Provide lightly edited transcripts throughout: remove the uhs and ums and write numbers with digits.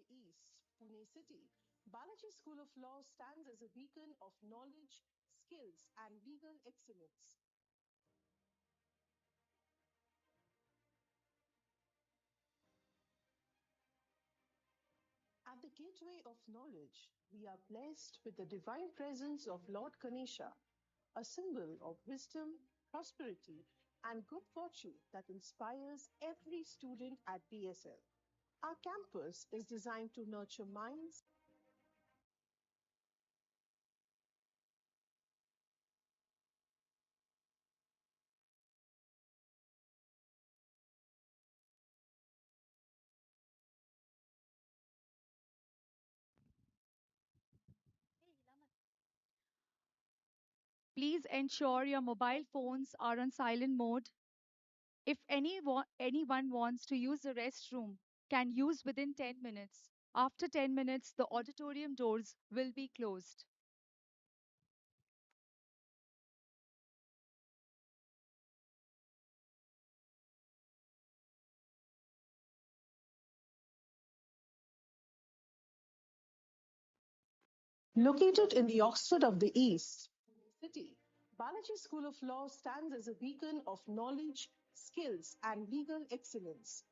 the East, Pune city, Balaji School of Law stands as a beacon of knowledge, skills, and legal excellence. At the gateway of knowledge, we are blessed with the divine presence of Lord Ganesha, a symbol of wisdom, prosperity, and good fortune that inspires every student at BSL. Our campus is designed to nurture minds. Please ensure your mobile phones are on silent mode. If anyone wants to use the restroom, can use within 10 minutes. After 10 minutes, the auditorium doors will be closed. Located in the Oxford of the East city, Balaji School of Law stands as a beacon of knowledge, skills, and legal excellence.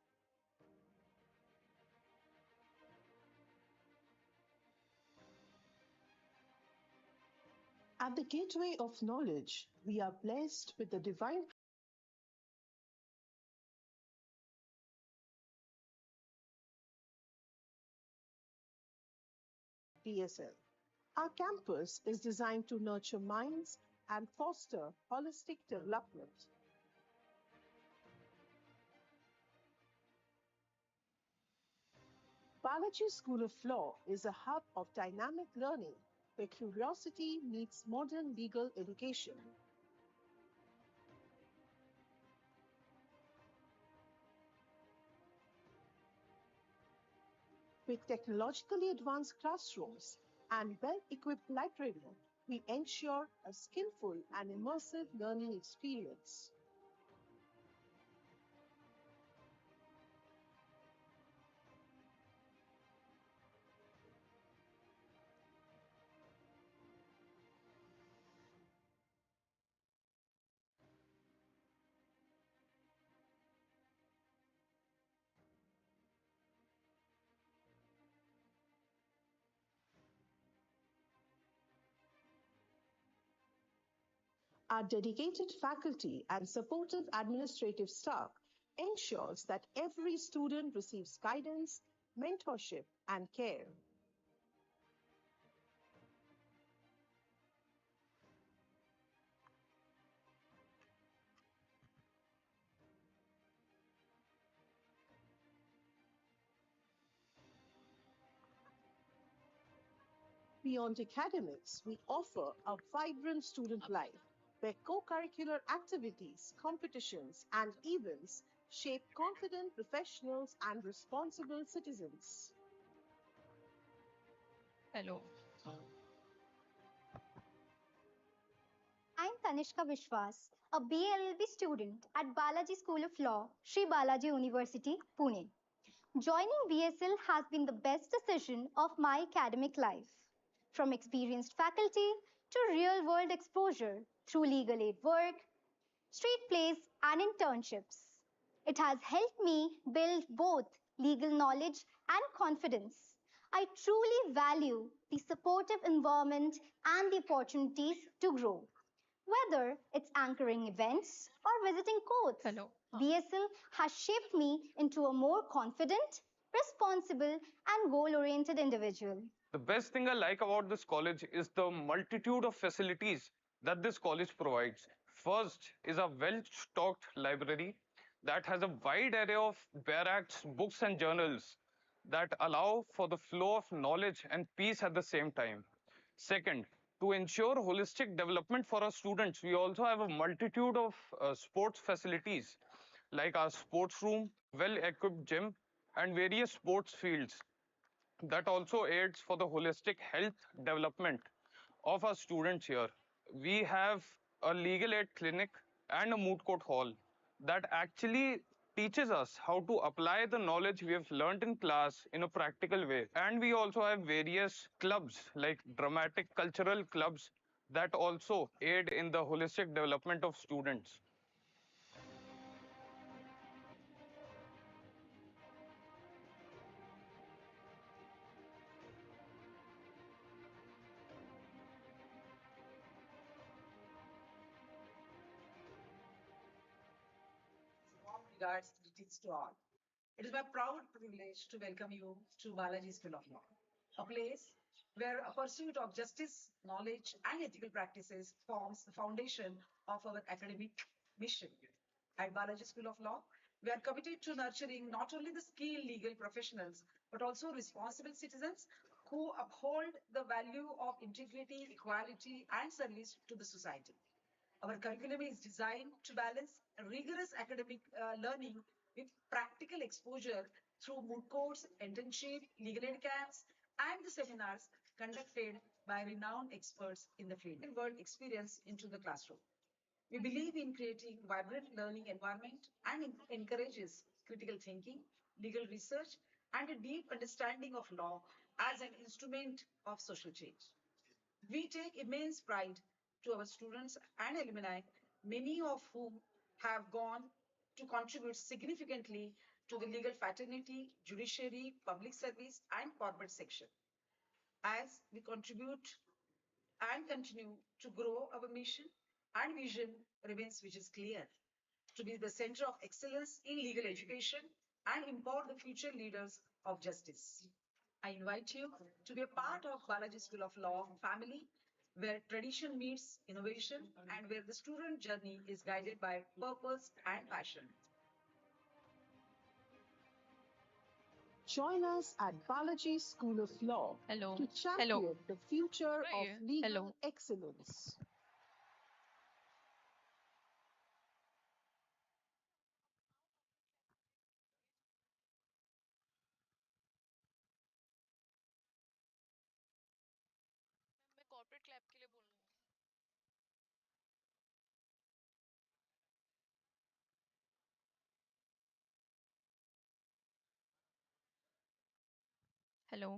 At the gateway of knowledge, we are blessed with the divine BSL. Our campus is designed to nurture minds and foster holistic development. Balaji School of Law is a hub of dynamic learning where curiosity meets modern legal education. With technologically advanced classrooms and well-equipped library, we ensure a skillful and immersive learning experience. Our dedicated faculty and supportive administrative staff ensures that every student receives guidance, mentorship, and care. Beyond academics, we offer a vibrant student life where co-curricular activities, competitions, and events shape confident professionals and responsible citizens. Hello. I'm Tanishka Vishwas, a BLLB student at Balaji School of Law, Sri Balaji University, Pune. Joining BSL has been the best decision of my academic life. From experienced faculty to real-world exposure through legal aid work, street plays, and internships. It has helped me build both legal knowledge and confidence. I truly value the supportive environment and the opportunities to grow. Whether it's anchoring events or visiting courts, Hello. BSL has shaped me into a more confident, responsible, and goal oriented individual. The best thing I like about this college is the multitude of facilities that this college provides. First is a well-stocked library that has a wide array of barracks, books and journals that allow for the flow of knowledge and peace at the same time. Second, to ensure holistic development for our students, we also have a multitude of sports facilities like our sports room, well-equipped gym, and various sports fields that also aids for the holistic health development of our students here. We have a legal aid clinic and a moot court hall that actually teaches us how to apply the knowledge we have learned in class in a practical way. And we also have various clubs like dramatic cultural clubs that also aid in the holistic development of students. Warm regards, greetings to all. It is my proud privilege to welcome you to Balaji School of Law, a place where a pursuit of justice, knowledge, and ethical practices forms the foundation of our academic mission. At Balaji School of Law, we are committed to nurturing not only the skilled legal professionals, but also responsible citizens who uphold the value of integrity, equality, and service to the society. Our curriculum is designed to balance rigorous academic learning with practical exposure through moot courts, internship, legal aid camps, and the seminars conducted by renowned experts in the field. World experience into the classroom. We believe in creating vibrant learning environment and encourages critical thinking, legal research, and a deep understanding of law as an instrument of social change. We take immense pride to our students and alumni, many of whom have gone to contribute significantly to the legal fraternity, judiciary, public service, and corporate section. As we contribute and continue to grow, our mission and vision remains, which is clear, to be the center of excellence in legal education and empower the future leaders of justice. I invite you to be a part of Balaji School of Law family, where tradition meets innovation and where the student journey is guided by purpose and passion. Join us at Balaji School of Law Hello. to champion the future of legal Hello. excellence. मैं corporate क्लैब के लिए बोलूंगा hello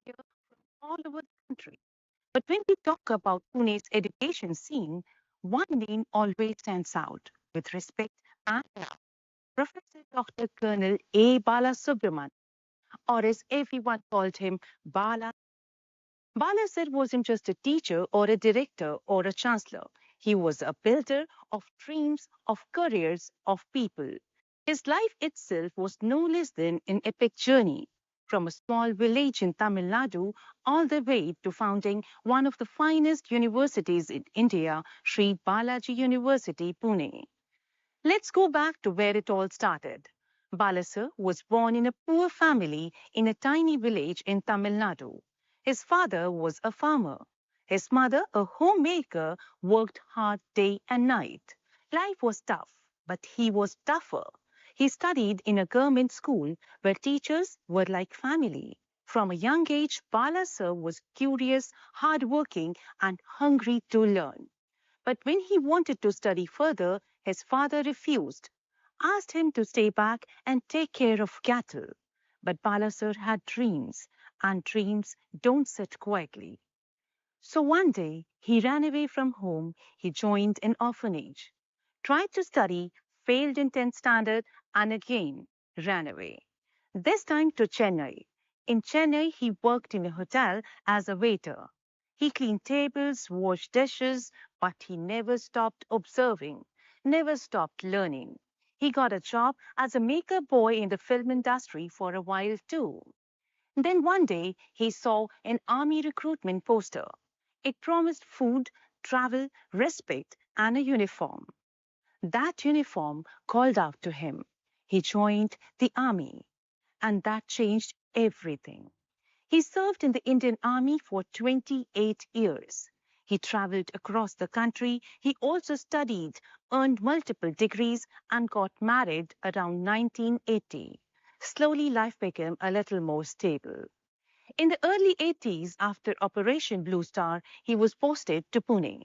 here from all over the country. But when we talk about Pune's education scene, one name always stands out with respect and love. Professor Dr. Colonel A. Bala Subramanian, or as everyone called him, Bala. Bala Sir wasn't just a teacher or a director or a chancellor. He was a builder of dreams, of careers, of people. His life itself was no less than an epic journey, from a small village in Tamil Nadu all the way to founding one of the finest universities in India, Sri Balaji University, Pune. Let's go back to where it all started. Bala Sir was born in a poor family in a tiny village in Tamil Nadu. His father was a farmer. His mother, a homemaker, worked hard day and night. Life was tough, but he was tougher. He studied in a government school where teachers were like family. From a young age, Bala Sir was curious, hardworking, and hungry to learn. But when he wanted to study further, his father refused, asked him to stay back and take care of cattle. But Balasar had dreams, and dreams don't sit quietly. So one day, he ran away from home, he joined an orphanage, tried to study, failed in 10th standard, and again ran away. This time to Chennai. In Chennai, he worked in a hotel as a waiter. He cleaned tables, washed dishes, but he never stopped observing, never stopped learning. He got a job as a makeup boy in the film industry for a while too. Then one day he saw an army recruitment poster. It promised food, travel, respect, and a uniform. That uniform called out to him. He joined the army, and that changed everything. He served in the Indian Army for 28 years. He traveled across the country. He also studied, earned multiple degrees, and got married around 1980. Slowly, life became a little more stable. In the early 80s, after Operation Blue Star, he was posted to Pune.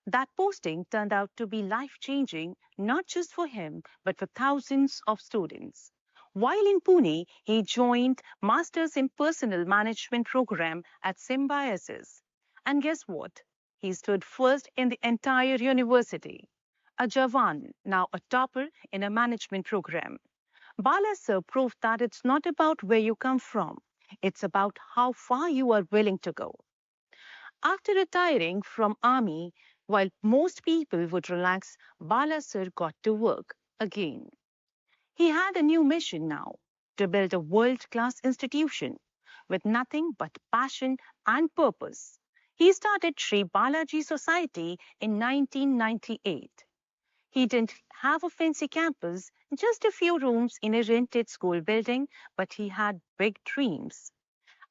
That posting turned out to be life-changing, not just for him, but for thousands of students. While in Pune, he joined Masters in Personal Management program at Symbiosis. And guess what? He stood first in the entire university. A Jawan, now a topper in a management program. Bala Sir proved that it's not about where you come from. It's about how far you are willing to go. After retiring from army, while most people would relax, Bala Sir got to work again. He had a new mission now, to build a world-class institution with nothing but passion and purpose. He started Sri Balaji Society in 1998. He didn't have a fancy campus, just a few rooms in a rented school building, but he had big dreams.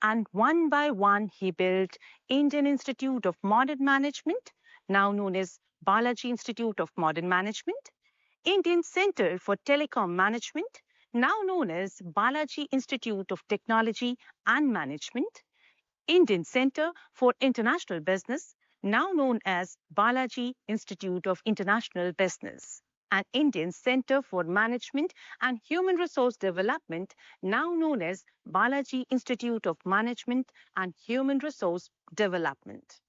And one by one, he built Indian Institute of Modern Management, now known as Balaji Institute of Modern Management, Indian Center for Telecom Management, now known as Balaji Institute of Technology and Management, Indian Center for International Business, now known as Balaji Institute of International Business, and Indian Center for Management and Human Resource Development, now known as Balaji Institute of Management and Human Resource Development.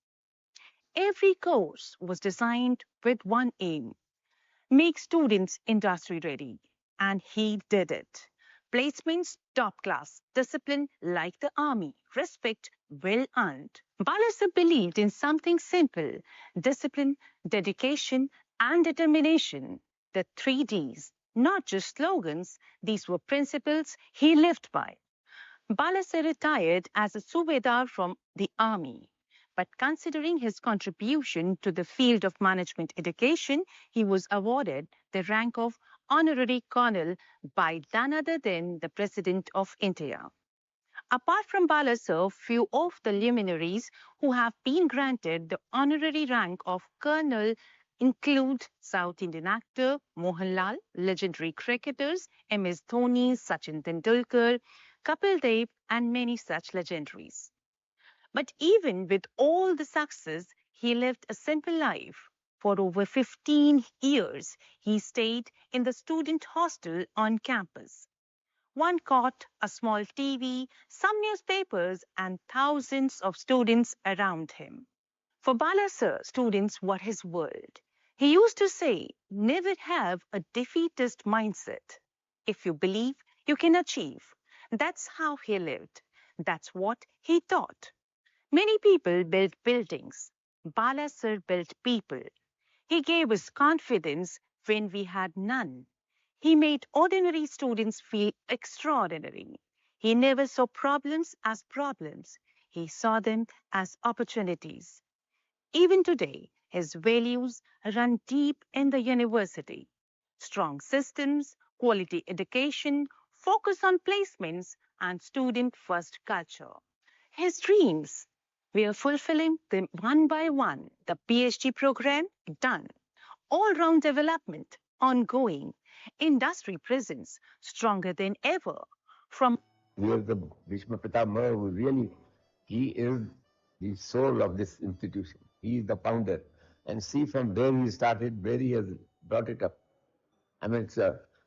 Every course was designed with one aim: make students industry ready. And he did it. Placements top class, discipline like the army, respect well earned. Balasa believed in something simple: discipline, dedication, and determination. The 3 Ds, not just slogans, these were principles he lived by. Balasa retired as a Subedar from the army. But considering his contribution to the field of management education, he was awarded the rank of honorary colonel by none other than the President of India. Apart from Balasar, few of the luminaries who have been granted the honorary rank of colonel include South Indian actor Mohanlal, legendary cricketers MS Dhoni, Sachin Tendulkar, Kapil Dev, and many such legendaries. But even with all the success, he lived a simple life. For over 15 years, he stayed in the student hostel on campus. One cot, a small TV, some newspapers, and thousands of students around him. For Bala Sir, students were his world. He used to say, never have a defeatist mindset. If you believe, you can achieve. That's how he lived. That's what he taught. Many people built buildings. Bala Sir built people. He gave us confidence when we had none. He made ordinary students feel extraordinary. He never saw problems as problems. He saw them as opportunities. Even today, his values run deep in the university. Strong systems, quality education, focus on placements, and student first culture. His dreams, we are fulfilling them one by one. The PhD program, done. All round development, ongoing. Industry presence, stronger than ever. From We have the Bhishma Pitamaha who really, he is the soul of this institution. He is the founder. And see from where he started, where he has brought it up. I mean,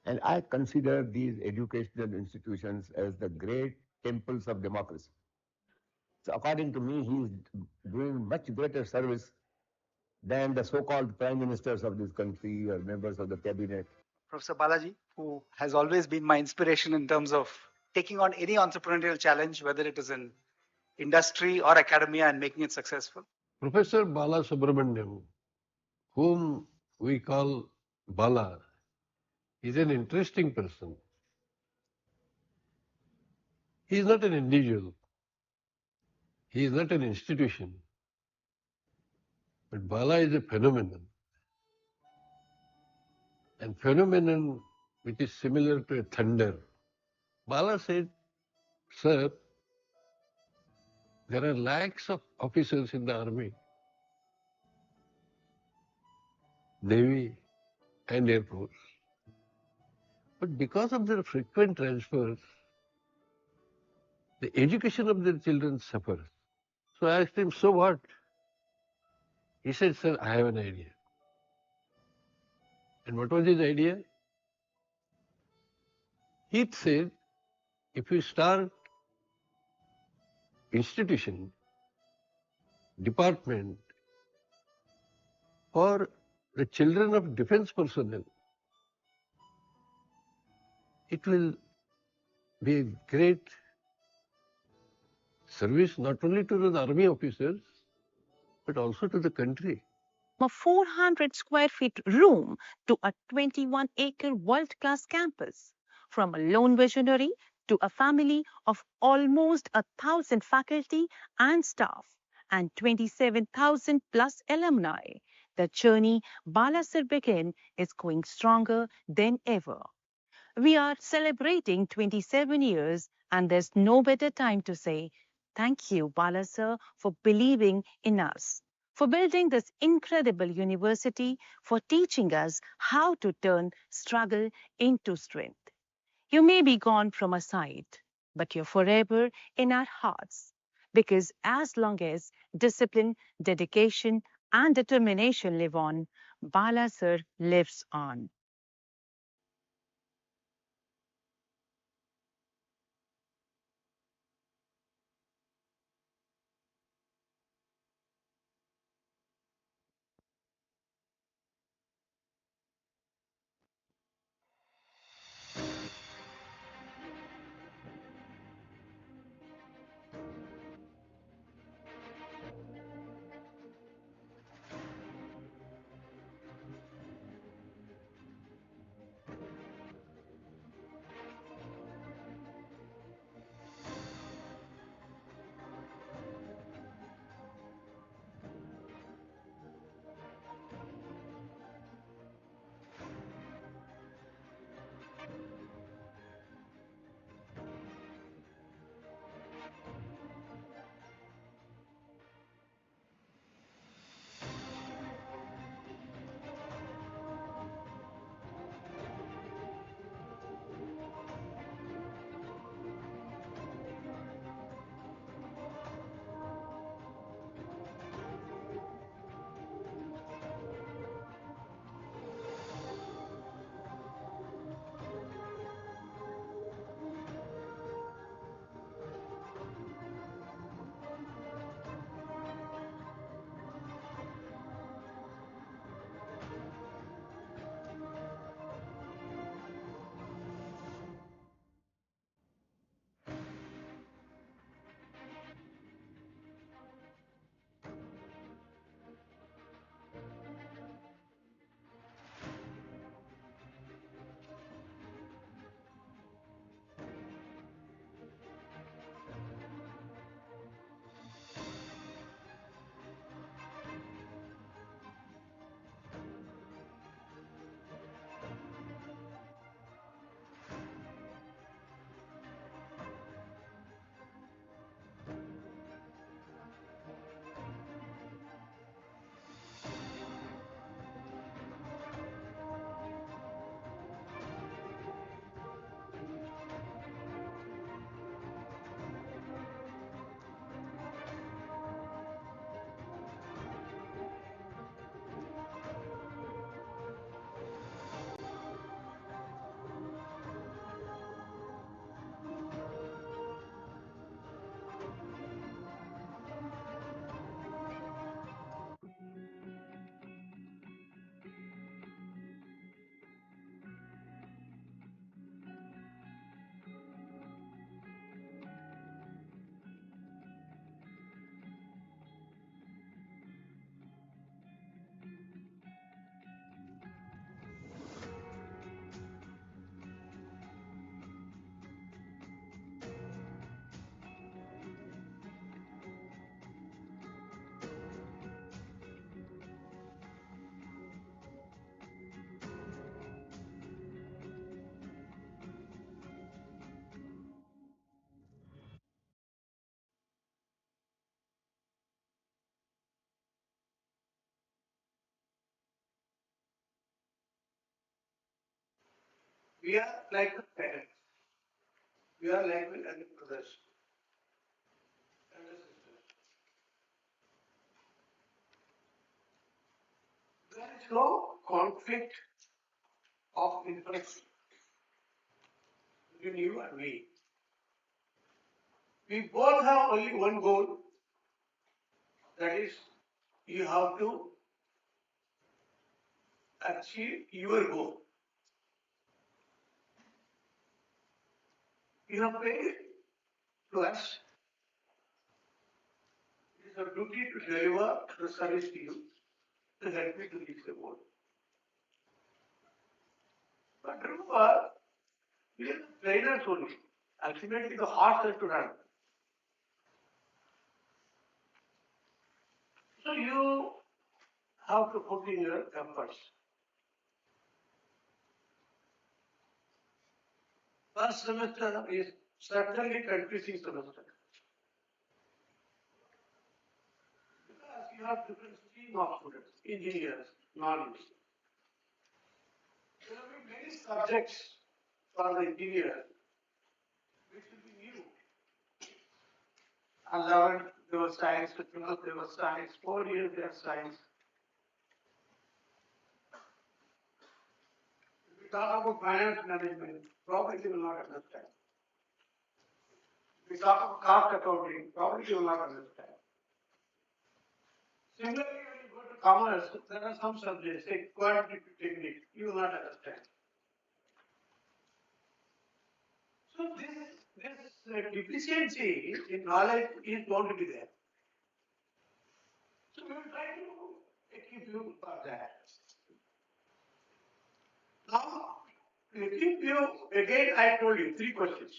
and I consider these educational institutions as the great temples of democracy. So according to me, he is doing much greater service than the so-called prime ministers of this country or members of the cabinet. Professor Balaji, who has always been my inspiration in terms of taking on any entrepreneurial challenge, whether it is in industry or academia, and making it successful. Professor Bala Subramaniam, whom we call Bala, is an interesting person. He is not an individual. He is not an institution. But Bala is a phenomenon. And phenomenon which is similar to a thunder. Bala said, sir, there are lakhs of officers in the army, navy, and air force. But because of their frequent transfers, the education of their children suffers. So I asked him, so what? He said, sir, I have an idea. And what was his idea? He said, if we start institution, department for the children of defense personnel, it will be a great service not only to the army officers, but also to the country. a 400 square feet room to a 21-acre world-class campus. From a lone visionary to a family of almost 1,000 faculty and staff and 27,000 plus alumni, the journey Bala Sir began is going stronger than ever. We are celebrating 27 years, and there's no better time to say thank you, Bala Sir, for believing in us, for building this incredible university, for teaching us how to turn struggle into strength. You may be gone from our sight, but you're forever in our hearts, because as long as discipline, dedication, and determination live on, Bala Sir lives on. We are like the parents. We are like the elder brothers, elder sisters. There is no conflict of interest between you and me. We both have only one goal, that is, you have to achieve your goal. You have paid to us. It is our duty to deliver the service to you, to help you to reach the goal. But remember, we are the trainers only. Ultimately, the horse has to run. So you have to put in your efforts. First semester is certainly confusing semester. Because you have different stream of students, engineers, non-engineers. There will be many subjects for the engineer which will be new. 11th there was science, 12th there was science, 4 years there was science. If we talk about finance management, probably they will not understand. If we talk about cost accounting, probably they will not understand. Similarly, when you go to commerce, there are some subjects, say quantitative technique, you will not understand. So this deficiency in knowledge is going to be there. So we will try to equip you for that. Now, to equip you, again I told you 3 questions.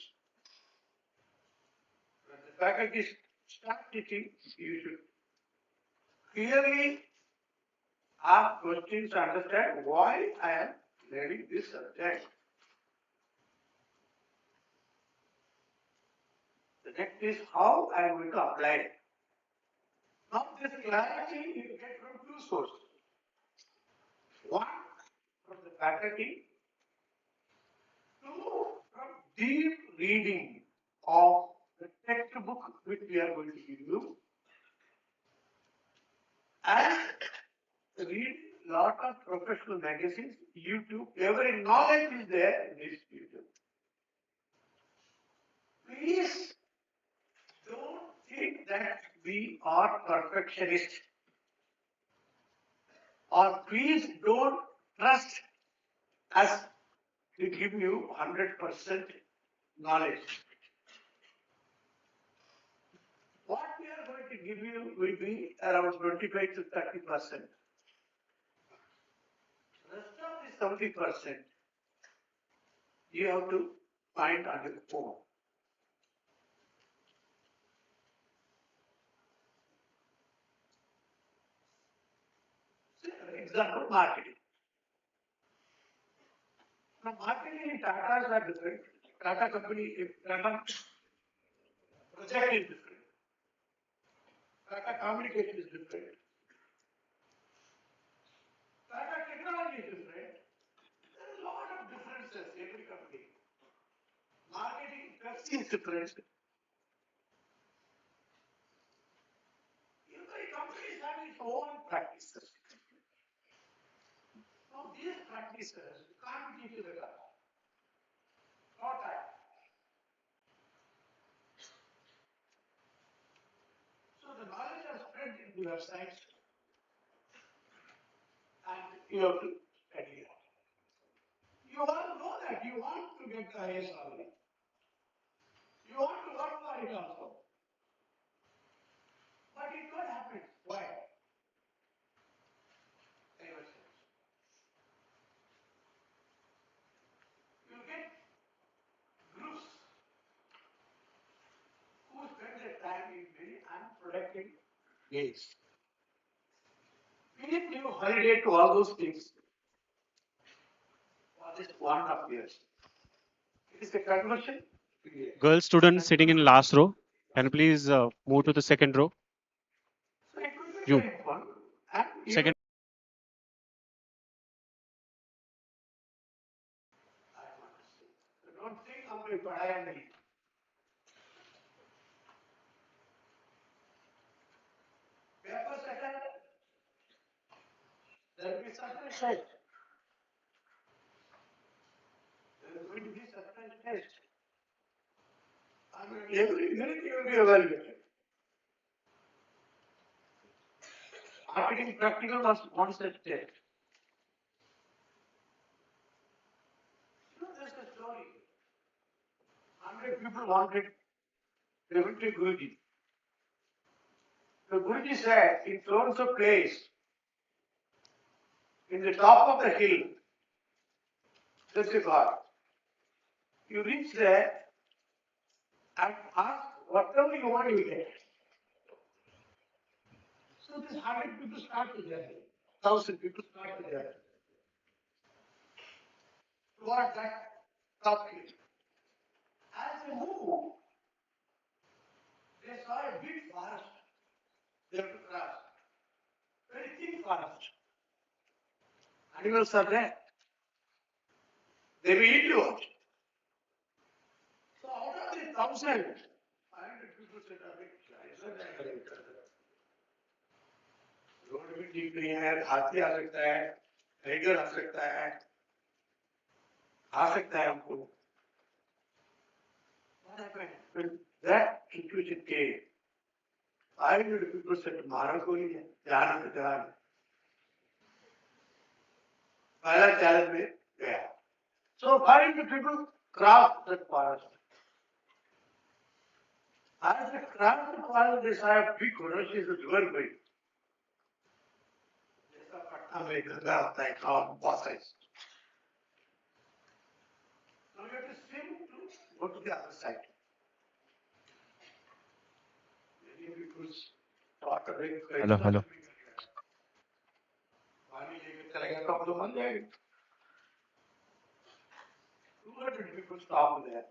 When the faculty start teaching, you should clearly ask questions to understand why I am learning this subject. The next is how I am going to apply it. Now, this clarity you get from 2 sources. One, from the faculty. 2, from deep reading of the textbook which we are going to give you. And read lot of professional magazines, YouTube, every knowledge is there in this YouTube. Please don't think that we are perfectionists, or please don't trust us to give you 100% knowledge. What we are going to give you will be around 25 to 30%. Rest of the 70% you have to find on your own. Example, marketing. Now, marketing in Tatas are different. Tata company, Tata project is different. Tata communication is different. Tata technology is different. There are a lot of differences in every company. Marketing is different. Every company is having its own practices. Now, these practices can't teach you the class. No time. So the knowledge is spread into your sites, and you have to study that. You all know that you want to get the highest salary. You want to work for it also. But it what happens? Why? You get groups who spend their time in very unproductive ways. We didn't give holiday to all those things for this 1.5 years. It is a conversion period. Girl student sitting in last row. Can you please move to the second row? So it will be You. very fun. And Second. Don't think हमें पढ़ाया नहीं. Paper second, there will be certain test. There is going to be certain test. I mean, everything will be evaluated. Marketing practical was one such test. You know, there's a story. 100 people wanted 70 Guruji. The Guruji said, in so and so place, in the top of the hill, there's a God. You reach there and ask whatever you want, you get. So this 100 people start the journey. 1,000 people start the journey. Towards that top hill. As they move, they saw a big forest. They have to cross. Very thick forest. Animals are there. They will eat you. So out of the 1,000, 500 people said, road भी ठीक नहीं है, हाथी आ सकता है, tiger आ सकता है, खा सकता है हमको. What happened? When that situation came, 500 people said, मारा कोई नहीं, जान. पहला चैलेंज में गया. So 500 people crossed that forest. As they crossed the forest, they saw a big ferocious river going. जैसा पटना में गंगा होता है, और बहुत size. Now you have to swim to go to the other side. Many people talk about Hello. पानी लेके चलेगा कब तो बन जाएगा. 200 people stop there.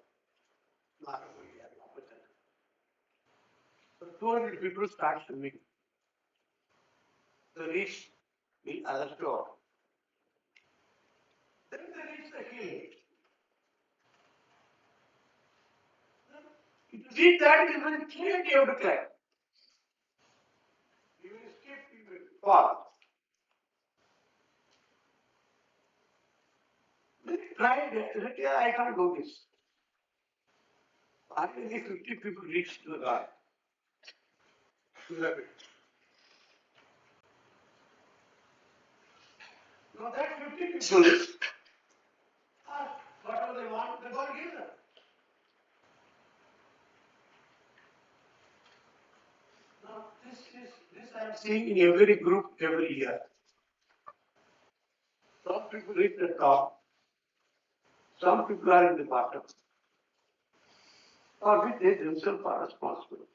So 200 people start swimming. They reach the other shore. Then they reach the hill. To reach that, it is very clear you have to climb. You will skip, you will fall. Then he tried, he said, yeah, I can't do this. Finally, 50 people reached the guy. Now that 50 people ask whatever they want, the God gives them. Now this I am seeing in every group every year. Some people reach the top, some people are in the bottom, for which they themselves are responsible.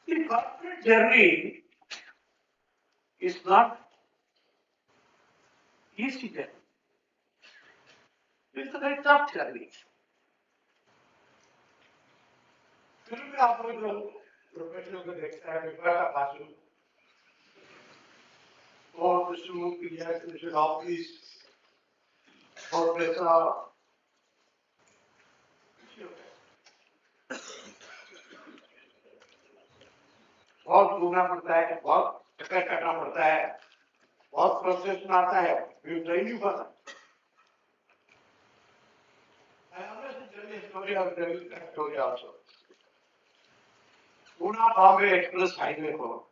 The corporate journey is not easy journey. It's a very tough journey. फिर भी आप लोग professional को देखता है बड़ा बाजू और शुरू किया कि ऑफिस और पैसा बहुत घूमना पड़ता है, बहुत चक्कर काटना पड़ता है, बहुत फ्रस्ट्रेशन आता है. We train you for that. I always tell you a story of that story also. Pune Bombay Express Highway को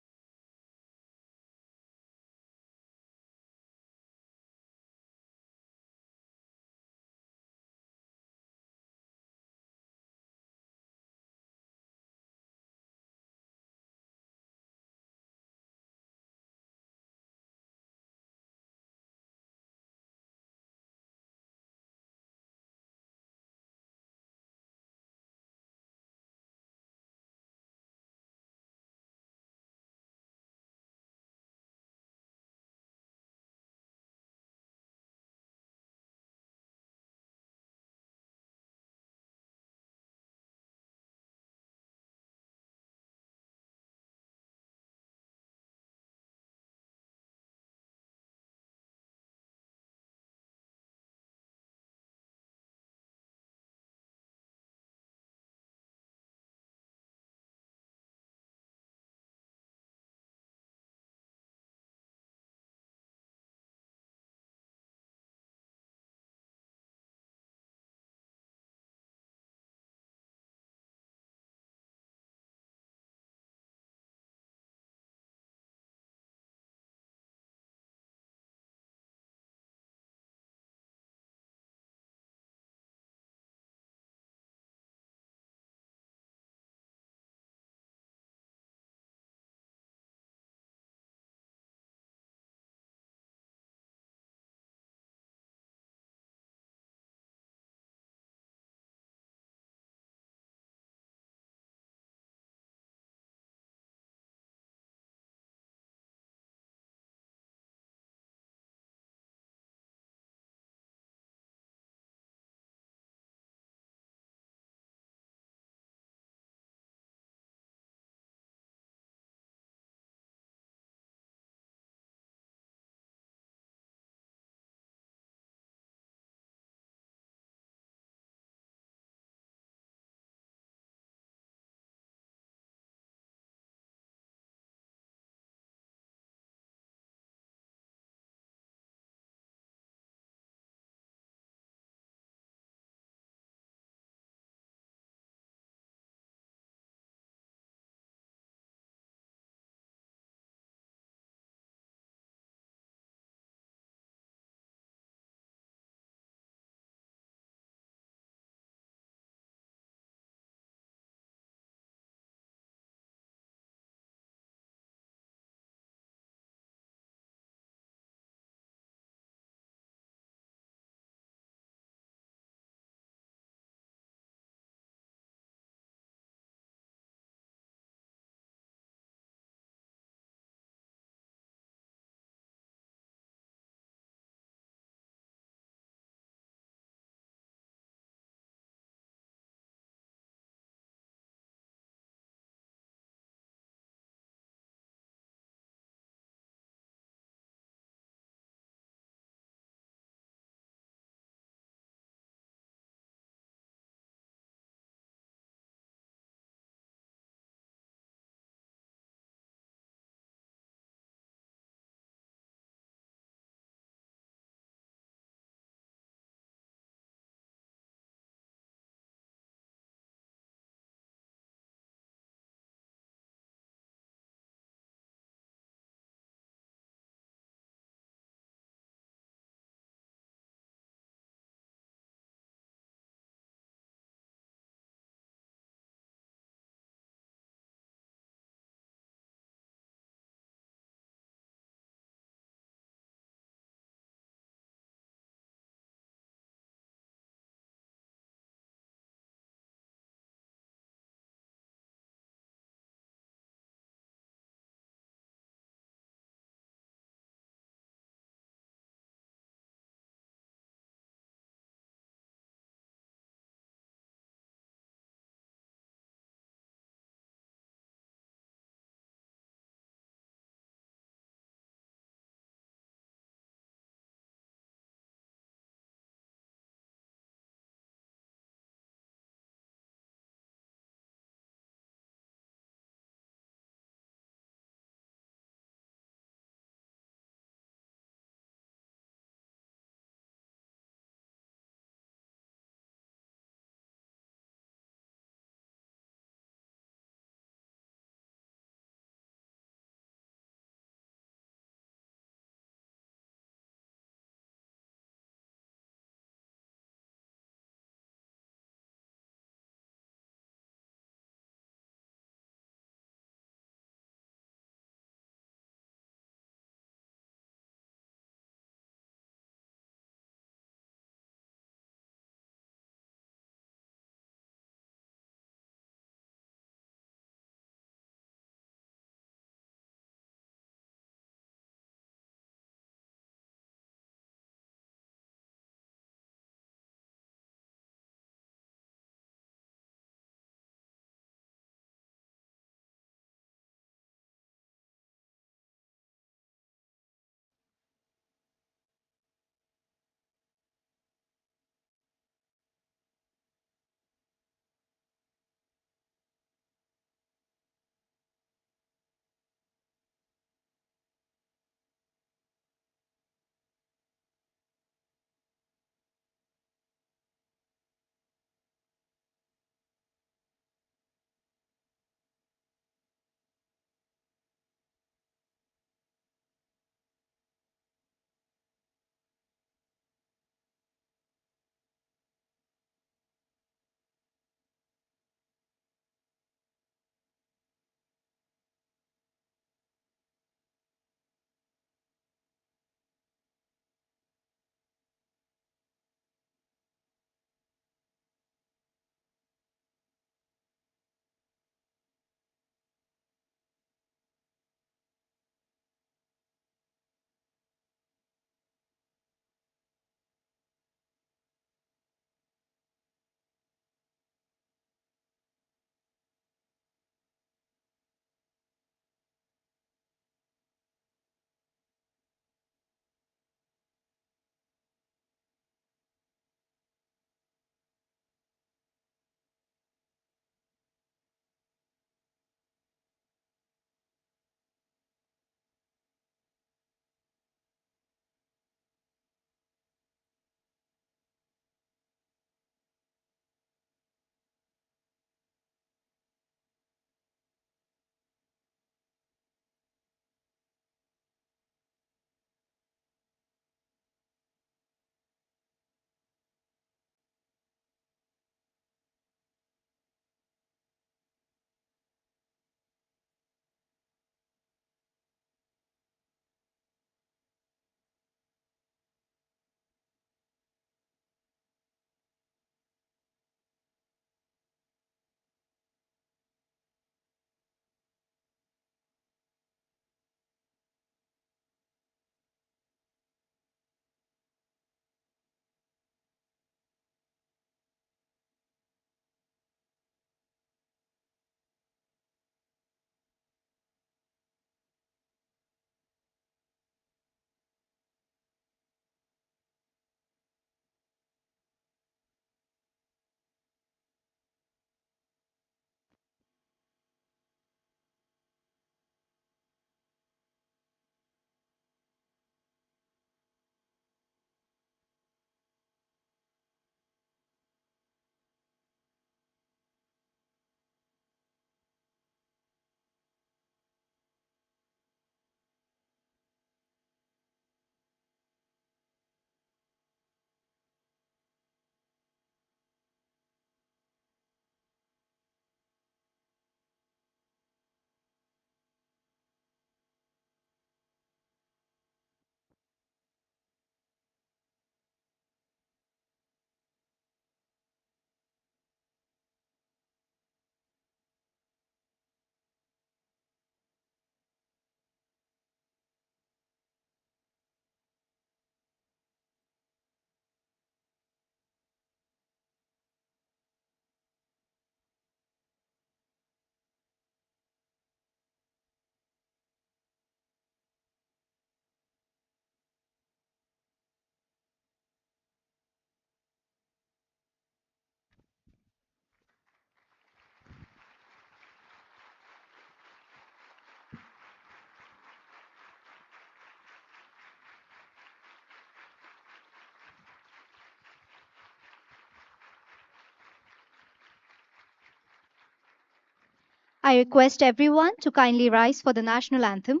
I request everyone to kindly rise for the national anthem.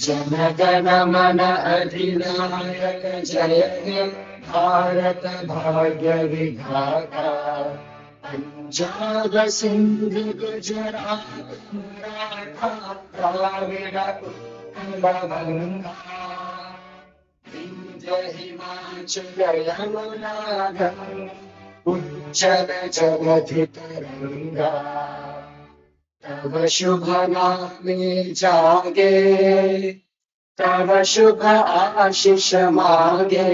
जनगण मन अधिनायक जय हे भारत भाग्य विधाता पंजाब सिंध गुजरात मराठा द्राविड उत्कल गंगा विंध्य हिमाचल यमुना गंगा उज्जल जलधि तरंगा तव शुभ नामे जागे तव शुभ आशीष मांगे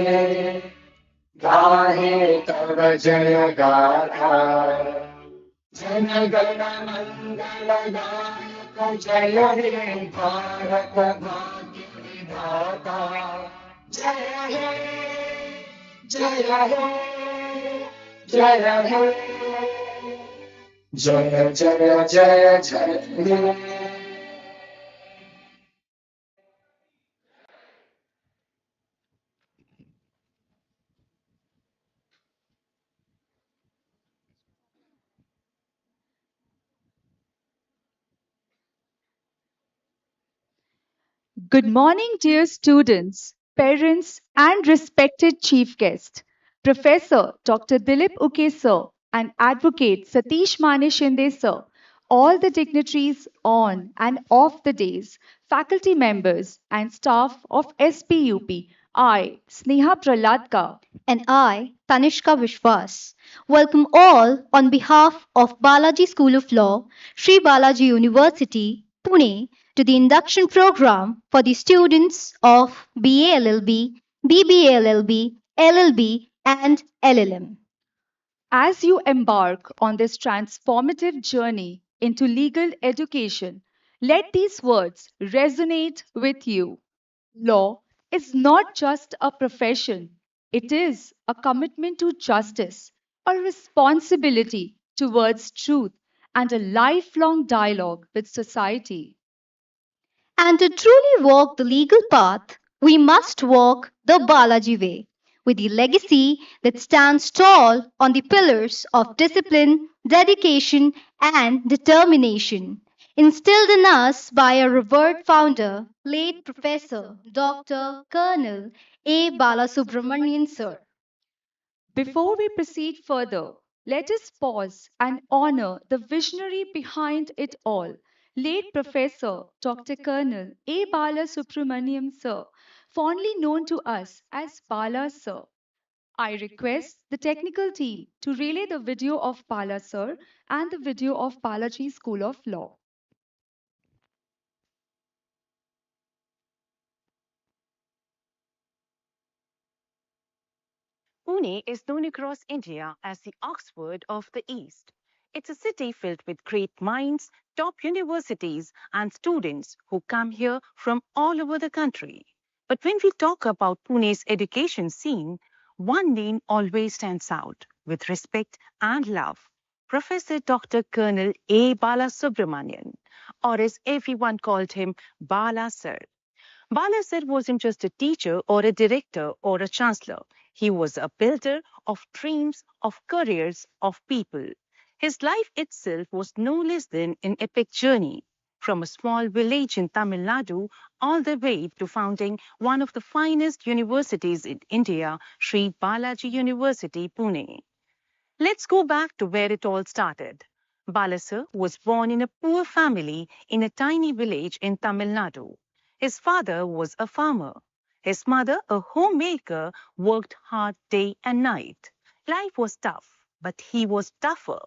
गाहे तव जय गाथा जन गण मंगल गायक जय हे भारत भाग्य विधाता जय हे जय हे जय हे जय जय जय जय Good morning, dear students, parents, and respected chief guest, Professor Dr. Dilip Uke Sir and Advocate Satish Maneshinde Sir, all the dignitaries on and off the days, faculty members, and staff of SPUP. I, Sneha Praladka, And I, Tanishka Vishwas, welcome all on behalf of Balaji School of Law, Sri Balaji University, Pune, to the induction program for the students of BA LLB, BBA LLB, LLB, and LLM. as you embark on this transformative journey into legal education, let these words resonate with you. Law is not just a profession, it is a commitment to justice, a responsibility towards truth, and a lifelong dialogue with society. And to truly walk the legal path, we must walk the Balaji way, with the legacy that stands tall on the pillars of discipline, dedication, and determination, instilled in us by our revered founder, late Professor Dr. Colonel A. Balasubramanian Sir. Before we proceed further, let us pause and honor the visionary behind it all, late Professor Dr. Colonel A. Bala Subramaniam Sir, fondly known to us as Bala Sir. I request the technical team to relay the video of Bala Sir and the video of Balaji School of Law. Pune is known across India as the Oxford of the East. It's a city filled with great minds, top universities, and students who come here from all over the country. But when we talk about Pune's education scene, one name always stands out with respect and love. Professor Dr. Colonel A. Bala Subramanian, or as everyone called him, Bala Sir. Bala Sir wasn't just a teacher or a director or a chancellor. He was a builder of dreams, of careers, of people. His life itself was no less than an epic journey. From a small village in Tamil Nadu all the way to founding one of the finest universities in India, Sri Balaji University, Pune. Let's go back to where it all started. Bala Sir was born in a poor family in a tiny village in Tamil Nadu. His father was a farmer. His mother, a homemaker, worked hard day and night. Life was tough, but he was tougher.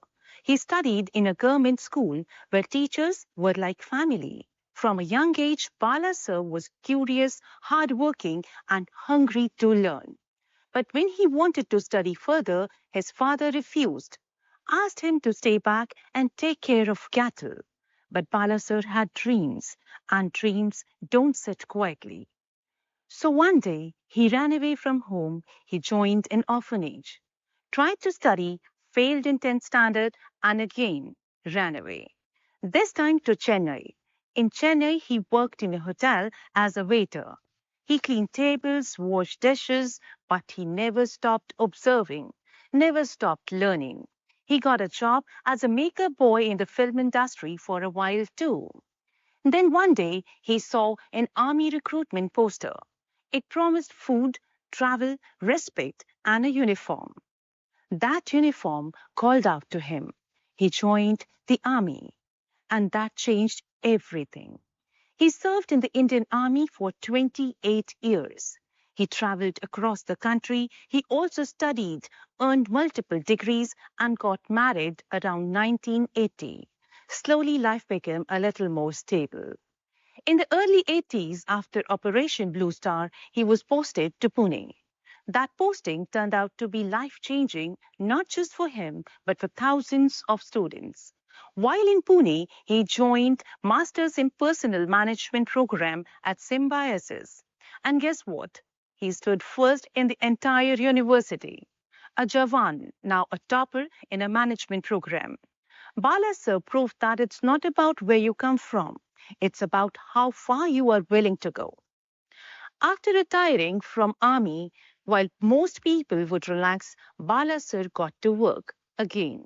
He studied in a government school where teachers were like family. From a young age, Bala Sir was curious, hardworking, and hungry to learn. But when he wanted to study further, his father refused, asked him to stay back and take care of cattle. But Bala Sir had dreams, and dreams don't sit quietly. So one day, he ran away from home, he joined an orphanage, tried to study, failed in 10th standard, and again ran away. This time to Chennai. In Chennai, he worked in a hotel as a waiter. He cleaned tables, washed dishes, but he never stopped observing. never stopped learning. He got a job as a makeup boy in the film industry for a while too. Then one day he saw an army recruitment poster. It promised food, travel, respect, and a uniform. That uniform called out to him. He joined the army, and that changed everything. He served in the Indian Army for 28 years. He traveled across the country. He also studied, earned multiple degrees, and got married around 1980. Slowly, life became a little more stable. In the early 80s, after Operation Blue Star, he was posted to Pune. That posting turned out to be life-changing, not just for him, but for thousands of students. While in Pune, he joined Masters in Personal Management program at Symbiosis. And guess what? He stood first in the entire university. A Jawan, now a topper in a management program. Bala Sir proved that it's not about where you come from. It's about how far you are willing to go. After retiring from army, while most people would relax, Bala Sir got to work again.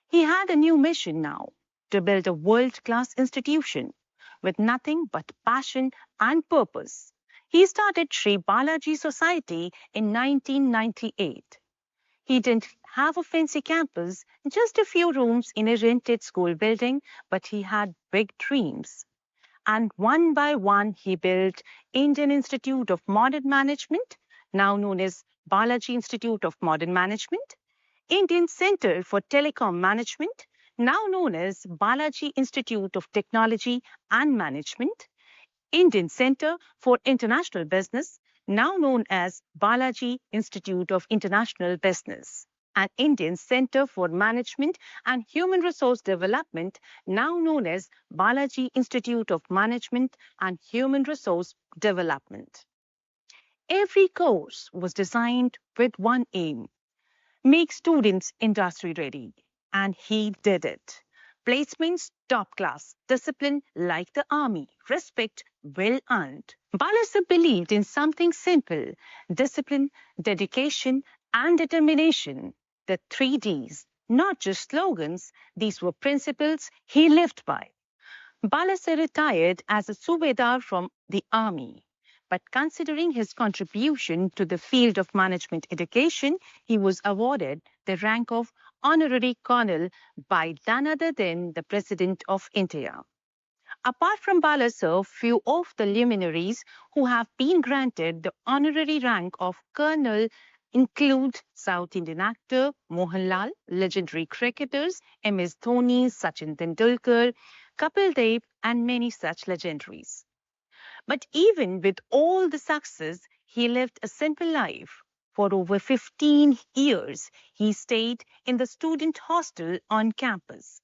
He had a new mission now, to build a world-class institution with nothing but passion and purpose. He started Sri Balaji Society in 1998. He didn't have a fancy campus, just a few rooms in a rented school building, but he had big dreams. And one by one, he built Indian Institute of Modern Management, now known as Balaji Institute of Modern Management, Indian Center for Telecom Management, now known as Balaji Institute of Technology and Management, Indian Center for International Business, now known as Balaji Institute of International Business, and Indian Center for Management and Human Resource Development, now known as Balaji Institute of Management and Human Resource Development. Every course was designed with one aim: make students industry ready. And he did it. Placements top class, discipline like the army, respect well earned. Bala Sir believed in something simple: discipline, dedication, and determination. The 3 Ds, not just slogans, these were principles he lived by. Bala Sir retired as a Subedar from the army. But considering his contribution to the field of management education, he was awarded the rank of honorary colonel by none other than the President of India. Apart from Bala Sir, few of the luminaries who have been granted the honorary rank of colonel include South Indian actor Mohanlal, legendary cricketers MS Dhoni, Sachin Tendulkar, Kapil Dev, and many such legendaries. But even with all the success, he lived a simple life. For over 15 years, he stayed in the student hostel on campus.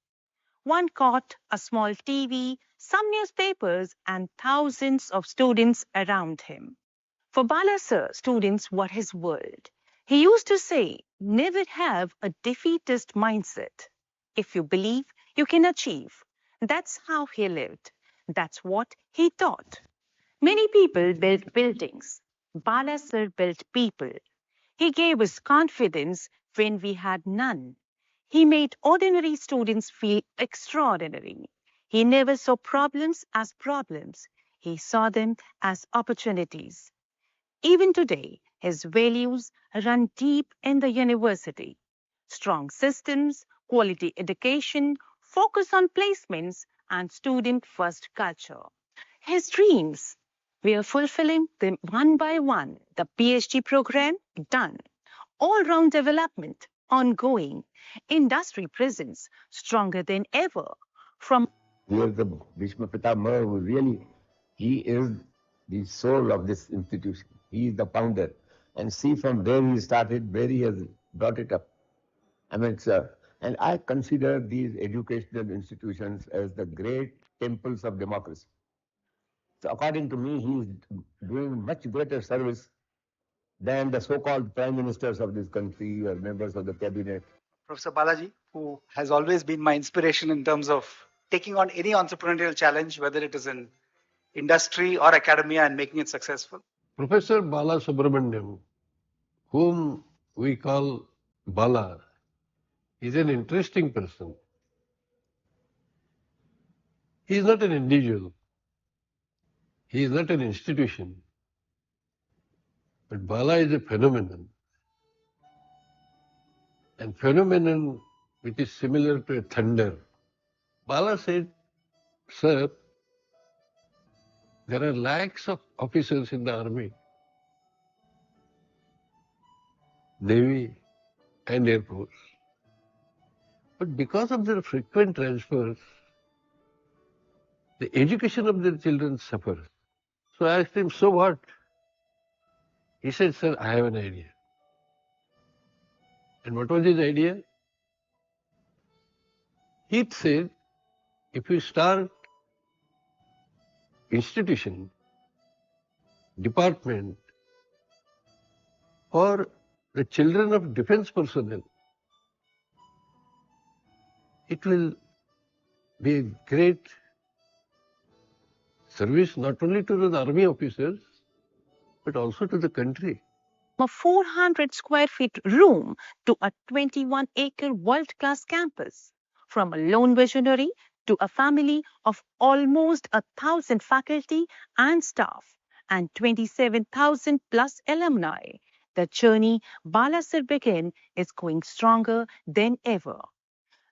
One cot, a small TV, some newspapers, and thousands of students around him. For Bala Sir, students were his world. He used to say, never have a defeatist mindset. If you believe, you can achieve. That's how he lived. That's what he taught. Many people built buildings. Bala Sir built people. He gave us confidence when we had none. He made ordinary students feel extraordinary. He never saw problems as problems. He saw them as opportunities. Even today, his values run deep in the university. Strong systems, quality education, focus on placements, and student-first culture. His dreams, we are fulfilling them one by one. The PhD program, done. All-round development, ongoing. Industry presence, stronger than ever. From He is the Bhishma Pitama who really, he is the soul of this institution. He is the founder. And see from where he started, where he has brought it up. I mean, and I consider these educational institutions as the great temples of democracy. So according to me, he is doing much greater service than the so-called prime ministers of this country or members of the cabinet. Professor Balaji, who has always been my inspiration in terms of taking on any entrepreneurial challenge, whether it is in industry or academia, and making it successful. Professor Bala Subramaniam, whom we call Bala is an interesting person. He is not an individual. He is not an institution. But Bala is a phenomenon. And phenomenon which is similar to a thunder. Bala said, "Sir, there are lakhs of officers in the army, navy, and air force. But because of their frequent transfers, the education of their children suffers." So I asked him, "So what?" He said, "Sir, I have an idea." And what was his idea? He said, if we start institution, department for the children of defense personnel, it will be a great service not only to the army officers, but also to the country. A 400 square feet room to a 21-acre world-class campus. From a lone visionary to a family of almost 1,000 faculty and staff and 27,000 plus alumni, the journey Bala Sir began is going stronger than ever.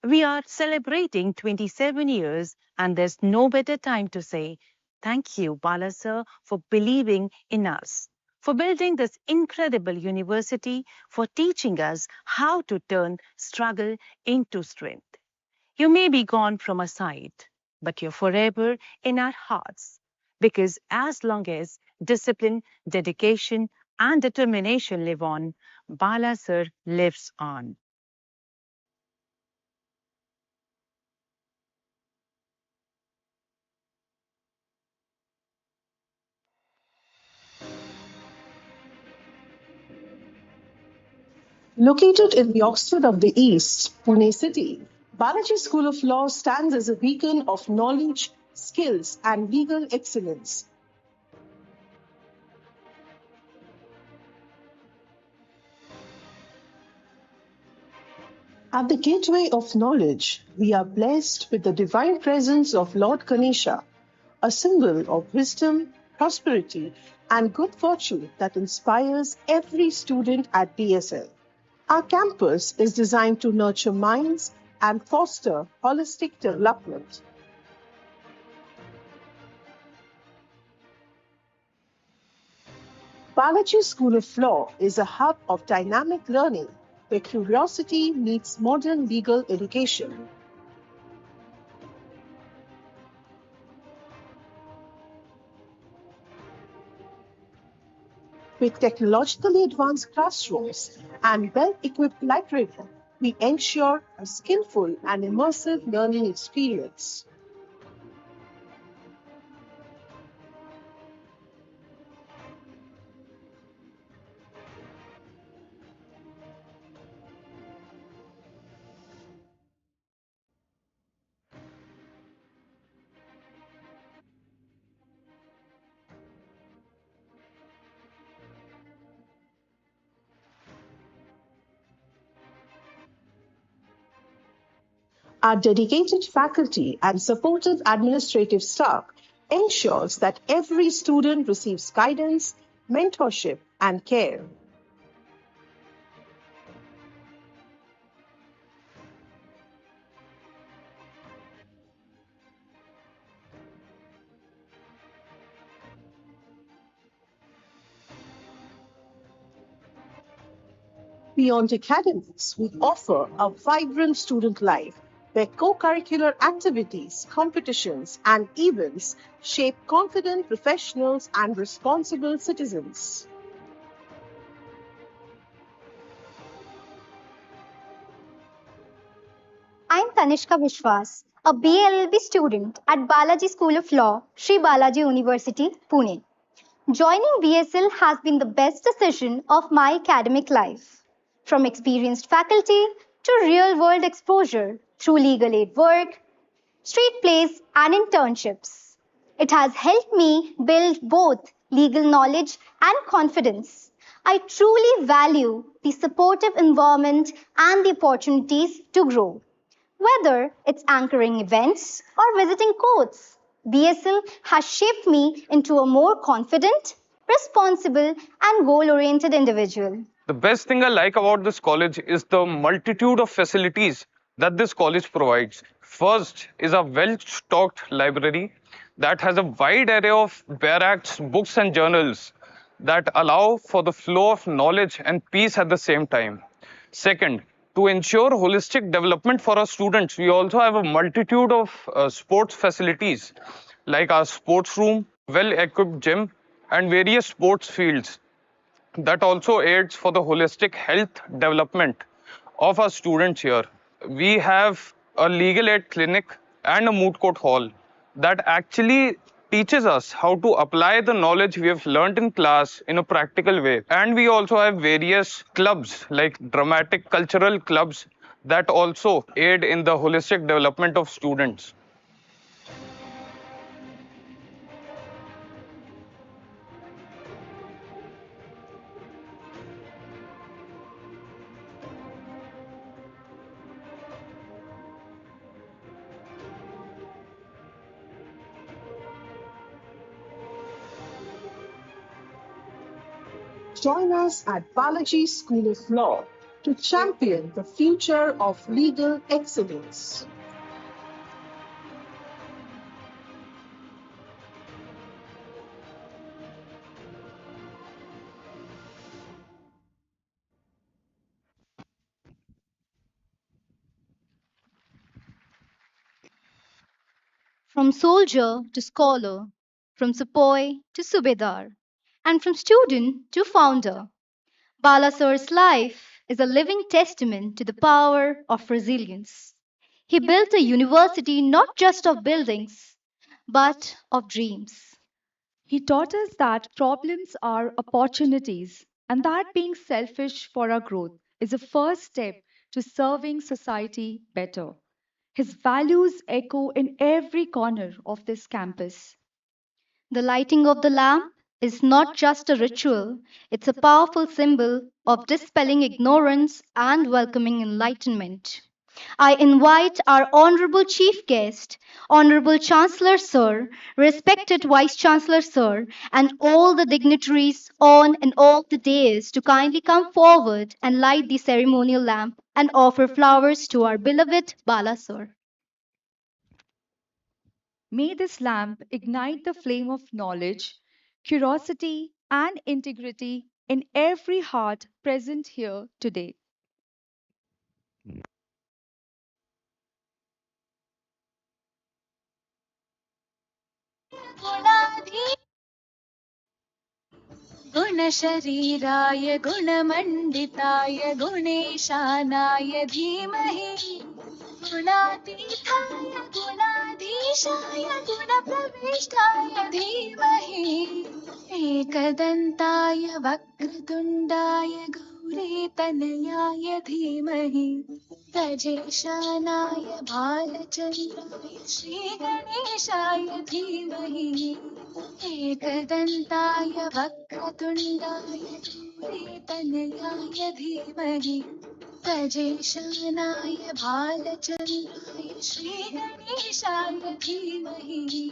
We are celebrating 27 years, and there's no better time to say thank you, Bala Sir, for believing in us, for building this incredible university, for teaching us how to turn struggle into strength. You may be gone from our sight, but you're forever in our hearts, because as long as discipline, dedication, and determination live on, Bala Sir lives on. Located in the Oxford of the East, Pune city, Balaji School of Law stands as a beacon of knowledge, skills, and legal excellence. At the gateway of knowledge, we are blessed with the divine presence of Lord Ganesha, a symbol of wisdom, prosperity, and good fortune that inspires every student at BSL. Our campus is designed to nurture minds and foster holistic development. Balaji School of Law is a hub of dynamic learning where curiosity meets modern legal education. With technologically advanced classrooms and well-equipped library, we ensure a skillful and immersive learning experience. Our dedicated faculty and supportive administrative staff ensures that every student receives guidance, mentorship, and care. Beyond academics, we offer a vibrant student life where co-curricular activities, competitions, and events shape confident professionals and responsible citizens. I'm Tanishka Vishwas, a BLLB student at Balaji School of Law, Sri Balaji University, Pune. Joining BSL has been the best decision of my academic life. From experienced faculty to real-world exposure through legal aid work, street plays, and internships. It has helped me build both legal knowledge and confidence. I truly value the supportive environment and the opportunities to grow. Whether it's anchoring events or visiting courts, BSL has shaped me into a more confident, responsible, and goal oriented individual. The best thing I like about this college is the multitude of facilities that this college provides. First is a well-stocked library that has a wide array of barracks, books and journals that allow for the flow of knowledge and peace at the same time. Second, to ensure holistic development for our students, we also have a multitude of sports facilities like our sports room, well-equipped gym and various sports fields that also aids for the holistic health development of our students here. We have a legal aid clinic and a moot court hall that actually teaches us how to apply the knowledge we have learned in class in a practical way. And we also have various clubs like dramatic cultural clubs that also aid in the holistic development of students. Join us at Balaji School of Law to champion the future of legal excellence. From soldier to scholar, from sepoy to subedar, and from student to founder, Bala Sir's life is a living testament to the power of resilience. He built a university not just of buildings, but of dreams. He taught us that problems are opportunities and that being selfish for our growth is a first step to serving society better. His values echo in every corner of this campus. The lighting of the lamp is not just a ritual, it's a powerful symbol of dispelling ignorance and welcoming enlightenment. I invite our Honorable Chief Guest, Honorable Chancellor Sir, respected Vice Chancellor Sir, and all the dignitaries on and off the dais to kindly come forward and light the ceremonial lamp and offer flowers to our beloved Bala Sir. May this lamp ignite the flame of knowledge, curiosity, and integrity in every heart present here today. गुणशरीराय गुणमण्डिताय गुणेशानाय धीमहि गुणातीताय गुणाधीशाय गुणप्रविष्टाय धीमहि एकदन्ताय वक्रतुण्डाय गौरीतनयाय धीमहि गजेशानाय भालचन्द्राय श्रीगणेशाय धीमहि एकदन्ताय वक्रतुण्डाय गौरीतनयाय धीमहि गजेशानाय भालचन्द्राय श्रीगणेशाय धीमहि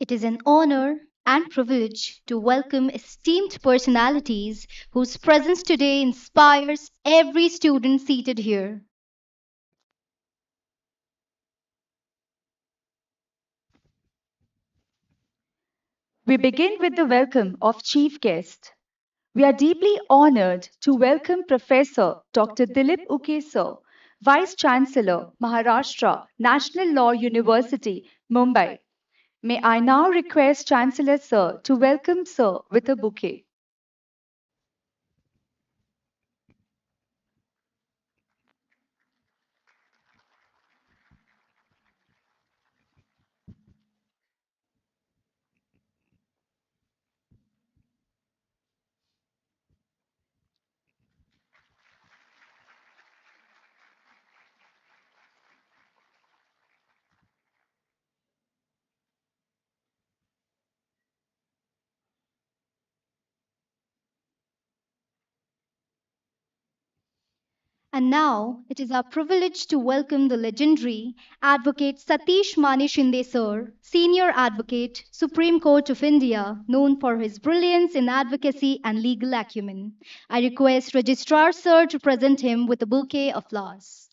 It is an honor and privilege to welcome esteemed personalities whose presence today inspires every student seated here. We begin with the welcome of Chief Guest. We are deeply honored to welcome Professor Dr. Dilip Uke Sir, Vice Chancellor, Maharashtra National Law University, Mumbai. May I now request Chancellor Sir to welcome Sir with a bouquet. And now it is our privilege to welcome the legendary Advocate Satish Maneshinde Sir, Senior Advocate, Supreme Court of India, known for his brilliance in advocacy and legal acumen. I request Registrar Sir to present him with a bouquet of flowers.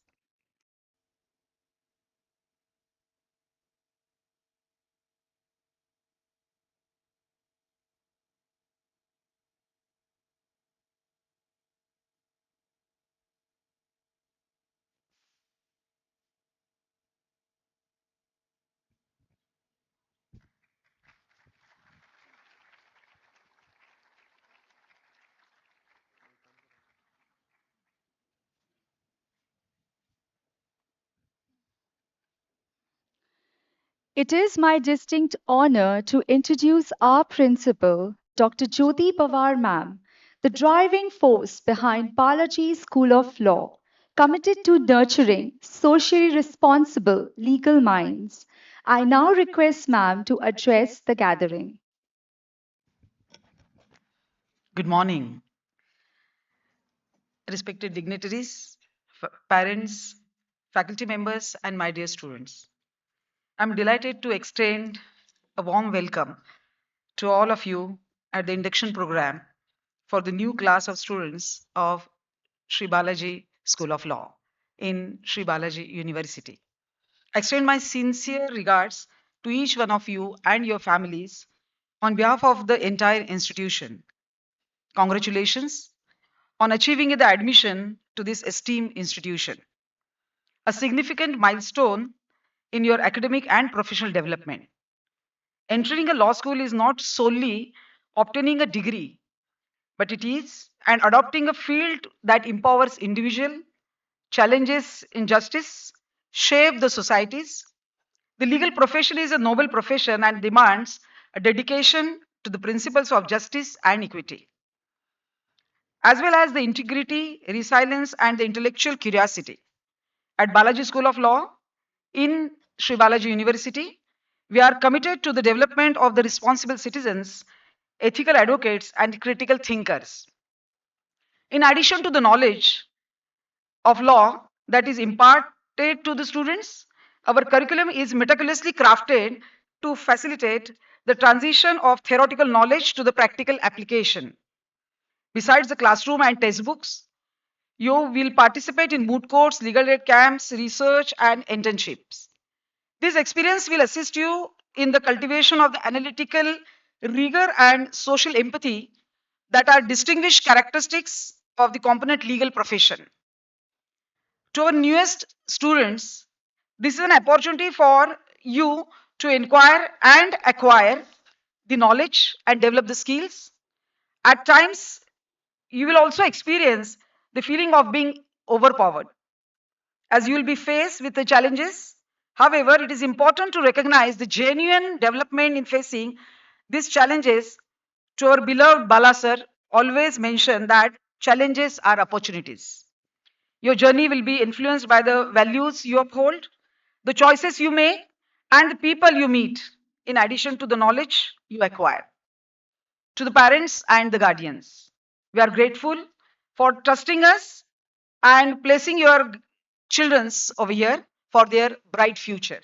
It is my distinct honor to introduce our principal, Dr. Jyoti Pawar Ma'am, the driving force behind Balaji School of Law, committed to nurturing socially responsible legal minds. I now request Ma'am to address the gathering. Good morning, respected dignitaries, parents, faculty members, and my dear students. I'm delighted to extend a warm welcome to all of you at the induction program for the new class of students of Sri Balaji School of Law in Sri Balaji University. I extend my sincere regards to each one of you and your families on behalf of the entire institution. Congratulations on achieving the admission to this esteemed institution, a significant milestone in your academic and professional development. Entering a law school is not solely obtaining a degree, but it is and adopting a field that empowers individual, challenges injustice, shape the societies. The legal profession is a noble profession and demands a dedication to the principles of justice and equity, as well as the integrity, resilience, and the intellectual curiosity. At Balaji School of Law in Sri Balaji University, we are committed to the development of the responsible citizens, ethical advocates, and critical thinkers. In addition to the knowledge of law that is imparted to the students, our curriculum is meticulously crafted to facilitate the transition of theoretical knowledge to the practical application. Besides the classroom and textbooks, you will participate in moot courts, legal aid camps, research, and internships. This experience will assist you in the cultivation of the analytical rigor and social empathy that are distinguished characteristics of the component legal profession. To our newest students, this is an opportunity for you to inquire and acquire the knowledge and develop the skills. At times, you will also experience the feeling of being overpowered as you will be faced with the challenges. However, it is important to recognize the genuine development in facing these challenges. To our beloved Bala Sir, always mention that challenges are opportunities. Your journey will be influenced by the values you uphold, the choices you make, and the people you meet, in addition to the knowledge you acquire. To the parents and the guardians, we are grateful for trusting us and placing your children's over here for their bright future.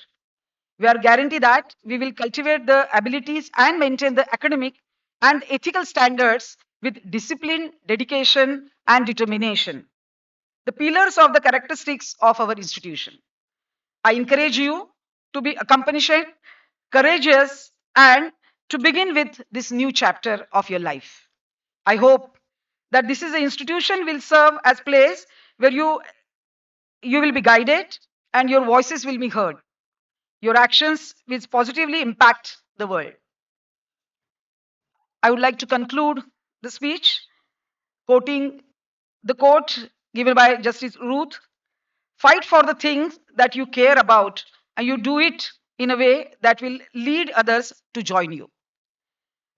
We are guaranteed that we will cultivate the abilities and maintain the academic and ethical standards with discipline, dedication, and determination, the pillars of the characteristics of our institution. I encourage you to be compassionate, courageous, and to begin with this new chapter of your life. I hope that this is an institution will serve as place where you will be guided and your voices will be heard. Your actions will positively impact the world. I would like to conclude the speech quoting the quote given by Justice Ruth: fight for the things that you care about, and you do it in a way that will lead others to join you.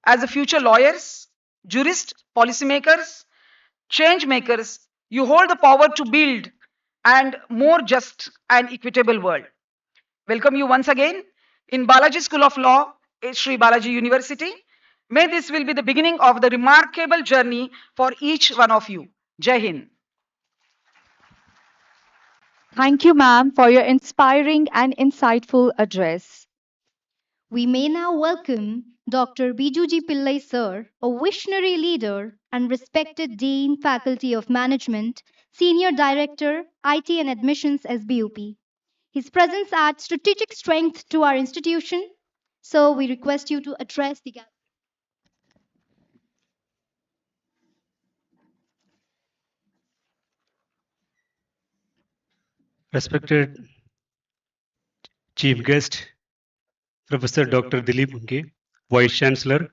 As a future lawyers, jurists, policymakers, change makers, you hold the power to build and more just and equitable world. Welcome you once again in Balaji School of Law at Sri Balaji University. May this will be the beginning of the remarkable journey for each one of you. Jai Hind. Thank you, ma'am, for your inspiring and insightful address. We may now welcome Dr. Bijuji Pillai Sir, a visionary leader and respected Dean, Faculty of Management, Senior Director, IT and Admissions, SBUP. His presence adds strategic strength to our institution, so we request you to address the gathering. Respected Chief Guest, Professor Dr. Dilip Unke, Vice Chancellor,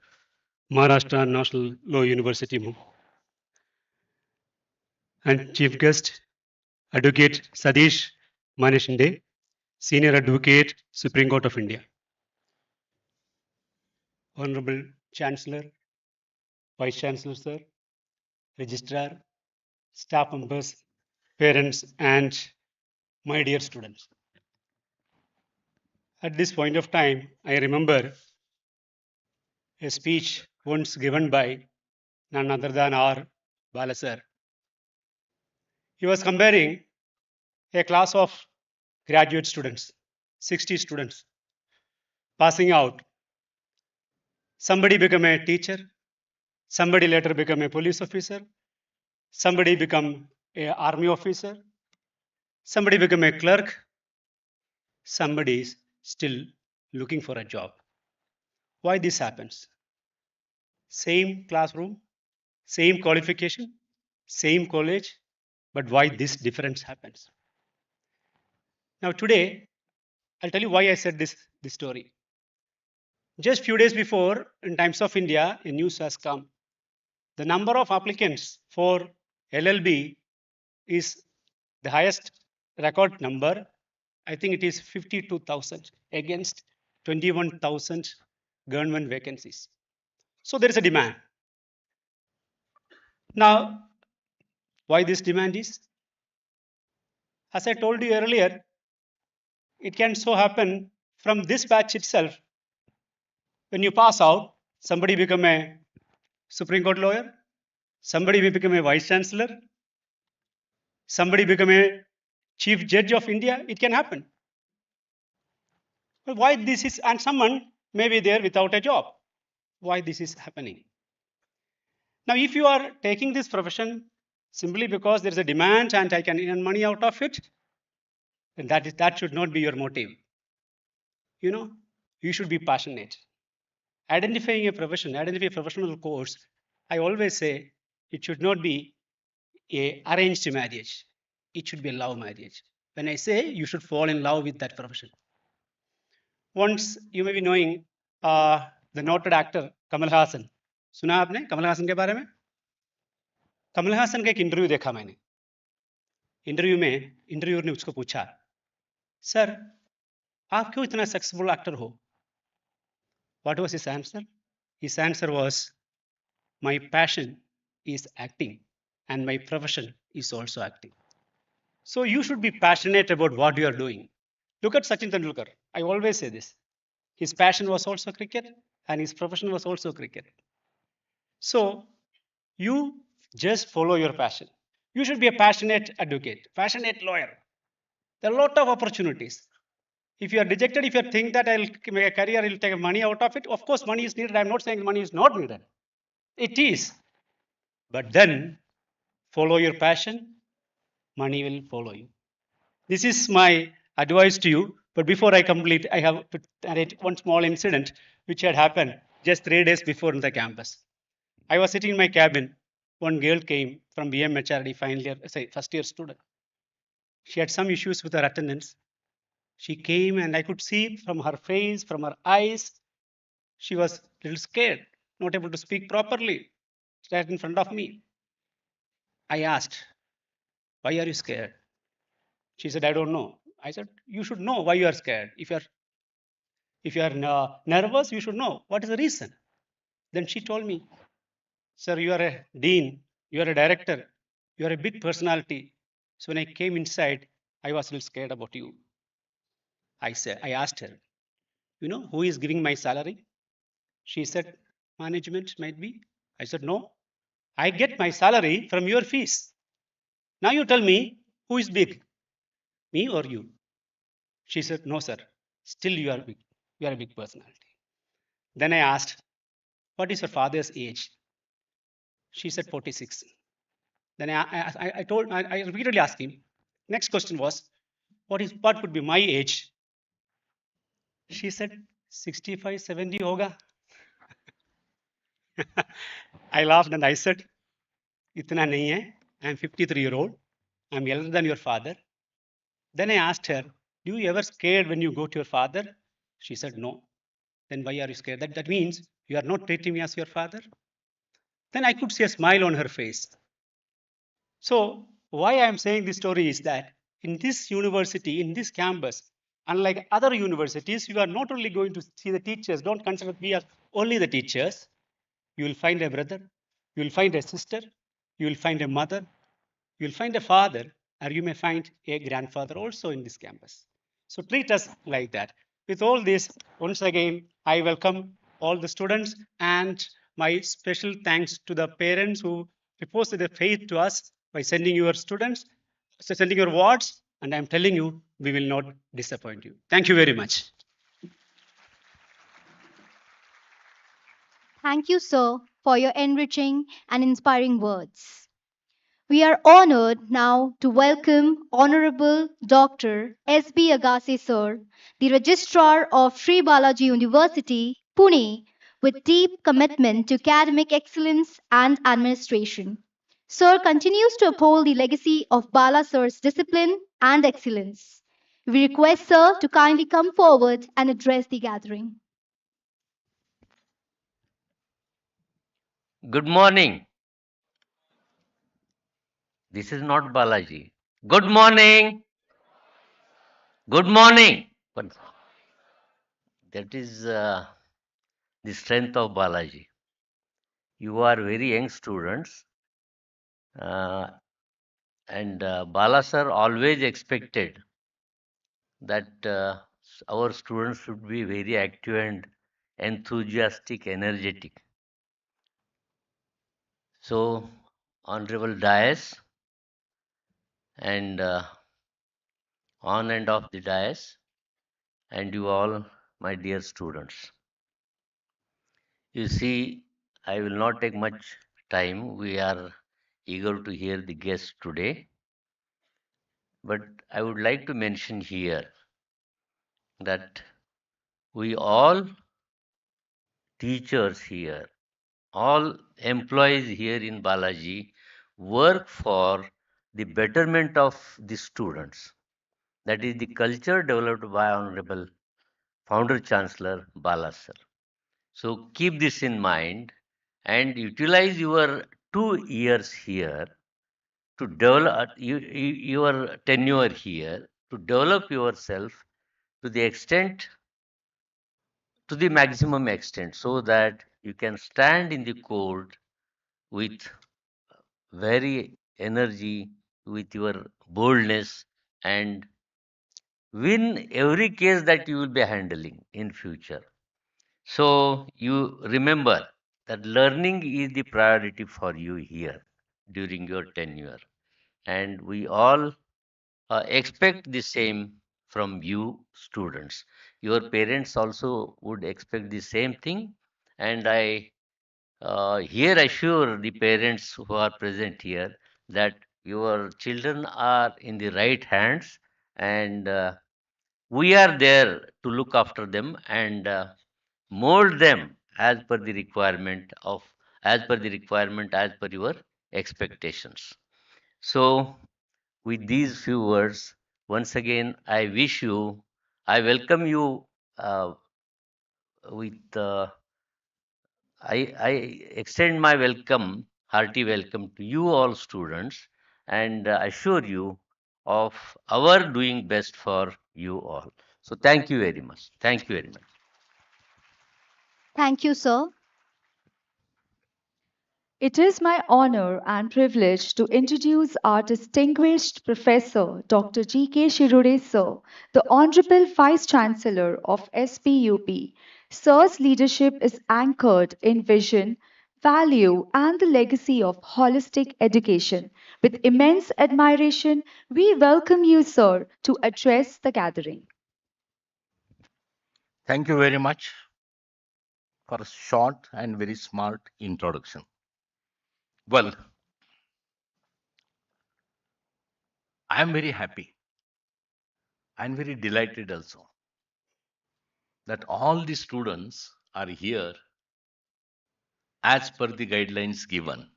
Maharashtra National Law University, and Chief Guest, Advocate Satish Maneshinde, Senior Advocate, Supreme Court of India. Honorable Chancellor, Vice Chancellor, Sir, Registrar, staff members, parents, and my dear students. At this point of time, I remember a speech once given by none other than our Bala Sir. He was comparing a class of graduate students, 60 students, passing out. Somebody become a teacher, somebody later become a police officer, somebody become a army officer, somebody become a clerk, somebody is still looking for a job. Why this happens? Same classroom, same qualification, same college, but why this difference happens? Now today, I'll tell you why I said this story. Just few days before, in Times of India, a news has come. The number of applicants for LLB is the highest record number. I think it is 52,000 against 21,000 government vacancies. So there is a demand. Now, why this demand is? As I told you earlier, it can so happen from this batch itself. When you pass out, somebody become a Supreme Court lawyer, somebody may become a Vice Chancellor, somebody become a Chief Judge of India. It can happen. But why this is, and someone may be there without a job. Why this is happening? Now, if you are taking this profession simply because there is a demand and I can earn money out of it, then that should not be your motive. You know, you should be passionate. Identifying a profession, identify a professional course, I always say it should not be a arranged marriage. It should be a love marriage. When I say you should fall in love with that profession. Once you may be knowing the noted actor Kamal Hassan. सुना आपने कमल हासन के बारे में? कमल हासन का एक interview देखा मैंने. Interview में इंटरव्यूअर ने उसको पूछा, सर आप क्यों इतना सक्सेसफुल एक्टर हो? What was his answer? His answer was, my passion is acting and my profession is also acting. So you should be passionate about what you are doing. Look at Sachin Tendulkar. I always say this. His passion was also cricket and his profession was also cricket. So you just follow your passion. You should be a passionate advocate, passionate lawyer. There are a lot of opportunities. If you are dejected, if you think that I'll make a career, I'll take money out of it, of course money is needed. I'm not saying money is not needed. It is. But then follow your passion, money will follow you. This is my advice to you. But before I complete, I have to narrate one small incident which had happened just 3 days before in the campus. I was sitting in my cabin. One girl came from BMHRD final year, first year student. She had some issues with her attendance. She came and I could see from her face, from her eyes, she was a little scared, not able to speak properly, right in front of me. I asked, why are you scared? She said, I don't know. I said, you should know why you are scared. If you are nervous, you should know what is the reason. Then she told me, sir, you are a dean, you are a director, you are a big personality. So when I came inside, I was a little scared about you. I asked her, you know, who is giving my salary? She said, management might be. I said, no, I get my salary from your fees. Now you tell me, who is big, me or you? She said, no, sir, still you are big. You are a big personality. Then I asked, what is your father's age? She said, 46. Then I repeatedly asked him. Next question was, what would be my age? She said, 65, 70 hoga. I laughed and I said, itna nahi hai. I am 53-year-old. I am younger than your father. Then I asked her, do you ever scared when you go to your father? She said, no. Then why are you scared? That means you are not treating me as your father? Then I could see a smile on her face. So why I am saying this story is that in this university, in this campus, unlike other universities, you are not only going to see the teachers, don't consider we are only the teachers. You will find a brother, you will find a sister, you will find a mother, you will find a father, or you may find a grandfather also in this campus. So treat us like that. With all this, once again, I welcome all the students and my special thanks to the parents who reposed their faith to us by sending your students, sending your wards, and I'm telling you, we will not disappoint you. Thank you very much. Thank you, sir, for your enriching and inspiring words. We are honored now to welcome Honorable Dr. S.B. Agassi, sir, the Registrar of Sri Balaji University, Pune, with deep commitment to academic excellence and administration. Sir continues to uphold the legacy of Bala Sir's discipline and excellence. We request Sir to kindly come forward and address the gathering. Good morning. This is not Balaji. Good morning. Good morning. But that is the strength of Balaji. You are very young students, and Bala Sir always expected that our students should be very active and enthusiastic, energetic. So, Honorable Dais and on and off the dais, and you all, my dear students. You see, I will not take much time. We are eager to hear the guests today. But I would like to mention here that we all teachers here, all employees here in Balaji work for the betterment of the students. That is the culture developed by Honorable Founder Chancellor Bala Sir. So keep this in mind and utilize your 2 years here to develop your tenure here to develop yourself to the extent, to the maximum extent, so that you can stand in the court with very energy, with your boldness, and win every case that you will be handling in future. So you remember that learning is the priority for you here during your tenure, and we all expect the same from you students. Your parents also would expect the same thing, and I here assure the parents who are present here that your children are in the right hands, and we are there to look after them and mold them as per your expectations. So with these few words, once again, I welcome you with, I extend my welcome, hearty welcome to you all students, and assure you of our doing best for you all. So thank you very much. Thank you very much. Thank you, sir. It is my honor and privilege to introduce our distinguished Professor Dr. G.K. Shirure Sir, the Honorable Vice Chancellor of SPUP. Sir's leadership is anchored in vision, value, and the legacy of holistic education. With immense admiration, we welcome you, sir, to address the gathering. Thank you very much for a short and very smart introduction. Well, I am very happy and very delighted also that all the students are here as per the guidelines given.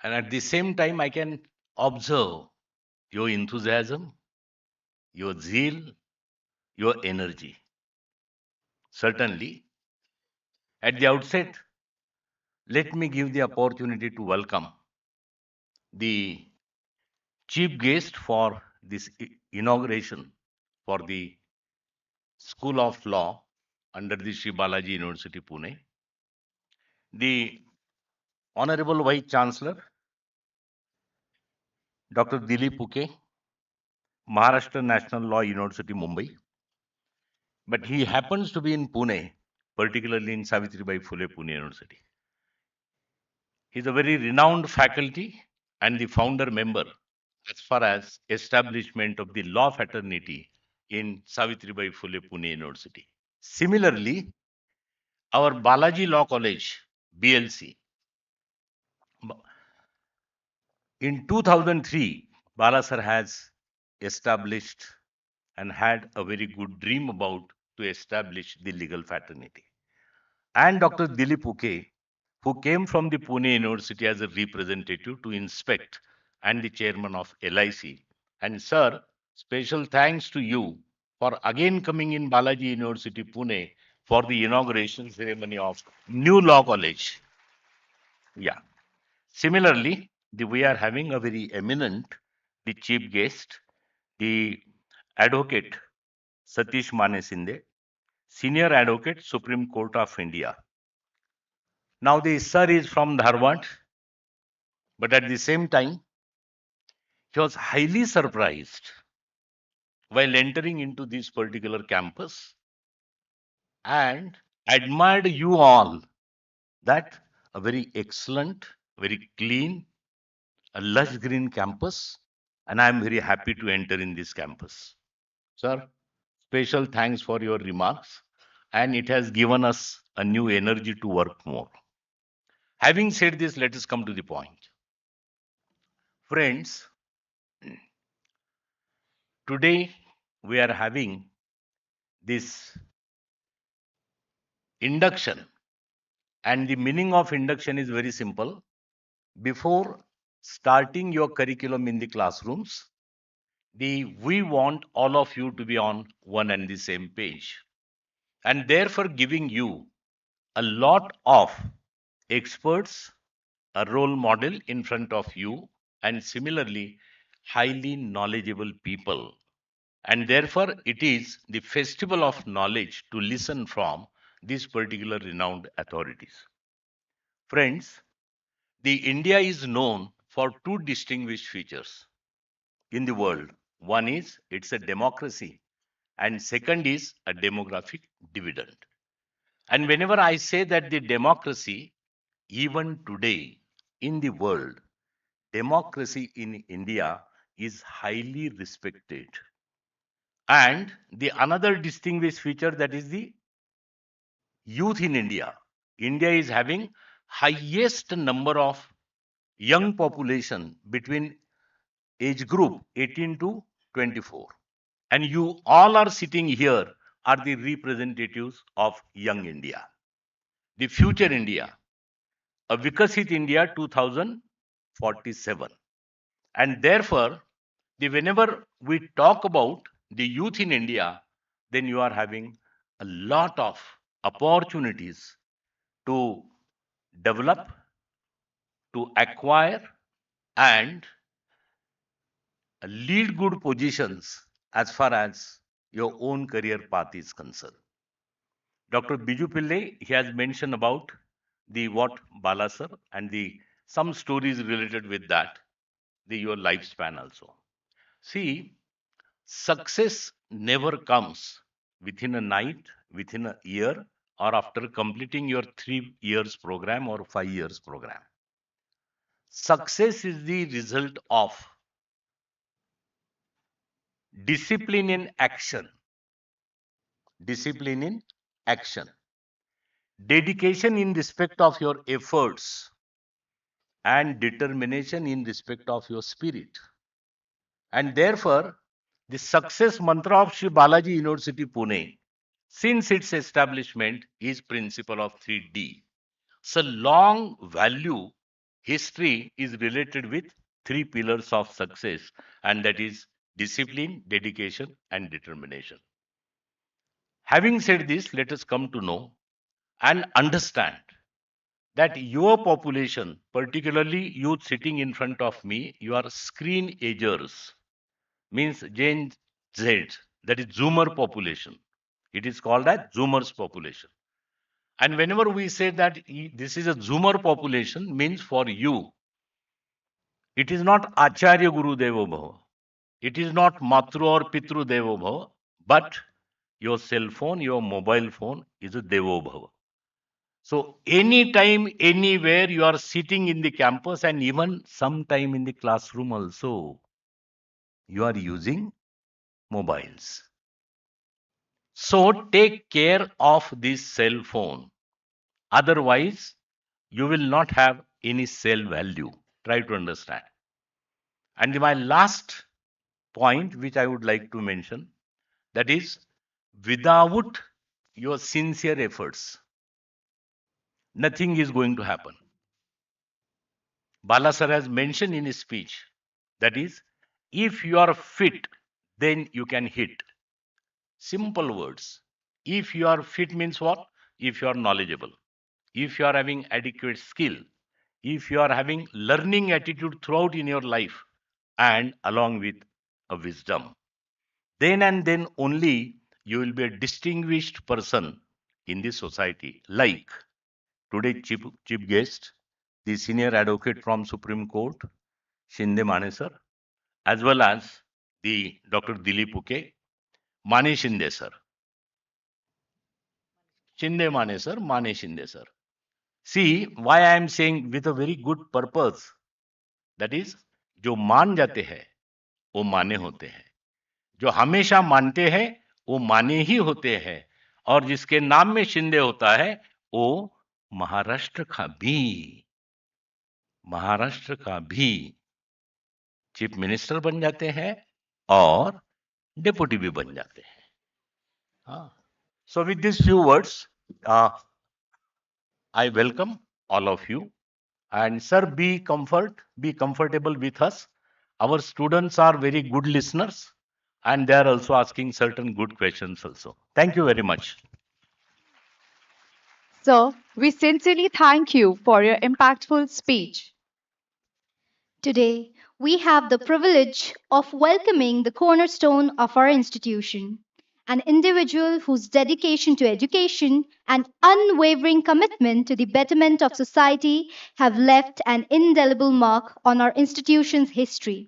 And at the same time, I can observe your enthusiasm, your zeal, your energy. Certainly, at the outset, let me give the opportunity to welcome the chief guest for this inauguration for the School of Law under the Sri Balaji University, Pune, the Honorable Vice Chancellor, Dr. Dilip Puke, Maharashtra National Law University, Mumbai, but he happens to be in Pune, particularly in Savitribai Phule Pune University. He is a very renowned faculty and the founder member as far as establishment of the law fraternity in Savitribai Phule Pune University. Similarly, our Balaji Law College, BLC, in 2003, Bala Sir has established and had a very good dream about to establish the legal fraternity. And Dr. Dilip Puke, who came from the Pune University as a representative to inspect and the chairman of LIC. And sir, special thanks to you for again coming in Balaji University, Pune for the inauguration ceremony of new law college. Yeah. Similarly, we are having a very eminent, the chief guest, the advocate Satish Maneshinde, senior advocate, Supreme Court of India. Now, the sir is from Dharwad, but at the same time, he was highly surprised while entering into this particular campus and admired you all that a very excellent, very clean, a lush green campus, and I am very happy to enter in this campus. Sir, special thanks for your remarks, and it has given us a new energy to work more. Having said this, let us come to the point. Friends, today we are having this induction, and the meaning of induction is very simple. Before starting your curriculum in the classrooms, we want all of you to be on one and the same page, and therefore giving you a lot of experts, a role model in front of you, and similarly highly knowledgeable people. And therefore it is the festival of knowledge to listen from these particular renowned authorities. Friends, the India is known for two distinguished features in the world. One is it's a democracy, and second is a demographic dividend. And whenever I say that the democracy, even today in the world, democracy in India is highly respected. And the another distinguished feature, that is the youth in India. India is having highest number of young population between age group 18 to 24. And you all are sitting here are the representatives of young India, the future India, a Vikasit India 2047. And therefore, whenever we talk about the youth in India, then you are having a lot of opportunities to develop, to acquire, and lead good positions as far as your own career path is concerned. Dr. Biju Pillai, he has mentioned about the what Bala Sir and the some stories related with that, your lifespan also. See, success never comes within a night, within a year, or after completing your 3 years program or 5 years program. Success is the result of discipline in action, discipline in action, dedication in respect of your efforts, and determination in respect of your spirit. And therefore, the success mantra of Sri Balaji University Pune, since its establishment, is principle of 3D. So long value history is related with three pillars of success, and that is discipline, dedication, and determination. Having said this, let us come to know and understand that your population, particularly youth sitting in front of me, you are screen agers, means Gen Z, that is Zoomer population. It is called as Zoomers population. And whenever we say that this is a Zoomer population, means for you, it is not Acharya Guru Devo Bhava. It is not Matru or Pitru Devo Bhava, but your cell phone, your mobile phone is a Devo Bhava. So anytime, anywhere you are sitting in the campus and even sometime in the classroom also, you are using mobiles. So take care of this cell phone. Otherwise, you will not have any cell value. Try to understand. And my last point, which I would like to mention, that is, without your sincere efforts, nothing is going to happen. Bala Sir has mentioned in his speech, that is, if you are fit, then you can hit. Simple words. If you are fit means what? If you are knowledgeable, if you are having adequate skill, if you are having learning attitude throughout in your life, and along with a wisdom, then and then only you will be a distinguished person in the society. Like today, chief guest, the senior advocate from Supreme Court, Shinde Mane sir, as well as the Dr. Dilip Uke, Maneshinde sir. Shinde Mane sir, Maneshinde sir. See, why I am saying with a very good purpose, that is, जो मान जाते हैं वो माने होते हैं, जो हमेशा मानते हैं वो माने ही होते हैं, और जिसके नाम में शिंदे होता है वो महाराष्ट्र का भी चीफ मिनिस्टर बन जाते हैं और डेप्यूटी भी बन जाते हैं. So with these few words, I welcome all of you. And sir, be comfortable with us. Our students are very good listeners, and they are also asking certain good questions also. Thank you very much. Sir, we sincerely thank you for your impactful speech. Today, we have the privilege of welcoming the cornerstone of our institution, an individual whose dedication to education and unwavering commitment to the betterment of society have left an indelible mark on our institution's history.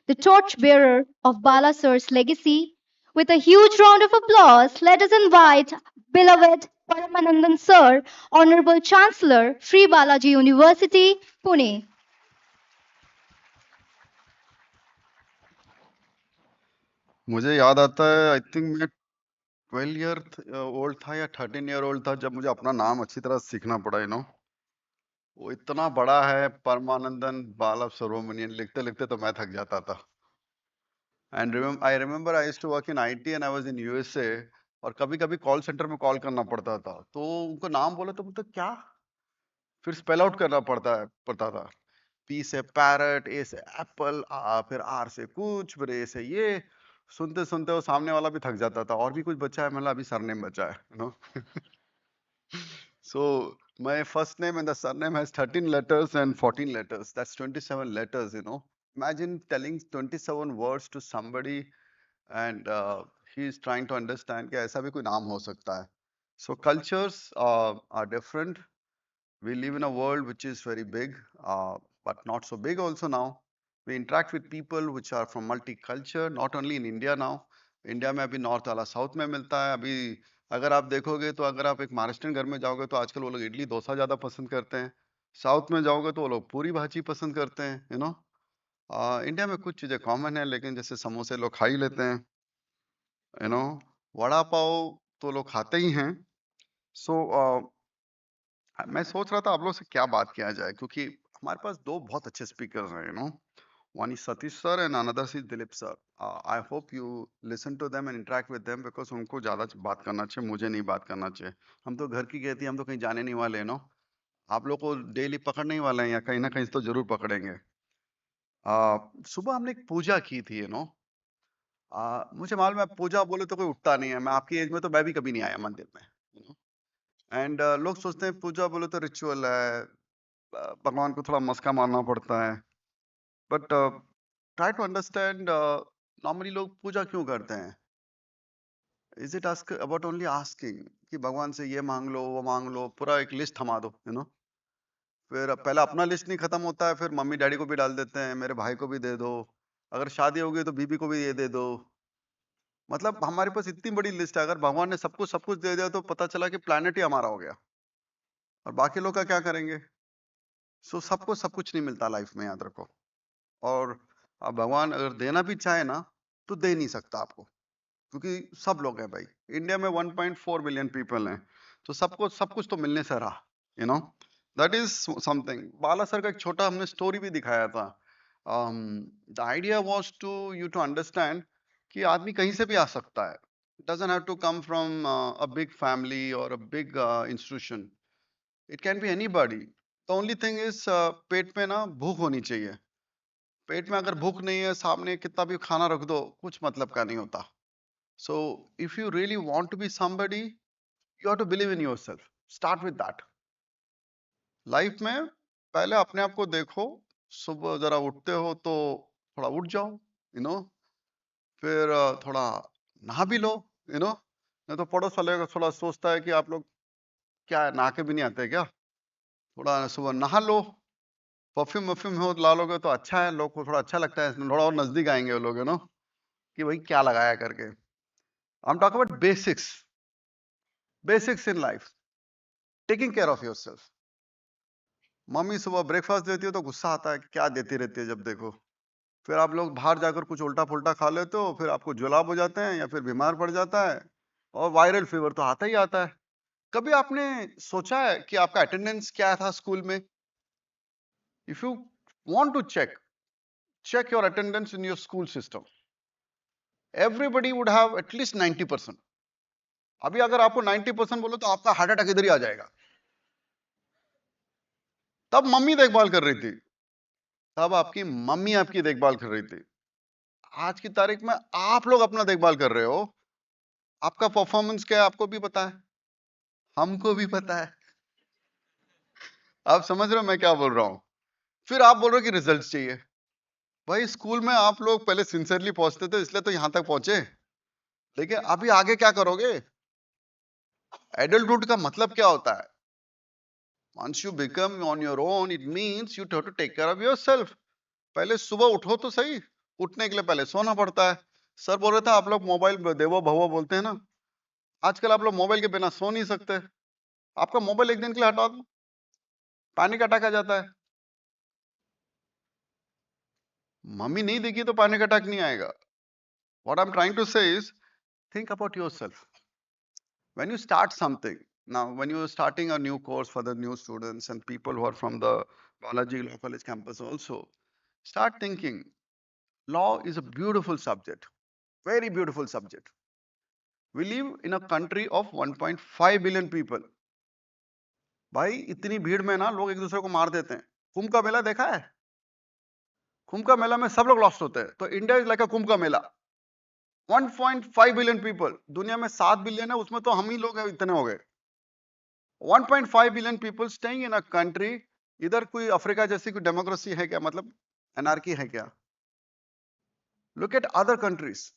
The torchbearer of Bala Sir's legacy. With a huge round of applause, let us invite beloved Paramanandan Sir, Honorable Chancellor, Sri Balaji University, Pune. मुझे याद आता है, I think मैं 12 year old था या 13 year old था जब मुझे अपना नाम अच्छी तरह सीखना पड़ा, वो इतना बड़ा है, परमानंदन बाला सुब्रमण्यन, लिखते लिखते तो मैं थक जाता था। And I remember I used to work in IT and I was in USA, और कभी कभी कॉल सेंटर में कॉल करना पड़ता था, तो उनको नाम बोले तो बोलते क्या, फिर स्पेल आउट करना पड़ता था। पी से पैरट, ए से एप्पल, फिर आर से कुछ, फिर ए से ये, सुनते सुनते वो सामने वाला भी थक जाता था। और भी कुछ बचा है, मतलब अभी सरनेम बचा है, So my first name and the surname has 13 letters and 14 letters. That's 27 letters. Imagine telling 27 words to somebody and he is trying to understand कि ऐसा भी कोई नाम हो सकता है. So cultures are different. We live in a world which is very big, but not so big also now. We interact with people which are from multicultural, not only in India now. India में अभी north वाला south में मिलता है। अभी अगर आप देखोगे तो अगर आप एक महाराष्ट्रियन घर में जाओगे तो आजकल वो लोग इडली डोसा ज़्यादा पसंद करते हैं। साउथ में जाओगे तो वो लोग पूरी भाजी पसंद करते हैं, इंडिया में कुछ चीज़ें कॉमन है, लेकिन जैसे समोसे लोग खा ही लेते हैं, वड़ा पाव तो लोग खाते ही हैं। सो मैं सोच रहा था आप लोग से क्या बात किया जाए, क्योंकि हमारे पास दो बहुत अच्छे स्पीकर्स हैं, one is Satish sir and another is Dilip sir. I hope you listen to them and interact with them because उनको ज़्यादा बात करना चाहिए, मुझे नहीं बात करना चाहिए। हम तो घर की कहती, हम तो कहीं जाने नहीं वाले, आप लोग को डेली पकड़ने ही वाले हैं, या कहीं ना कहीं तो जरूर पकड़ेंगे। सुबह हमने एक पूजा की थी, मुझे मालूम है पूजा बोले तो कोई उठता नहीं है, मैं आपकी एज में तो मैं भी कभी नहीं आया मंदिर में, एंड लोग सोचते हैं पूजा बोले तो रिचुअल है, भगवान को थोड़ा मस्का मारना पड़ता है, but try to understand normally लोग पूजा क्यों करते हैं। Is it ask about only asking कि भगवान से ये मांग लो वो मांग लो, पूरा एक लिस्ट थमा दो, फिर पहले अपना लिस्ट नहीं खत्म होता है, फिर मम्मी डैडी को भी डाल देते हैं, मेरे भाई को भी दे दो, अगर शादी होगी तो बीबी को भी ये दे दो। मतलब हमारे पास इतनी बड़ी लिस्ट है, अगर भगवान ने सब कुछ दे दिया तो पता चला कि प्लैनेट ही हमारा हो गया, और बाकी लोग का क्या करेंगे। सो सबको सब कुछ नहीं मिलता लाइफ में, याद रखो। और अब भगवान अगर देना भी चाहे ना तो दे नहीं सकता आपको, क्योंकि सब लोग हैं भाई, इंडिया में 1.4 बिलियन पीपल हैं, तो सबको सब कुछ तो मिलने से रहा, that is something. Bala sir का एक छोटा हमने स्टोरी भी दिखाया था। The idea was to you to understand कि आदमी कहीं से भी आ सकता है, doesn't have to come from a big family और a big institution, it can be anybody. The only thing is पेट में ना भूख होनी चाहिए, पेट में अगर भूख नहीं है, सामने कितना भी खाना रख दो कुछ मतलब का नहीं होता। So if you really want to be somebody, you have to believe in yourself, start with that. Life में पहले अपने आप को देखो, सुबह जरा उठते हो तो थोड़ा उठ जाओ, फिर थोड़ा नहा भी लो, नहीं तो पड़ोस वाले को थोड़ा सोचता है कि आप लोग क्या है, नहा के भी नहीं आते क्या, थोड़ा सुबह नहा लो, परफ्यूम वफ्यूम हो ला लोगे तो अच्छा है, लोग को थोड़ा अच्छा लगता है, थोड़ा और नजदीक आएंगे वो लोग, कि भाई क्या लगाया करके। I am talking about basics in life, taking care of yourself. Mummy सुबह ब्रेकफास्ट देती हो तो गुस्सा आता है कि क्या देती रहती है जब देखो, फिर आप लोग बाहर जाकर कुछ उल्टा पुल्टा खा लेते हो, फिर आपको जुलाब हो जाते हैं या फिर बीमार पड़ जाता है, और वायरल फीवर तो आता ही आता है। कभी आपने सोचा है कि आपका अटेंडेंस क्या था स्कूल में? If you want to check your attendance in your school system, everybody would have at least 90%. अभी अगर आपको 90% बोलो तो आपका हार्ट अटैक इधर ही आ जाएगा। तब मम्मी देखभाल कर रही थी, तब आपकी मम्मी आपकी देखभाल कर रही थी। आज की तारीख में आप लोग अपना देखभाल कर रहे हो, आपका परफॉर्मेंस क्या है आपको भी पता है, हमको भी पता है। आप समझ रहे हो मैं क्या बोल रहा हूं? फिर आप बोल रहे हो कि रिजल्ट्स चाहिए। भाई स्कूल में आप लोग पहले सिंसियरली पहुंचते थे, इसलिए तो यहां तक पहुंचे, लेकिन अभी आगे क्या करोगे? एडल्टहुड का मतलब क्या होता है? Once you become on your own, it means you have to take care of yourself. पहले सुबह उठो तो सही, उठने के लिए पहले सोना पड़ता है। सर बोल रहे थे आप लोग मोबाइल देवो भवो बोलते हैं ना, आजकल आप लोग मोबाइल के बिना सो नहीं सकते। आपका मोबाइल एक दिन के लिए हटा दो, पैनिक अटैक आ जाता है। मम्मी नहीं दिखी तो पैनिक अटैक नहीं आएगा, What I'm trying to say is, think about yourself. When you start something, now when you're starting a new course for the new students and people who are from the Balaji Law College campus also, start thinking, law is a beautiful subject, very beautiful subject. We live in a country of 1.5 billion people. भाई इतनी भीड़ में ना लोग एक दूसरे को मार देते हैं. कुंभ का मेला देखा है? कुंभ का मेला में सब लोग लॉस्ट होते हैं. तो इंडिया इज लाइक अ कुंभ का मेला. 1.5 बिलियन पीपल, दुनिया में 7 बिलियन है, उसमें तो हम ही लोग इतने हो गए. 1.5 billion people staying in a country. इधर कोई अफ्रीका जैसी कोई डेमोक्रेसी है क्या? मतलब एनार्की है क्या? Look at other countries.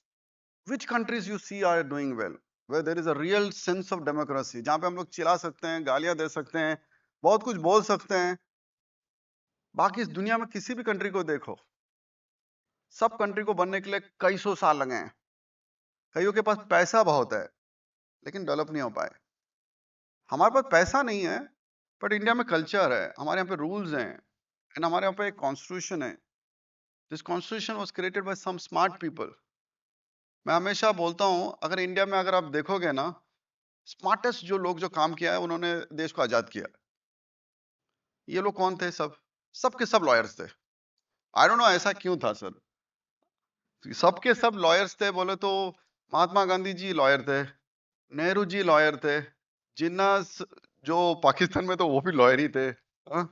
Which countries you see are doing well, where there is a real sense of democracy, जहाँ पे हम लोग चिल्ला सकते हैं, गालियां दे सकते हैं, बहुत कुछ बोल सकते हैं. बाकी इस दुनिया में किसी भी कंट्री को देखो, सब कंट्री को बनने के लिए कई सौ साल लगे हैं. कईयों के पास पैसा बहुत है, लेकिन डेवलप नहीं हो पाए. हमारे पास पैसा नहीं है, बट इंडिया में कल्चर है, हमारे यहाँ पे रूल्स हैं, एंड हमारे यहाँ पे एक कॉन्स्टिट्यूशन है. This constitution was created by some smart people. मैं हमेशा बोलता हूं, अगर इंडिया में अगर आप देखोगे ना, स्मार्टेस्ट जो लोग जो काम किया है, उन्होंने देश को आजाद किया. ये लोग कौन थे? सबके सब लॉयर्स थे. आई डोंट नो ऐसा क्यों था सर. सबके सब लॉयर्स थे. बोले तो महात्मा गांधी जी लॉयर थे, नेहरू जी लॉयर थे, जिन्ना जो पाकिस्तान में तो वो भी लॉयर ही थे. हाँ?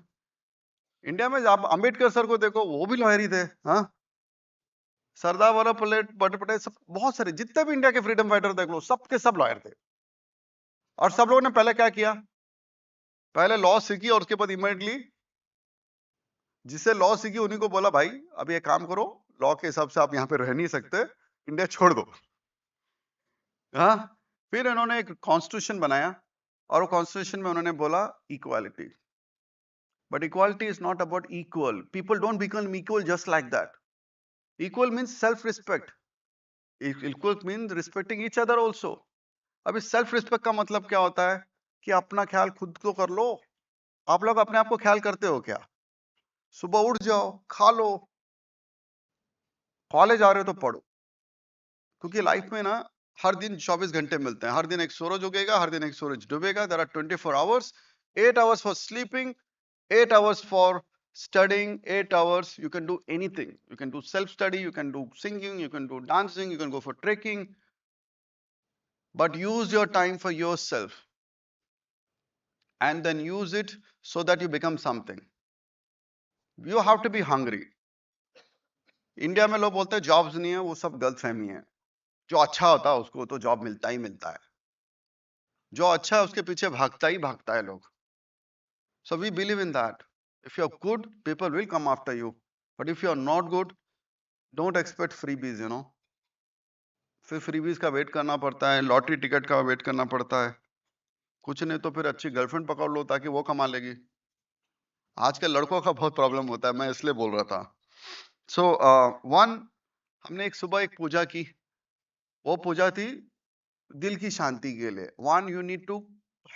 इंडिया में आप अंबेडकर सर को देखो, वो भी लॉयर ही थे. हाँ? सरदार वल्लभ पटेल, सब बहुत सारे जितने भी इंडिया के फ्रीडम फाइटर देख लो, सबके सब लॉयर थे. और सब लोगों ने पहले क्या किया? पहले लॉ सीखी और उसके बाद इमीडिएटली जिससे लॉ सीखी उन्हीं को बोला, भाई अब ये काम करो, लॉ के हिसाब से आप यहाँ पे रह नहीं सकते, इंडिया छोड़ दो. हाँ? फिर इन्होंने एक कॉन्स्टिट्यूशन बनाया और वो कॉन्स्टिट्यूशन में उन्होंने बोला equality. But equality is not about equal. People don't become equal just like that. Equal means self respect. Equal means respecting each other also. अब इस सेल्फ रिस्पेक्ट का मतलब क्या होता है? कि अपना ख्याल खुद को कर लो. आप लोग अपने आप को ख्याल करते हो क्या? सुबह उठ जाओ, खा लो, कॉलेज आ रहे हो तो पढ़ो. क्योंकि लाइफ में ना हर दिन 24 घंटे मिलते हैं. हर दिन एक सूरज उगेगा, हर दिन एक सूरज डूबेगा. There are 24 hours. 8 hours for sleeping, 8 hours for studying, 8 hours you can do anything. You can do self study, you can do singing, you can do dancing, you can go for trekking. But use your time for yourself and then use it so that you become something. You have to be hungry. India में लोग बोलते हैं jobs नहीं है, वो सब गलतफहमी है. जो अच्छा होता है उसको तो जॉब मिलता ही मिलता है. जो अच्छा है उसके पीछे भागता ही भागता है लोग. So we believe in that. If you're good, people will come after you. But if you're not good, don't expect freebies, you know. फिर freebies का वेट करना पड़ता है, लॉटरी टिकट का वेट करना पड़ता है. कुछ नहीं तो फिर अच्छी गर्लफ्रेंड पकड़ लो ताकि वो कमा लेगी. आजकल लड़कों का बहुत प्रॉब्लम होता है, मैं इसलिए बोल रहा था. सो हमने एक सुबह एक पूजा की. वो पूजा थी दिल की शांति के लिए. You need to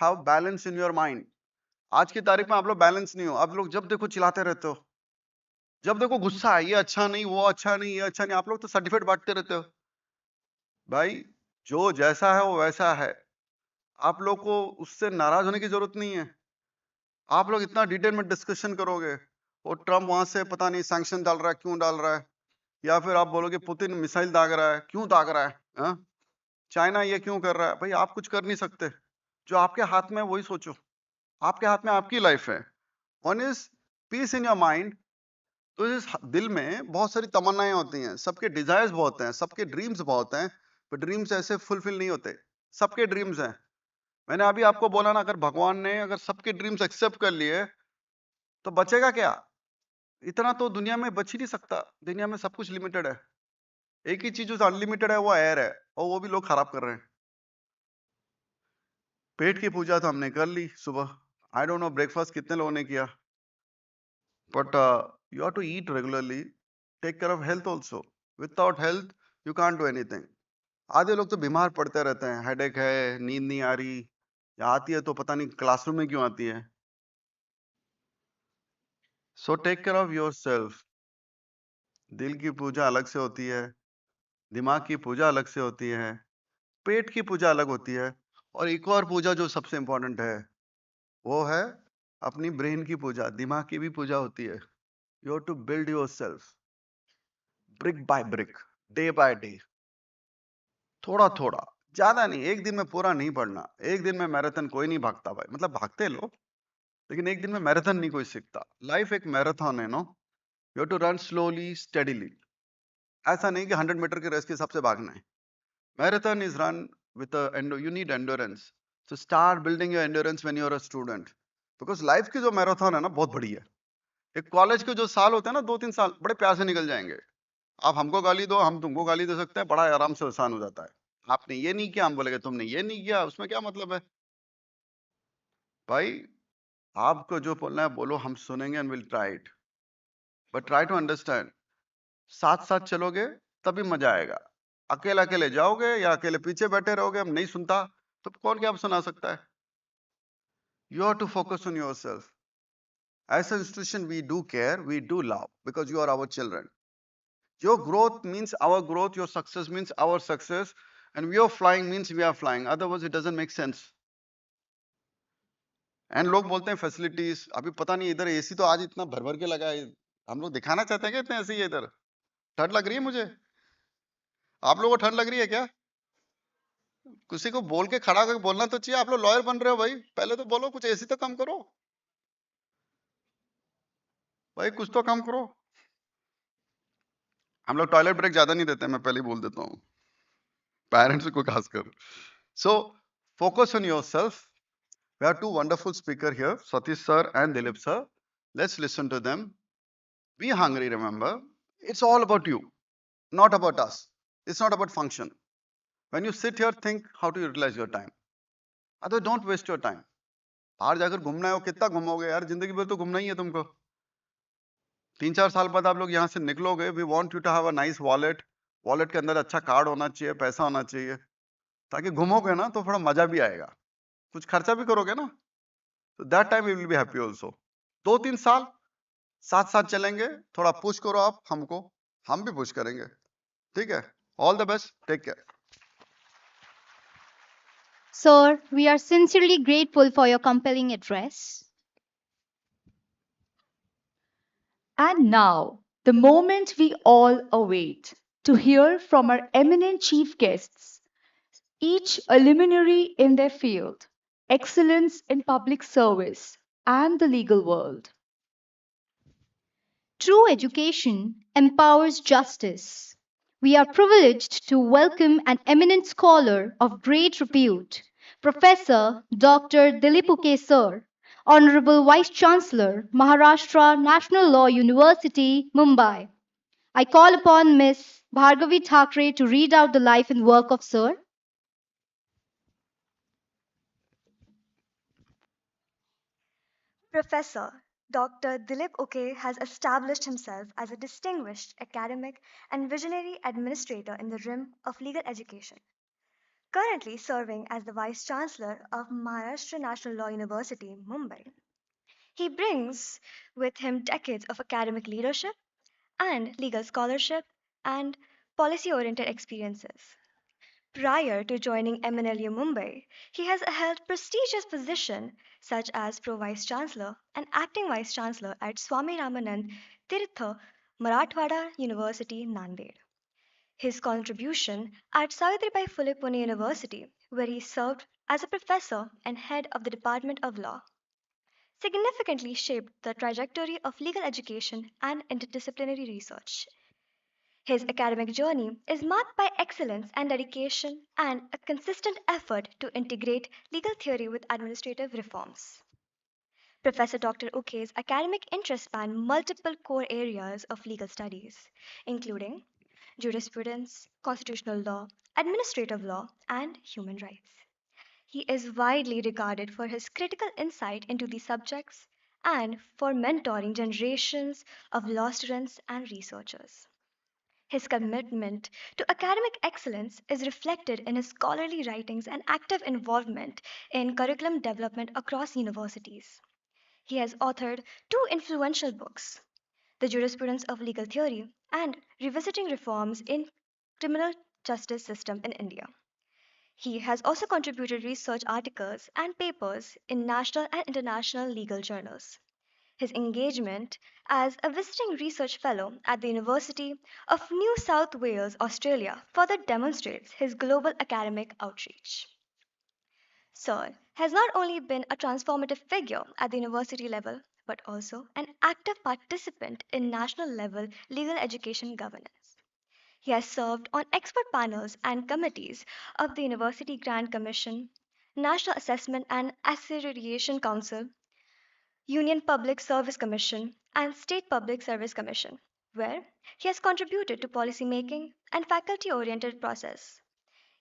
have balance in your mind. आज की तारीख में आप लोग बैलेंस नहीं हो. आप लोग जब देखो चिल्लाते रहते हो, जब देखो गुस्सा है, ये अच्छा नहीं, वो अच्छा नहीं, ये अच्छा नहीं. आप लोग तो सर्टिफिकेट बांटते रहते हो. भाई जो जैसा है वो वैसा है. आप लोग को उससे नाराज होने की जरूरत नहीं है. आप लोग इतना डिटेल में डिस्कशन करोगे, वो ट्रम्प वहां से पता नहीं सैंक्शन डाल रहा है, क्यों डाल रहा है, या फिर आप बोलोगे पुतिन मिसाइल दाग रहा है, क्यों दाग रहा है, हाँ? चाइना ये क्यों कर रहा है. भाई आप कुछ कर नहीं सकते. जो आपके हाथ में है वही सोचो. आपके हाथ में आपकी लाइफ है. One is peace in your mind. तो इस दिल में बहुत सारी तमन्नाएं होती हैं, सबके डिजायर्स बहुत हैं, सबके ड्रीम्स बहुत हैं, पर ड्रीम्स ऐसे फुलफिल नहीं होते. सबके ड्रीम्स हैं. मैंने अभी आपको बोला ना, अगर भगवान ने अगर सबके ड्रीम्स एक्सेप्ट कर लिए तो बचेगा क्या? इतना तो दुनिया में बच ही नहीं सकता. दुनिया में सब कुछ लिमिटेड है. एक ही चीज जो अनलिमिटेड है वो एयर है, और वो भी लोग खराब कर रहे हैं. पेट की पूजा तो हमने कर ली सुबह. आई डोंट नो ब्रेकफास्ट कितने लोगों ने किया. But you have to eat regularly, take care of health also. Without health you can't do anything. आधे लोग तो बीमार पड़ते रहते हैं, हेडेक है, नींद नहीं आ रही, या आती है तो पता नहीं क्लासरूम में क्यों आती है. So take care of yourself. दिल की पूजा अलग से होती है, दिमाग की पूजा अलग से होती है, पेट की पूजा अलग होती है, और एक और पूजा जो सबसे इंपॉर्टेंट है वो है अपनी ब्रेन की पूजा, दिमाग की भी पूजा होती है. You have to build yourself brick by brick, day by day, थोड़ा थोड़ा, ज्यादा नहीं. एक दिन में पूरा नहीं पढ़ना. एक दिन में मैराथन कोई नहीं भागता भाई, मतलब भागते लोग, लेकिन एक दिन में मैराथन नहीं कोई सीखता. लाइफ एक मैराथन है, no. You have to run slowly steadily. ऐसा नहीं कि 100 मीटर के रेस के हिसाब से भागना है. Marathon is run with you need endurance. So start building your endurance when you are a student, because life की जो मैराथन है ना बहुत बड़ी है. एक कॉलेज के जो साल होते हैं ना, 2-3 साल बड़े प्यार से निकल जाएंगे. आप हमको गाली दो, हम तुमको गाली दे सकते हैं, बड़ा आराम से आसान हो जाता है. आपने ये नहीं किया, हम बोलेंगे तुमने ये नहीं किया, उसमें क्या मतलब है भाई. आपको जो बोलना है बोलो, हम सुनेंगे and will try it, but try to understand. साथ साथ चलोगे तभी मजा आएगा. अकेले अकेले जाओगे या अकेले पीछे बैठे रहोगे, हम नहीं सुनता, तो कौन क्या सुना सकता है. You have to focus on yourself. As an institution, we do care, we do love, because you are our children. Your growth means our growth, your success means our success, and we are flying means we are flying. Otherwise, it doesn't make sense. And लोग बोलते हैं facilities, अभी पता नहीं इधर AC तो आज इतना भर भर के लगा है. हम लोग दिखाना चाहते हैं कि इतने ऐसे ही है इधर. ठंड लग रही है मुझे, आप लोगों को ठंड लग रही है क्या? किसी को बोल के खड़ा करके बोलना तो चाहिए. आप लोग लॉयर बन रहे हो भाई, पहले तो बोलो कुछ एसी तो कम करो भाई, कुछ तो कम करो. हम लोग टॉयलेट ब्रेक ज्यादा नहीं देते, मैं पहले ही बोल देता हूँ पेरेंट्स को खासकर. So focus on yourself. We have two wonderful speakers here, Satish sir and Dilip sir. Let's listen to them. Be hungry, remember. It's all about you, not about us. It's not about function. When you sit here, think how to utilize your time. Otherwise, don't waste your time. बाहर जाकर घूमना है, वो कितना घूमोगे यार, जिंदगी भर तो घूमना ही है तुमको. 3-4 साल बाद आप लोग यहाँ से निकलोगे. We want you to have a nice wallet. Wallet के अंदर अच्छा कार्ड होना चाहिए, पैसा होना चाहिए, ताकि घूमोगे ना तो थोड़ा मजा भी आएगा, कुछ खर्चा भी करोगे ना. So that time we will be happy also. 2-3 साल साथ साथ चलेंगे. थोड़ा पुश करो आप हमको, हम भी पुश करेंगे. ठीक है. All the best, take care. Sir, we are sincerely grateful for your compelling address. And now, the moment we all await to hear from our eminent chief guests, each a luminary in their field, excellence in public service, and the legal world. True education empowers justice. We are privileged to welcome an eminent scholar of great repute, Professor Dr. Dilip Sir, Honorable Vice Chancellor, Maharashtra National Law University, Mumbai. I call upon Miss Bhargavi Thackeray to read out the life and work of Sir. Professor Dr. Dilip Uke has established himself as a distinguished academic and visionary administrator in the realm of legal education. Currently serving as the Vice Chancellor of Maharashtra National Law University, Mumbai. He brings with him decades of academic leadership and legal scholarship and policy oriented experiences. Prior to joining MNLU Mumbai, he has held prestigious positions such as Pro Vice Chancellor and Acting Vice Chancellor at Swami Ramanand Tirtha Marathwada University, Nanded. His contribution at Savitribai Phule Pune University, where he served as a professor and head of the Department of Law, significantly shaped the trajectory of legal education and interdisciplinary research. His academic journey is marked by excellence and dedication and a consistent effort to integrate legal theory with administrative reforms. Professor Dr. Uke's academic interests span multiple core areas of legal studies, including jurisprudence, constitutional law, administrative law, and human rights. He is widely regarded for his critical insight into these subjects and for mentoring generations of law students and researchers. His commitment to academic excellence is reflected in his scholarly writings and active involvement in curriculum development across universities. He has authored two influential books, The Jurisprudence of Legal Theory and Revisiting Reforms in criminal justice system in India. He has also contributed research articles and papers in national and international legal journals. His engagement as a visiting research fellow at the University of New South Wales, Australia, further demonstrates his global academic outreach. Sir has not only been a transformative figure at the university level, but also an active participant in national level legal education governance. He has served on expert panels and committees of the University Grant Commission, National Assessment and Accreditation Council, Union Public Service Commission, and State Public Service Commission, where he has contributed to policy making and faculty oriented process.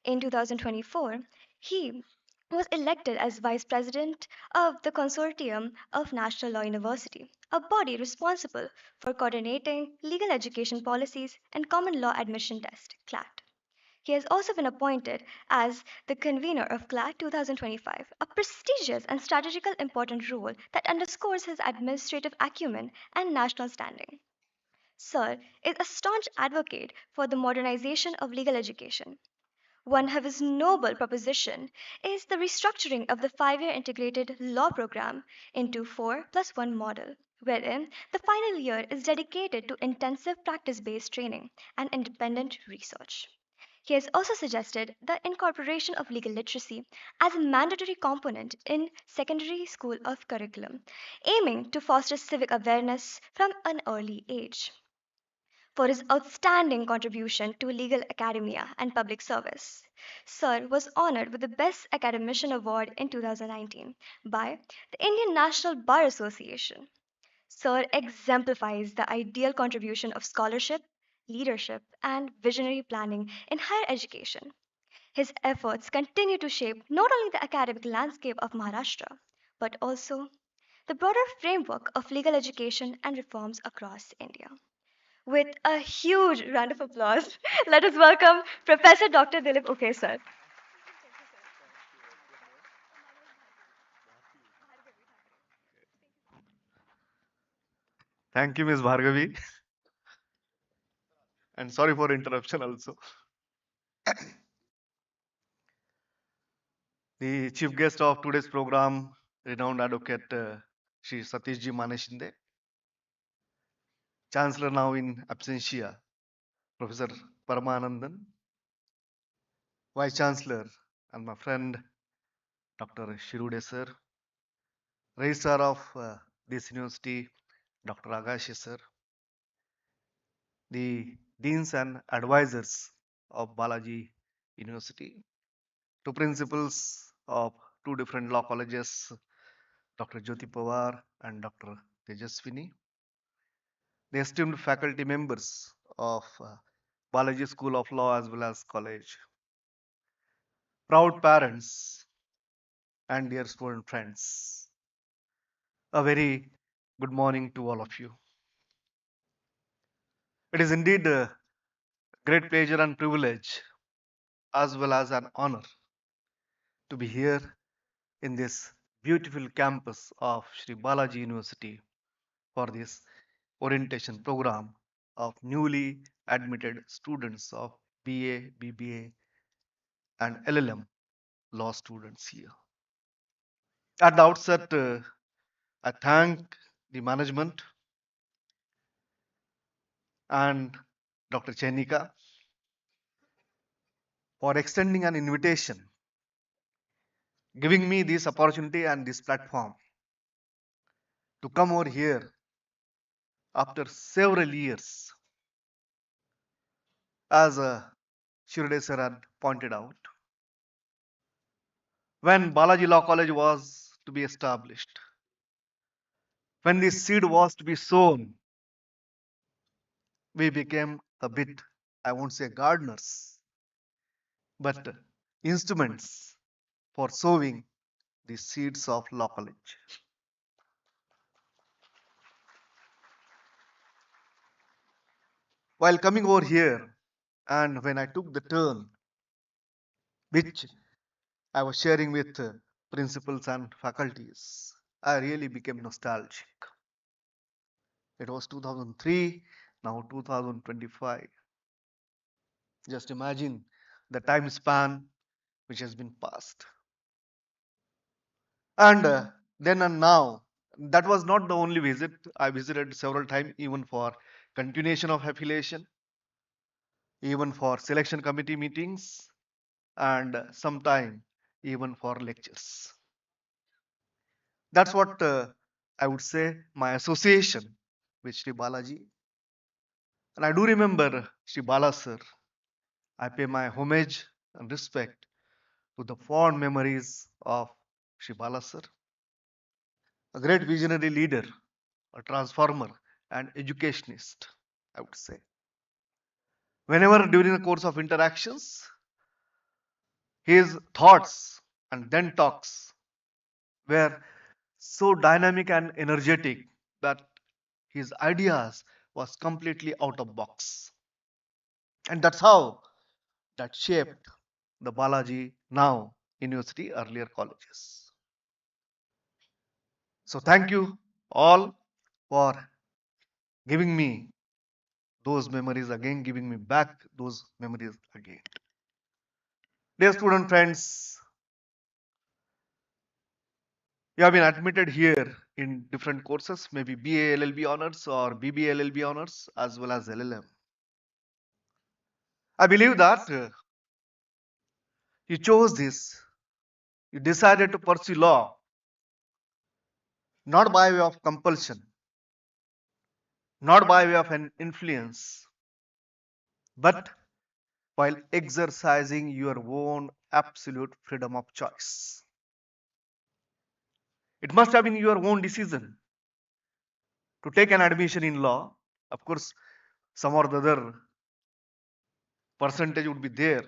In 2024, he was elected as Vice President of the Consortium of National Law University, a body responsible for coordinating legal education policies and common law admission test, CLAT. He has also been appointed as the convener of CLAT 2025, a prestigious and strategical important role that underscores his administrative acumen and national standing. Sir is a staunch advocate for the modernization of legal education. One of his noble proposition is the restructuring of the 5-year integrated law program into 4+1 model, wherein the final year is dedicated to intensive practice-based training and independent research. He has also suggested the incorporation of legal literacy as a mandatory component in secondary school of curriculum, aiming to foster civic awareness from an early age. For his outstanding contribution to legal academia and public service, Sir was honored with the Best Academician Award in 2019 by the Indian National Bar Association. Sir exemplifies the ideal contribution of scholarship, leadership, and visionary planning in higher education. His efforts continue to shape not only the academic landscape of Maharashtra, but also the broader framework of legal education and reforms across India. With a huge round of applause, let us welcome Professor Dr. Dilip Uke, sir. Thank you, Ms. Bhargavi. And sorry for interruption also. The chief guest of today's program, renowned advocate Sri Satish Ji Maneshinde, Chancellor now in absentia, Professor Paramanandan, Vice Chancellor and my friend Dr. Shirude Sir, Registrar of this university, Dr. Agashi Sir, the deans and advisors of Balaji University, two principals of two different law colleges, Dr. Jyoti Pawar and Dr. Tejaswini, the esteemed faculty members of Balaji School of Law as well as college, proud parents and dear student friends, a very good morning to all of you. It is indeed a great pleasure and privilege as well as an honor to be here in this beautiful campus of Sri Balaji University for this orientation program of newly admitted students of BA, BBA, and LLM law students here. At the outset, I thank the management and Dr. Chenika for extending an invitation, giving me this opportunity and this platform to come over here after several years. As Shirde sir had pointed out, when Balaji Law College was to be established, when this seed was to be sown, we became a bit, I won't say gardeners, but instruments for sowing the seeds of law college. While coming over here, and when I took the turn, which I was sharing with principals and faculties, I really became nostalgic. It was 2003, now 2025. Just imagine the time span which has been passed. And then and now, that was not the only visit. I visited several times, even for continuation of affiliation, even for selection committee meetings, and sometime even for lectures. That's what I would say my association with Sri Balaji. And I do remember Sri Bala Sir. I pay my homage and respect to the fond memories of Sri Bala Sir, a great visionary leader, a transformer, and educationist, I would say. Whenever during the course of interactions, his thoughts and then talks were so dynamic and energetic that his ideas was completely out of box. And that's how that shaped the Balaji now university, earlier colleges. So thank you all for giving me those memories again, giving me back those memories again. Dear student friends, you have been admitted here in different courses, maybe BA LLB honors or BBA LLB honors as well as LLM. I believe that you chose this, you decided to pursue law not by way of compulsion, not by way of an influence, but while exercising your own absolute freedom of choice. It must have been your own decision to take an admission in law. Of course, some or the other percentage would be there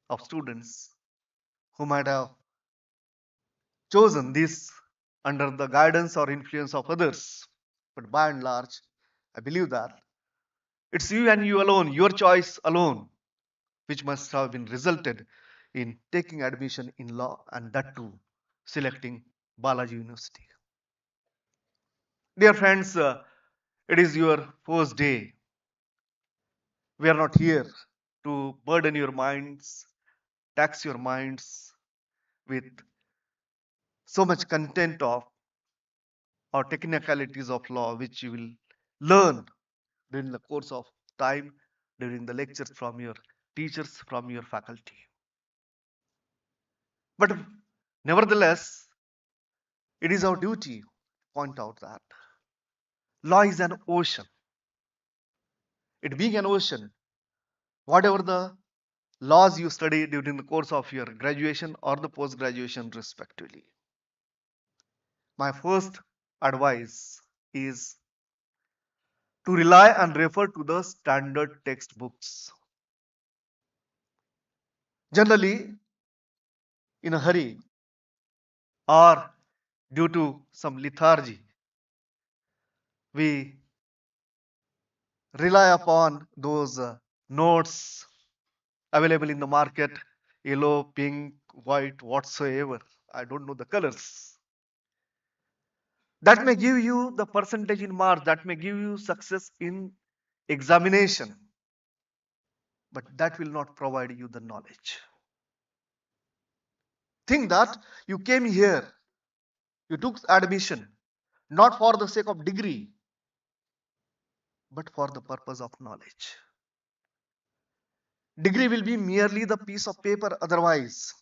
of students who might have chosen this under the guidance or influence of others. But by and large, I believe that it's you and you alone, your choice alone, which must have been resulted in taking admission in law, and that too selecting Balaji University. Dear friends, it is your first day. We are not here to burden your minds, tax your minds with so much content of or technicalities of law which you will learn during the course of time, during the lectures from your teachers, from your faculty. But nevertheless, it is our duty to point out that law is an ocean. It being an ocean, whatever the laws you study during the course of your graduation or the post-graduation respectively, my first advice is to rely and refer to the standard textbooks. Generally, in a hurry or due to some lethargy, we rely upon those notes available in the market, yellow, pink, white, whatsoever. I don't know the colors. That may give you the percentage in marks, that may give you success in examination, but that will not provide you the knowledge. Think that you came here, you took admission, not for the sake of degree, but for the purpose of knowledge. Degree will be merely the piece of paper otherwise.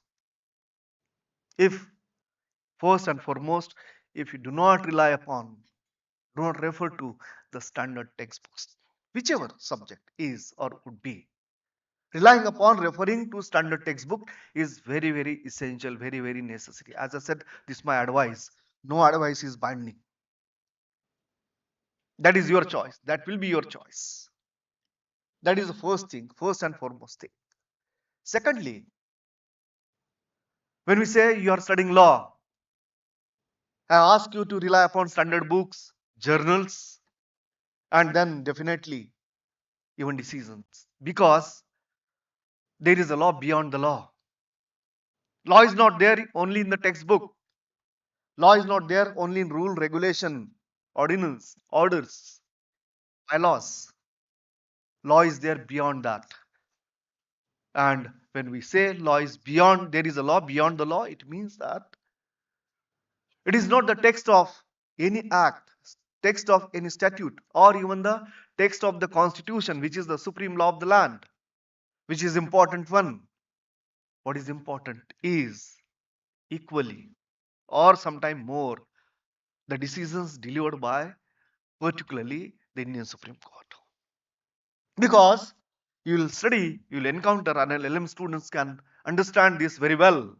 If first and foremost, if you do not rely upon, do not refer to the standard textbooks, whichever subject is or would be, relying upon referring to standard textbook is very, very essential, very, very necessary. As I said, this is my advice. No advice is binding. That is your choice. That will be your choice. That is the first thing, first and foremost thing. Secondly, when we say you are studying law, I ask you to rely upon standard books, journals, and then definitely even decisions, because there is a law beyond the law. Law is not there only in the textbook. Law is not there only in rule, regulation, ordinance, orders, bylaws. Law is there beyond that. And when we say law is beyond, there is a law beyond the law, it means that it is not the text of any act, text of any statute, or even the text of the constitution, which is the supreme law of the land, which is important one. What is important is equally or sometime more the decisions delivered by particularly the Indian Supreme Court. Because you will study, you will encounter, and LLM students can understand this very well,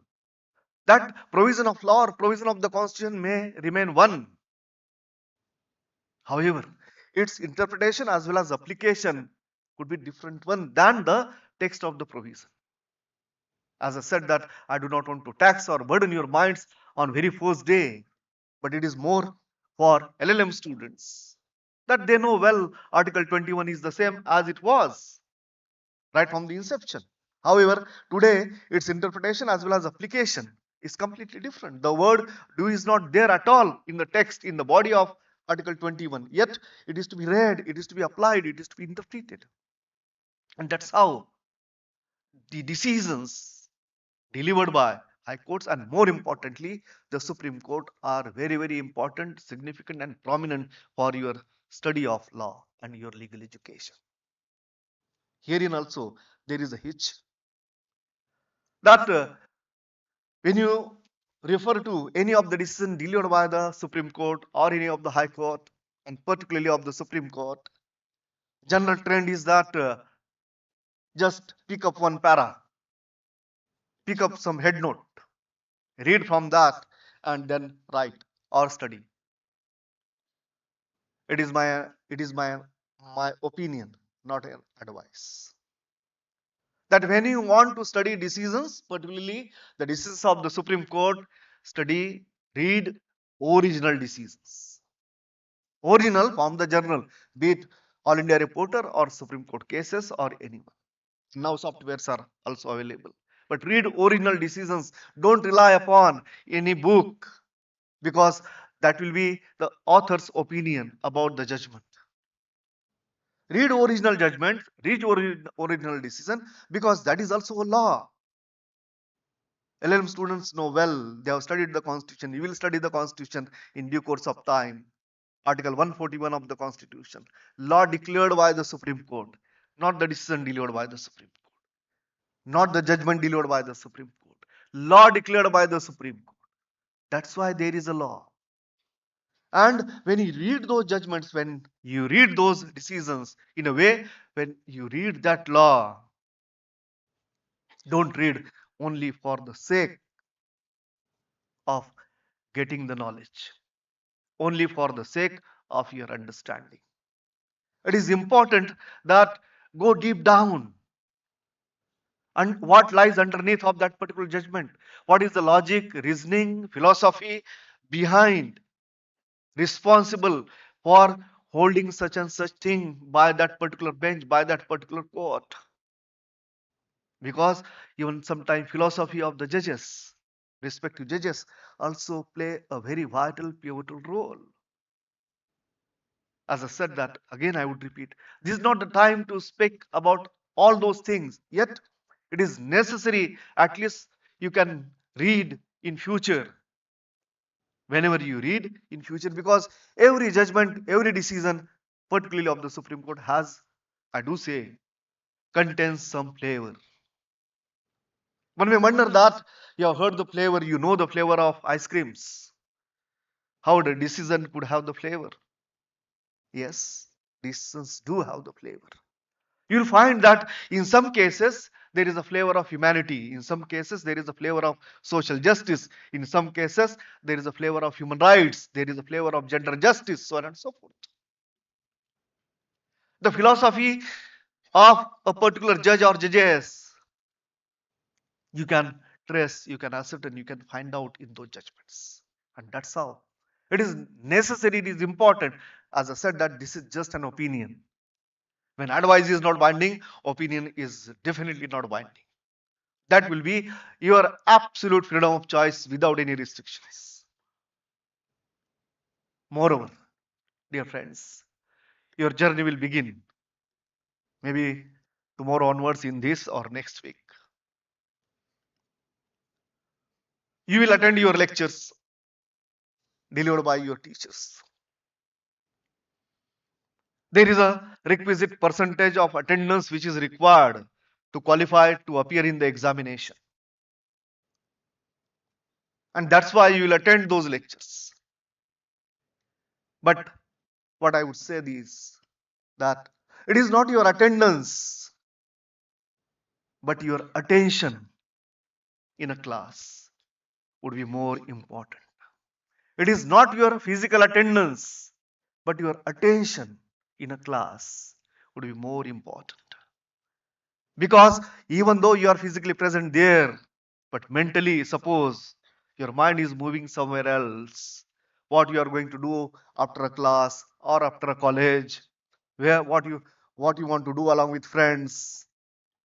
that provision of law or provision of the constitution may remain one. However, its interpretation as well as application could be different one than the text of the provision. As I said that I do not want to tax or burden your minds on very first day, but it is more for LLM students that they know well Article 21 is the same as it was right from the inception. However, today its interpretation as well as application is completely different. The word do is not there at all in the text, in the body of Article 21. Yet it is to be read, it is to be applied, it is to be interpreted. And that's how the decisions delivered by high courts and more importantly the Supreme Court are very, very important, significant and prominent for your study of law and your legal education. Herein also there is a hitch that when you refer to any of the decisions delivered by the Supreme Court or any of the High Court and particularly of the Supreme Court, general trend is that just pick up one para, pick up some head note, read from that and then write or study. It is my opinion, not an advice. That when you want to study decisions, particularly the decisions of the Supreme Court, study, read original decisions. Original from the journal, be it All India Reporter or Supreme Court cases or anyone. Now softwares are also available. But read original decisions. Don't rely upon any book because that will be the author's opinion about the judgment. Read original judgment, read original decision because that is also a law. LLM students know well, they have studied the constitution, you will study the constitution in due course of time. Article 141 of the constitution, law declared by the Supreme Court, not the decision delivered by the Supreme Court, not the judgment delivered by the Supreme Court, law declared by the Supreme Court. That's why there is a law. And when you read those judgments, when you read those decisions, in a way, when you read that law, don't read only for the sake of getting the knowledge, only for the sake of your understanding. It is important that go deep down and what lies underneath of that particular judgment. What is the logic, reasoning, philosophy behind, responsible for holding such and such thing by that particular bench, by that particular court. Because even sometimes philosophy of the judges, respective judges, also play a very vital, pivotal role. As I said that, again I would repeat, this is not the time to speak about all those things, yet it is necessary, at least you can read in future, whenever you read in future, because every judgment, every decision, particularly of the Supreme Court has, I do say, contains some flavor. One may wonder that you have heard the flavor, you know the flavor of ice creams. How the decision could have the flavor? Yes, decisions do have the flavor. You'll find that in some cases there is a flavor of humanity, in some cases there is a flavor of social justice, in some cases there is a flavor of human rights, there is a flavor of gender justice, so on and so forth. The philosophy of a particular judge or judges, you can trace, you can ascertain, you can find out in those judgments. And that's how it is necessary, it is important. As I said, that this is just an opinion. When advice is not binding, opinion is definitely not binding. That will be your absolute freedom of choice without any restrictions. Moreover, dear friends, your journey will begin maybe tomorrow onwards in this or next week. You will attend your lectures delivered by your teachers. There is a requisite percentage of attendance which is required to qualify to appear in the examination. And that's why you will attend those lectures. But what I would say is that it is not your attendance, but your attention in a class would be more important. It is not your physical attendance, but your attention in a class would be more important. Because even though you are physically present there, but mentally, suppose your mind is moving somewhere else, what you are going to do after a class or after a college, where what you want to do along with friends,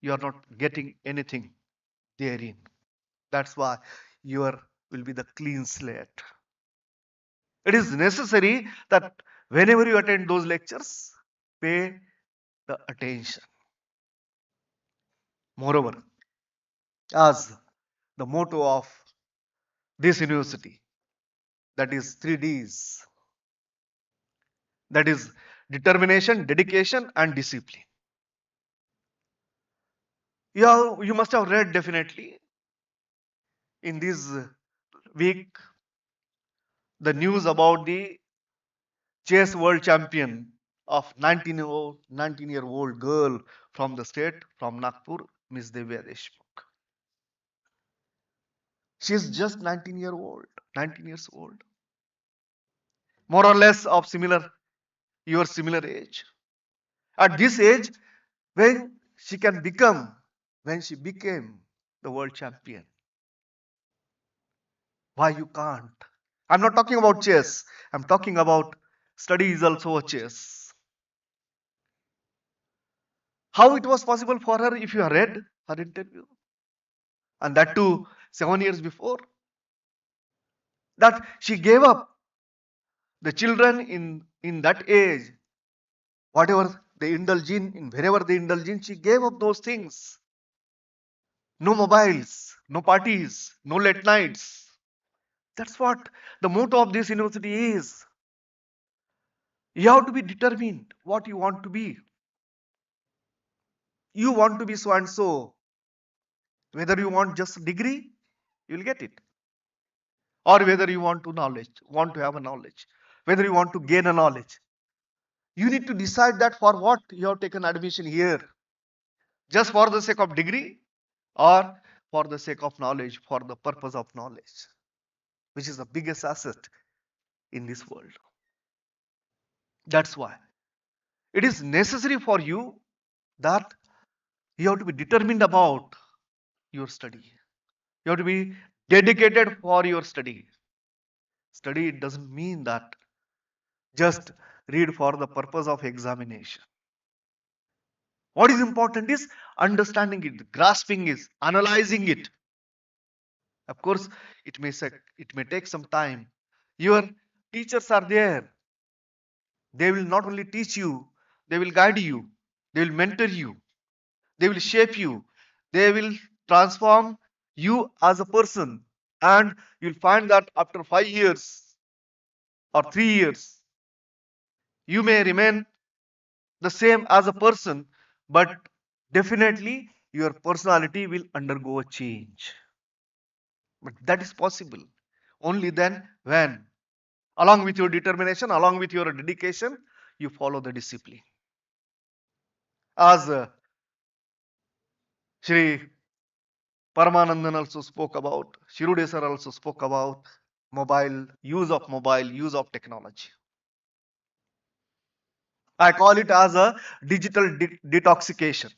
you are not getting anything therein. That's why your will be the clean slate. It is necessary that whenever you attend those lectures, pay the attention. Moreover, as the motto of this university, that is 3Ds, that is determination, dedication, and discipline. You must have read definitely in this week the news about the chess world champion of 19-year-old girl from the state, from Nagpur, Miss Devya Deshmukh. She is just 19 years old, more or less of your similar age. At this age, when she became the world champion, why you can't? I'm not talking about chess. I'm talking about study is also a chess. How it was possible for her, if you have read her interview, and that too 7 years before, that she gave up the children in that age, whatever they indulge in wherever they indulge in, she gave up those things. No mobiles, no parties, no late nights. That's what the motto of this university is. You have to be determined what you want to be. You want to be so and so. Whether you want just a degree, you will get it. Or whether you want to have a knowledge. Whether you want to gain a knowledge. You need to decide that for what you have taken admission here. Just for the sake of degree or for the sake of knowledge, for the purpose of knowledge, which is the biggest asset in this world. That's why it is necessary for you that you have to be determined about your study. You have to be dedicated for your study. Study doesn't mean that just read for the purpose of examination. What is important is understanding it, grasping it, analyzing it. Of course, it may take some time. Your teachers are there. They will not only teach you, they will guide you, they will mentor you, they will shape you, they will transform you as a person. And you'll find that after 5 years or 3 years, you may remain the same as a person, but definitely your personality will undergo a change. But that is possible only then when, along with your determination, along with your dedication, you follow the discipline. As Sri Paramanandan also spoke about, Shirude sir also spoke about use of technology. I call it as a digital detoxification.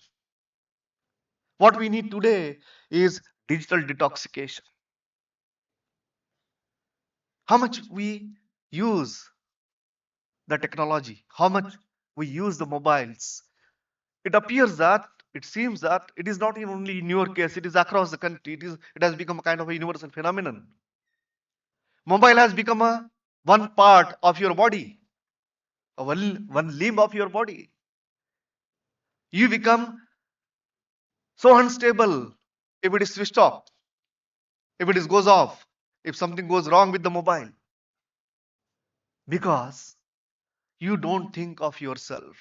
What we need today is digital detoxification. How much we use the technology, how much we use the mobiles. It seems that it is not only in your case, it is across the country. It has become a kind of a universal phenomenon. Mobile has become one part of your body, one limb of your body. You become so unstable if it is switched off, if it goes off. if something goes wrong with the mobile, because you don't think of yourself,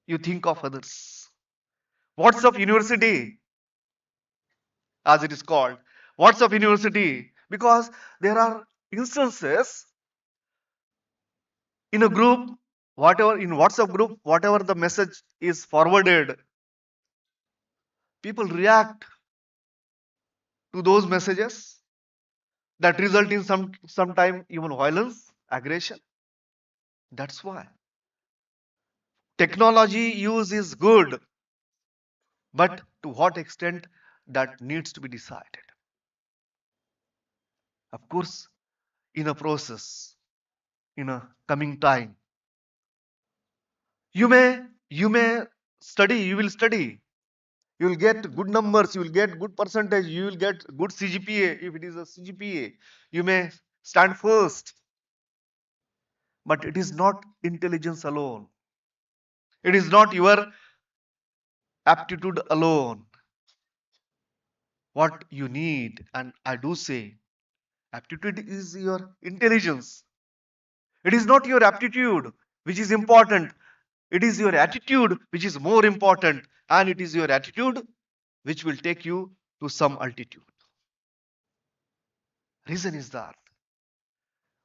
you think of others. WhatsApp University, as it is called, WhatsApp University, because there are instances in a group, whatever in WhatsApp group, whatever the message is forwarded, people react to those messages that result in sometime even violence, aggression. That's why technology use is good, but to what extent, that needs to be decided. Of course, in a process, in a coming time, you may study, you will study, you will get good numbers, you will get good percentage, you will get good CGPA. If it is a CGPA, you may stand first. But it is not intelligence alone. It is not your aptitude alone. What you need, and I do say, aptitude is your intelligence. It is not your aptitude which is important. It is your attitude which is more important, and it is your attitude which will take you to some altitude. Reason is that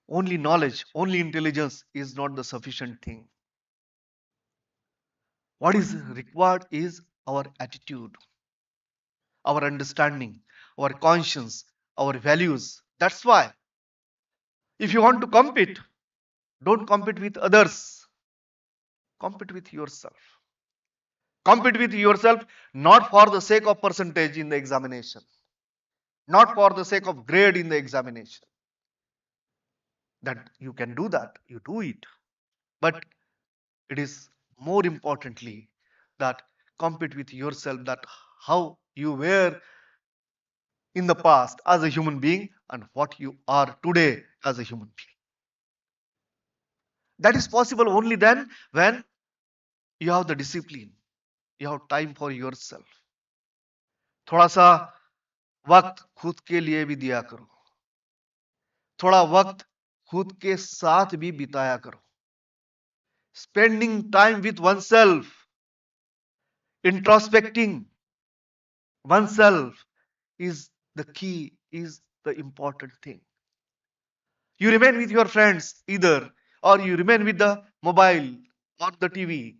only knowledge, only intelligence is not the sufficient thing. What is required is our attitude, our understanding, our conscience, our values. That's why if you want to compete, don't compete with others, compete with yourself. Compete with yourself, not for the sake of percentage in the examination, not for the sake of grade in the examination. That you can do that, you do it. But it is more importantly that compete with yourself, that how you were in the past as a human being and what you are today as a human being. That is possible only then when you have the discipline, you have time for yourself. थोड़ा सा वक्त खुद के लिए भी दिया करो, थोड़ा वक्त खुद के साथ भी बिताया करो. Spending time with oneself, introspecting oneself is the key, is the important thing. You remain with your friends either, or you remain with the mobile or the TV.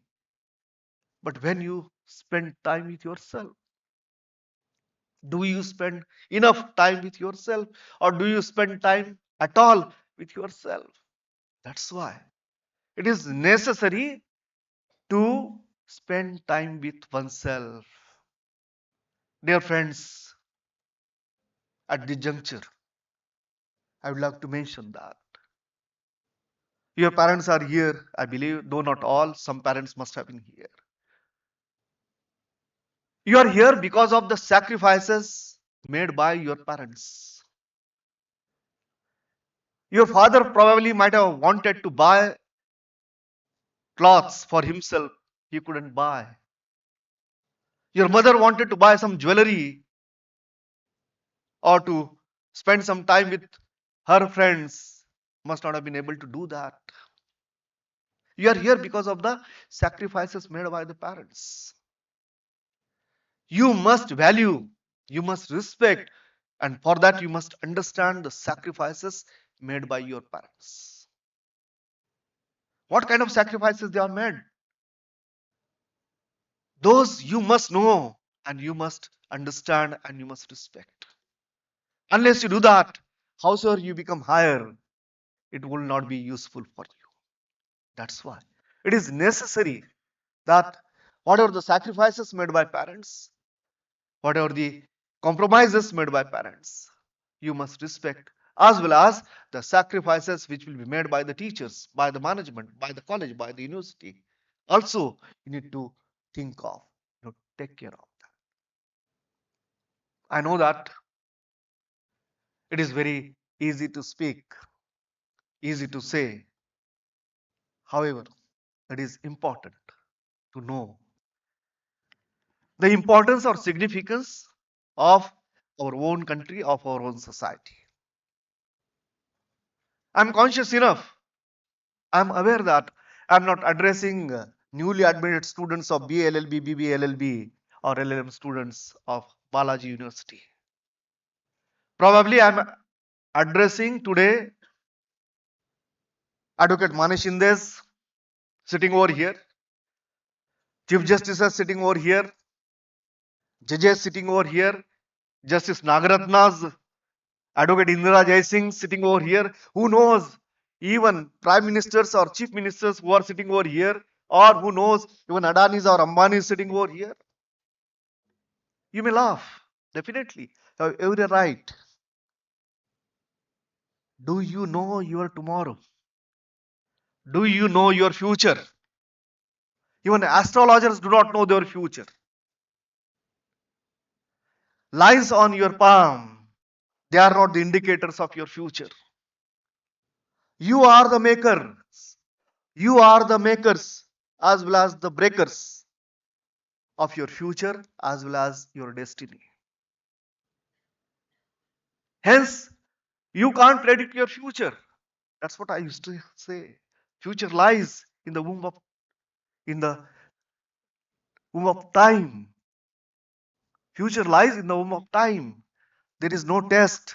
But when you spend time with yourself, do you spend enough time with yourself, or do you spend time at all with yourself? That's why it is necessary to spend time with oneself. Dear friends, at this juncture, I would like to mention that your parents are here, I believe, though not all, some parents must have been here. You are here because of the sacrifices made by your parents. Your father probably might have wanted to buy clothes for himself, he couldn't buy. Your mother wanted to buy some jewelry or to spend some time with her friends, must not have been able to do that. You are here because of the sacrifices made by the parents. You must value, you must respect, and for that you must understand the sacrifices made by your parents. What kind of sacrifices they are made? Those you must know, and you must understand, and you must respect. Unless you do that, howsoever you become higher, it will not be useful for you. That's why it is necessary that whatever the sacrifices made by parents, whatever the compromises made by parents, you must respect, as well as the sacrifices which will be made by the teachers, by the management, by the college, by the university. Also, you need to think of, take care of that. I know that it is very easy to speak, easy to say. However, it is important to know the importance or significance of our own country, of our own society. I'm conscious enough. I'm aware that I'm not addressing newly admitted students of BA LLB, BBA LLB, or LLM students of Balaji University. Probably I'm addressing today Advocate Maneshindes sitting over here, Chief Justices sitting over here, judges sitting over here, Justice Nagaratna's, Advocate Indira Jaising sitting over here. Who knows? Even prime ministers or chief ministers who are sitting over here, or who knows, even Adani's or Ambani's sitting over here. You may laugh, definitely. You have every right. Do you know your tomorrow? Do you know your future? Even astrologers do not know their future. Lines on your palm, they are not the indicators of your future. You are the maker. You are the makers as well as the breakers of your future as well as your destiny. Hence, you can't predict your future. That's what I used to say. Future lies in the womb of time. Future lies in the womb of time. There is no test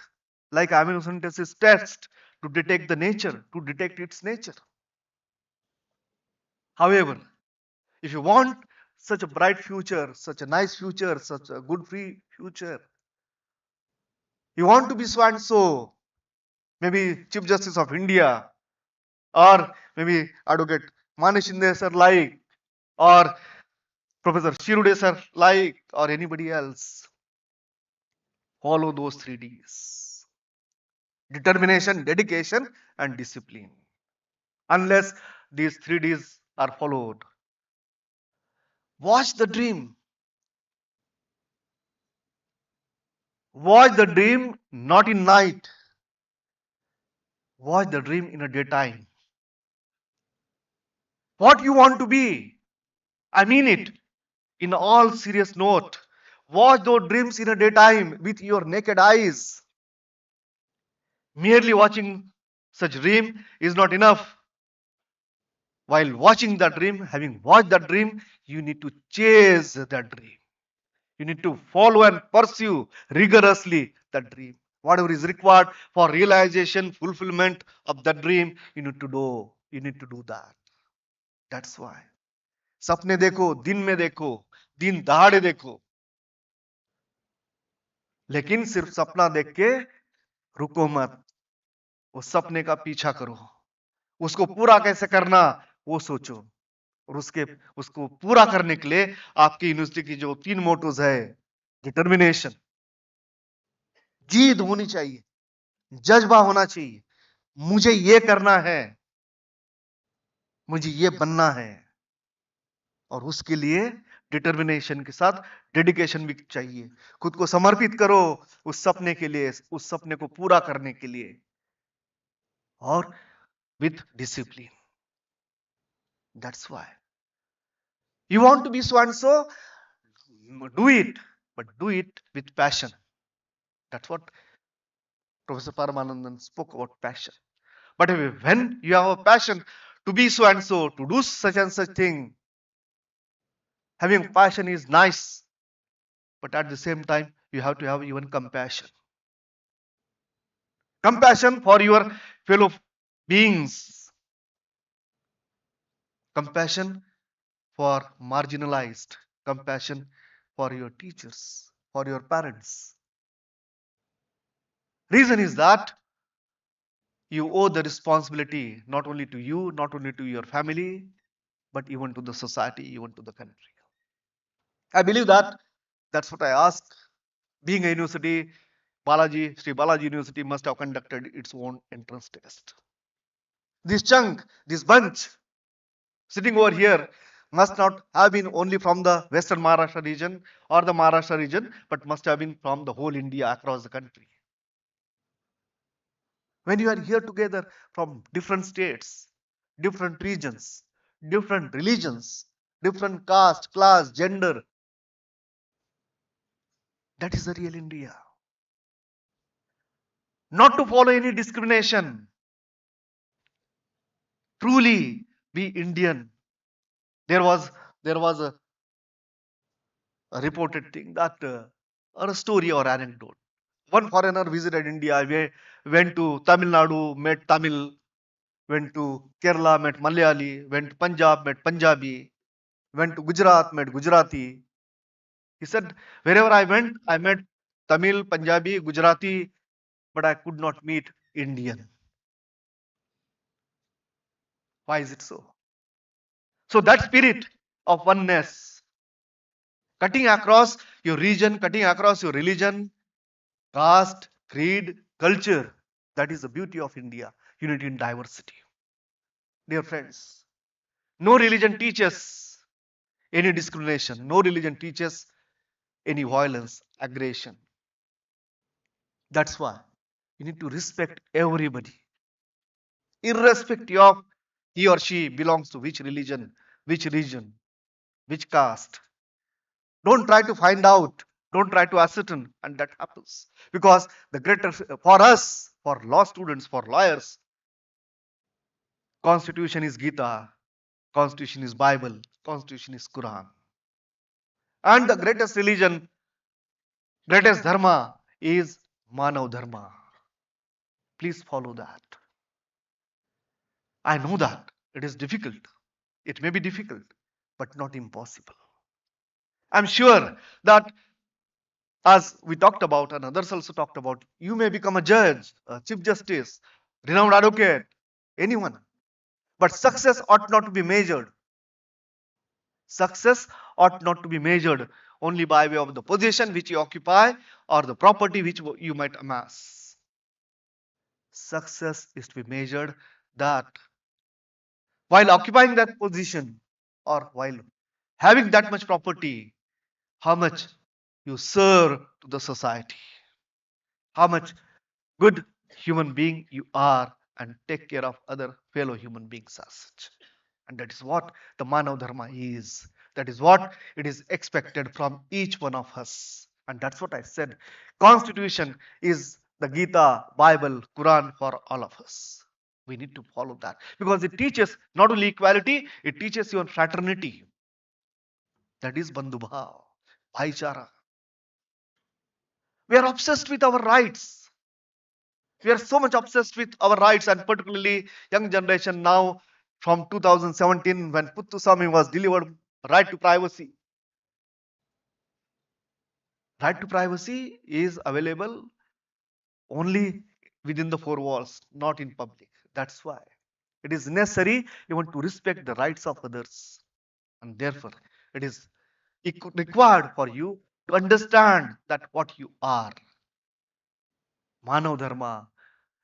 like amino synthesis test to detect the nature, to detect its nature. However, if you want such a bright future, such a nice future, such a good free future, you want to be so and so, maybe Chief Justice of India, or maybe Advocate Maneshinde sir like, or Professor Shirude sir like, or anybody else. Follow those 3 Ds. Determination, dedication, and discipline. Unless these 3 Ds are followed. Watch the dream. Watch the dream not in night. Watch the dream in a daytime. What you want to be, I mean it, in all serious note. Watch those dreams in a daytime with your naked eyes. Merely watching such dream is not enough. While watching that dream, having watched that dream, you need to chase that dream. You need to follow and pursue rigorously that dream. Whatever is required for realization, fulfillment of that dream, you need to do. You need to do that. That's why. सपने देखो, दिन में देखो, दिन दहाड़े देखो, लेकिन सिर्फ सपना देख के रुको मत. उस सपने का पीछा करो. उसको पूरा कैसे करना वो सोचो. और उसको पूरा करने के लिए आपकी यूनिवर्सिटी की जो 3 मोटोज है, डिटर्मिनेशन, जीद होनी चाहिए, जज्बा होना चाहिए. मुझे ये करना है, मुझे ये बनना है, और उसके लिए डिटर्मिनेशन के साथ डेडिकेशन भी चाहिए. खुद को समर्पित करो उस सपने के लिए, उस सपने को पूरा करने के लिए, और with discipline. That's why you want to be so and so, do it, but do it with passion. That's what Professor Paramanandan spoke about, passion. But when you have a passion to be so and so, to do such and such thing, having passion is nice, but at the same time, you have to have even compassion. Compassion for your fellow beings. Compassion for marginalized. Compassion for your teachers, for your parents. Reason is that you owe the responsibility not only to you, not only to your family, but even to the society, even to the country. I believe that that's what I ask. Being a university, Sri Balaji University must have conducted its own entrance test. This chunk, this bunch sitting over here must not have been only from the Western Maharashtra region or the Maharashtra region, but must have been from the whole India, across the country. When you are here together from different states, different regions, different religions, different caste, class, gender, that is the real India. not to follow any discrimination, truly be Indian. There was a reported thing that or a story or anecdote. One foreigner visited India, went to Tamil Nadu, met Tamil, went to Kerala, met Malayali, went to Punjab, met Punjabi, went to Gujarat, met Gujarati. He said, wherever I went, I met Tamil, Punjabi, Gujarati, but I could not meet Indian. Why is it so? So that spirit of oneness, cutting across your region, cutting across your religion, caste, creed, culture, that is the beauty of India, unity in diversity. Dear friends, no religion teaches any discrimination, no religion teaches any violence, aggression. That's why you need to respect everybody, irrespective of he or she belongs to which religion, which region, which caste. Don't try to find out, don't try to ascertain, and that happens. Because the greater, for us, for law students, for lawyers, Constitution is Gita, Constitution is Bible, Constitution is Quran. And the greatest religion, greatest dharma is Manav Dharma. Please follow that. I know that it is difficult. It may be difficult, but not impossible. I'm sure that as we talked about and others also talked about, you may become a judge, a chief justice, renowned advocate, anyone. But success ought not to be measured. Success ought not to be measured only by way of the position which you occupy or the property which you might amass. Success is to be measured that while occupying that position or while having that much property, how much you serve to the society, how much good human being you are and take care of other fellow human beings as such. And that is what the Manav Dharma is. That is what it is expected from each one of us. And that's what I said. Constitution is the Gita, Bible, Quran for all of us. We need to follow that because it teaches not only equality, it teaches you on fraternity. That is Bandhu Bhav, Bhaichara. We are obsessed with our rights. We are so much obsessed with our rights, and particularly young generation now from 2017 when Puttuswamy was delivered right to privacy. Right to privacy is available only within the four walls, not in public. That's why it is necessary even to respect the rights of others. And therefore, it is required for you to understand that what you are. Manav Dharma,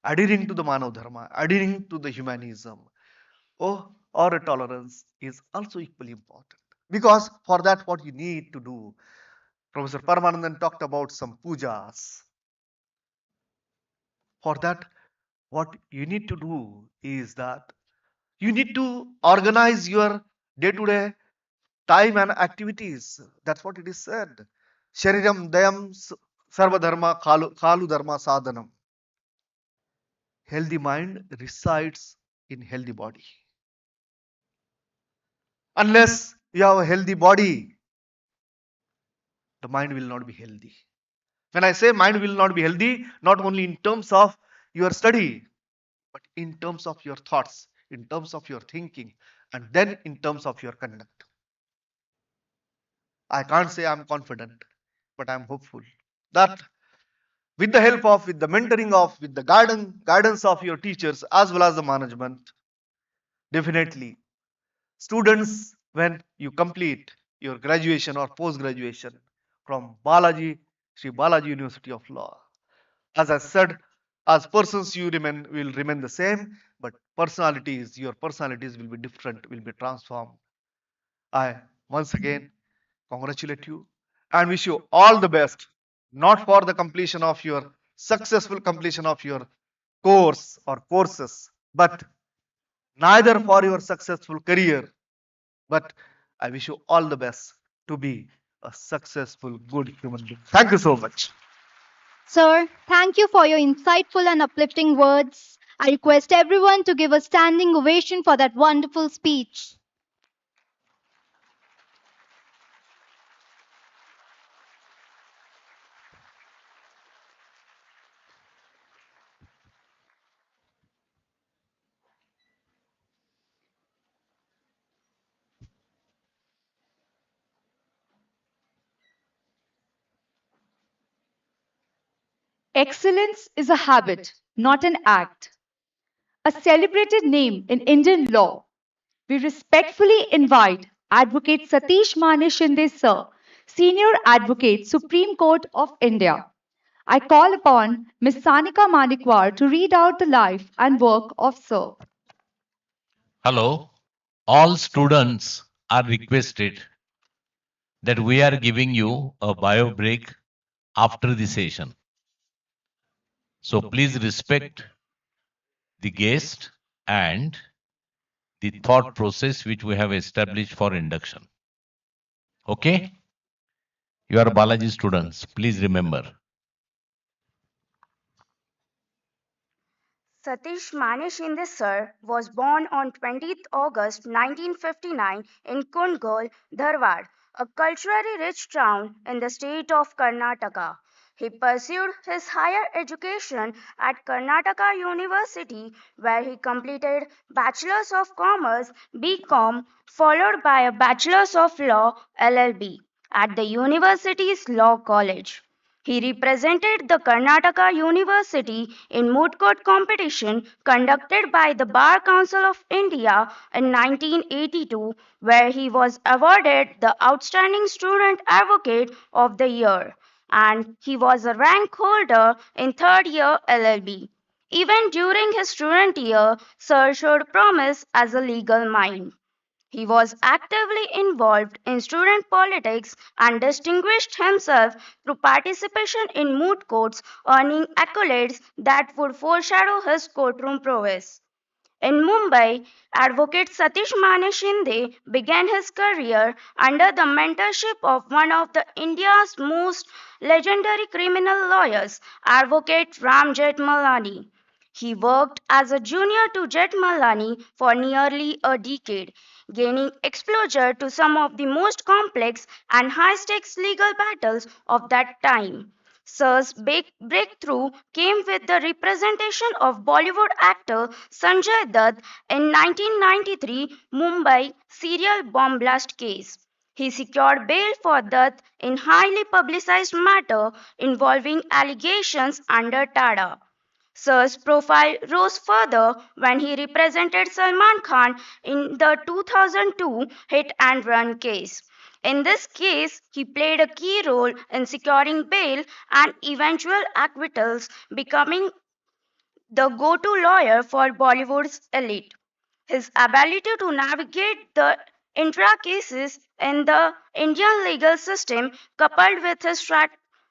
adhering to the Manav Dharma, adhering to the humanism, or a tolerance is also equally important. Because for that, what you need to do, Professor Paramanandan talked about some pujas. For that, what you need to do is that you need to organize your day-to-day time and activities. That's what it is said. Shariram dayam sarva dharma kalu dharma sadhanam. Healthy mind resides in healthy body. Unless you have a healthy body, the mind will not be healthy. When I say mind will not be healthy, not only in terms of your study, but in terms of your thoughts, in terms of your thinking, and then in terms of your conduct. I can't say I'm confident, but I'm hopeful that with the help of, with the mentoring of, with the guidance of your teachers as well as the management, definitely students, when you complete your graduation or post-graduation from Sri Balaji University of Law, as I said, as persons you will remain the same, but your personalities will be different, will be transformed. I once again congratulate you and wish you all the best, not for the completion of your successful completion of your course or courses, but neither for your successful career, but I wish you all the best to be a successful, good human being. Thank you so much. Sir, thank you for your insightful and uplifting words. I request everyone to give a standing ovation for that wonderful speech. Excellence is a habit, not an act. A celebrated name in Indian law. We respectfully invite Advocate Satish Maneshinde Sir, Senior Advocate, Supreme Court of India. I call upon Ms. Sanika Manikwar to read out the life and work of Sir. Hello, all students are requested that we are giving you a bio break after the session. So please respect the guest and the thought process which we have established for induction. Okay? You are Balaji students. Please remember. Satish Maneshinde Sir was born on 20th August 1959 in Kundgol, Dharwad, a culturally rich town in the state of Karnataka. He pursued his higher education at Karnataka University, where he completed Bachelor's of Commerce (BCom), followed by a Bachelor's of Law (LLB) at the university's Law College. He represented the Karnataka University in moot court competition conducted by the Bar Council of India in 1982, where he was awarded the Outstanding Student Advocate of the Year, and he was a rank holder in third year LLB. Even during his student year, Sir showed promise as a legal mind. He was actively involved in student politics and distinguished himself through participation in moot courts, earning accolades that would foreshadow his courtroom prowess. In Mumbai, Advocate Satish Maneshinde began his career under the mentorship of one of the India's most legendary criminal lawyers, Advocate Ram Jethmalani. He worked as a junior to Jethmalani for nearly a decade, gaining exposure to some of the most complex and high stakes legal battles of that time. Sir's big breakthrough came with the representation of Bollywood actor Sanjay Dutt in 1993 Mumbai serial bomb blast case. He secured bail for Dutt in highly publicized matter involving allegations under Tada. Sir's profile rose further when he represented Salman Khan in the 2002 hit and run case. In this case, he played a key role in securing bail and eventual acquittals, becoming the go to lawyer for Bollywood's elite. His ability to navigate the intra cases in the Indian legal system, coupled with his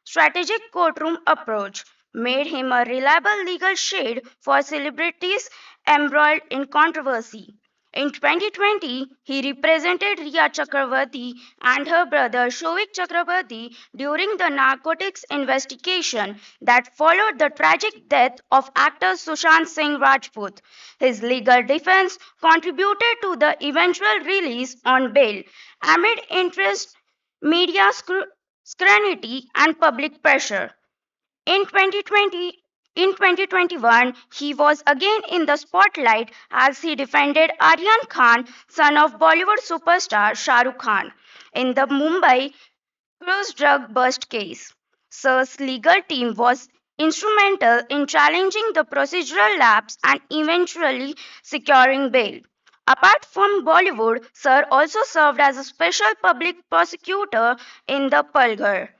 strategic courtroom approach, made him a reliable legal shade for celebrities embroiled in controversy. In 2020, he represented Riya Chakravarti and her brother Shovik Chakravarti during the narcotics investigation that followed the tragic death of actor Sushant Singh Rajput. His legal defense contributed to the eventual release on bail amid interest, media scrutiny, and public pressure. In 2020, in 2021, he was again in the spotlight as he defended Aryan Khan, son of Bollywood superstar Shah Rukh Khan, in the Mumbai cruise drug bust case. Sir's legal team was instrumental in challenging the procedural lapse and eventually securing bail. Apart from Bollywood, Sir also served as a special public prosecutor in the Palghar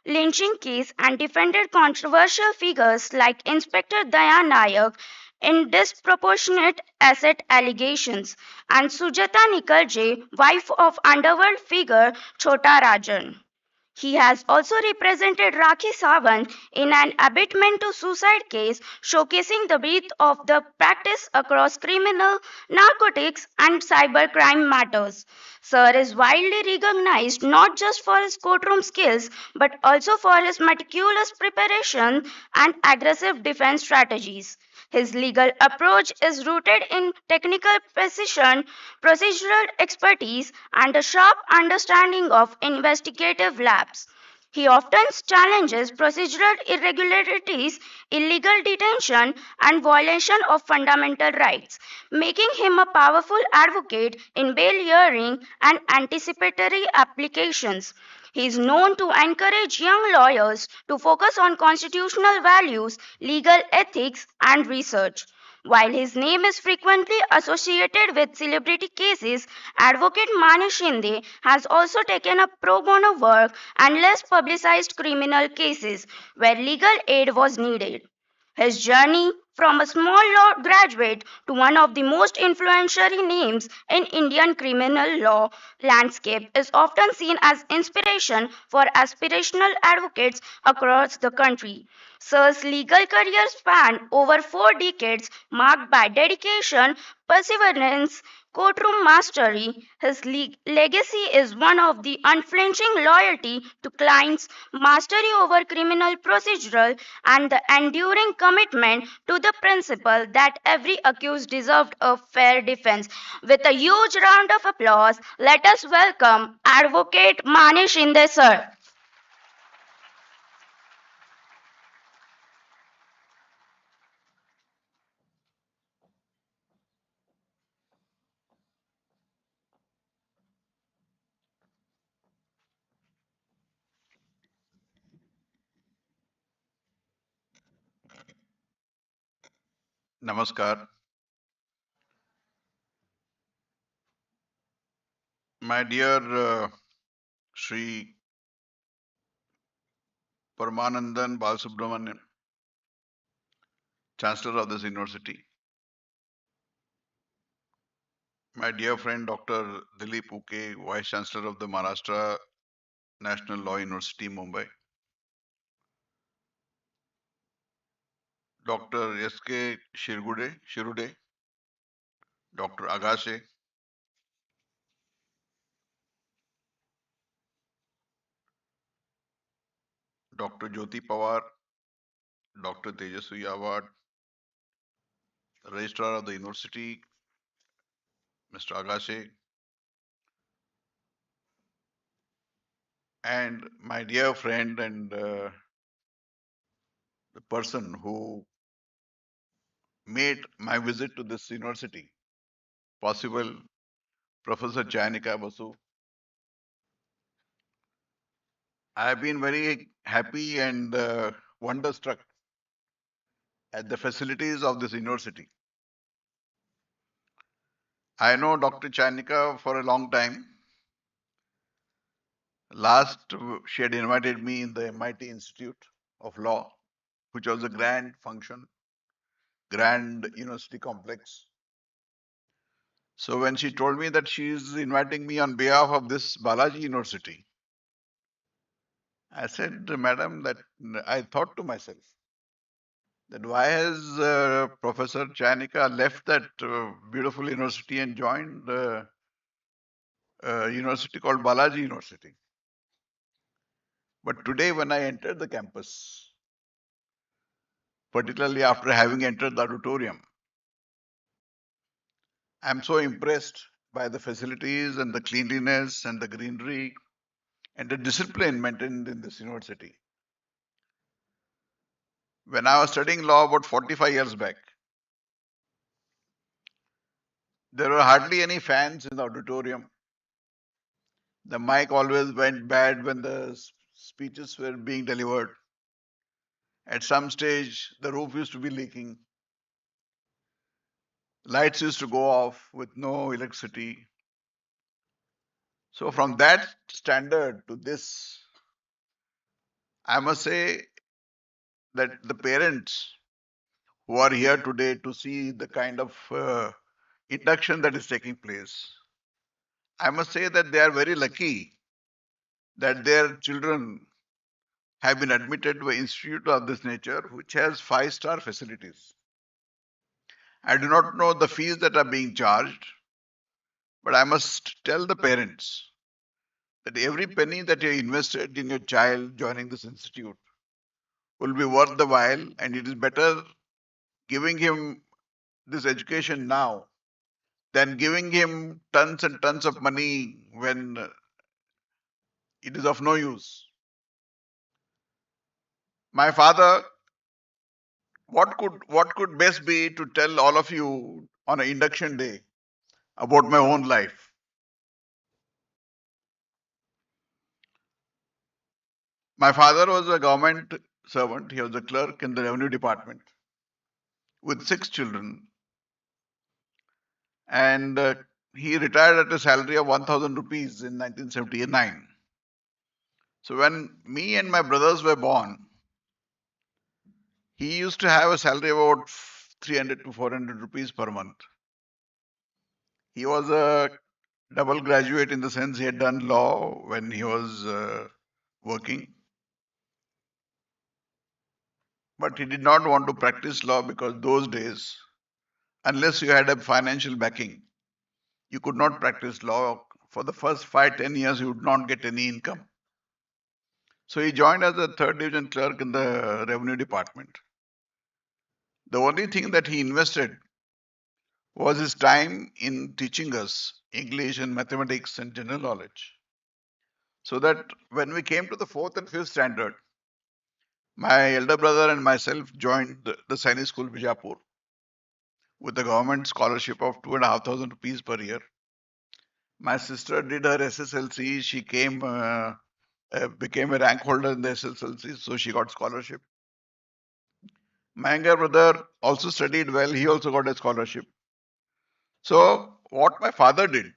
lynching case and defended controversial figures like Inspector Dayan Nayak in disproportionate asset allegations and Sujata Nikalje, wife of underworld figure Chota Rajan. He has also represented Rakhi Sawant in an abatement to suicide case, showcasing the breadth of the practice across criminal, narcotics, and cybercrime matters. Sir is widely recognized not just for his courtroom skills but also for his meticulous preparation and aggressive defense strategies. His legal approach is rooted in technical precision, procedural expertise, and a sharp understanding of investigative labs. He often challenges procedural irregularities, illegal detention, and violation of fundamental rights, making him a powerful advocate in bail hearing and anticipatory applications. He is known to encourage young lawyers to focus on constitutional values, legal ethics, and research. While his name is frequently associated with celebrity cases, Advocate Maneshinde has also taken up pro bono work and less publicized criminal cases where legal aid was needed. His journey from a small law graduate to one of the most influential names in Indian criminal law landscape is often seen as inspiration for aspirational advocates across the country. Sir's legal career spanned over 4 decades, marked by dedication, perseverance, courtroom mastery. His legacy is one of the unflinching loyalty to clients, mastery over criminal procedural, and the enduring commitment to the principle that every accused deserved a fair defense. With a huge round of applause, let us welcome Advocate Maneshinde sir. Namaskar. My dear Sri Paramanandan Balasubramanian, Chancellor of this university, my dear friend Dr. Dilip Uke, Vice Chancellor of the Maharashtra National Law University, Mumbai, Dr. S.K. Shirude, Dr. Agashe, Dr. Jyoti Pawar, Dr. Tejaswi Awad, Registrar of the University, Mr. Agashe, and my dear friend and the person who made my visit to this university possible, Professor Chanika Basu. I have been very happy and wonderstruck at the facilities of this university. I know Dr. Chanika for a long time. Last, she had invited me in the MIT Institute of Law, which was a grand function, grand university complex. So when she told me that she is inviting me on behalf of this Balaji University, I said, Madam, that I thought to myself that why has Professor Chanika left that beautiful university and joined a university called Balaji University. But today when I entered the campus, particularly after having entered the auditorium, I'm so impressed by the facilities and the cleanliness and the greenery and the discipline maintained in this university. When I was studying law about 45 years back, there were hardly any fans in the auditorium. The mic always went bad when the speeches were being delivered. At some stage, the roof used to be leaking. Lights used to go off with no electricity. So from that standard to this, I must say that the parents who are here today to see the kind of induction that is taking place, I must say that they are very lucky that their children have been admitted to an institute of this nature, which has 5-star facilities. I do not know the fees that are being charged, but I must tell the parents that every penny that you invested in your child joining this institute will be worth the while, and it is better giving him this education now than giving him tons and tons of money when it is of no use. My father, what could best be to tell all of you on an induction day about my own life? My father was a government servant. He was a clerk in the revenue department with 6 children, and he retired at a salary of 1,000 rupees in 1979. So when me and my brothers were born, he used to have a salary of about 300 to 400 rupees per month. He was a double graduate in the sense he had done law when he was working. But he did not want to practice law because those days, unless you had a financial backing, you could not practice law. For the first 5-10 years, you would not get any income. So he joined as a 3rd division clerk in the revenue department. The only thing that he invested was his time in teaching us English and mathematics and general knowledge. So that when we came to the 4th and 5th standard, my elder brother and myself joined the Sainik School Bijapur with a government scholarship of 2,500 rupees per year. My sister did her SSLC. She became a rank holder in the SSLC, so she got scholarship. My younger brother also studied well. He also got a scholarship. So what my father did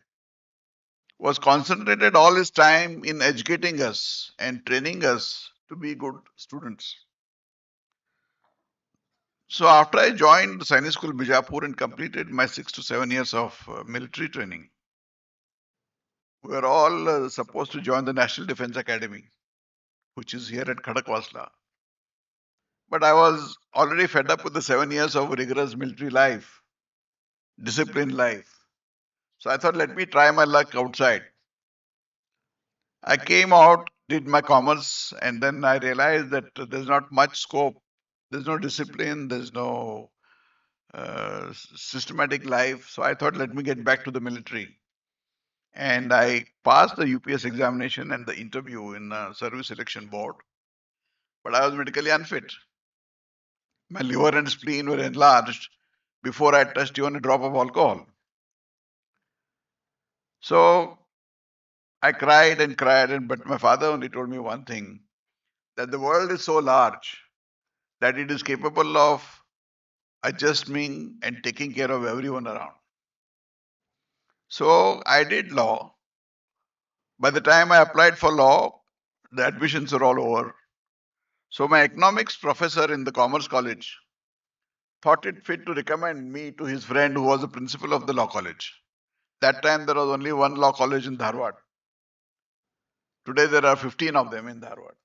was concentrated all his time in educating us and training us to be good students. So after I joined the Sainik School Bijapur and completed my 6 to 7 years of military training, we were all supposed to join the National Defence Academy, which is here at Khadakwasla. But I was already fed up with the 7 years of rigorous military life, disciplined life. So I thought, let me try my luck outside. I came out, did my commerce, and then I realized that there's not much scope. There's no discipline, there's no systematic life. So I thought, let me get back to the military. And I passed the UPS examination and the interview in Service Selection Board. But I was medically unfit. My liver and spleen were enlarged before I touched even a drop of alcohol. So I cried, but my father only told me one thing, that the world is so large that it is capable of adjusting and taking care of everyone around. So I did law. By the time I applied for law, the admissions were all over. So my economics professor in the Commerce College thought it fit to recommend me to his friend who was the principal of the law college. That time there was only one law college in Dharwad. Today there are 15 of them in Dharwad.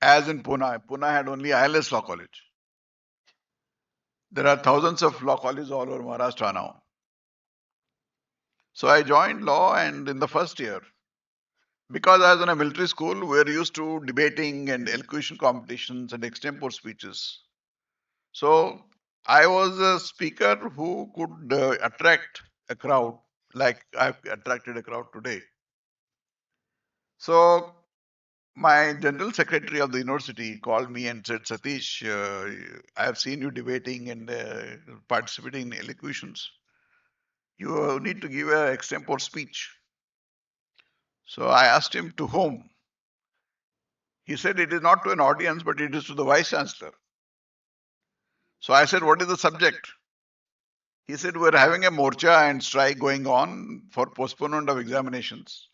As in Pune, Pune had only ILS Law College. There are thousands of law colleges all over Maharashtra now. So I joined law, and in the first year, because I was in a military school, we were used to debating and elocution competitions and extempore speeches. So I was a speaker who could attract a crowd like I've attracted a crowd today. So my general secretary of the university called me and said, Satish, I have seen you debating and participating in elocutions. You need to give an extempore speech. So I asked him, to whom? He said, it is not to an audience, but it is to the Vice Chancellor. So I said, what is the subject? He said, we're having a morcha and strike going on for postponement of examinations.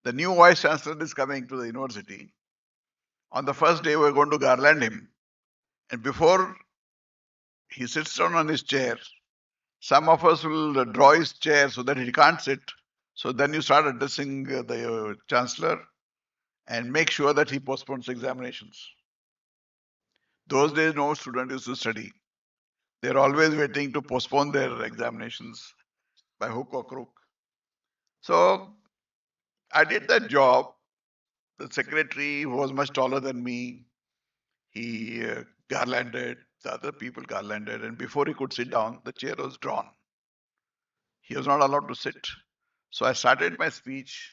The new Vice Chancellor is coming to the university. On the first day, we're going to garland him. And before he sits down on his chair, some of us will draw his chair so that he can't sit So then you start addressing the Chancellor and make sure that he postpones examinations. Those days, no student used to study. They're always waiting to postpone their examinations by hook or crook. So I did that job. The secretary, who was much taller than me, he garlanded, the other people garlanded, and before he could sit down, the chair was drawn. He was not allowed to sit. So I started my speech.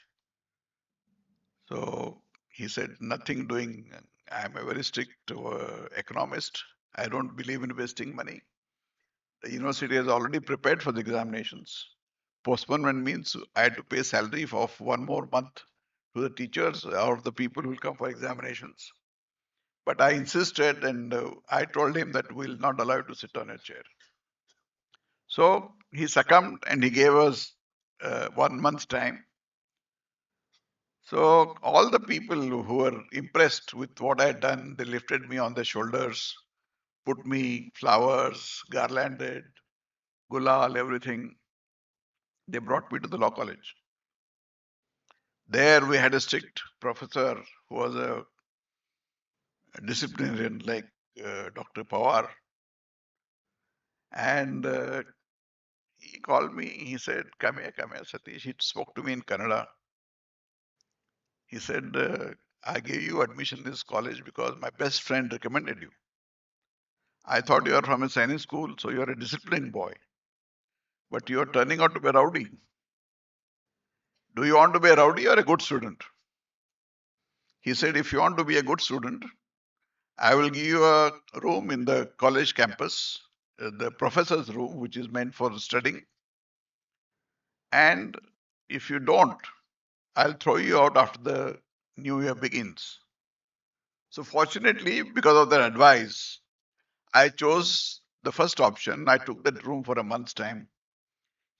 So he said, nothing doing. I am a very strict economist. I don't believe in wasting money. The university has already prepared for the examinations. Postponement means I had to pay salary of 1 more month to the teachers or the people who will come for examinations. But I insisted, and I told him that we'll not allow you to sit on a chair. So he succumbed and he gave us 1 month's time. So all the people who were impressed with what I had done, they lifted me on their shoulders, put me flowers, garlanded, gulal, everything. They brought me to the law college. There we had a strict professor who was a disciplinarian like Dr. Pawar. And he called me, he said, come here, Satish. He spoke to me in Kannada. He said, I gave you admission in this college because my best friend recommended you. I thought you are from a Sainik school, so you are a disciplined boy. But you are turning out to be a rowdy. Do you want to be a rowdy or a good student? He said, if you want to be a good student, I will give you a room in the college campus, the professor's room, which is meant for studying. And if you don't, I'll throw you out after the new year begins. So fortunately, because of their advice, I chose the first option. I took that room for a month's time.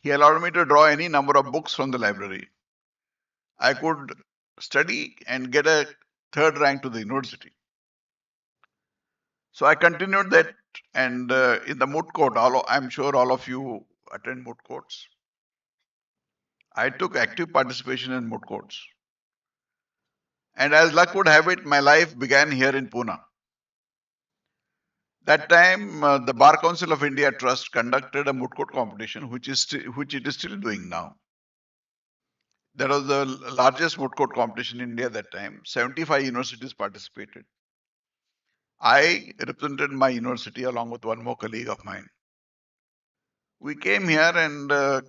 He allowed me to draw any number of books from the library. I could study and get a third rank to the university. So I continued that, and in the moot court, I'm sure all of you attend moot courts. I took active participation in moot courts. And as luck would have it, my life began here in Pune. That time, the Bar Council of India Trust conducted a moot court competition, which it is still doing now. That was the largest moot court competition in India that time. 75 universities participated. I represented my university along with one more colleague of mine. We came here and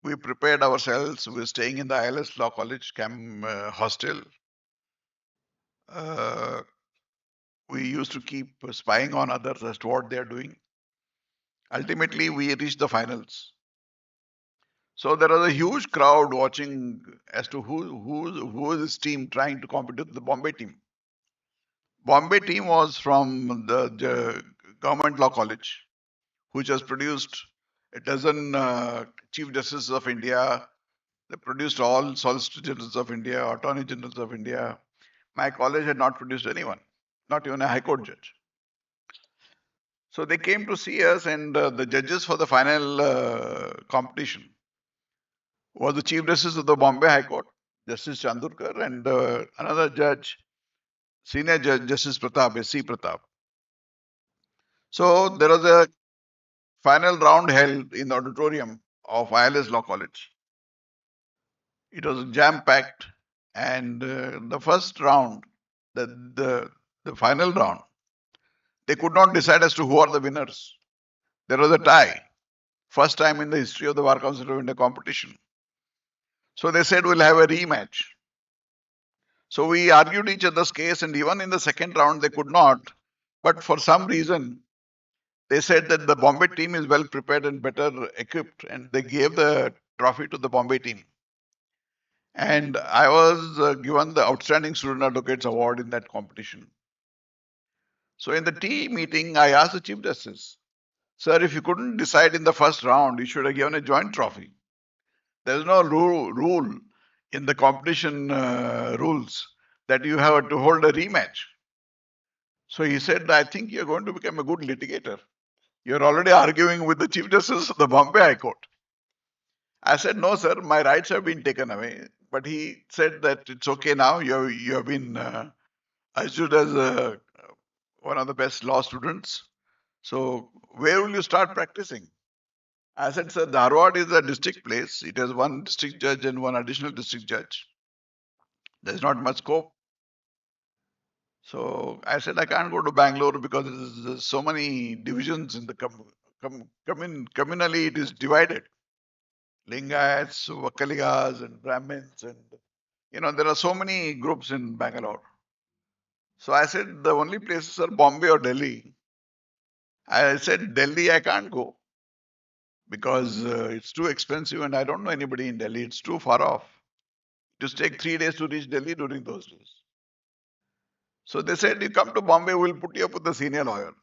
we prepared ourselves. We were staying in the ILS Law College hostel. We used to keep spying on others as to what they are doing. Ultimately, we reached the finals. So there was a huge crowd watching as to who is this team trying to compete with the Bombay team. Bombay team was from the Government Law College, which has produced a dozen Chief Justices of India. They produced all Solicitor Generals of India, Attorney Generals of India. My college had not produced anyone, not even a High Court judge. So they came to see us, and the judges for the final competition was the Chief Justice of the Bombay High Court, Justice Chandurkar, and another judge, Senior Judge Justice Pratap, S.C. Pratap. So there was a final round held in the auditorium of ILS Law College. It was jam-packed, and the first round, the final round, they could not decide as to who are the winners. There was a tie. First time in the history of the Bar Council of India competition. So they said we'll have a rematch. So we argued each other's case, and even in the second round they could not. But for some reason, they said that the Bombay team is well prepared and better equipped, and they gave the trophy to the Bombay team. And I was given the Outstanding Student Advocates Award in that competition. So in the tea meeting, I asked the Chief Justice, sir, if you couldn't decide in the first round, you should have given a joint trophy. There is no rule in the competition rules that you have to hold a rematch. So he said, I think you're going to become a good litigator. You're already arguing with the Chief Justice of the Bombay High Court. I said, no, sir, my rights have been taken away. But he said that it's okay now. You have been issued as one of the best law students. So where will you start practicing? I said, sir, Dharwad is a district place. It has one district judge and one additional district judge. There's not much scope. So I said, I can't go to Bangalore because there's so many divisions in the communally it is divided. Lingayats, Vakaligas and Brahmins and, there are so many groups in Bangalore. So I said, the only places are Bombay or Delhi. I said, Delhi I can't go because it's too expensive and I don't know anybody in Delhi. It's too far off. It used to take 3 days to reach Delhi during those days. So they said, you come to Bombay, we'll put you up with a senior lawyer.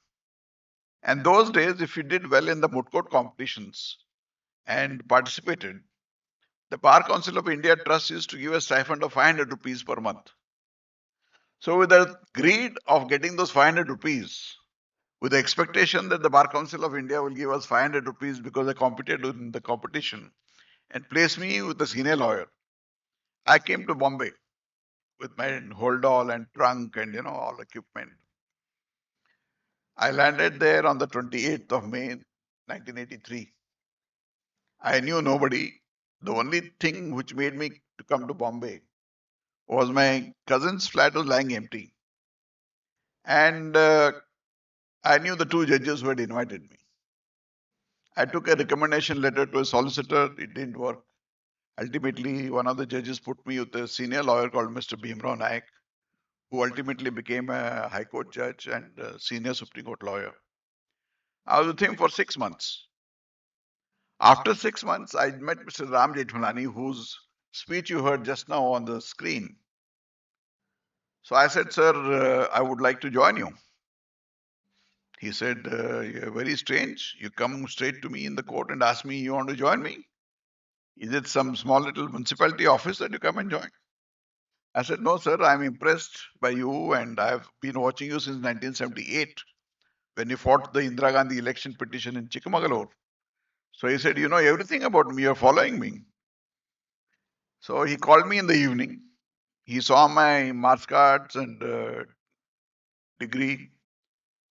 And those days, if you did well in the moot court competitions and participated, the Bar Council of India Trust used to give a stipend of 500 rupees per month. So with the greed of getting those 500 rupees, with the expectation that the Bar Council of India will give us 500 rupees because I competed in the competition and place me with a senior lawyer, I came to Bombay with my hold all and trunk and, all equipment. I landed there on the 28th of May, 1983. I knew nobody. The only thing which made me to come to Bombay was my cousin's flat was lying empty. And I knew the 2 judges who had invited me. I took a recommendation letter to a solicitor. It didn't work. Ultimately, one of the judges put me with a senior lawyer called Mr. Bhimrao Naik, who ultimately became a High Court judge and a senior Supreme Court lawyer. I was with him for 6 months. After 6 months, I met Mr. Ram Jethmalani, whose speech you heard just now on the screen. So I said, sir, I would like to join you. He said, you're very strange. You come straight to me in the court and ask me, you want to join me? Is it some small little municipality office that you come and join? I said, no, sir, I'm impressed by you and I've been watching you since 1978 when you fought the Indira Gandhi election petition in Chikmagalur. So he said, you know everything about me, you're following me. So he called me in the evening. He saw my marks cards and degree.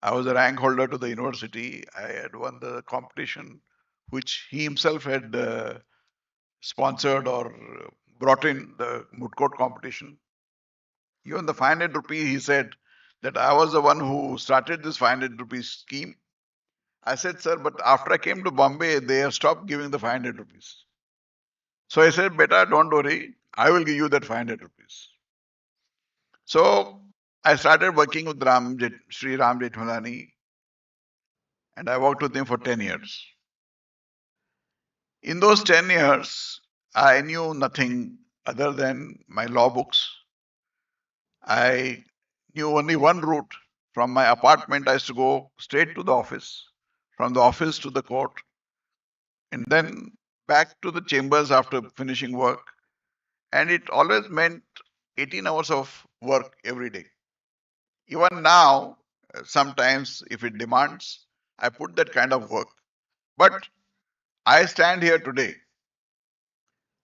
I was a rank holder to the university. I had won the competition, which he himself had sponsored or brought in the moot court competition. Even the 500 rupees, he said that I was the one who started this 500 rupees scheme. I said, sir, but after I came to Bombay, they have stopped giving the 500 rupees. So I said, beta, don't worry. I will give you that 500 rupees. So I started working with Sri Ram Jethmalani, and I worked with him for 10 years. In those 10 years, I knew nothing other than my law books. I knew only one route. From my apartment, I used to go straight to the office, from the office to the court, and then back to the chambers after finishing work. And it always meant 18 hours of work every day. Even now, sometimes if it demands, I put that kind of work. But I stand here today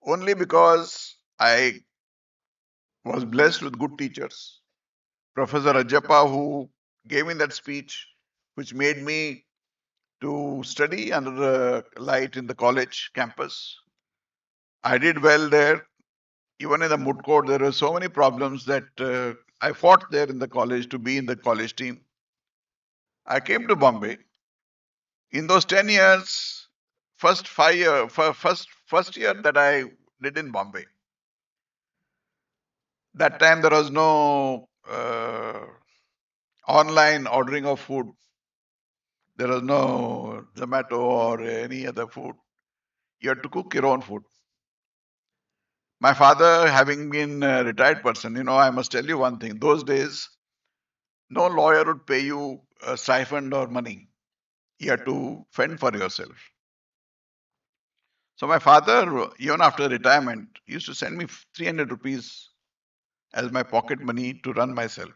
only because I was blessed with good teachers. Professor Rajappa, who gave me that speech, which made me to study under the light in the college campus. I did well there. Even in the moot court, there were so many problems that I fought there in the college to be in the college team. I came to Bombay. In those 10 years, first year that I did in Bombay, that time there was no online ordering of food. There was no Zomato or any other food. You had to cook your own food. My father, having been a retired person, I must tell you one thing. Those days, no lawyer would pay you a stipend or money. You had to fend for yourself. So my father, even after retirement, used to send me 300 rupees as my pocket money to run myself.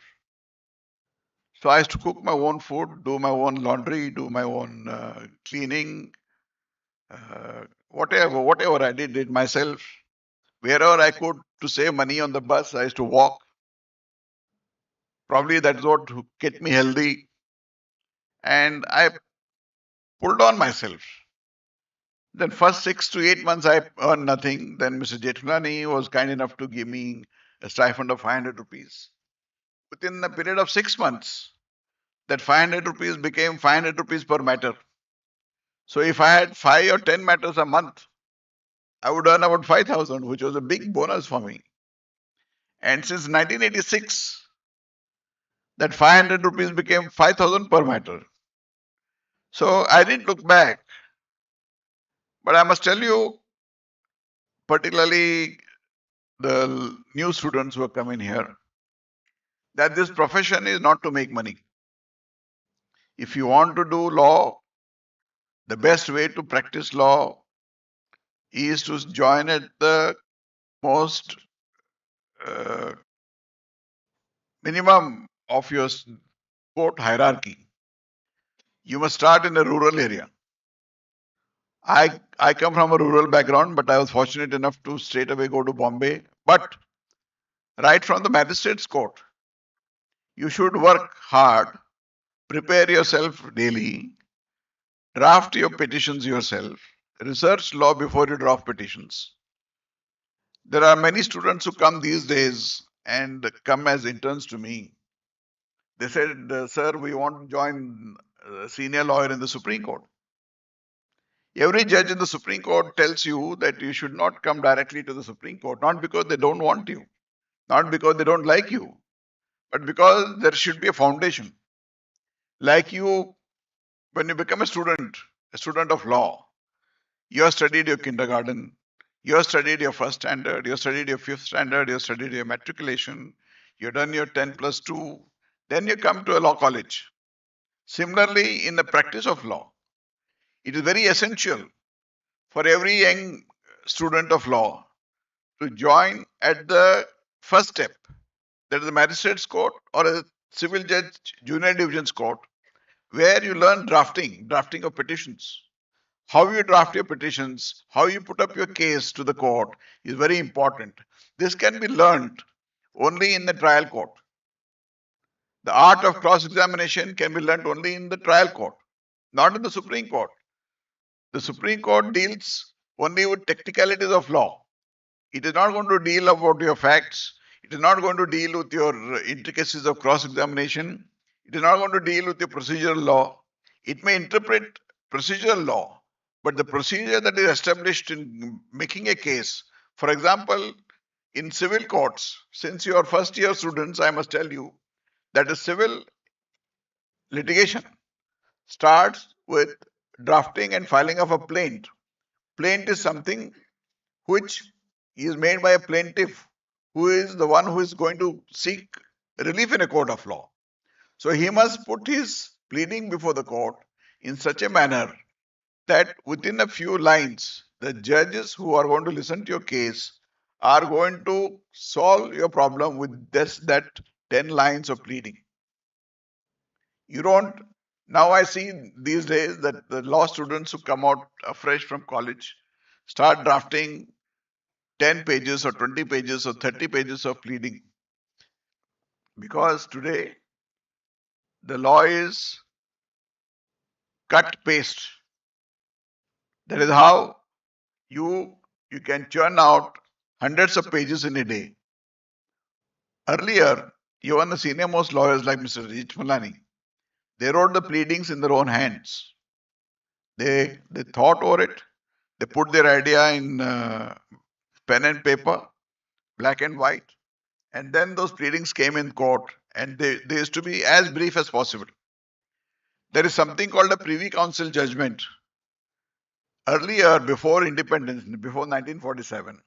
So I used to cook my own food, do my own laundry, do my own cleaning, whatever I did myself. Wherever I could to save money on the bus, I used to walk. Probably that's what kept me healthy. And I pulled on myself. Then first 6 to 8 months I earned nothing. Then Mr. Jetulani was kind enough to give me a stipend of 500 rupees. Within a period of 6 months, that 500 rupees became 500 rupees per matter. So if I had 5 or 10 matters a month, I would earn about 5,000, which was a big bonus for me. And since 1986, that 500 rupees became 5,000 per matter. So I didn't look back. But I must tell you, particularly the new students who are coming here, that this profession is not to make money. If you want to do law, the best way to practice law is to join at the most minimum of your court hierarchy. You must start in a rural area. I come from a rural background, but I was fortunate enough to straight away go to Bombay. But right from the magistrate's court, you should work hard, prepare yourself daily, draft your petitions yourself, research law before you draft petitions. There are many students who come these days and come as interns to me. They said, sir, we want to join senior lawyer in the Supreme Court. Every judge in the Supreme Court tells you that you should not come directly to the Supreme Court, not because they don't want you, not because they don't like you, but because there should be a foundation. Like you, when you become a student of law, you have studied your kindergarten, you have studied your first standard, you have studied your fifth standard, you have studied your matriculation, you've done your 10+2, then you come to a law college. Similarly, in the practice of law, it is very essential for every young student of law to join at the first step, that is the magistrate's court or a civil judge junior division's court, where you learn drafting of petitions. How you draft your petitions, how you put up your case to the court is very important. This can be learned only in the trial court. The art of cross-examination can be learned only in the trial court, not in the Supreme Court. The Supreme Court deals only with technicalities of law. It is not going to deal about your facts. It is not going to deal with your intricacies of cross-examination. It is not going to deal with your procedural law. It may interpret procedural law, but the procedure that is established in making a case, for example, in civil courts, since you are first year students, I must tell you that a civil litigation starts with drafting and filing of a plaint. Plaint is something which is made by a plaintiff who is the one who is going to seek relief in a court of law. So he must put his pleading before the court in such a manner that within a few lines, the judges who are going to listen to your case are going to solve your problem with that 10 lines of pleading. You don't. Now I see these days that the law students who come out fresh from college start drafting 10 pages or 20 pages or 30 pages of pleading. Because today the law is cut paste. That is how you can churn out hundreds of pages in a day. Earlier, even the senior most lawyers like Mr. Jetulani, they wrote the pleadings in their own hands. They thought over it. They put their idea in pen and paper, black and white, and then those pleadings came in court, and they used to be as brief as possible. There is something called a Privy Council judgment. Earlier, before independence, before 1947,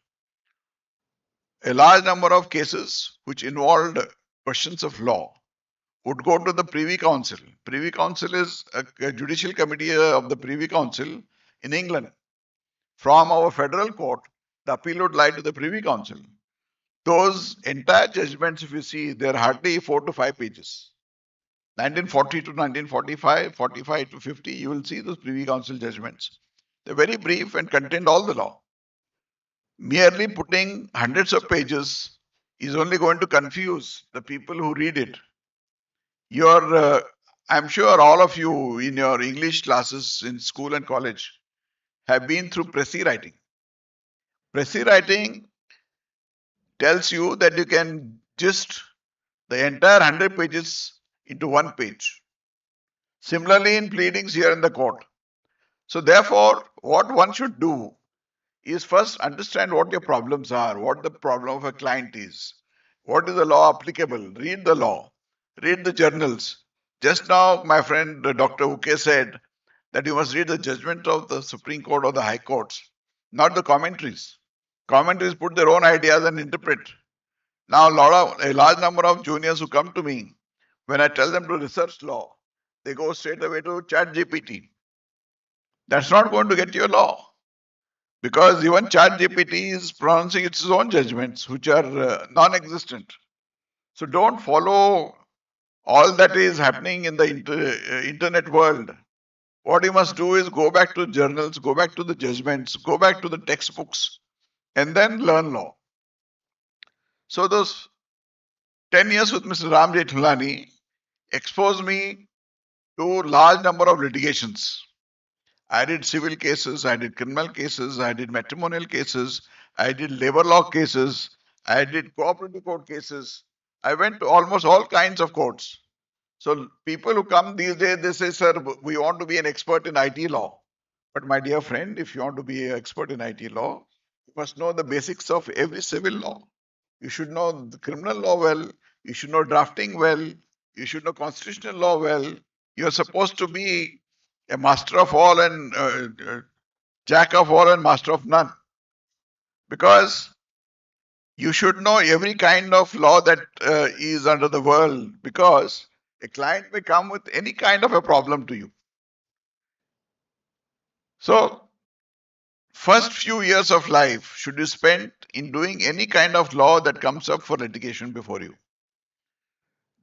a large number of cases which involved questions of law would go to the Privy Council. Privy Council is a judicial committee of the Privy Council in England. From our federal court, the appeal would lie to the Privy Council. Those entire judgments, if you see, they're hardly 4 to 5 pages. 1940 to 1945, 45 to 50, you will see those Privy Council judgments. They're very brief and contain all the law. Merely putting hundreds of pages is only going to confuse the people who read it. I'm sure all of you in your English classes in school and college have been through Pressy writing. Pressy writing tells you that you can gist the entire 100 pages into one page. Similarly, in pleadings here in the court. So therefore, what one should do is first understand what your problems are, what the problem of a client is, what is the law applicable, read the law, read the journals. Just now, my friend Dr. Uke said that you must read the judgment of the Supreme Court or the High Courts, not the commentaries. Commentaries put their own ideas and interpret. Now, a large number of juniors who come to me, when I tell them to research law, they go straight away to ChatGPT. That's not going to get you a law. Because even ChatGPT is pronouncing its own judgments, which are non-existent. So don't follow all that is happening in the internet world. What you must do is go back to journals, go back to the judgments, go back to the textbooks, and then learn law. So those 10 years with Mr. Ram Jethmalani exposed me to large number of litigations. I did civil cases, I did criminal cases, I did matrimonial cases, I did labor law cases, I did cooperative court cases. I went to almost all kinds of courts. So people who come these days, they say, sir, we want to be an expert in IT law. But my dear friend, if you want to be an expert in IT law, you must know the basics of every civil law. You should know the criminal law well, you should know drafting well, you should know constitutional law well. You're supposed to be a master of all and jack of all and master of none. Because you should know every kind of law that is under the world, because a client may come with any kind of a problem to you. So, first few years of life should be spent in doing any kind of law that comes up for litigation before you.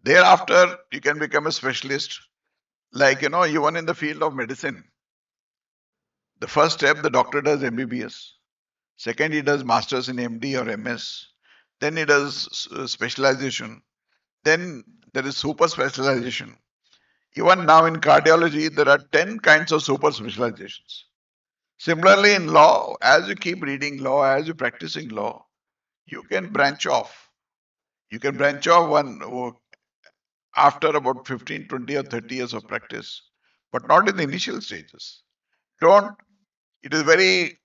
Thereafter, you can become a specialist, like, even in the field of medicine. The first step, the doctor does MBBS. Second, he does masters in MD or MS. Then he does specialization. Then there is super specialization. Even now in cardiology, there are 10 kinds of super specializations. Similarly, in law, as you keep reading law, as you're practicing law, you can branch off. You can branch off after about 15, 20 or 30 years of practice, but not in the initial stages. It is very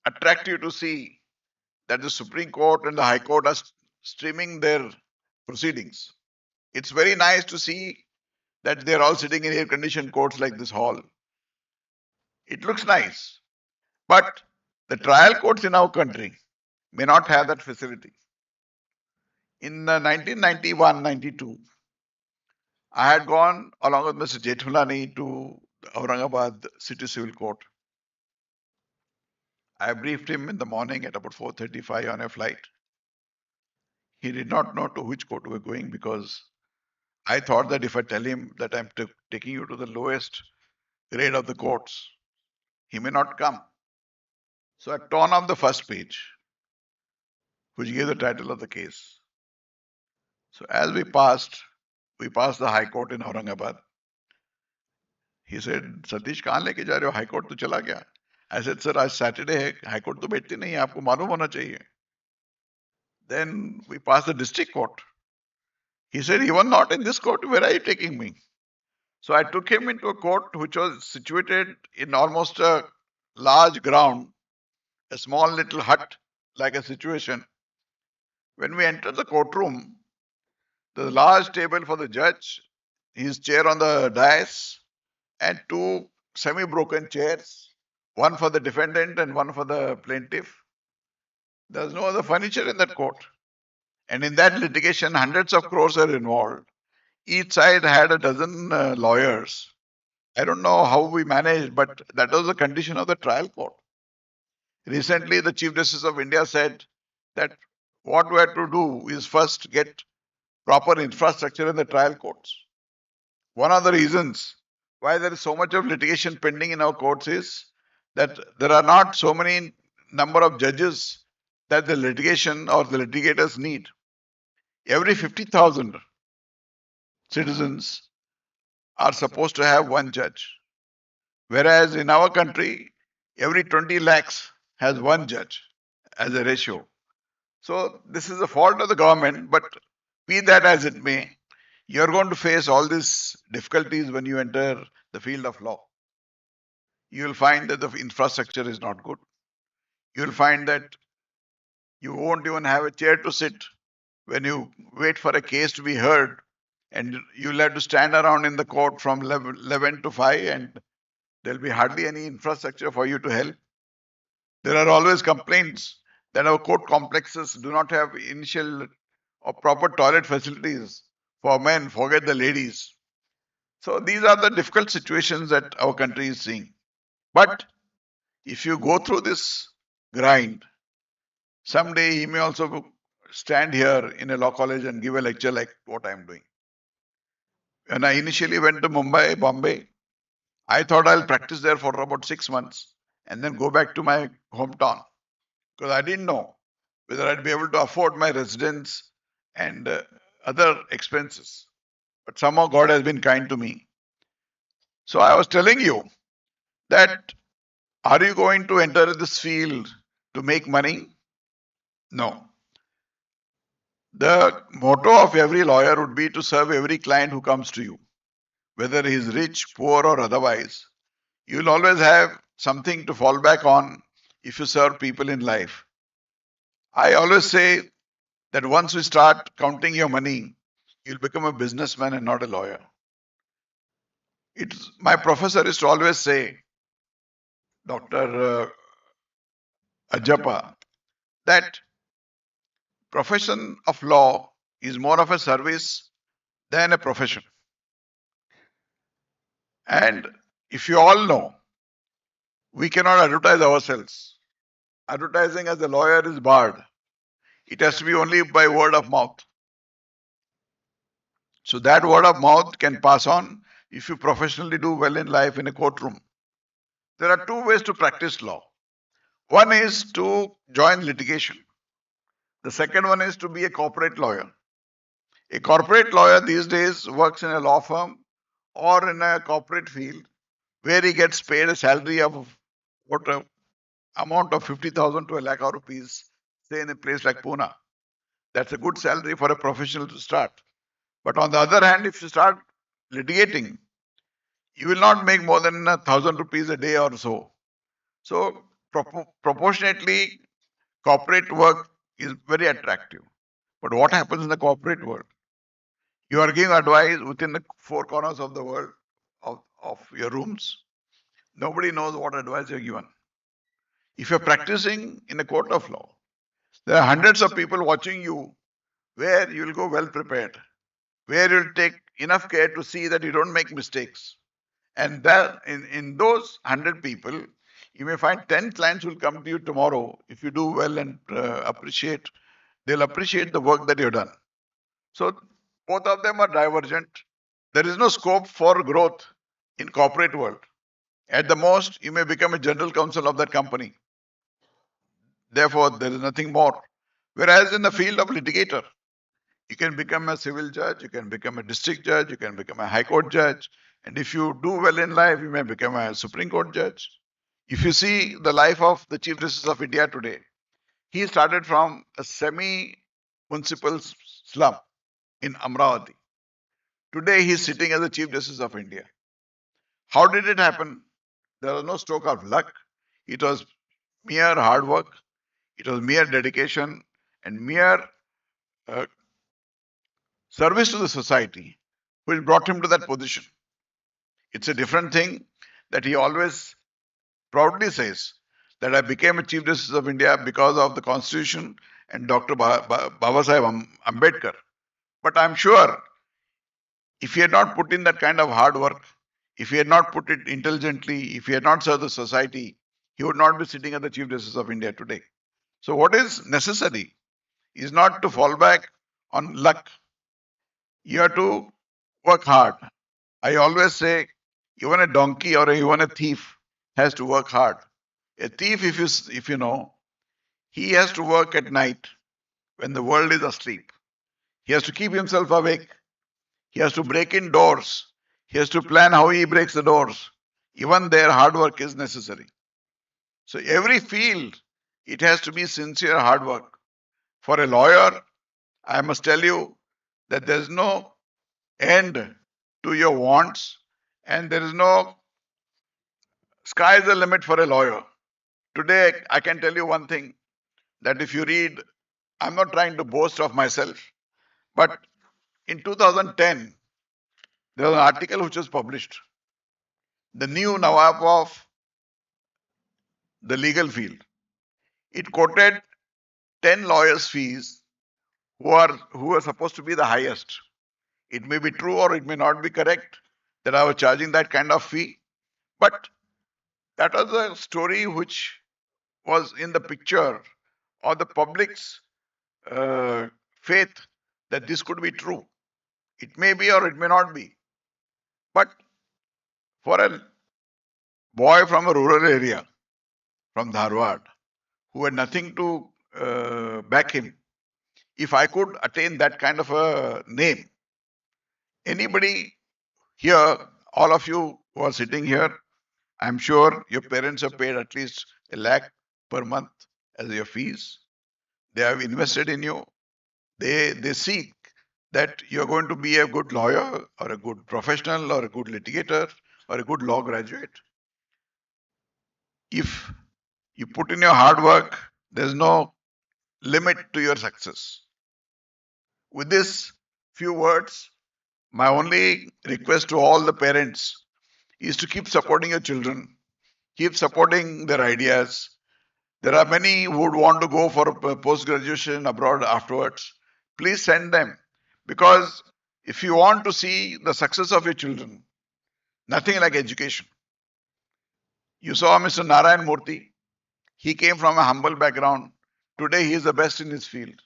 attractive to see that the Supreme Court and the High Court are streaming their proceedings. It's very nice to see that they're all sitting in air-conditioned courts like this hall. It looks nice. But the trial courts in our country may not have that facility. In 1991-92, I had gone along with Mr. Jethmalani to the Aurangabad City Civil Court. I briefed him in the morning at about 4:35 on a flight. He did not know to which court we were going, because I thought that if I tell him that I'm taking you to the lowest grade of the courts, he may not come. So I torn off the first page, which gave the title of the case. So as we passed the High Court in Aurangabad. He said, Satish, कहाँ लेके जा रहे हो? High Court तो चला गया. I said, sir, आज Saturday है, High Court तो बैठती नहीं है, आपको मालूम होना चाहिए. Then we passed the district court. He said, you are not in this court, where are you taking me? So I took him into a court which was situated in almost a large ground, a small little hut like a situation. When we entered the courtroom, the large table for the judge, his chair on the dais, and two semi-broken chairs, one for the defendant and one for the plaintiff. There's no other furniture in that court. And in that litigation, hundreds of crores are involved. Each side had a dozen lawyers. I don't know how we managed, but that was the condition of the trial court. Recently, the Chief Justice of India said that what we have to do is first get proper infrastructure in the trial courts. One of the reasons why there is so much of litigation pending in our courts is that there are not so many number of judges that the litigation or the litigators need. Every 50,000 citizens are supposed to have one judge. Whereas in our country, every 20 lakhs has one judge as a ratio. So this is a fault of the government, but be that as it may, you're going to face all these difficulties when you enter the field of law. You will find that the infrastructure is not good. You will find that you won't even have a chair to sit when you wait for a case to be heard, and you'll have to stand around in the court from 11 to 5, and there'll be hardly any infrastructure for you to help. There are always complaints that our court complexes do not have initial or proper toilet facilities for men, forget the ladies. So these are the difficult situations that our country is seeing. But if you go through this grind, someday he may also stand here in a law college and give a lecture like what I'm doing. When I initially went to Mumbai, Bombay, I thought I'll practice there for about 6 months and then go back to my hometown, because I didn't know whether I'd be able to afford my residence and other expenses. But somehow God has been kind to me. So I was telling you that, are you going to enter this field to make money? No. The motto of every lawyer would be to serve every client who comes to you, whether he is rich, poor, or otherwise. You'll always have something to fall back on if you serve people in life. I always say that once you start counting your money, you'll become a businessman and not a lawyer. My professor used to always say, Dr. Ajappa, that profession of law is more of a service than a profession. And if you all know, we cannot advertise ourselves. Advertising as a lawyer is barred. It has to be only by word of mouth. So that word of mouth can pass on if you professionally do well in life in a courtroom. There are two ways to practice law. One is to join litigation. The second one is to be a corporate lawyer. A corporate lawyer these days works in a law firm or in a corporate field where he gets paid a salary of what amount of 50,000 to a lakh of rupees, say in a place like Pune. That's a good salary for a professional to start. But on the other hand, if you start litigating, you will not make more than 1,000 rupees a day or so. So proportionately, corporate work is very attractive. But what happens in the corporate world? You are giving advice within the four corners of the world of your rooms. Nobody knows what advice you're given. If you're practicing in a court of law, there are hundreds of people watching you where you'll go well prepared, where you'll take enough care to see that you don't make mistakes. And that in those 100 people, you may find 10 clients will come to you tomorrow if you do well and they'll appreciate the work that you've done. So both of them are divergent. There is no scope for growth in corporate world. At the most, you may become a general counsel of that company. Therefore, there is nothing more. Whereas in the field of litigator, you can become a civil judge, you can become a district judge, you can become a high court judge. And if you do well in life, you may become a Supreme Court judge. If you see the life of the Chief Justice of India today, he started from a semi-municipal slum in Amravati. Today, he is sitting as the Chief Justice of India. How did it happen? There was no stroke of luck. It was mere hard work. It was mere dedication and mere service to the society which brought him to that position. It's a different thing that he always proudly says that I became a Chief Justice of India because of the Constitution and Dr. Baba Sahib Ambedkar. But I'm sure if he had not put in that kind of hard work, if he had not put it intelligently, if he had not served the society, he would not be sitting as the Chief Justice of India today. So what is necessary is not to fall back on luck. You have to work hard. I always say, even a donkey or even a thief has to work hard. A thief, if you know, he has to work at night when the world is asleep. He has to keep himself awake. He has to break in doors. He has to plan how he breaks the doors. Even there, hard work is necessary. So every field, it has to be sincere hard work. For a lawyer, I must tell you that there is no end to your wants, and there is no sky is the limit for a lawyer. Today, I can tell you one thing, that if you read, I'm not trying to boast of myself, but in 2010, there was an article which was published, the new Nawab of the legal field. It quoted 10 lawyers' fees who are supposed to be the highest. It may be true or it may not be correct that I was charging that kind of fee, but that was a story which was in the picture or the public's faith that this could be true. It may be or it may not be. But for a boy from a rural area, from Dharwad, who had nothing to back him, if I could attain that kind of a name, anybody here, all of you who are sitting here, I'm sure your parents have paid at least 1 lakh per month as your fees. They have invested in you. They seek that you're going to be a good lawyer or a good professional or a good litigator or a good law graduate. If you put in your hard work, there's no limit to your success. With this few words, my only request to all the parents is to keep supporting your children, keep supporting their ideas. There are many who would want to go for post-graduation abroad afterwards. Please send them, because if you want to see the success of your children, nothing like education. You saw Mr. Narayan Murthy. He came from a humble background. Today he is the best in his field.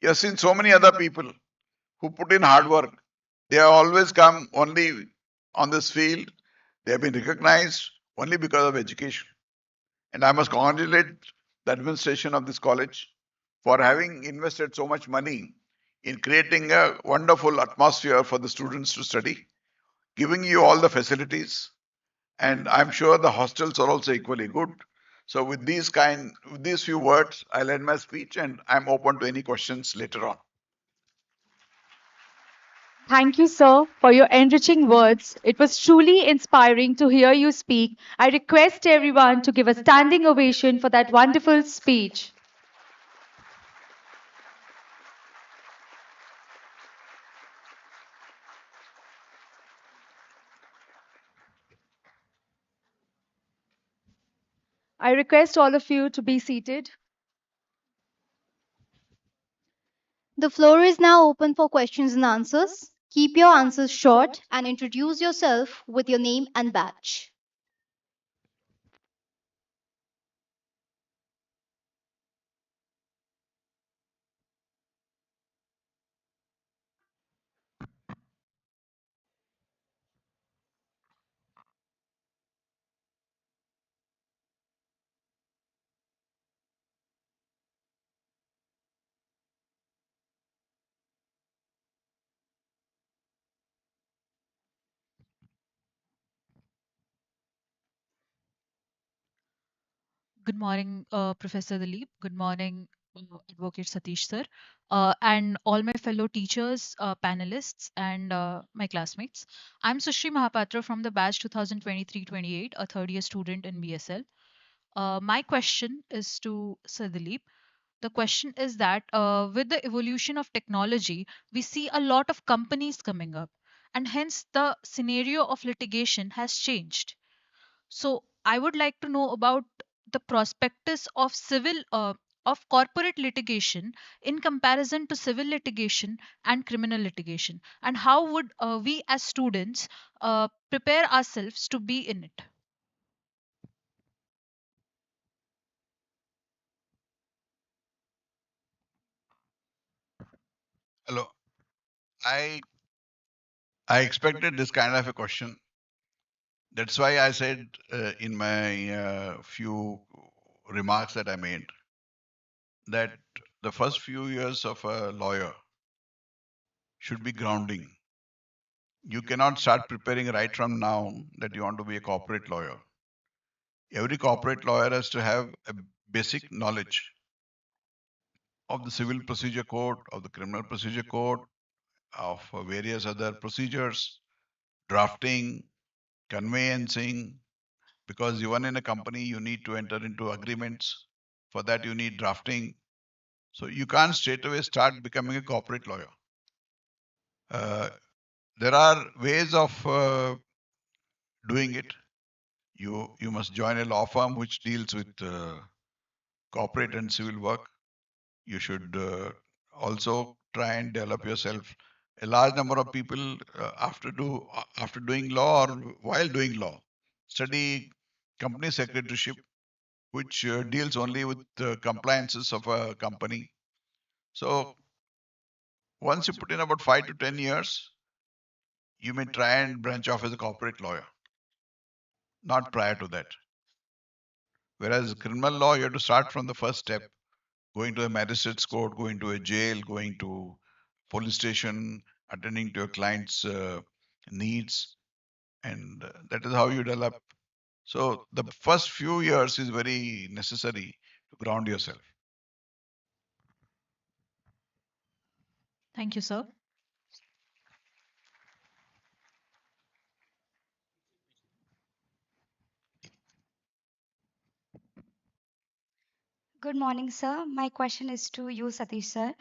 You have seen so many other people who put in hard work. They have always come only on this field. They have been recognized only because of education. And I must congratulate the administration of this college for having invested so much money in creating a wonderful atmosphere for the students to study, giving you all the facilities. And I'm sure the hostels are also equally good. So with these few words, I'll end my speech and I'm open to any questions later on. Thank you, sir, for your enriching words. It was truly inspiring to hear you speak. I request everyone to give a standing ovation for that wonderful speech. I request all of you to be seated. The floor is now open for questions and answers. Keep your answers short and introduce yourself with your name and badge. Good morning, Professor Dilip. Good morning, Advocate Satish sir, and all my fellow teachers, panelists, and my classmates. I'm Sushri Mahapatra from the batch 2023-28, a third year student in BSL. My question is to Sir Dilip. The question is that with the evolution of technology, we see a lot of companies coming up, and hence the scenario of litigation has changed. So I would like to know about the prospectus of of corporate litigation in comparison to civil litigation and criminal litigation, and how would we as students prepare ourselves to be in it? Hello. I expected this kind of a question. That's why I said in my few remarks that I made that the first few years of a lawyer should be grounding. You cannot start preparing right from now that you want to be a corporate lawyer. Every corporate lawyer has to have a basic knowledge of the civil procedure code, of the criminal procedure code, of various other procedures, drafting, conveyancing, because even in a company you need to enter into agreements. For that you need drafting. So you can't straight away start becoming a corporate lawyer. There are ways of doing it. You must join a law firm which deals with corporate and civil work. You should also try and develop yourself. A large number of people after doing law or while doing law study company secretaryship, which deals only with compliances of a company. So once you put in about 5 to 10 years, you may try and branch off as a corporate lawyer, not prior to that. Whereas criminal law, you have to start from the first step, going to a magistrate's court, going to a jail, going to police station, attending to your client's needs, and that is how you develop. So the first few years is very necessary to ground yourself. Thank you, sir. Good morning, sir. My question is to you, Satish, sir.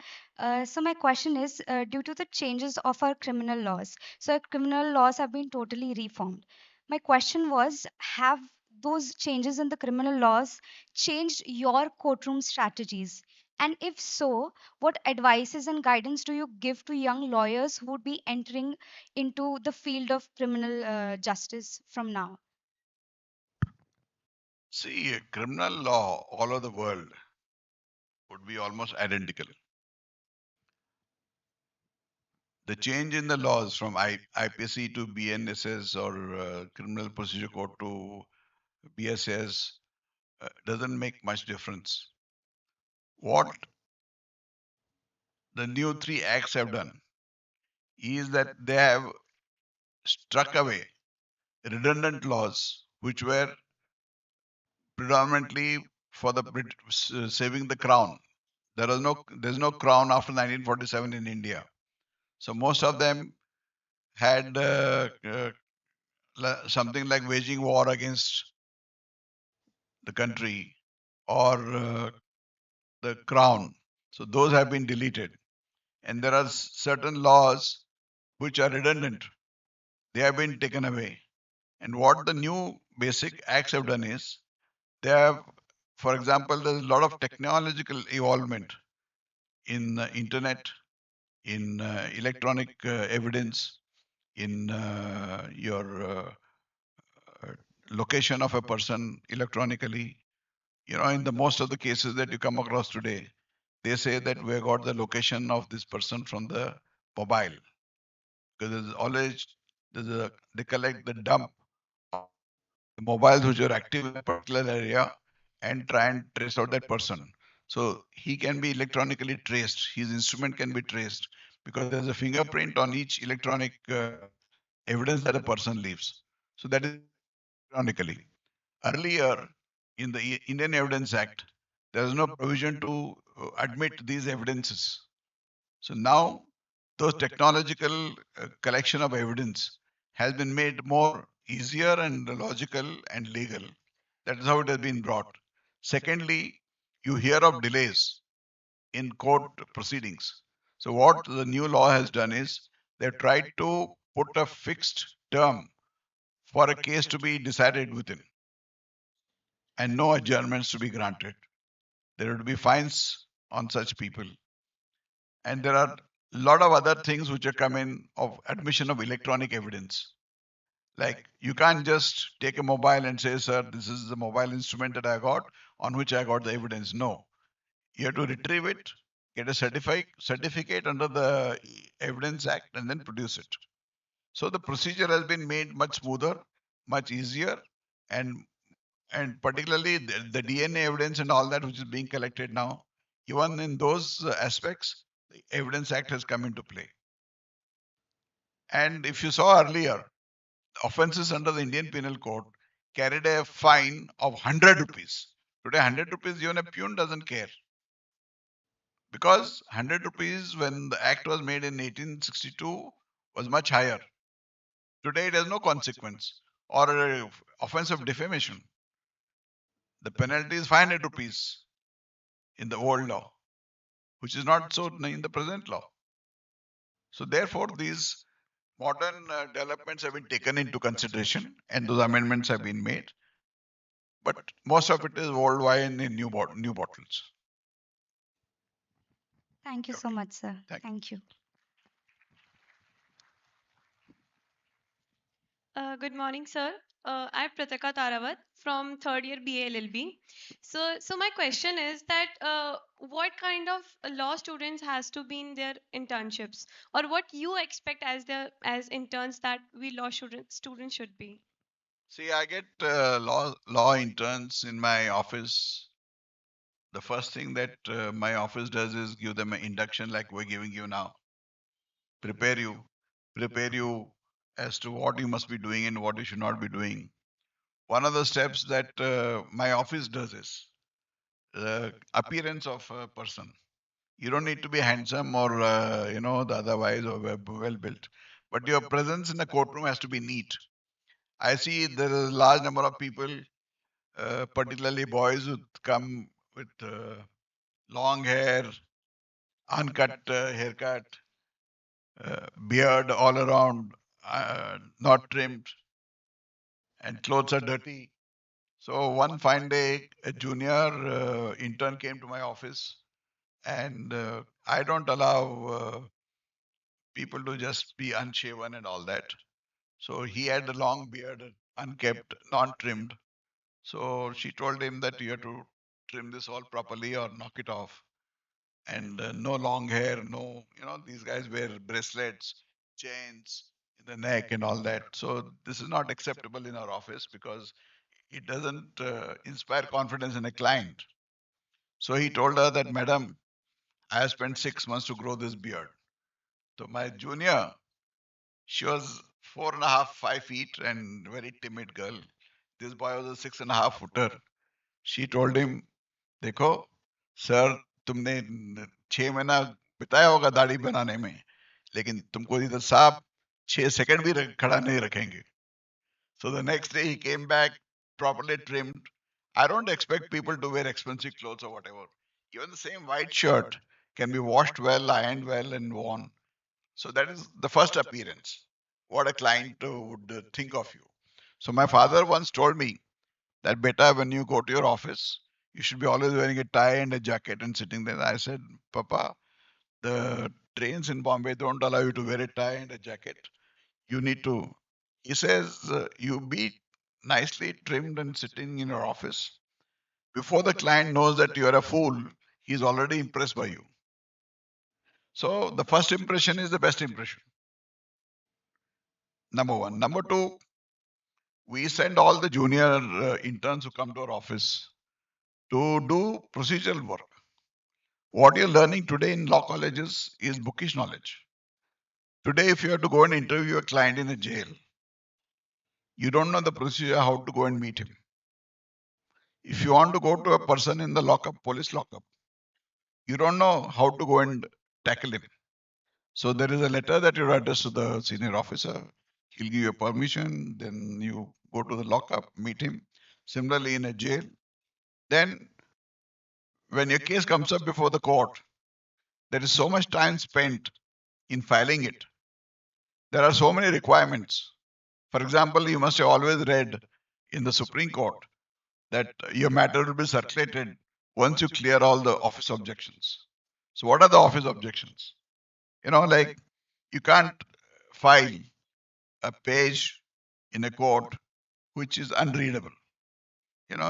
So my question is, due to the changes of our criminal laws, so our criminal laws have been totally reformed. My question was, have those changes in the criminal laws changed your courtroom strategies? And if so, what advices and guidance do you give to young lawyers who would be entering into the field of criminal justice from now? See, criminal law all over the world would be almost identical. The change in the laws from IPC to BNSS or Criminal Procedure Code to BSS doesn't make much difference. What the new three acts have done is that they have struck away redundant laws which were predominantly for the saving the crown. There's no crown after 1947 in India. So most of them had something like waging war against the country or the crown. So those have been deleted. And there are certain laws which are redundant. They have been taken away. And what the new basic acts have done is they have, for example, there's a lot of technological evolvement in internet, in electronic evidence, in your location of a person electronically. You know, in the most of the cases that you come across today, they say that we got the location of this person from the mobile, because they collect the dump of the mobiles which are active in a particular area and try and trace out that person. So he can be electronically traced. His instrument can be traced because there's a fingerprint on each electronic evidence that a person leaves. So that is electronically. Earlier, in the Indian Evidence Act, there is no provision to admit these evidences. So now, those technological collection of evidence has been made more easier and logical and legal. That is how it has been brought. Secondly, you hear of delays in court proceedings. So what the new law has done is they've tried to put a fixed term for a case to be decided within and no adjournments to be granted. There would be fines on such people. And there are a lot of other things which are coming of admission of electronic evidence. Like you can't just take a mobile and say, sir, this is the mobile instrument that I got on which I got the evidence. No. You have to retrieve it, get a certificate under the Evidence Act, and then produce it. So the procedure has been made much smoother much easier, and particularly the DNA evidence and all that which is being collected now, even in those aspects, the Evidence Act has come into play. And if you saw earlier, offenses under the Indian Penal Code carried a fine of 100 rupees. Today, 100 rupees, even a peon doesn't care. Because 100 rupees, when the act was made in 1862, was much higher. Today, it has no consequence. Or offense of defamation, the penalty is 500 rupees in the old law, which is not so in the present law. So therefore, these modern developments have been taken into consideration and those amendments have been made. But most of it is old wine in new bottles. Thank you so much, sir. Thank you. Good morning, sir. I'm Prataka Tarawat from third year BA LLB. So my question is that what kind of law students has to be in their internships, or what you expect as interns that we law students should be? See, I get law interns in my office. The first thing that my office does is give them an induction like we're giving you now. Prepare you as to what you must be doing and what you should not be doing. One of the steps that my office does is appearance of a person. You don't need to be handsome or the otherwise or well built, but your presence in the courtroom has to be neat. I see there is a large number of people, particularly boys, who come with long hair, uncut haircut, beard all around, not trimmed, and clothes are dirty. So one fine day, a junior intern came to my office, and I don't allow people to just be unshaven and all that. So he had a long beard, unkept, non-trimmed. So she told him that you have to trim this all properly or knock it off. And no long hair, no, these guys wear bracelets, chains in the neck and all that. So this is not acceptable in our office because it doesn't inspire confidence in a client. So he told her that, Madam, I have spent 6 months to grow this beard. So my junior, she was 4.5, 5 feet and very timid girl. This boy was a 6.5 footer. She told him, देखो sir, तुमने 6 महीना बिताया होगा दाढ़ी बनाने में, लेकिन तुमको इधर साहब 6 सेकंड भी खड़ा नहीं रखेंगे. So the next day he came back properly trimmed. I don't expect people to wear expensive clothes or whatever. Even the same white shirt can be washed well, ironed well, and worn. So that is the first appearance. What a client would think of you. So my father once told me that, beta, when you go to your office, you should be always wearing a tie and a jacket and sitting there. I said, Papa, the trains in Bombay don't allow you to wear a tie and a jacket. You need to. He says, you be nicely trimmed and sitting in your office. Before the client knows that you are a fool, he's already impressed by you. So the first impression is the best impression. Number one. Number two, we send all the junior interns who come to our office to do procedural work. What you're learning today in law colleges is bookish knowledge. Today, if you have to go and interview a client in a jail, you don't know the procedure how to go and meet him. If you want to go to a person in the lockup, police lockup, you don't know how to go and tackle him. So there is a letter that you address to the senior officer. He'll give you permission. Then you go to the lockup, meet him. Similarly, in a jail. Then when your case comes up before the court, there is so much time spent in filing it. There are so many requirements. For example, you must have always read in the Supreme Court that your matter will be circulated once you clear all the office objections. So what are the office objections? Like you can't file a page in a court which is unreadable.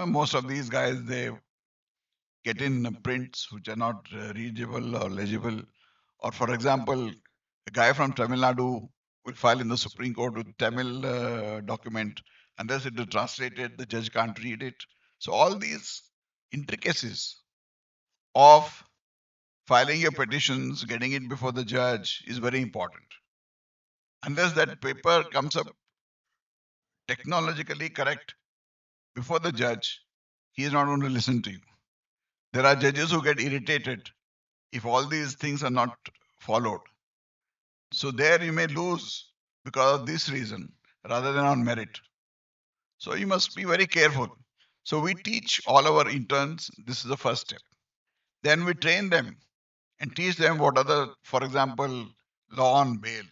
Most of these guys, they get in prints which are not readable or legible. Or for example, a guy from Tamil Nadu will file in the Supreme Court with Tamil document, Unless it is translated, the judge can't read it. So all these intricacies of filing your petitions, getting it before the judge is very important. Unless that paper comes up technologically correct before the judge, he is not going to listen to you. There are judges who get irritated if all these things are not followed. So there you may lose because of this reason rather than on merit. So you must be very careful. So we teach all our interns, this is the first step. Then we train them and teach them what are the, for example, law on bail,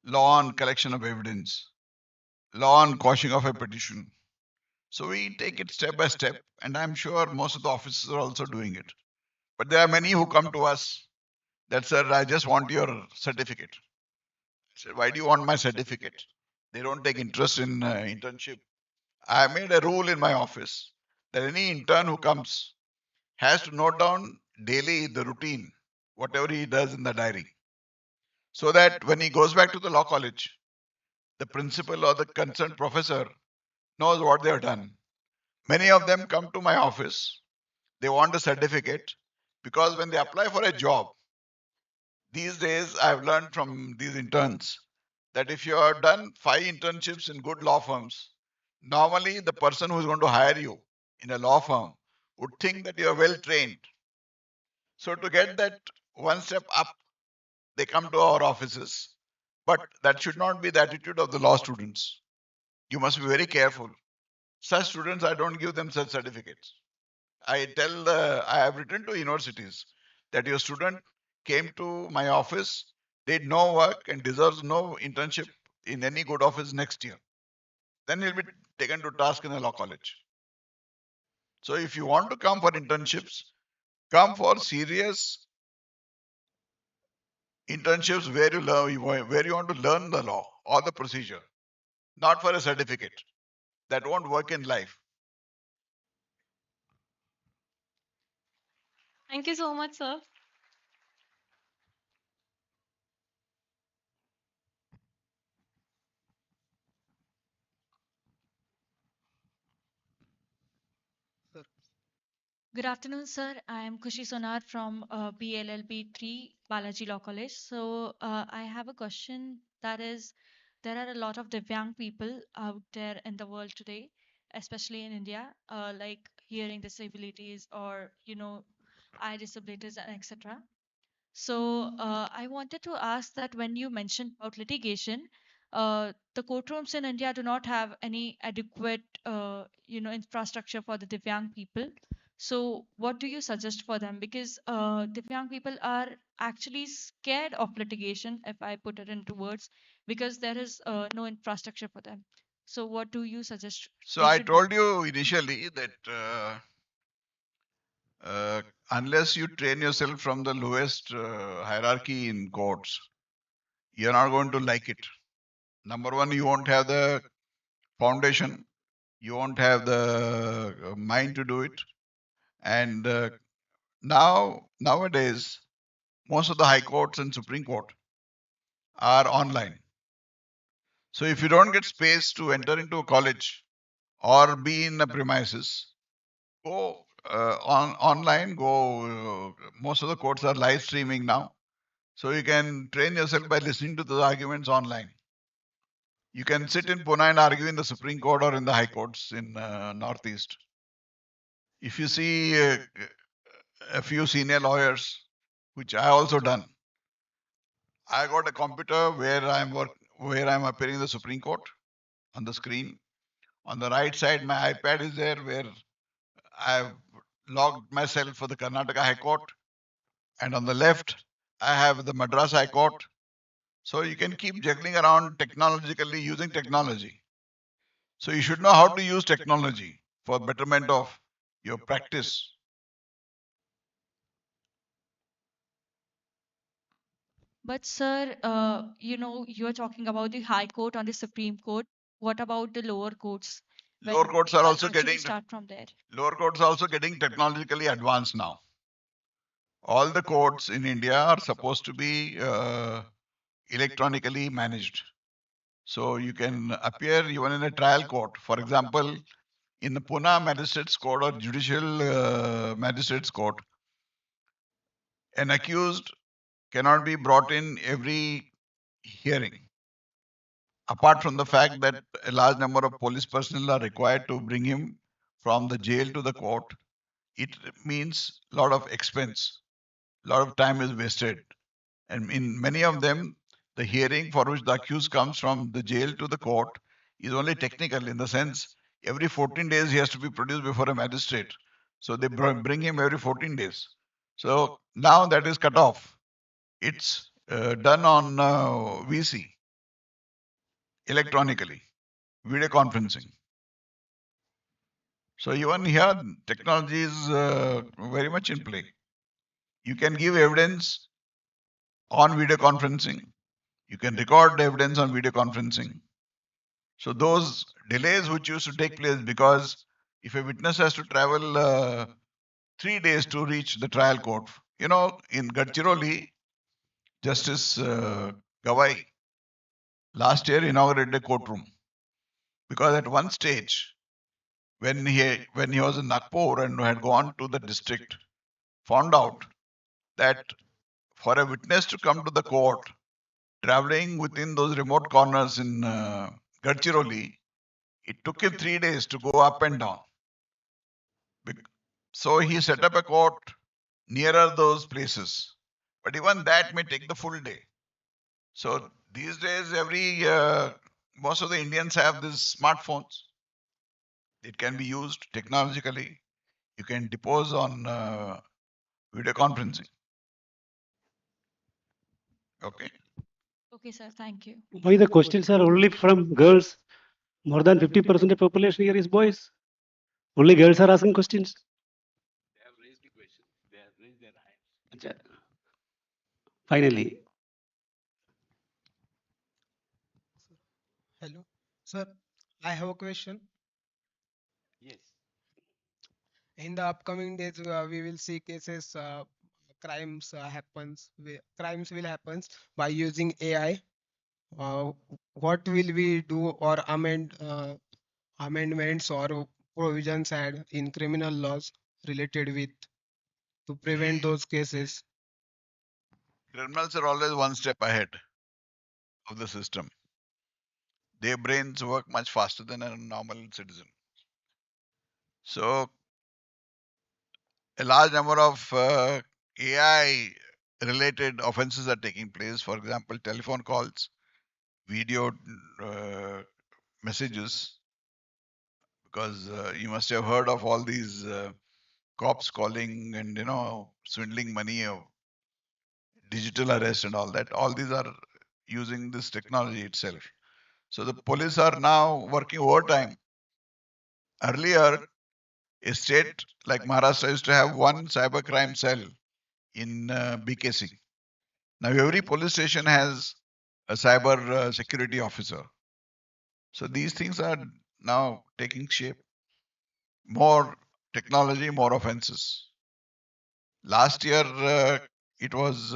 law on collection of evidence, law on quashing of a petition. So we take it step by step, and I'm sure most of the officers are also doing it. But there are many who come to us that, sir, I just want your certificate. I said, why do you want my certificate? They don't take interest in internship. I made a rule in my office that any intern who comes has to note down daily the routine, whatever he does in the diary, so that when he goes back to the law college, the principal or the concerned professor knows what they have done. Many of them come to my office, they want a certificate because when they apply for a job, these days I've learned from these interns that if you have done 5 internships in good law firms, normally the person who is going to hire you in a law firm would think that you are well trained. So to get that one step up, they come to our offices. But that should not be the attitude of the law students. You must be very careful. Such students, I don't give them such certificates. I have written to universities that your student came to my office, did no work and deserves no internship in any good office next year. Then he'll be taken to task in a law college. So if you want to come for internships, come for serious internships where you want to learn the law or the procedure, not for a certificate. That won't work in life. Thank you so much, sir. Good afternoon, sir. I am Kushi Sonar from BLLB 3 Balaji Law College. So I have a question that is, there are a lot of Divyang people out there in the world today, especially in India, like hearing disabilities or, eye disabilities and etc. So I wanted to ask that when you mentioned about litigation, the courtrooms in India do not have any adequate, infrastructure for the Divyang people. So what do you suggest for them? Because Divyang people are actually scared of litigation, if I put it into words, because there is no infrastructure for them. So what do you suggest? So they I should do? told you initially that unless you train yourself from the lowest hierarchy in courts, you're not going to like it. Number one, you won't have the foundation, you won't have the mind to do it. And nowadays, most of the high courts and Supreme Court are online. So if you don't get space to enter into a college or be in the premises, go online. Most of the courts are live streaming now, so you can train yourself by listening to the arguments online. You can sit in Pune and argue in the Supreme Court or in the High Courts in Northeast. If you see a few senior lawyers, which I also done, I got a computer where I'm appearing in the Supreme Court on the screen. On the right side, my iPad is there where I've logged myself for the Karnataka High Court. And on the left, I have the Madras High Court. So you can keep juggling around technologically using technology. So you should know how to use technology for betterment of your practice. But sir, you are talking about the High Court and the Supreme Court. What about the lower courts? Lower When courts are people also actually getting start from there. lower courts are also getting technologically advanced now. All the courts in India are supposed to be electronically managed. So you can appear even in a trial court. For example, in the Pune Magistrates Court or Judicial Magistrates Court, an accused cannot be brought in every hearing. Apart from the fact that a large number of police personnel are required to bring him from the jail to the court, it means a lot of expense, a lot of time is wasted. And in many of them, the hearing for which the accused comes from the jail to the court is only technical, in the sense every 14 days he has to be produced before a magistrate. So they bring him every 14 days. So now that is cut off. It's done on VC, electronically, video conferencing. So even here, technology is very much in play. You can give evidence on video conferencing. You can record the evidence on video conferencing. So those delays which used to take place, because if a witness has to travel 3 days to reach the trial court, you know, in Gadchiroli, Justice Gawai last year inaugurated a courtroom, because at one stage, when he was in Nagpur and had gone to the district, found out that for a witness to come to the court, traveling within those remote corners in Gadchiroli, it took him 3 days to go up and down. So he set up a court nearer those places. But even that may take the full day. So these days, most of the Indians have these smartphones. It can be used technologically. You can depose on video conferencing. Okay. Okay, sir. Thank you. Why the questions are only from girls? More than 50% of population here is boys. Only girls are asking questions. They have raised the question. They have raised their hands. Finally, Hello, sir. I have a question. Yes. In the upcoming days, we will see cases, crimes will happens by using AI. What will we do or amendments or provisions add in criminal laws related with to prevent those cases? Criminals are always one step ahead of the system. Their brains work much faster than a normal citizen. So a large number of AI related offenses are taking place. For example, telephone calls, video messages, because you must have heard of all these cops calling and, you know, swindling money, or digital arrest and all that. All these are using this technology itself. So the police are now working overtime. Earlier, a state like Maharashtra used to have one cybercrime cell in BKC. Now every police station has a cyber security officer. So these things are now taking shape. More technology, more offenses. Last year, it was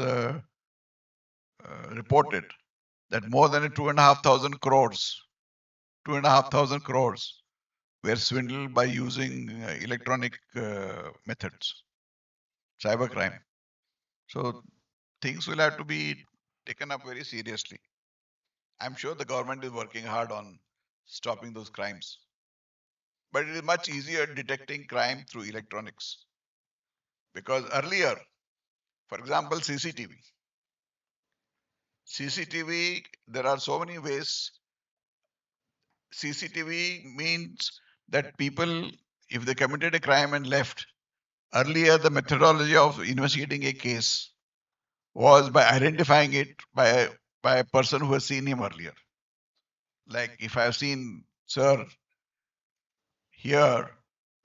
reported that more than 2,500 crores, 2,500 crores were swindled by using electronic methods, cybercrime. So things will have to be taken up very seriously. I'm sure the government is working hard on stopping those crimes. But it is much easier detecting crime through electronics. Because earlier, for example, CCTV. CCTV, there are so many ways. CCTV means that people, if they committed a crime and left, earlier the methodology of investigating a case was by identifying it by a person who has seen him earlier. Like if I have seen Sir here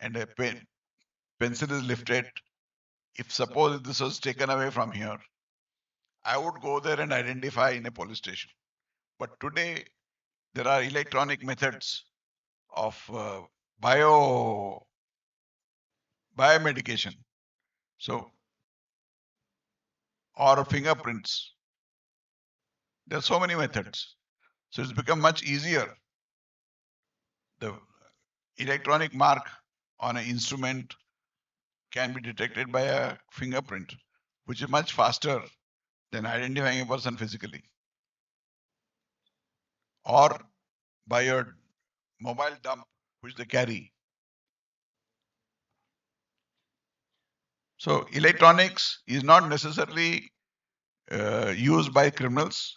and a pencil is lifted, if suppose this was taken away from here, I would go there and identify in a police station. But today, there are electronic methods of biomedication. So, or fingerprints. There are so many methods. So it's become much easier. The electronic mark on an instrument can be detected by a fingerprint, which is much faster than identifying a person physically, or by your mobile dump, which they carry. So electronics is not necessarily used by criminals.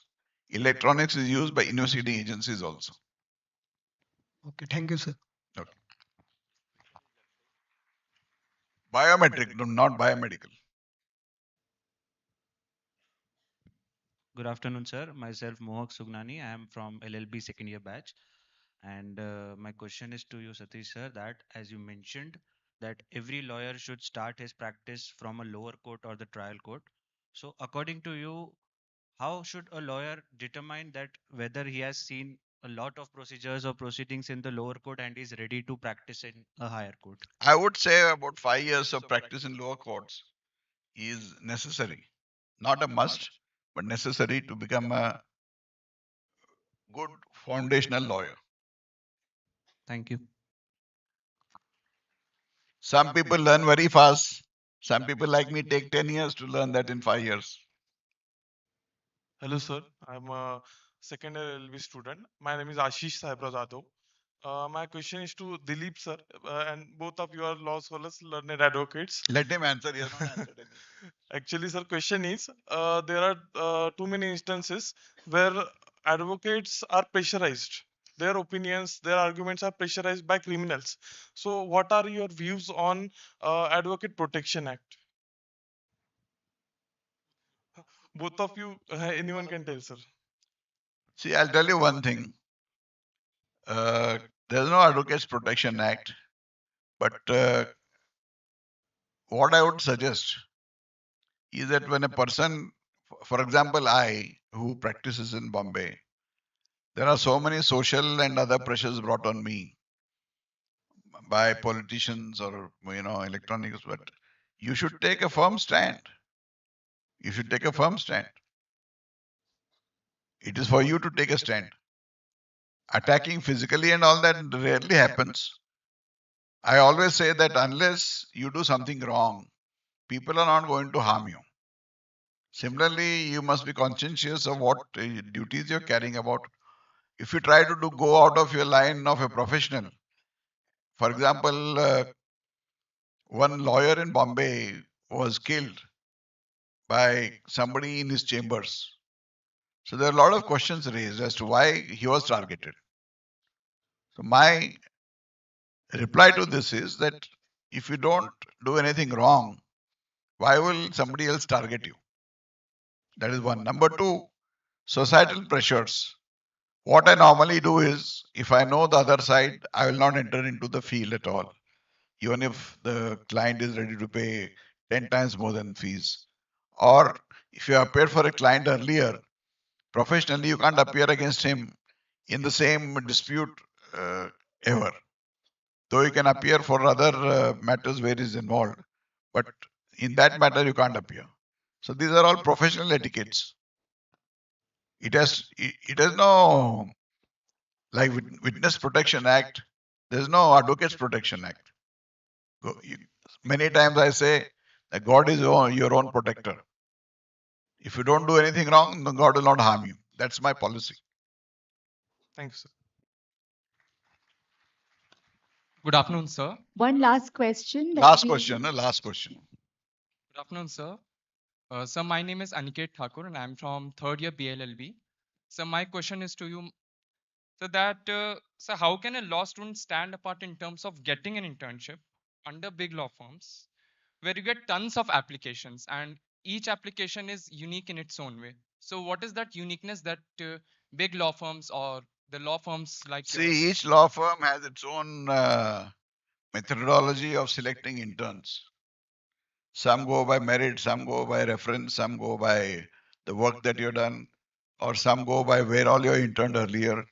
Electronics is used by investigating agencies also. Okay, thank you, sir. Okay. Biometric, not biomedical. Good afternoon, sir. Myself, Mohak Sugnani. I am from LLB second year batch. And my question is to you, Satish, sir, that as you mentioned, that every lawyer should start his practice from a lower court or the trial court. So, according to you, how should a lawyer determine that whether he has seen a lot of procedures or proceedings in the lower court and is ready to practice in a higher court? I would say about 5 years of practice in lower courts is necessary. Not a must, but necessary to become a good foundational lawyer. Thank you. Some people learn very fast. Some people like me take 10 years to learn that in 5 years. Hello, sir. I'm a second year LLB student. My name is Ashish Saibra Jadhav. My question is to Dilip, sir, and both of you are law scholars, learned advocates. Let him answer. He has not answered any. Actually, sir, question is there are too many instances where advocates are pressurized. Their opinions, their arguments are pressurized by criminals. So, what are your views on Advocate Protection Act? Both of you, anyone can tell, sir. See, I'll tell you one thing. There's no Advocates Protection Act, but what I would suggest is that when a person, for example, I, who practices in Bombay, there are so many social and other pressures brought on me by politicians or electronics, but you should take a firm stand. You should take a firm stand. It is for you to take a stand. Attacking physically and all that rarely happens. I always say that unless you do something wrong, people are not going to harm you. Similarly, you must be conscientious of what duties you're carrying about. If you try to go out of your line of a professional, for example, one lawyer in Bombay was killed by somebody in his chambers. So there are a lot of questions raised as to why he was targeted. So my reply to this is that if you don't do anything wrong, why will somebody else target you? That is one. Number two, societal pressures. What I normally do is, if I know the other side, I will not enter into the field at all, even if the client is ready to pay 10 times more than fees. Or if you appeared for a client earlier, professionally, you can't appear against him in the same dispute ever. Though you can appear for other matters where he's involved, but in that matter, you can't appear. So these are all professional etiquettes. It has no, like Witness Protection Act, there's no Advocates Protection Act. Many times I say that God is your own protector. If you don't do anything wrong, then God will not harm you. That's my policy. Thanks, sir. Good afternoon, sir. One last question. Last question. Good afternoon, sir. Sir, my name is Aniket Thakur and I'm from third year BLLB. So my question is to you, so how can a law student stand apart in terms of getting an internship under big law firms where you get tons of applications and each application is unique in its own way? So what is that uniqueness that big law firms or the law firms like yours? See, each law firm has its own methodology of selecting interns. Some go by merit, some go by reference, some go by the work that you've done, or some go by where all you interned earlier,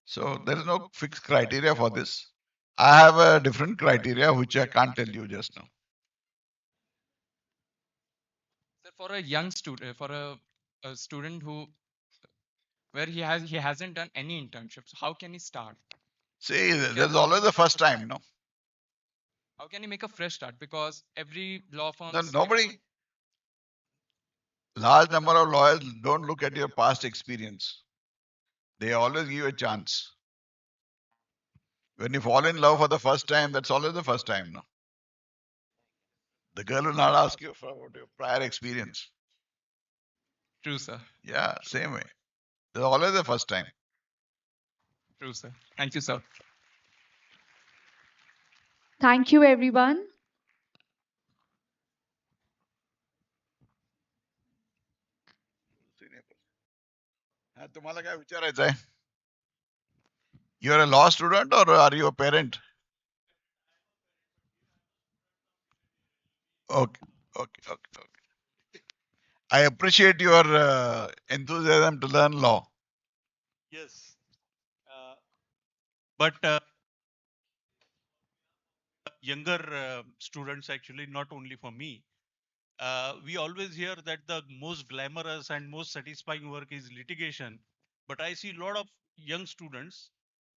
So there is no fixed criteria for this. I have a different criteria which I can't tell you just now. Sir, for a young student, for a student who where he hasn't done any internships. How can he start? See, there's always the first time, no? How can he make a fresh start? Because every law No, firms nobody, large number of lawyers don't look at your past experience. They always give you a chance. When you fall in love for the first time, that's always the first time, no? The girl will not ask you for your prior experience. True, sir. Yeah, same way. There's always the first time. True, sir. Thank you, sir. Thank you, everyone. हा, तुम्हाला काय विचारायचं आहे? You are a law student or are you a parent? Okay, okay, okay, okay. I appreciate your enthusiasm to learn law. Yes. But younger students, actually, not only for me, we always hear that the most glamorous and most satisfying work is litigation. But I see a lot of young students,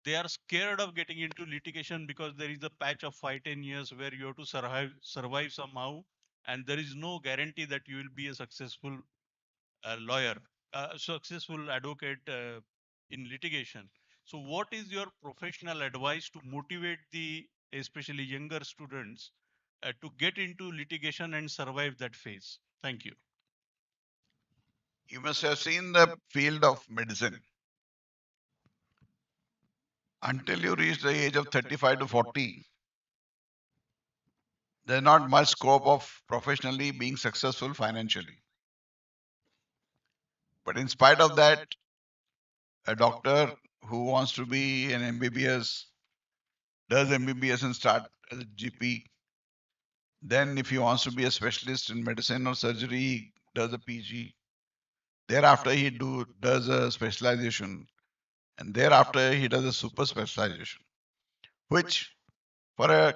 they are scared of getting into litigation because there is a patch of 5-10 years where you have to survive somehow, and there is no guarantee that you will be a successful lawyer, successful advocate in litigation. So, what is your professional advice to motivate the especially younger students to get into litigation and survive that phase? Thank you. You must have seen the field of medicine. Until you reach the age of 35 to 40, there's not much scope of professionally being successful financially. But in spite of that, a doctor who wants to be an MBBS does MBBS and start as a GP. Then, if he wants to be a specialist in medicine or surgery, does a PG. Thereafter, he does a specialization, and thereafter he does a super specialization, which for a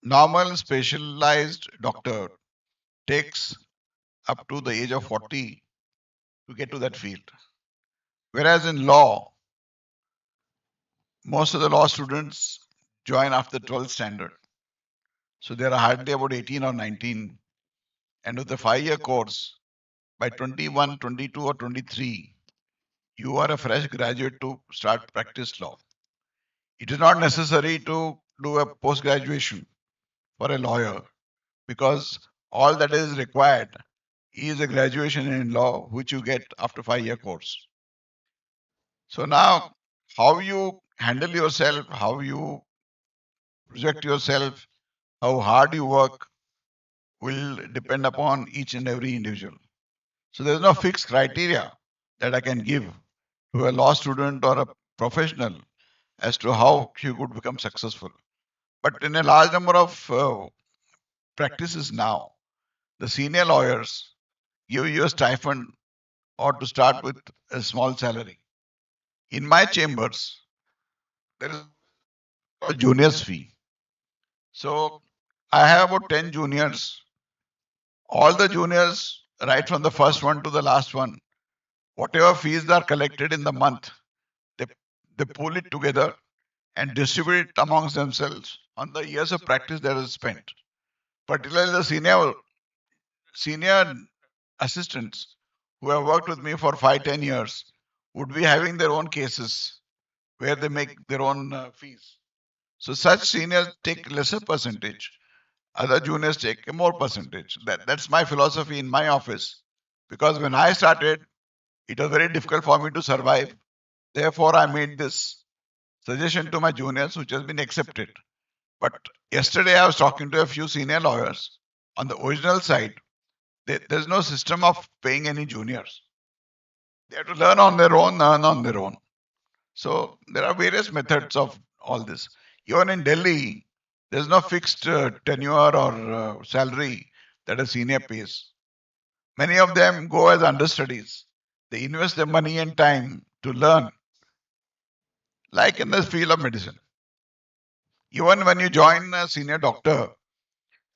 normal specialized doctor takes up to the age of 40 to get to that field. Whereas in law, most of the law students join after 12th standard. So there are hardly about 18 or 19. And with a 5-year course, by 21, 22, or 23, you are a fresh graduate to start practice law. It is not necessary to do a post graduation for a lawyer because all that is required is a graduation in law, which you get after 5-year course. So now, how you handle yourself, how you project yourself, how hard you work will depend upon each and every individual. So there's no fixed criteria that I can give to a law student or a professional as to how he could become successful. But in a large number of practices now, the senior lawyers give you a stipend or to start with a small salary. In my chambers, there is a juniors fee. So I have about 10 juniors. All the juniors, right from the first one to the last one, whatever fees are collected in the month, they pull it together and distribute it amongst themselves on the years of practice that is spent. Particularly the senior assistants who have worked with me for 5-10 years would be having their own cases where they make their own fees. So such seniors take lesser percentage. Other juniors take a more percentage. That's my philosophy in my office. Because when I started, it was very difficult for me to survive. Therefore, I made this suggestion to my juniors, which has been accepted. But yesterday, I was talking to a few senior lawyers. On the original side, there's no system of paying any juniors. They have to learn on their own, earn on their own. So there are various methods of all this. Even in Delhi, there's no fixed tenure or salary that a senior pays. Many of them go as understudies. They invest their money and time to learn, like in the field of medicine. Even when you join a senior doctor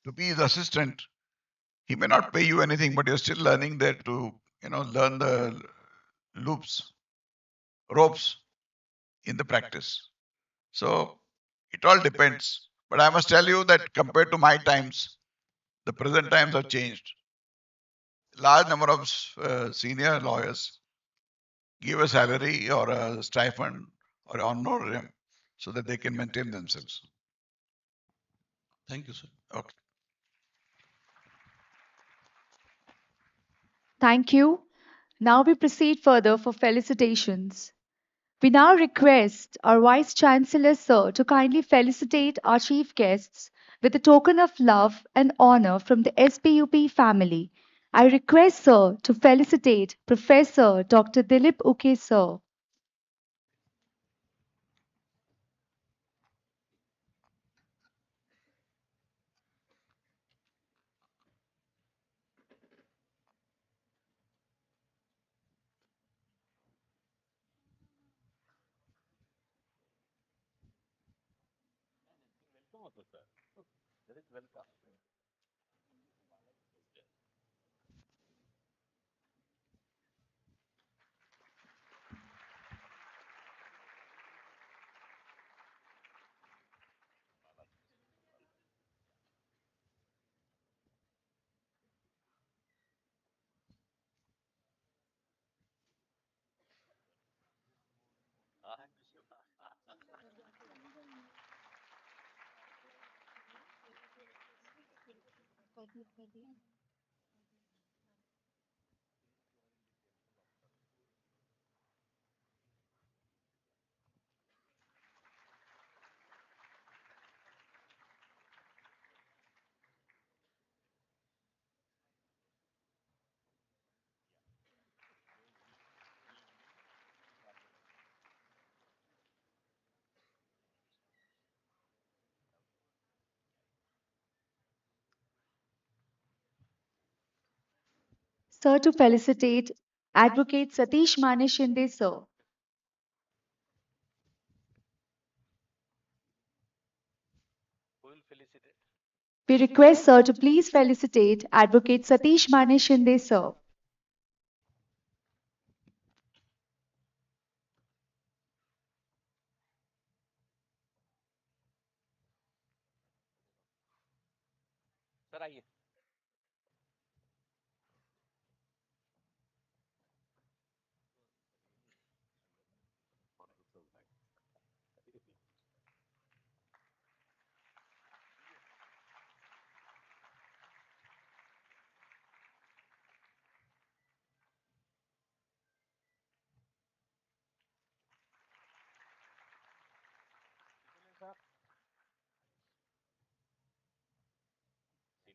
to be his assistant, he may not pay you anything, but you're still learning there to, learn the loops. ropes in the practice. So it all depends. But I must tell you that compared to my times, the present times have changed. Large number of senior lawyers give a salary or a stipend or honorarium so that they can maintain themselves. Thank you, sir. Okay. Thank you. Now we proceed further for felicitations. We now request our Vice Chancellor, Sir, to kindly felicitate our chief guests with a token of love and honor from the SPUP family. I request, Sir, to felicitate Professor Dr. Dilip Uke, Sir. Sir, to felicitate Advocate Satish Maneshinde, Sir. We request, Sir, to please felicitate Advocate Satish Maneshinde, Sir. Sir आइए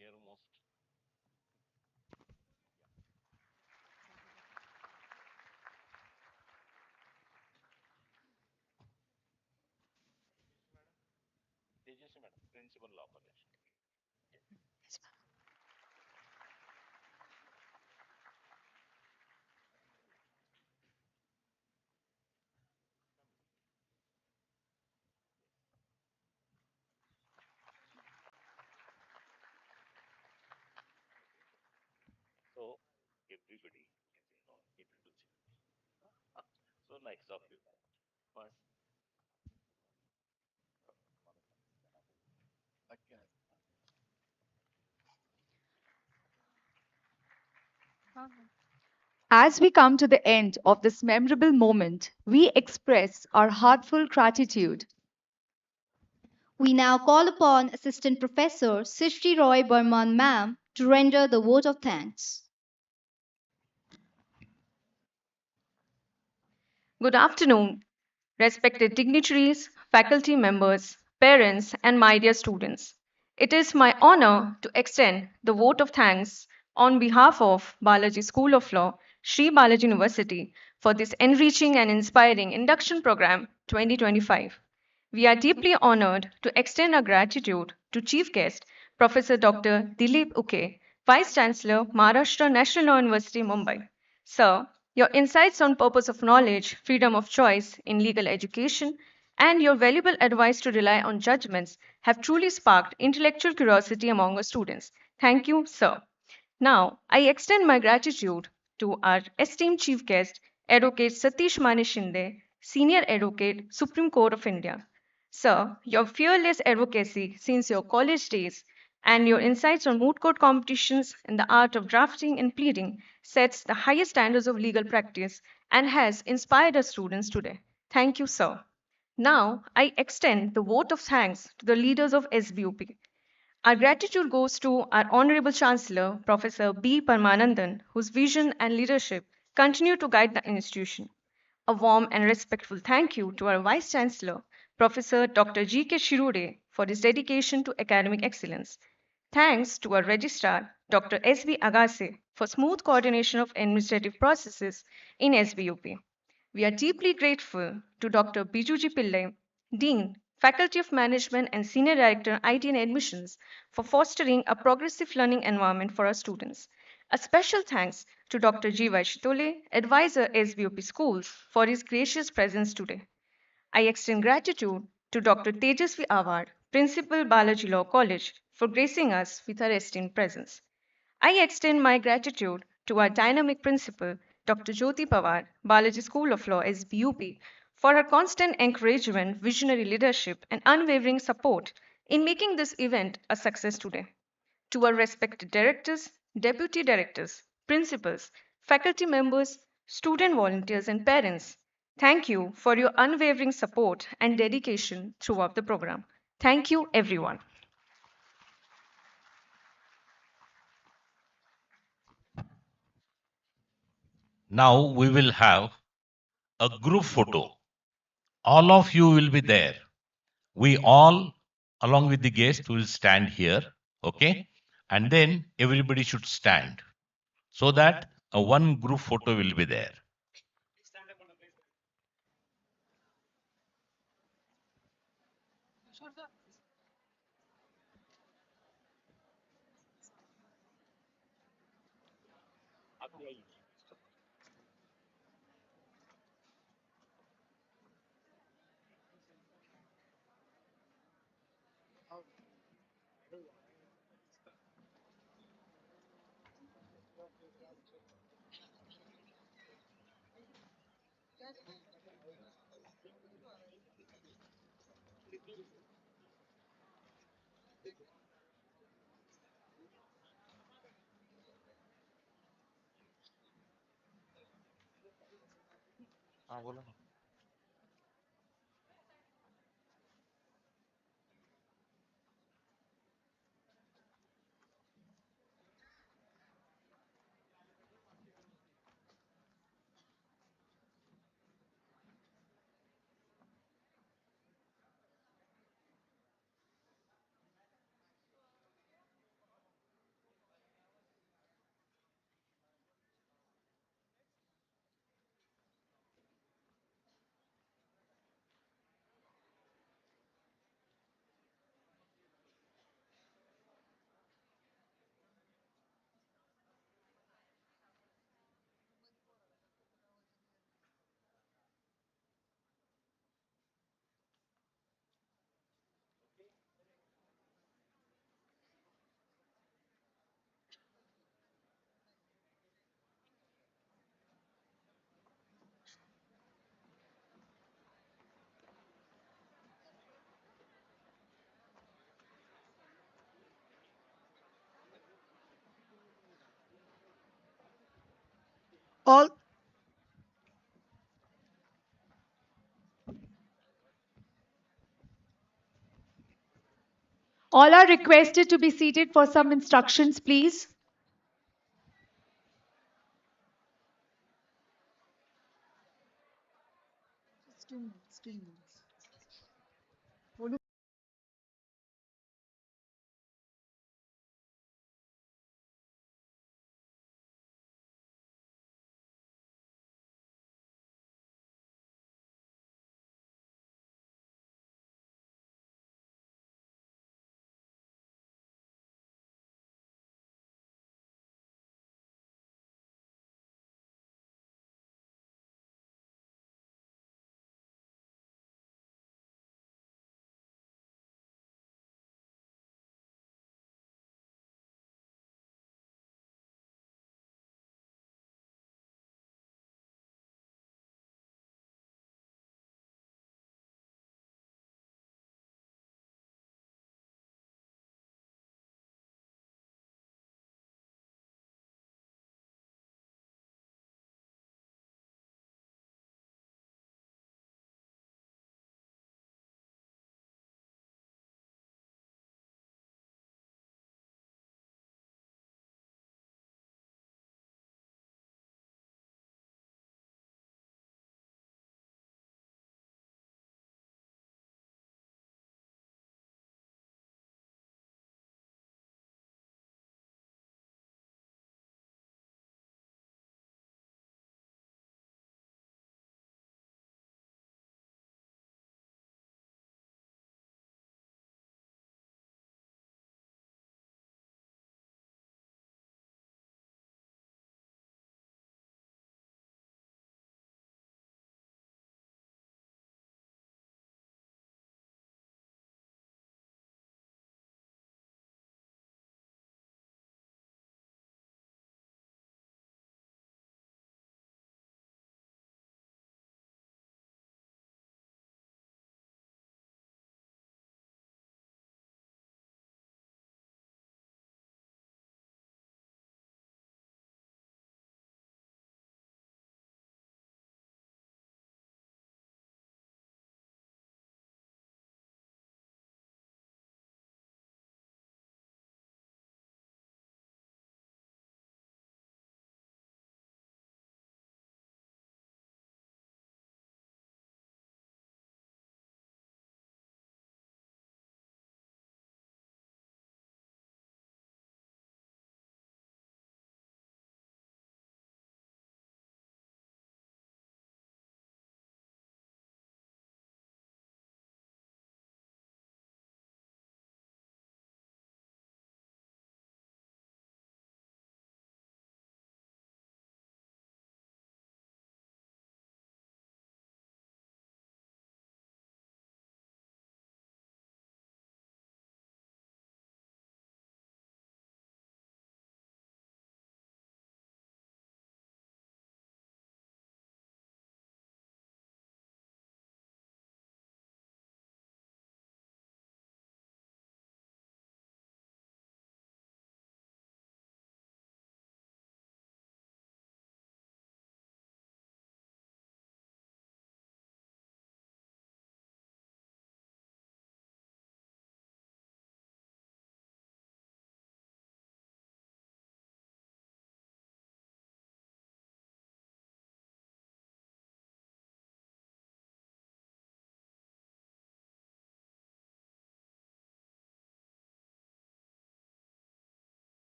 senior most Tejas madam principal law college. So everybody so nice of you. Fine. As we come to the end of this memorable moment, we express our heartfelt gratitude. We now call upon Assistant Professor Srishti Roy Burman Ma'am to render the vote of thanks. Good afternoon, respected dignitaries, faculty members, parents, and my dear students. It is my honor to extend the vote of thanks on behalf of Balaji School of Law, Sri Balaji University, for this enriching and inspiring induction program 2025. We are deeply honored to extend our gratitude to Chief Guest Professor Dr. Dilip Uke, Vice Chancellor, Maharashtra National Law University, Mumbai. Sir, your insights on purpose of knowledge, freedom of choice in legal education, and your valuable advice to rely on judgments have truly sparked intellectual curiosity among our students. Thank you, sir. Now, I extend my gratitude to our esteemed chief guest, Advocate Satish Maneshinde, Senior Advocate, Supreme Court of India. Sir, your fearless advocacy since your college days and your insights on moot court competitions and the art of drafting and pleading sets the highest standards of legal practice and has inspired our students today. Thank you, sir. Now, I extend the vote of thanks to the leaders of SBUP. Our gratitude goes to our Honorable Chancellor, Professor B. Parmanandan, whose vision and leadership continue to guide the institution. A warm and respectful thank you to our Vice Chancellor, Professor Dr. G.K. Shirude, for his dedication to academic excellence. Thanks to our Registrar, Dr. S.B. Agase, for smooth coordination of administrative processes in SBUP. We are deeply grateful to Dr. Bijuji Pillai, Dean, Faculty of Management and Senior Director, IT and Admissions, for fostering a progressive learning environment for our students. A special thanks to Dr. G. Y. Shitole, Advisor SBUP Schools, for his gracious presence today. I extend gratitude to Dr. Tejasvi Awad, Principal Balaji Law College, for gracing us with her esteemed presence. I extend my gratitude to our dynamic principal, Dr. Jyoti Pawar, Balaji School of Law, SBUP, for her constant encouragement, visionary leadership, and unwavering support in making this event a success today. To our respected directors, deputy directors, principals, faculty members, student volunteers, and parents, thank you for your unwavering support and dedication throughout the program. Thank you, everyone. Now we will have a group photo. All of you will be there. We all, along with the guest, will stand here, okay? And then everybody should stand so that a one group photo will be there. All All are requested to be seated for some instructions, please.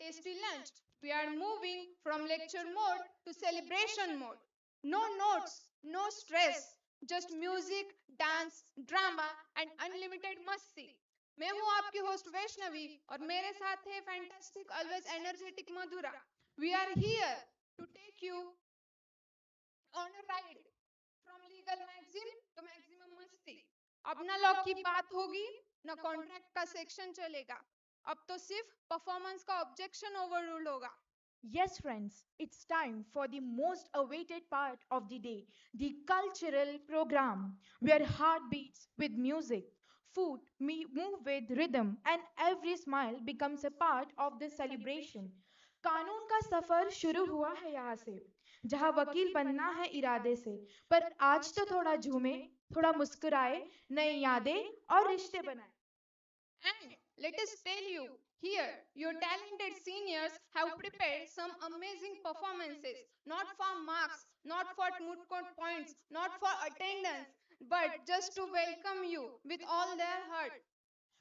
tasty lunch. We are moving from lecture mode to celebration mode. No notes, no stress, just music, dance, drama and unlimited मस्ती. मैं हूँ आपकी host Vaishnavi और मेरे साथ है fantastic always energetic Mathura. We are here to take you on a ride from legal maxim to maximum मस्ती. अब ना लॉ की बात होगी ना कॉन्ट्रैक्ट का सेक्शन चलेगा. अब तो सिर्फ परफॉर्मेंस का ऑब्जेक्शन ओवररूल्ड होगा. Yes, friends, it's time for the most awaited part of the day, the cultural program, where heart beats with music, food move with rhythm, and every smile becomes a part of the celebration. कानून का सफर शुरू हुआ है यहाँ से, जहाँ वकील बनना है इरादे से, पर आज तो थोड़ा झूमे, थोड़ा मुस्कुराए, नई यादें और रिश्ते बनाए. And let us tell you, here, your talented seniors have prepared some amazing performances, not for marks, not for moot court points, not for attendance, but just to welcome you with all their heart.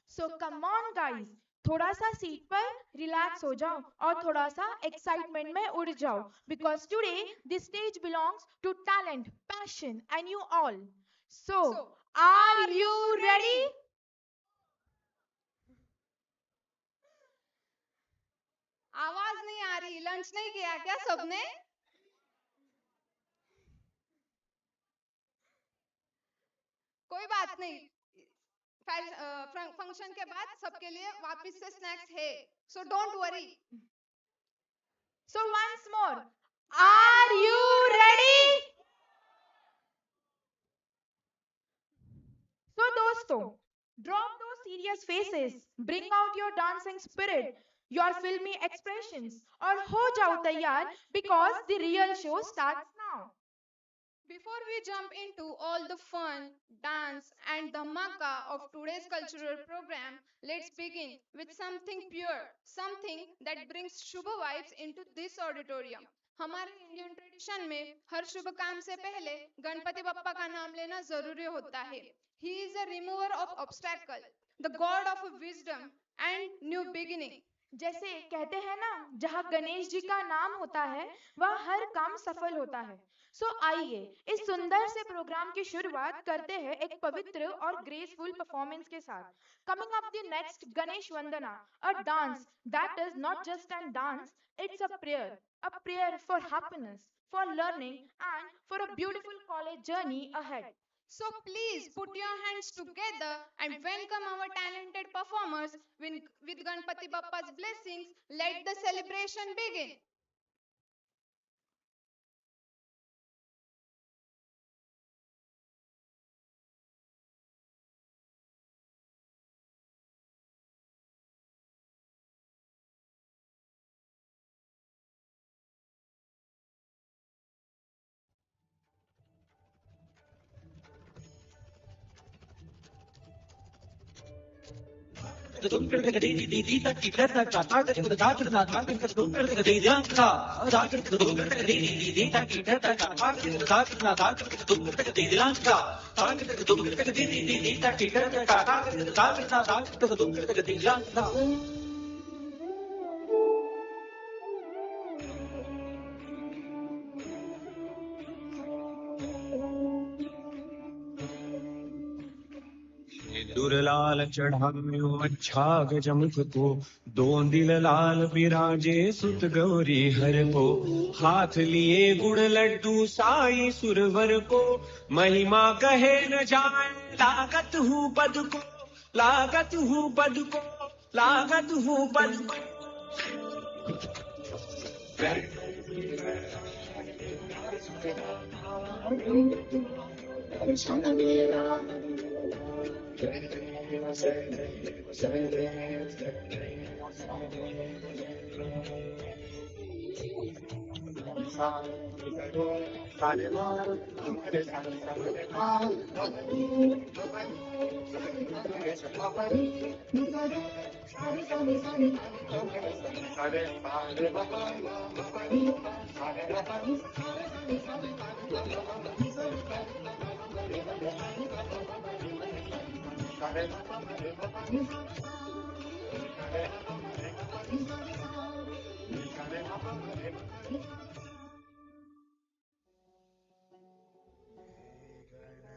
So come on guys, थोड़ा सा seat पर relax हो जाओ और थोड़ा सा excitement में उड़ जाओ, because today this stage belongs to talent, passion and you all. So are you ready? आवाज नहीं आ रही. लंच नहीं किया क्या सबने? कोई बात नहीं, फंक्शन के बाद सबके लिए वापस से स्नैक्स है, so don't worry. So once more, are you ready? So दोस्तों, drop those serious faces, bring out your dancing spirit, your filmy expressions, और हो जाओ तैयार, because the real show starts now. Before we jump into all the fun, dance and the dhamaka of today's cultural program, let's begin with something pure, something that brings shubha vibes into this auditorium. हमारे Indian tradition में हर शुभ काम से पहले गणपति बप्पा का नाम लेना जरूरी होता है. He is a remover of obstacle, the god of wisdom and new beginning. जैसे कहते हैं ना, जहाँ गणेश जी का नाम होता है वह हर काम सफल होता है. सो आइए इस सुंदर से प्रोग्राम की शुरुआत करते हैं एक पवित्र और ग्रेसफुल परफॉर्मेंस के साथ. Coming up the next Ganesh Vandana, a dance that is not just an dance, it's a prayer for happiness, for learning and for a beautiful college journey ahead. So please put your hands together and welcome our talented performers with Ganpati Bappa's blessings. Let the celebration begin. दुर्लाल चढ़ाम्यो अच्छा गजमुख को, दो दिल लाल विराजे सुत गौरी हर को, हाथ लिए गुड़ लड्डू साई सुरवर को, महिमा कहे न जाए लागत हूँ पद को, लागत हूँ पद को, लागत हूँ पद को.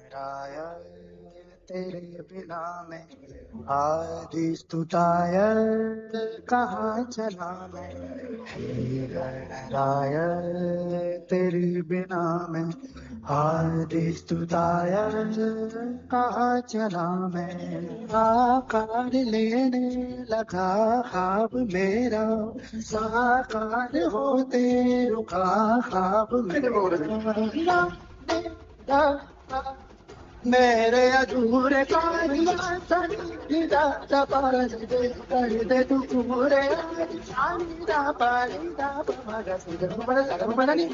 राय तेरे बिना मैं आदि स्तुताय कहाँ चला मैं। हे गणराय तेरे बिना मैं आदि स्तुताय कहाँ चला मैं। आकार लेने लगा ख्वाब मेरा साकार होते रुका ख्वाब मेरा। मेरे अधूरे कार्य संगीता पारस दे कर दे तू पूरे शांता पारिता पमगा सुंदर बड़ा लगन बड़ा नी।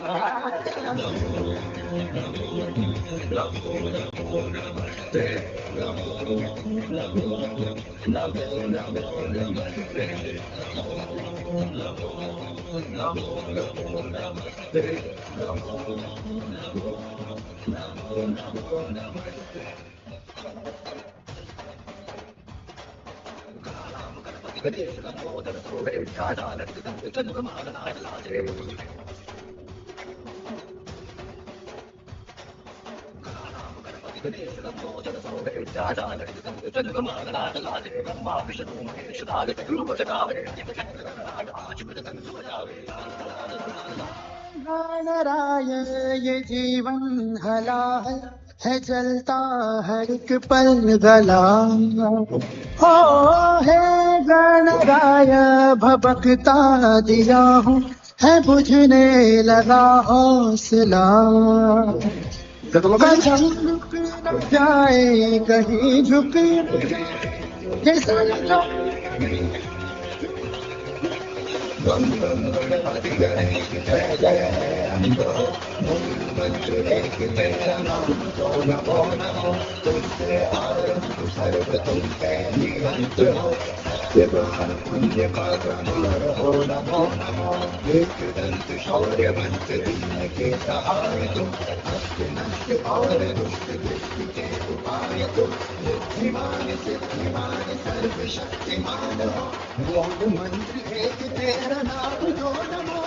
गणराय ये जीवन हला है चलता हर एक पल गला। हो है गणराय भबकता दिया हूँ है बुझने लगा हौसला। कदम रुक न जाए कहीं झुक ये समझो। मंत्र एक तेरा नाम जो नमो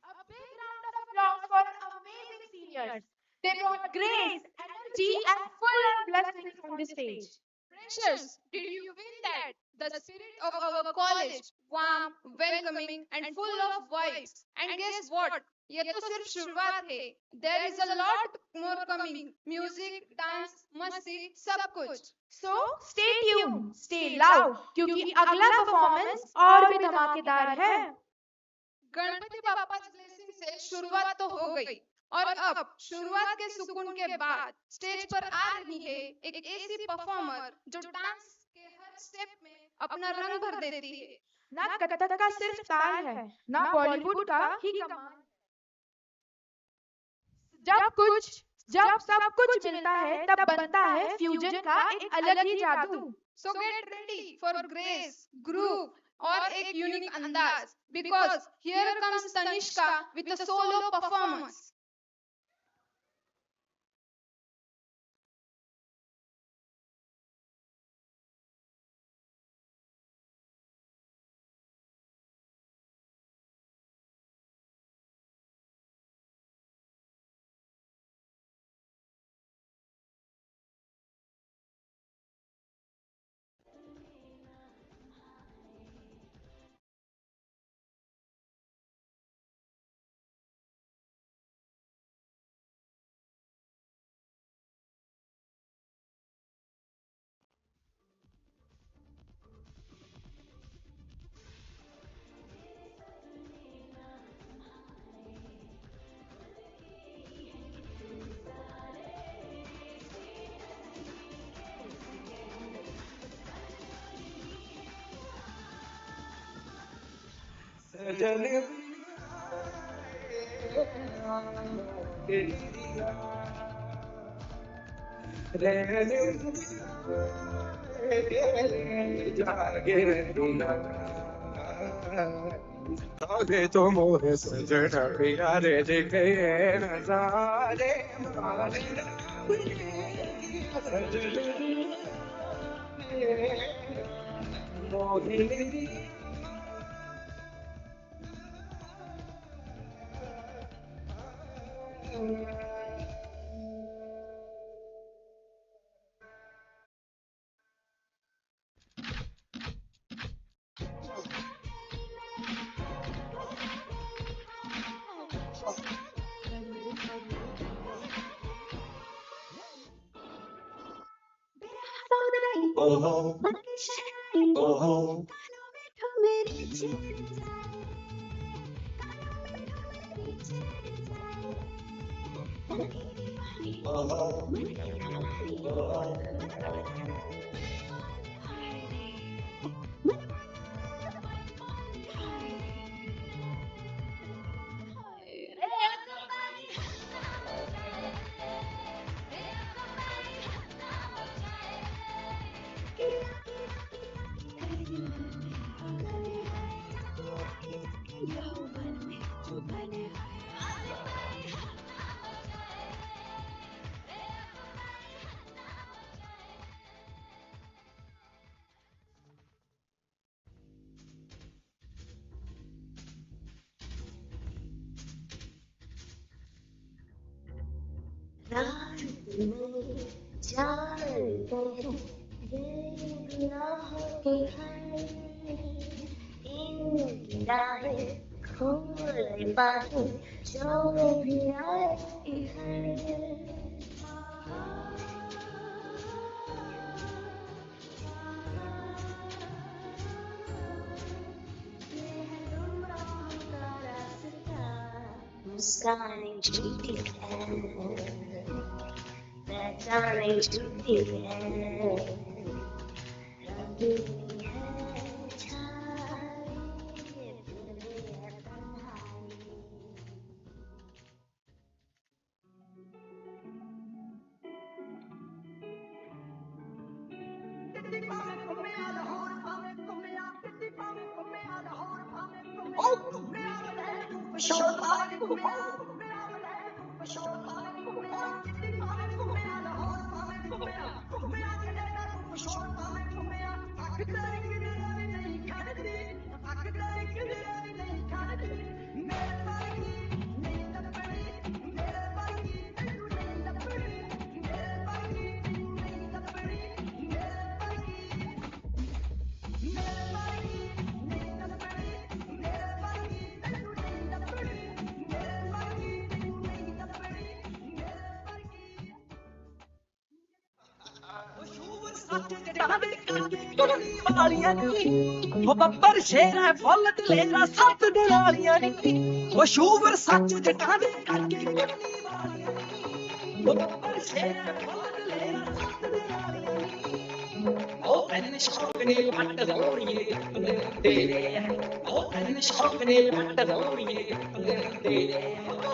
A big round of applause for our amazing seniors. They brought grace, energy, and full on blessings on the stage. Freshers, did you feel that? The spirit of our college, warm, welcoming, and full of vibes. And guess what? ये तो सिर्फ शुरुआत है. There is a lot more coming. Music, dance, मस्ती, सब कुछ. So stay tuned, stay loud, क्योंकि अगला परफॉर्मेंस और भी धमाकेदार है. गणपति बापा की ब्लेसिंग से शुरुआत तो हो गई और अब शुरुआत के सुकून के बाद स्टेज पर आ रही है एक ऐसी परफॉर्मर जो डांस के हर स्टेप में अपना रंग भर देती है. ना कथक का सिर्फ ताल है, ना बॉलीवुड का ही कमाल. जब सब कुछ मिलता है तब बनता है फ्यूजन का एक अलग ही जादू. So get ready for grace, groove और एक यूनिक अंदाज because here comes Tanishka with a solo performance. जागे तो मोहे सजना पिया रे देखे नजारे मारे मोहिनी oh oh मुस्कान छूटी है पहचान छूटी है रंग है छाई दिल है तन्हाई वो बब्बर शेर है फुੱਲ दलेरा सत डरालियां नी वो शूवर सच जटा दे करके करनी वालियां नी वो बब्बर शेर है फुੱਲ दलेरा सत डरालियां नी ओ मैंने शौक ने पट रोड़िए तेरे ओ मैंने शौक ने पट रोड़िए तेरे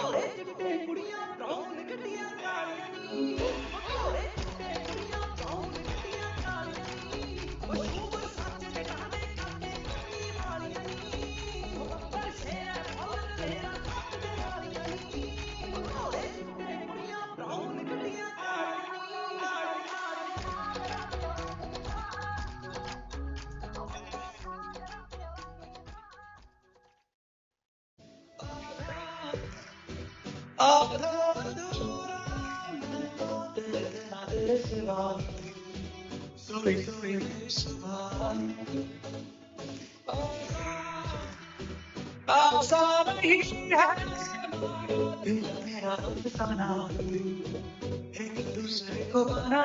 ओरे चिट्टे कुड़ियां ब्राउन गड्डियां कालियां नी ओरे चिट्टे कुड़ियां ब्राउन गड्डियां कालियां नी वो शूवर सच जटा दे करके करनी वालियां नी वो बब्बर शेर है फुੱਲ दलेरा सत डरालियां नी ओरे चिट्टे कुड़ियां ब्राउन गड्डियां मेरा अफसाना एक दूसरे को बना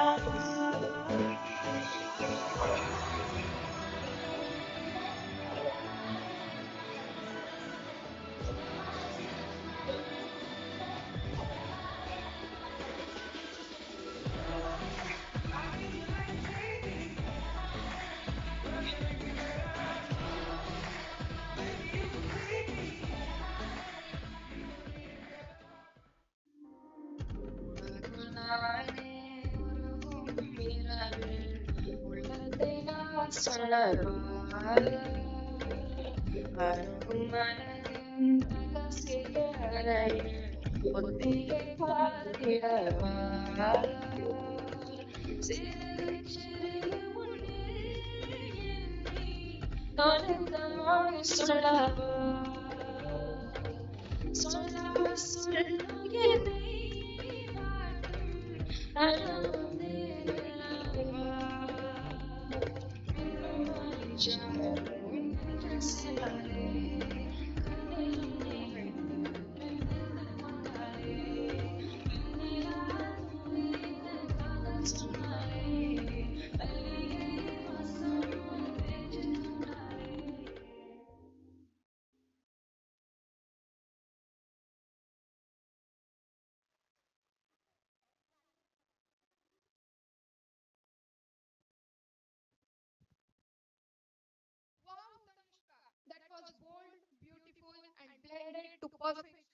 Wow, Tanushka, that was bold, beautiful, and blended to perfection.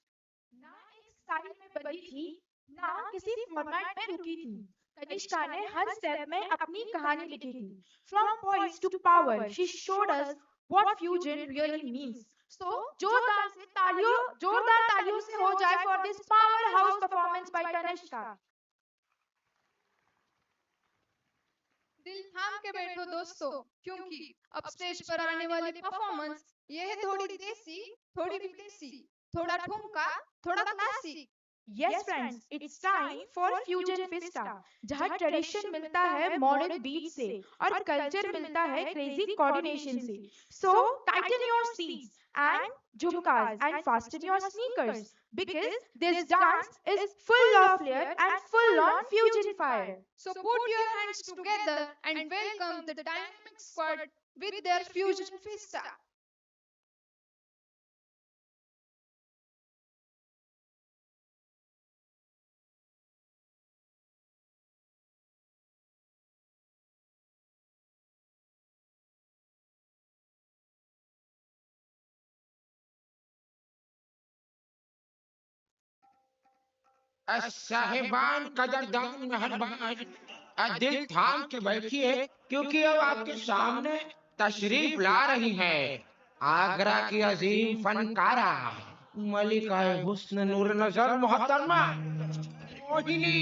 ना एक स्टाइल में बंधी थी, ना किसी फॉर्मेट में रुकी थी। कनिष्का ने हर स्टेप में अपनी कहानी लिखी थी। From poise to power, she showed us what fusion really means. So, जोरदार तालियों से हो जाए for this powerhouse performance by Tanishka. दिल थाम के बैठो दोस्तों, क्योंकि अब स्टेज पर आने वाली परफॉर्मेंस ये है थोड़ी देसी, थोड़ी विदेशी, थोड़ा ठुमका, थोड़ा classic. Yes friends, it's time for Fusion Festa, जहाँ ट्रेडिशन मिलता है मॉडर्न बीट से और कल्चर मिलता है क्रेजी कोऑर्डिनेशन से। So tighten your seats and jhumkas and fasten your sneakers because this dance is full of flair and full on fusion fire. So put your hands together and welcome the dynamic squad with their Fusion Festa. साहिबान कदरदान मेहरबान दिल थाम के बैठिए क्योंकि अब आपके सामने तशरीफ ला रही है आगरा की अजीम फनकारा मलिका हुस्न नूर नजर मोहतरमा Mohini.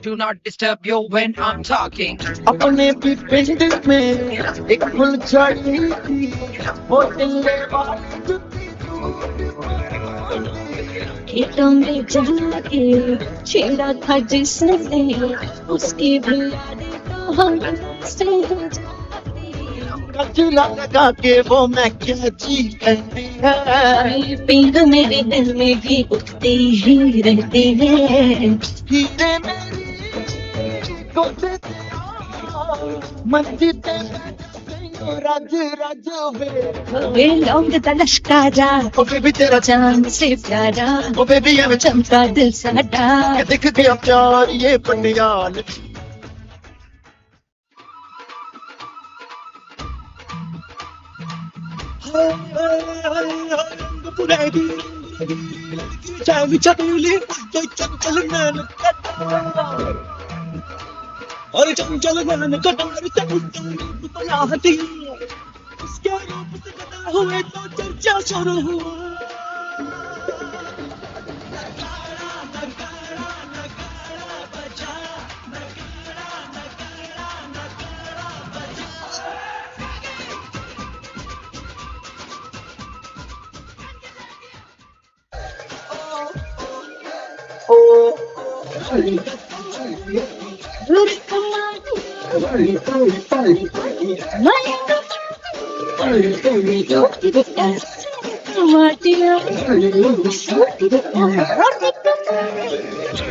Do not disturb you when I'm talking. अपने भी पिंड में एक फुलझड़ी थी, वो दिल्ली वाली जुती खेतों में जाके छेड़ा था जिसने उसकी भी यादें तो हम से गजरा लगा के वो मैं क्या जी करती है पिंग मेरे दिल में भी उठती ही रहती है हीरे मेरी को देते मंदिर राज राज वे लौंग तलशकारा ओ बेबी तेरा चांद से प्यारा ओ बेबी ये चमका दिल साडा दिख गया प्यार ये पटियाल और चंचल नैन कटार चमकती उसके रूप से कटा हुए तो चर्चा शुरू हुआ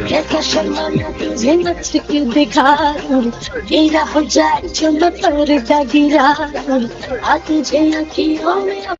कैसा शर्माना तुझे मत क्यों दिखा गिरा हो जाए जो मैं पर्दा गिरा आ तुझे अखियों में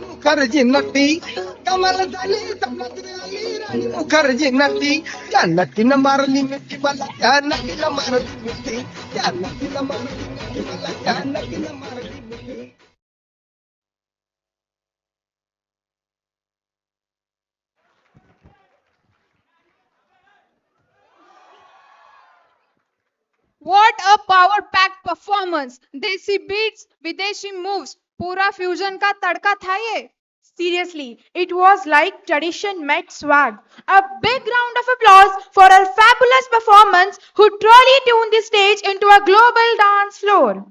Mukherjee natti, Kamal Dali, Tamatri Ali, Mukherjee natti, Janati na marli mitti bala, Janati na marli mitti, Janati na marli mitti bala, Janati na marli mitti. What a power-packed performance! Desi beats, Videshi moves. पूरा fusion का तड़का था ये. Seriously, it was like tradition met swag. A big round of applause for her fabulous performance who truly tuned the stage into a global dance floor.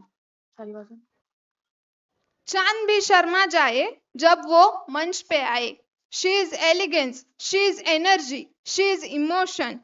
चांद भी शर्मा जाए जब वो मंच पे आए. She is elegance, she is energy, she is emotion.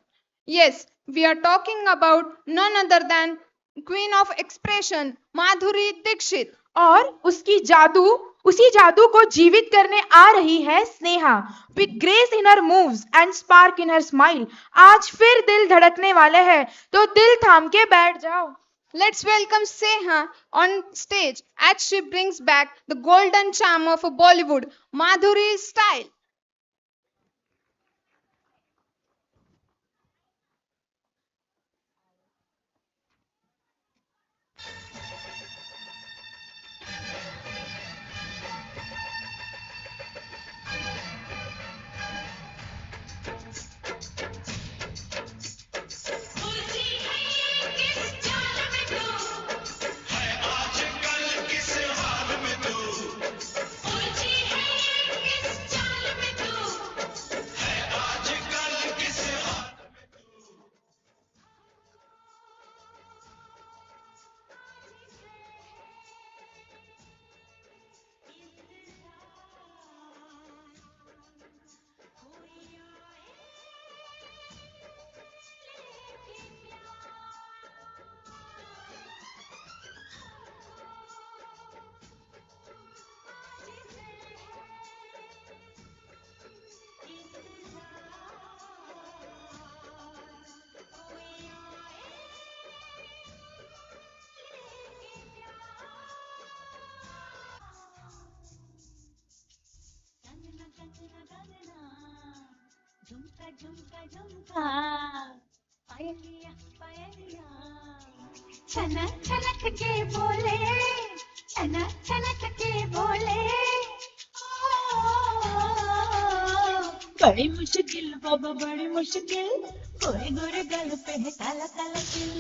Yes, we are talking about none other than Queen of Expression, Madhuri Dixit. और उसी जादू को जीवित करने आ रही है Sneha with grace in her moves and spark in her smile. आज फिर दिल धड़कने वाले हैं तो दिल थाम के बैठ जाओ. Let's welcome Sneha on stage as she brings back the golden charm of a Bollywood, Madhuri style. झुमका झुमका झुमका पायलिया पायलिया छनक छनक के बोले छनक छनक के बोले बड़ी मुश्किल बाबा बड़ी मुश्किल गोरे गोरे गल पे है काला काला तिल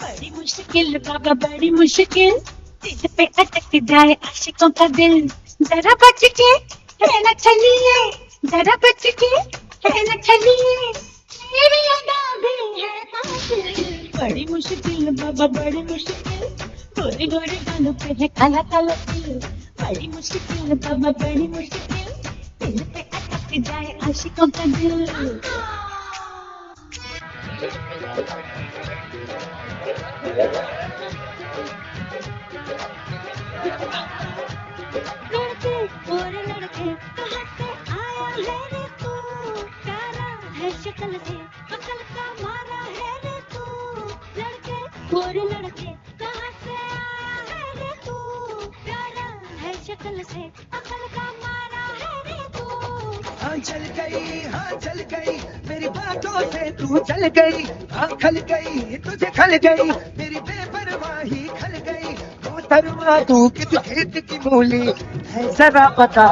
बड़ी मुश्किल बाबा बड़ी मुश्किल दिल पे अटक जाए आशिकों का दिल जरा बच के है न चलिए जरा बच के है न चलिए मेरी अदा भी है कातिल बड़ी मुश्किल बाबा बड़ी मुश्किल गोरे गोरे गालों पे है काला काला तिल बड़ी मुश्किल बाबा बड़ी मुश्किल दिल पे अटक जाए आशिकों का दिल लड़के और लड़के कहाँ से आया है रे तू प्यारा है शक्ल से अकल का मारा है रे तू लड़के और लड़के कहाँ से आया है रे तू प्यारा है शक्ल से अकल का मारा है रे तू हाँ चल गई मेरी बातों से तू चल गई हाँ खल गई तुझे खल गई मेरी बेपरवाही खल गई मोहतरमा तू किस खेत की मूली है जरा बता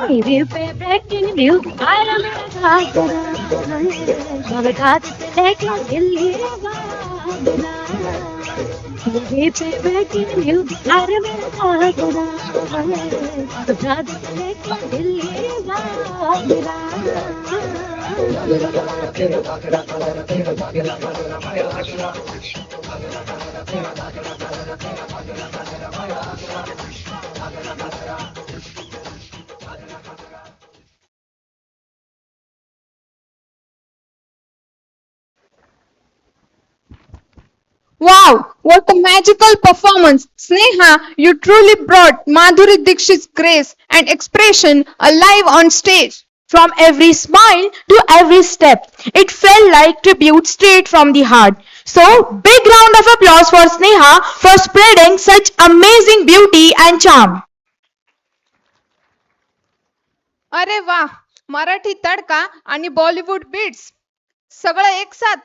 मेरे फेवरेट न्यूज़ आया मेरा घाट से लेके दिल्ली मेरे फेवरेट न्यूज़ आया मेरा घाट से लेके Delhi Wow, what a magical performance! Sneha, you truly brought Madhuri Dixit's grace and expression alive on stage. From every smile to every step, it felt like tribute straight from the heart. So, big round of applause for Sneha for spreading such amazing beauty and charm. अरे वा, मराठी तड़का आणि Bollywood beats सगळं एक साथ.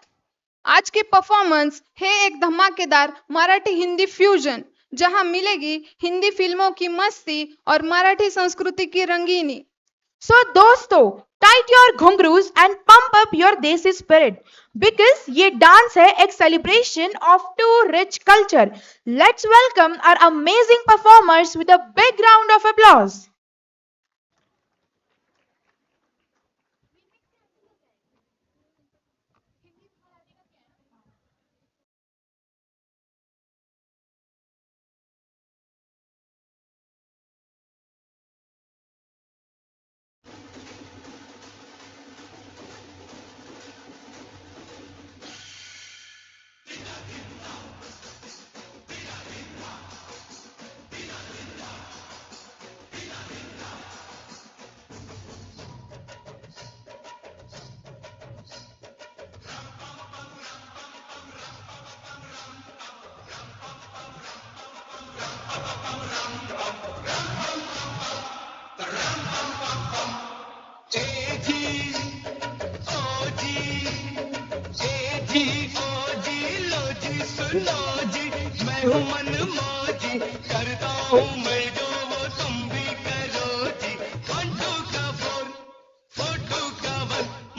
आज की performance है एक धमाकेदार मराठी हिंदी फ्यूजन, जहां मिलेगी हिंदी फिल्मों की मस्ती और मराठी संस्कृति की रंगीनी. So, दोस्तों, tight your घुंघरूस and pump up your desi spirit because ये dance है एक celebration of two rich culture. Let's welcome our amazing performers with a big round of applause.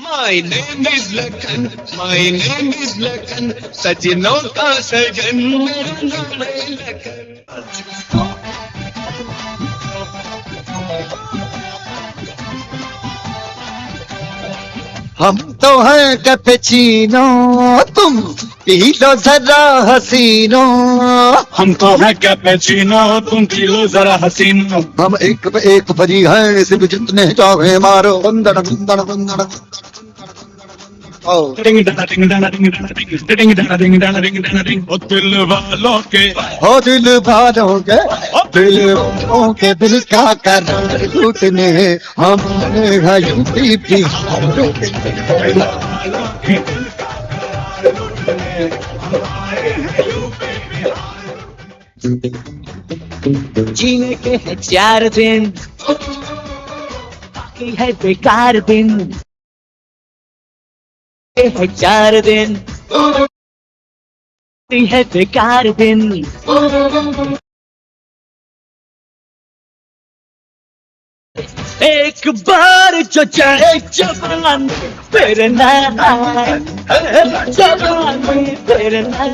My name is Lakhan, my name is Lakhan, सजनों का सजन मेरा नाम है लखन. हम तो हैं कैपेचिनो, तुम पी लो जरा हसीनो. हम तो हैं कैपेचिनो, तुम पी लो जरा हसीनो. हम एक पे एक भरी हैं, सिर्फ जितने चाहे मारो. बंदड़ बंदड़ बंदड़. टिंग डाना टिंग डाना टिंग डाना टिंग डाना टिंग डाना टिंग डाना टिंग. ओ दिल वालों के, हो दिल वालों के, दिल वालों के दिल का करार लूटने हमारे हैं यूपी बिहार. जीने के है 4 दिन, बाकी है बेकार दिन. है 4 दिन, है बेकार दिन. एक बार जो चाहे जवान फिर ना आए, जवान फिर ना आए.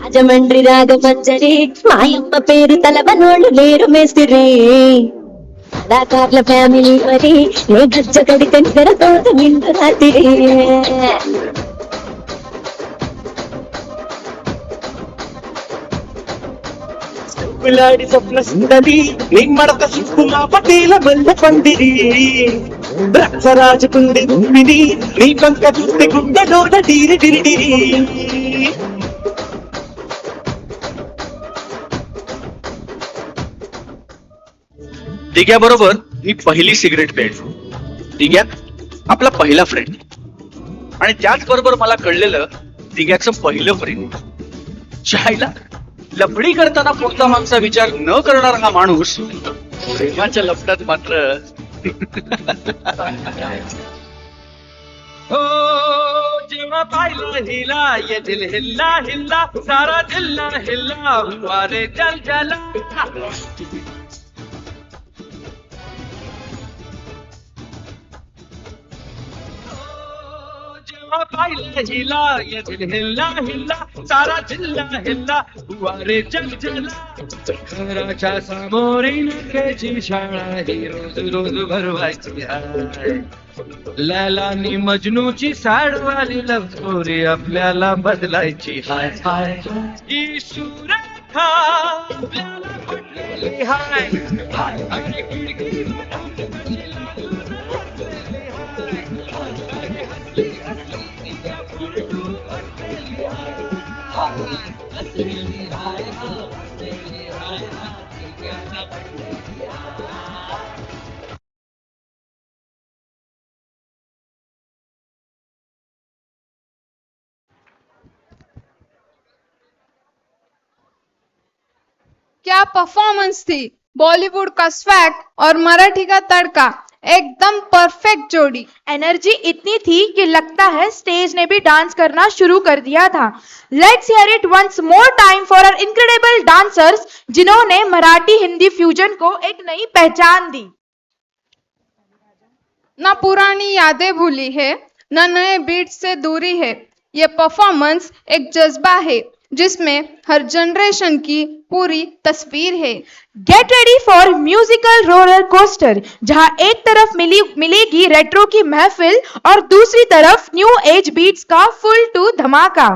రాజమండ్రి రాగమంజరి మాయమ్మ పేరు తలవనోళ్ళు లేరు మేస్తిరి. కళాకారుల ఫ్యామిలీ మరి ఏ గజ్జ కడితే నిద్రతోట నిండు రాత్రి. పిల్లాడి స్వప్న సుందరి నీ మడత సుక్కుమా పటేల మల్ల పందిరి. ద్రాక్షరాజుకుంది భూమిని నీ పంక చూస్తే గుండెలోన డీరి డిరి డిరి. दिग्याबरोबर मी पहिली सिगरेट पेटलो. दिग्या आपला पहिला फ्रेंड आणि त्याचबरोबर मला कळलेलं दिग्याचं पहिलं प्रेम. शाळेला लफडी करताना पुढचा मागचा विचार न करणारा हा माणूस प्रेमाच्या लफड्यात मात्र हो. जेव्हा पाहिला हिला ये दिल हिल्ला हिल्ला, सारा दिल्ला हिल्ला, वारे जल जला. पाहिला हिला ये दिल हिल्ला हिल्ला, सारा जिल्हा हिल्ला, वारे जल जला. घराच्या समोरी नखेची शाळा ही रोज रोज भरवायची आहे. लैलानी मजनूची साडवाली लव स्टोरी आपल्याला बदलायची हाय हाय. ही सुरेखा आपल्याला पटलेली हाय हाय. आणि खिडकी क्या परफॉर्मेंस थी। बॉलीवुड का स्वैग और मराठी का तड़का, एकदम परफेक्ट जोड़ी। एनर्जी इतनी थी कि लगता है स्टेज ने भी डांस करना शुरू कर दिया था। Let's hear it once more time for our incredible dancers, जिन्होंने मराठी हिंदी फ्यूजन को एक नई पहचान दी। ना पुरानी यादें भूली है, ना नए बीट से दूरी है। ये परफॉर्मेंस एक जज्बा है जिसमें हर जनरेशन की पूरी तस्वीर है। Get ready for musical roller coaster, जहां एक तरफ मिलेगी रेट्रो की महफिल और दूसरी तरफ न्यू एज बीट्स का फुल टू धमाका।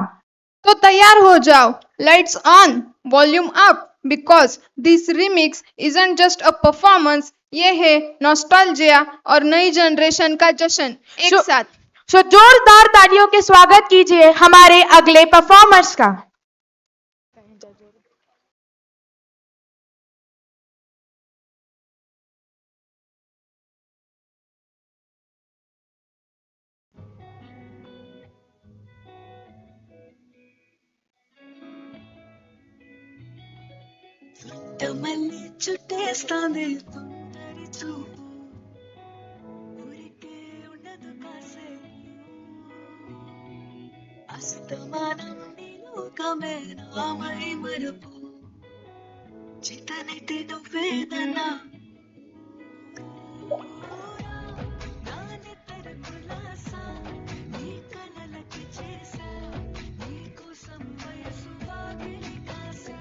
तो तैयार हो जाओ, lights on, volume up, because this remix isn't just a performance, ये है नॉस्टैल्जिया और नई जनरेशन का जश्न एक साथ। सो जोरदार तालियों के स्वागत कीजिए हमारे अगले परफॉर्मर्स का। మళ్ళీ చుట్టేస్తాంది తొందరి చూపు ఊరికే ఉండదు కాసేపు అస్తమానం నీ లోకమే నామై మరుపు చితనైతే నువ్వేదన్నా నా నిద్ర కులాసా నీ కలలకి చేసా నీ కోసం వయసు వాకిలి Kasa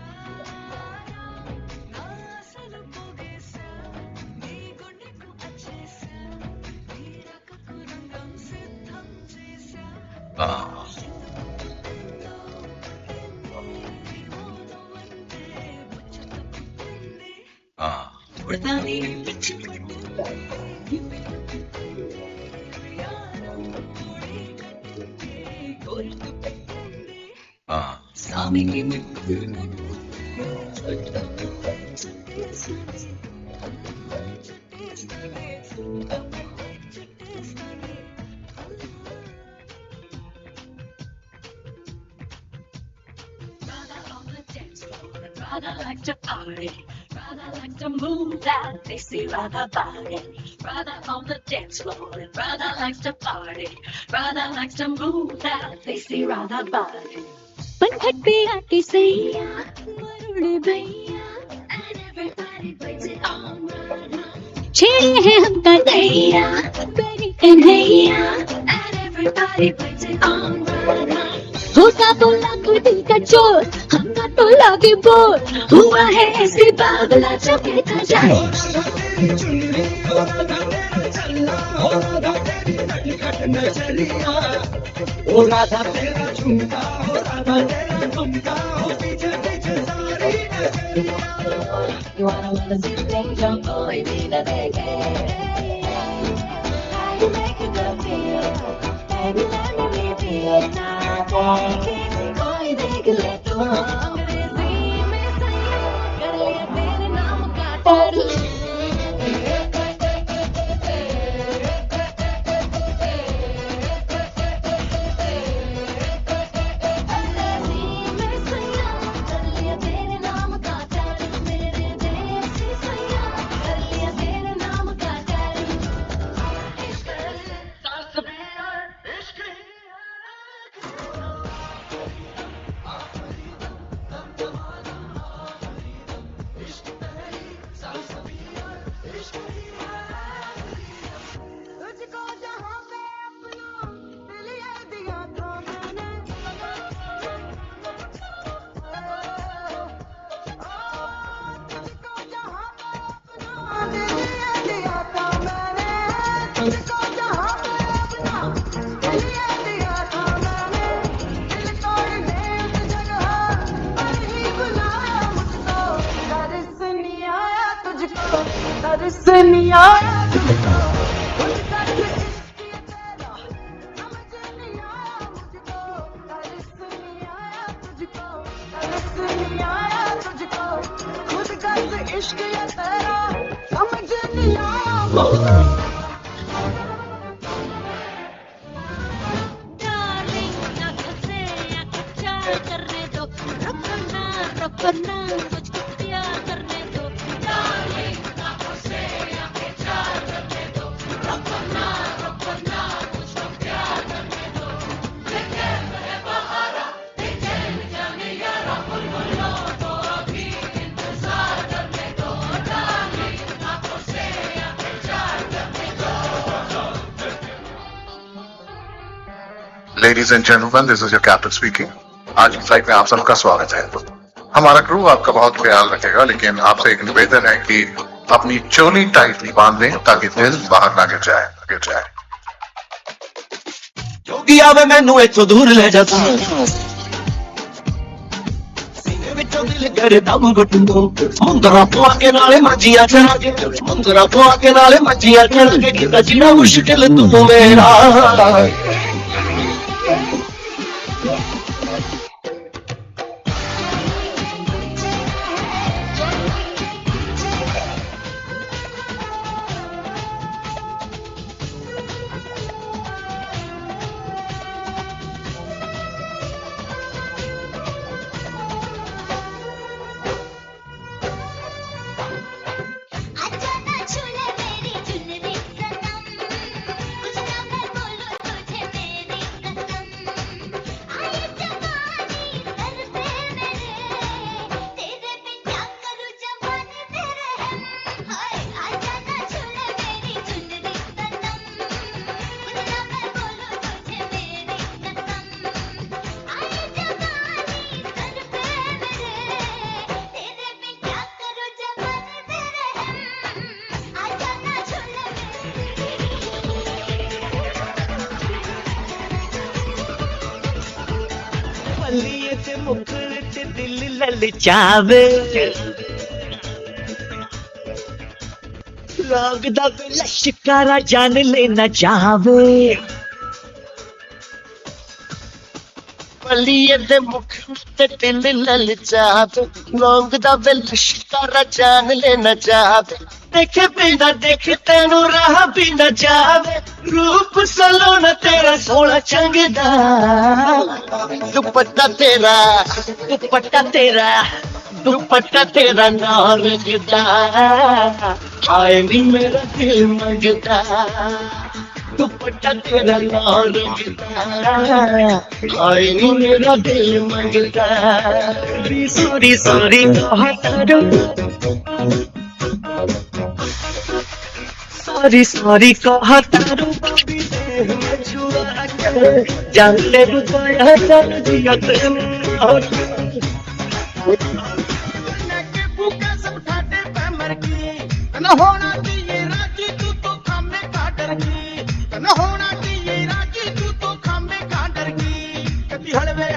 Rather like to party, rather like to move that dixie rather body. Rather on the dance floor, and rather likes to party, rather likes to move that dixie rather body. पंखट पे आके सैया मरुड़े भैया and everybody puts it on right now. छेड़े हैं हम कन्हैया बेरी Kanhaiya and everybody puts it on right now. होता बोला कोई दिल का चोर, हमका तो लगे बोर, हुआ है ऐसे बाबला जो कहता जाए। ओ राधा तेरा झुमका, ओ राधा तेरा झुमका, ओ पीछे पीछे सारी You wanna see the thing jump, boy, be the big how you make it look feel, baby let me feel now. कोई देख ले तो अंग्रेजी में सही कर लिया तेरे नाम का टैटू। इश्क ये तेरा समझ नहीं आया करना मुझको प्यार करने दो डार्लिंग आंखों से आंखें चार करने दो रखना मुझको प्यार करने दो देखे मेरे बहारा देखे जाने यारा बुलबुलों को अभी इंतजार करने दो डार्लिंग आंखों से आंखें चार करने दो Ladies and gentlemen, this is your captain speaking. आज की फ्लाइट में आप सबका स्वागत है। हमारा क्रू आपका बहुत ख्याल रखेगा, लेकिन आपसे एक निवेदन है कि अपनी चोली टाइटली बांध लें ताकि दिल बाहर ना गिर जाए। जोगी आवे मैनू इथों दूर ले जा सीने विचों दिल करे दम घुटू मुंदरा पवा के नाले मजिया चढ़ा के मुंदरा पवा के नाले मजिया चढ़ा के कितना जीना मुश्किल तू मेरा ललचावे लगदा लश्करा जान लेना चाहवे बलिए दे मुख ते दिल ललचावे लगदा लश्करा जान लेना चाहवे देखे बिना देखे तेनू राह भी न जावे रूप सलोना तेरा सोला चंगदा दुपट्टा तेरा नार गिदा आए नी मेरा दिल मंगदा दुपट्टा तेरा नार गिदा आए नी मेरा दिल मंगदा सॉरी सॉरी कहा तारू जान ले रुपया चल दिया न होना चाहिए राजी तू तो खामे का डर की न होना चाहिए राजी तू तो खामे का डर की कभी हलवे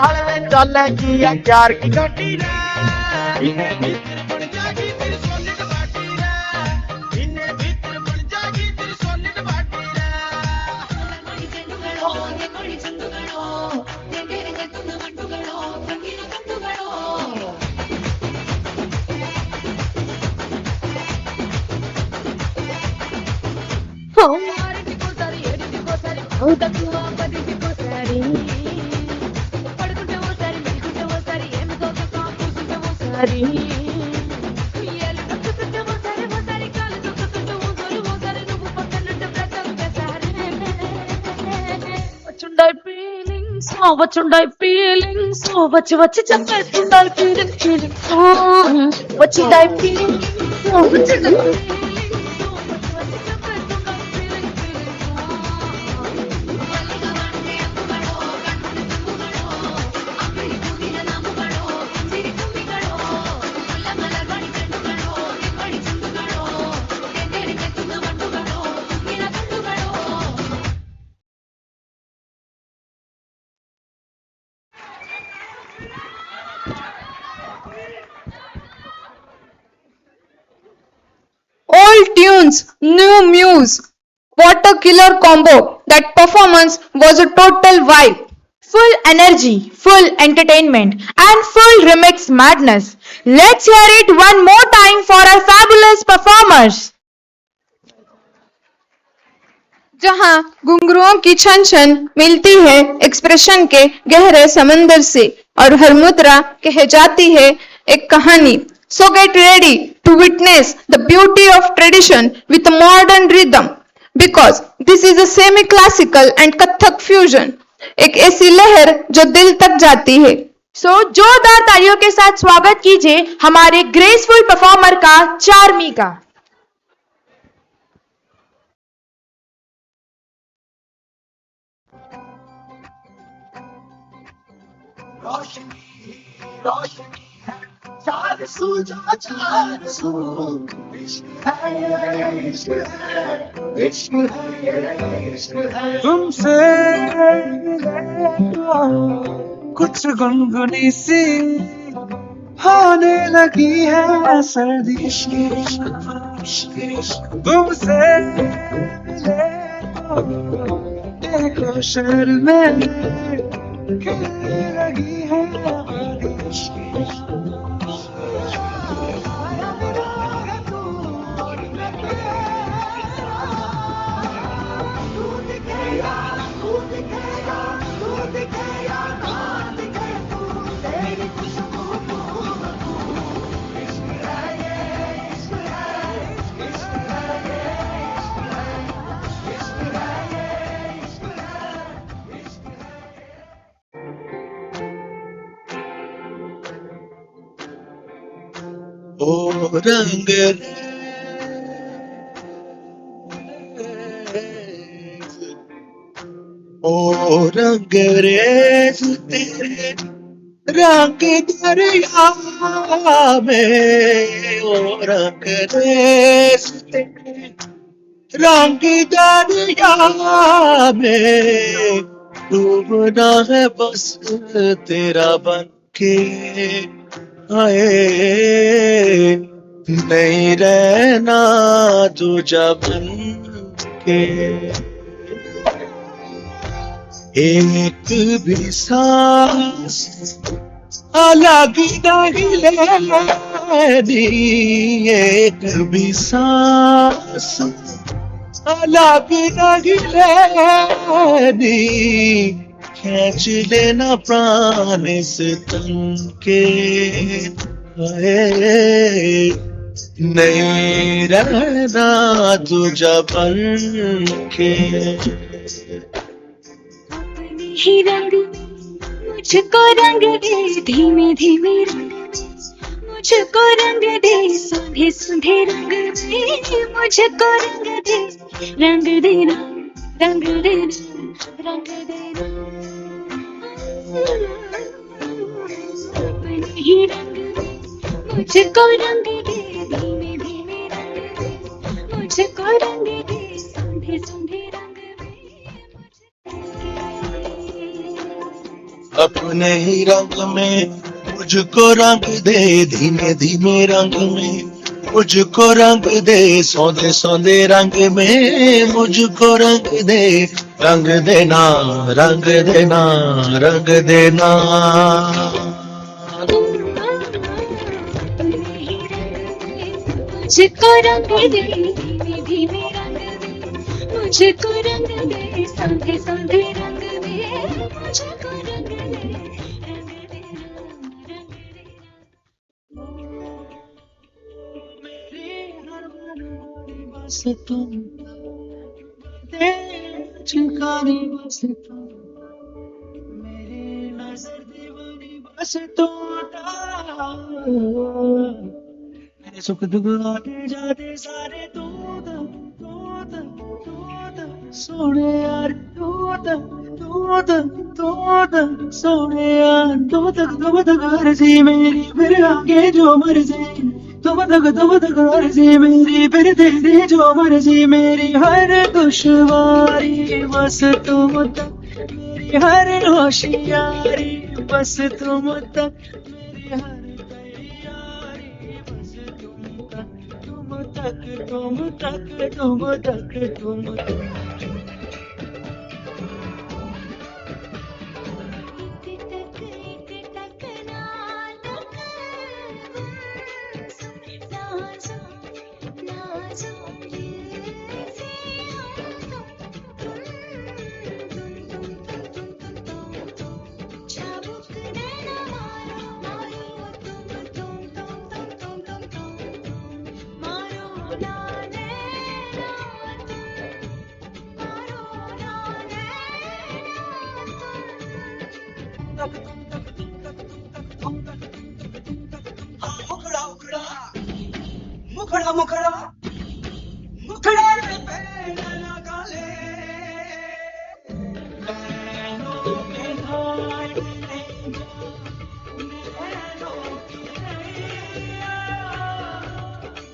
चले की यार की गाड़ी रे इन्हें भीतर बन जागी तेरी सॉलिड बाटी रे इन्हें भीतर बन जागी तेरी सॉलिड बाटी रे मणि चंदुगड़ो मणि चंदुगड़ो तेरे तुम मंडुगड़ो रंगीन कंडुगड़ो What should I feeling? So what you just I feeling? What should I feeling? So what should I feeling? Old tunes, new muse. What a killer combo. That performance was a total vibe. Full energy, full entertainment, and full remix madness. Let's hear it one more time for our fabulous performers. जहाँ घुंघरुओं की छन छन मिलती है expression के गहरे समंदर से और हर मुद्रा कह जाती है एक कहानी. So get ready to witness the beauty of tradition with a modern rhythm because this is a semi-classical and Kathak fusion. एक ऐसी लहर जो दिल तक जाती है. सो जोरदार तालियों के साथ स्वागत कीजिए हमारे ग्रेसफुल परफॉर्मर का चार्मी का. तुमसे कुछ गुनगुनी सी होने लगी है सर्दी. तुमसे देखो शहर में खिलने लगी है ओ रंग ओ रंग रेज तेरे रंग दरिया में ओ रंग रेज तेरे रंग दरिया में डूबना है बस तेरा बन के आए नहीं रहना तुझा बन के एक भी सांस अलग नहीं लेनी एक भी सांस अलग नहीं लेनी खींच लेना प्राण इस तन के नहीं रहना तुझा बन के ही रंग मुझको रंग दे धीमे धीमे रंग मुझको रंग दे सुंधे सुंधे रंग दे मुझको रंग दे रंग देना रंग देना रंग देना अपने ही रंग दे मुझको रंग दे धीमे धीमे रंग दे मुझको रंग दे सुंधे सुंधे अपने ही रंग में मुझको रंग दे धीमे धीमे रंग में मुझको रंग दे सौंदे सौंदे रंग में मुझको रंग दे रंग देना रंग देना रंग देना मुझको रंग दे धीमे धीमे रंग दे मुझको रंग दे सौंदे सौंदे रंग दे मुझको रंग दे रंग देना रंग देना मेरी हर मनोरी बस तुम दे चिंगारी बस तुम मेरी नजर दीवानी बस मेरे सुख दुख आते जाते सारे दूध दूध दूध सोने यार दूध दूध दूध सोने यार दूध अर्जी मेरी फिर आगे जो मर्जी तुम तक अर्जी मेरी फिर दे दे जो मर्जी मेरी हर दुश्वारी बस तुम तक मेरी हर होशियारी बस तुम तक मेरी हर तुम तक तुम तक तुम तक तुम तक मुखड़ा मुखड़ा मुखड़े पे लगा ले नैनों के धार ले जा नैनों की नैया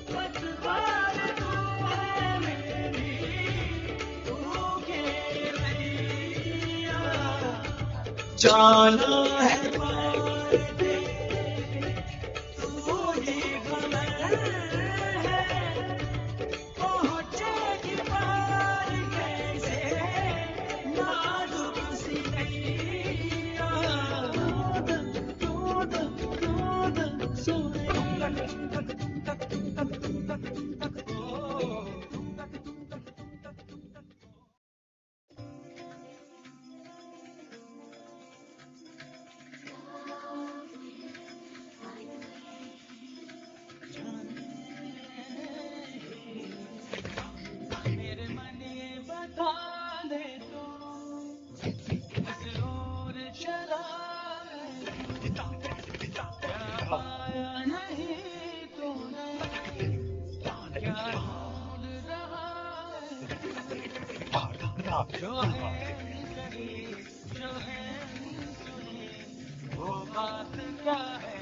पतवार तू है मेरी तू के रैया जाना है पार दे तू ही खबर है पहुंचेगी पार कैसे नाजुक सी नैया दूध सोने मेरे मन ये बता दे तो किस ओर चला है क्या पाया नहीं तूने क्या ढूंढ रहा है जो है कहीं जो है सुनी वो बात क्या है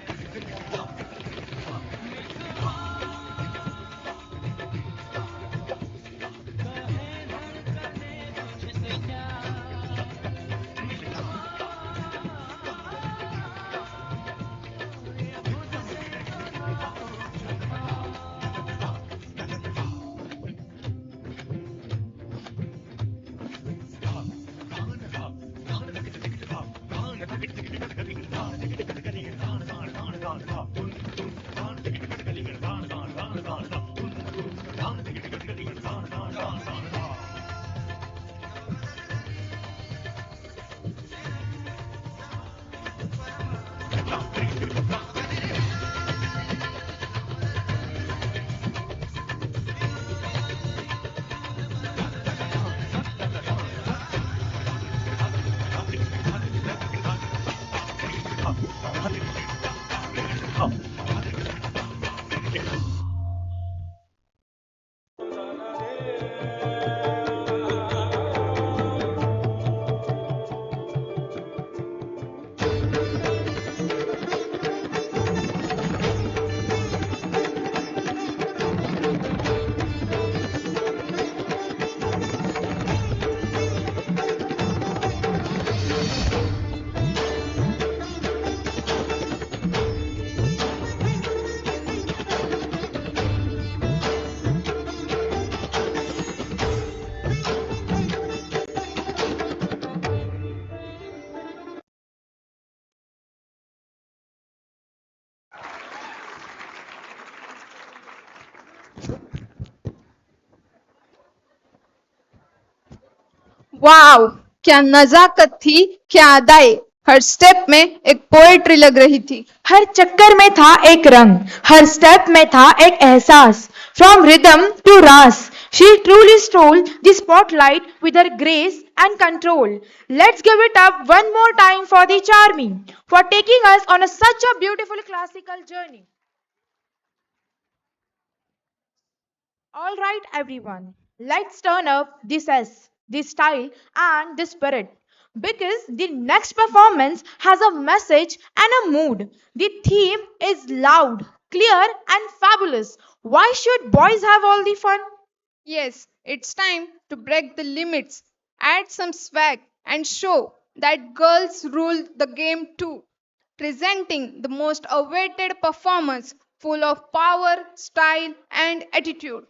वाव, क्या नजाकत थी, क्या अदाएं। हर स्टेप में एक पोएट्री लग रही थी। हर चक्कर में था एक रंग, हर स्टेप में था एक एहसास. From rhythm to ras, she truly stole the spotlight with her grace and control. Let's give it up one more time for the Charming for taking us on such a beautiful classical journey. All right, everyone, let's turn up the S, the style, and the spirit. Because the next performance has a message and a mood. The theme is loud, clear, and fabulous. Why should boys have all the fun? Yes, it's time to break the limits, add some swag, and show that girls rule the game too. Presenting the most awaited performance full of power, style, and attitude.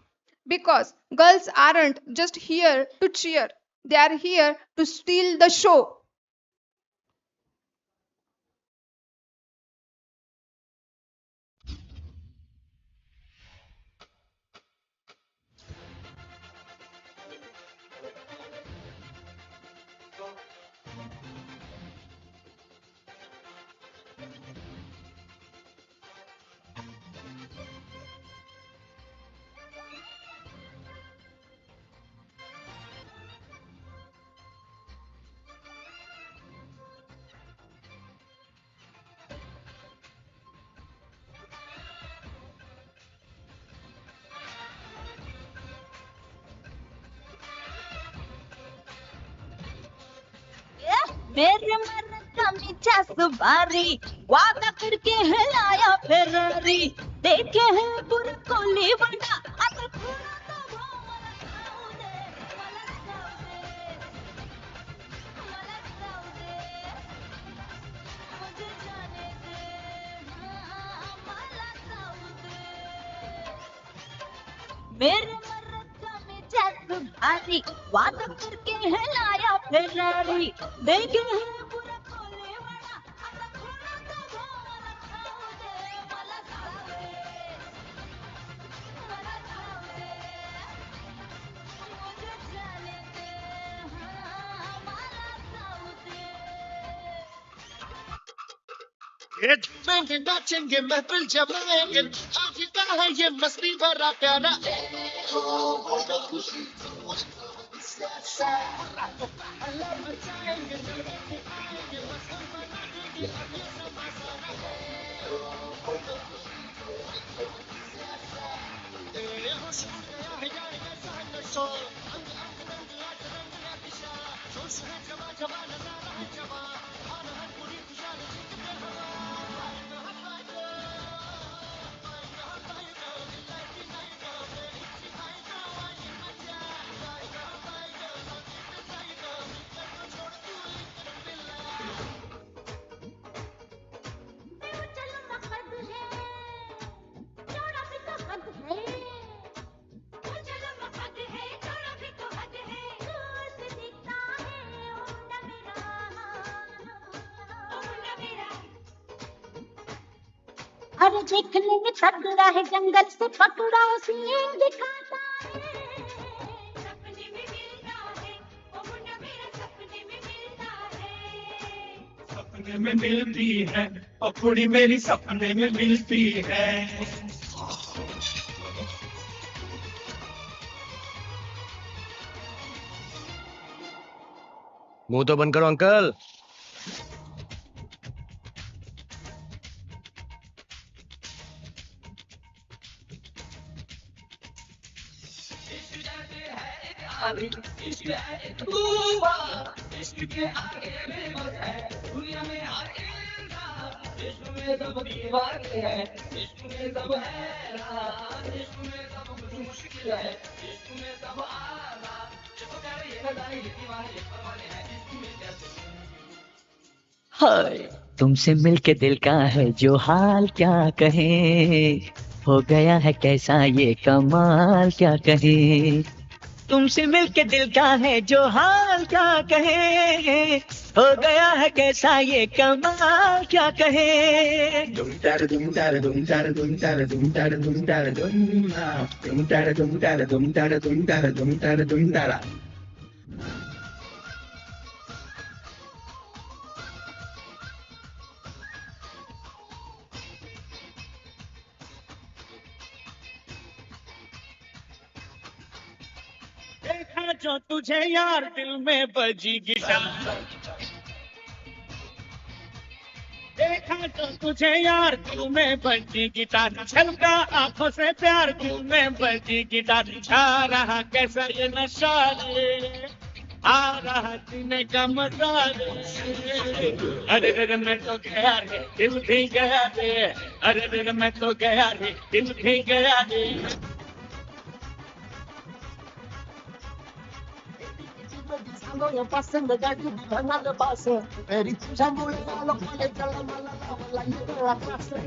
Because girls aren't just here to cheer, they are here to steal the show. मेरे मर्द का मिजाज भारी, वादा करके है लाया Ferrari, देखे है पूरा कोली बना, आता थोड़ा तो भाव मला खाऊ दे, मला खाऊ दे, मला खाऊ दे, मुझे जाने दे, हाँ मला खाऊ दे. मेरे मर्द का मिजाज भारी, वादा करके है लाया फेरारी, देखे है पूरा कोली बना, आता थोड़ा तो भाव मला खाऊ दे, मला खाऊ दे, मला खाऊ दे, मुझे जाने दे, हाँ मला खाऊ दे. ये झूमेंगे नाचेंगे महफिल जमाएंगे, आज का है ये मस्ती भरा प्यारा. अरे देखने में तगड़ा है, जंगल से पकड़ा सींग दिखाता है, सपने में मिलता है, ओ मुन्ना मेरा सपने में मिलता है, सपने में मिलती है और कुड़ी मेरी सपने में मिलती है. मुंह तो बंद करो अंकल. हाय तुमसे मिलके दिल का है जो हाल क्या कहें, हो गया है कैसा ये कमाल क्या कहें. तुमसे मिलके दिल का है जो हाल क्या कहे, हो गया है कैसा ये कमाल क्या कहे. Dum dada dum dada dum dada dum dada dum dada dum dada dum dada dum dada dum dada dum dada dum dada dum dada. देखा जो तुझे यार दिल में बजी गिटार, देखा जो तुझे यार दिल में बजी गिटार, छलका आंखों से प्यार दिल में बजी गिटार, छा रहा कैसा ये नशा रे, आ रहा जीने का मजा रे, अरे रे मैं तो गया रे दिल भी गया रे, अरे रे मैं तो गया रे दिल भी गया रे. Yo pasando ya que van a la base, pero escuchando lo que le la mala la de la clase.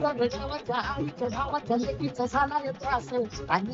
La regaba ya, que daba que le quita sala de clase. Ahí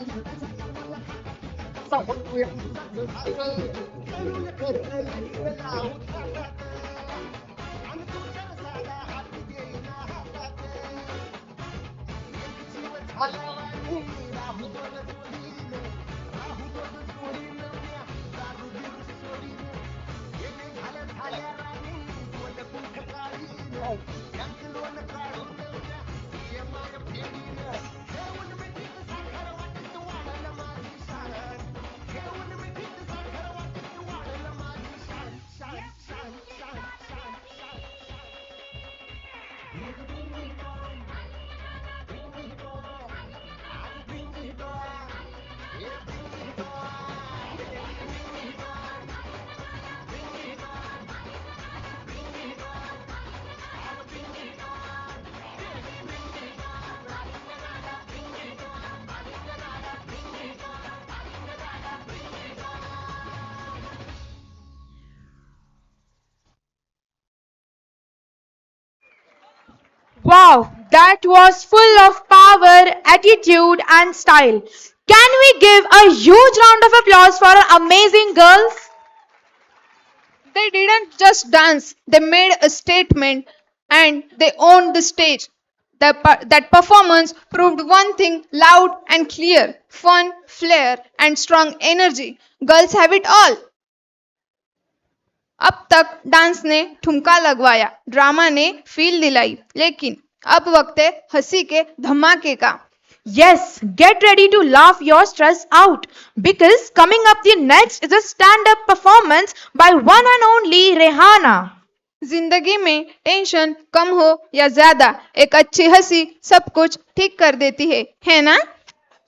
Wow, that was full of power, attitude, and style. Can we give a huge round of applause for our amazing girls? They didn't just dance, they made a statement and they owned the stage. That performance proved one thing loud and clear: fun, flair, and strong energy. Girls have it all. अब तक dance ने ठुमका लगवाया, drama ने feel दिलाई, लेकिन अब वक्त है हंसी के धमाके का. Yes, get ready to laugh your stress out because coming up the next is a stand-up performance by one and only Rehana. जिंदगी में टेंशन कम हो या ज्यादा, एक अच्छी हंसी सब कुछ ठीक कर देती है ना?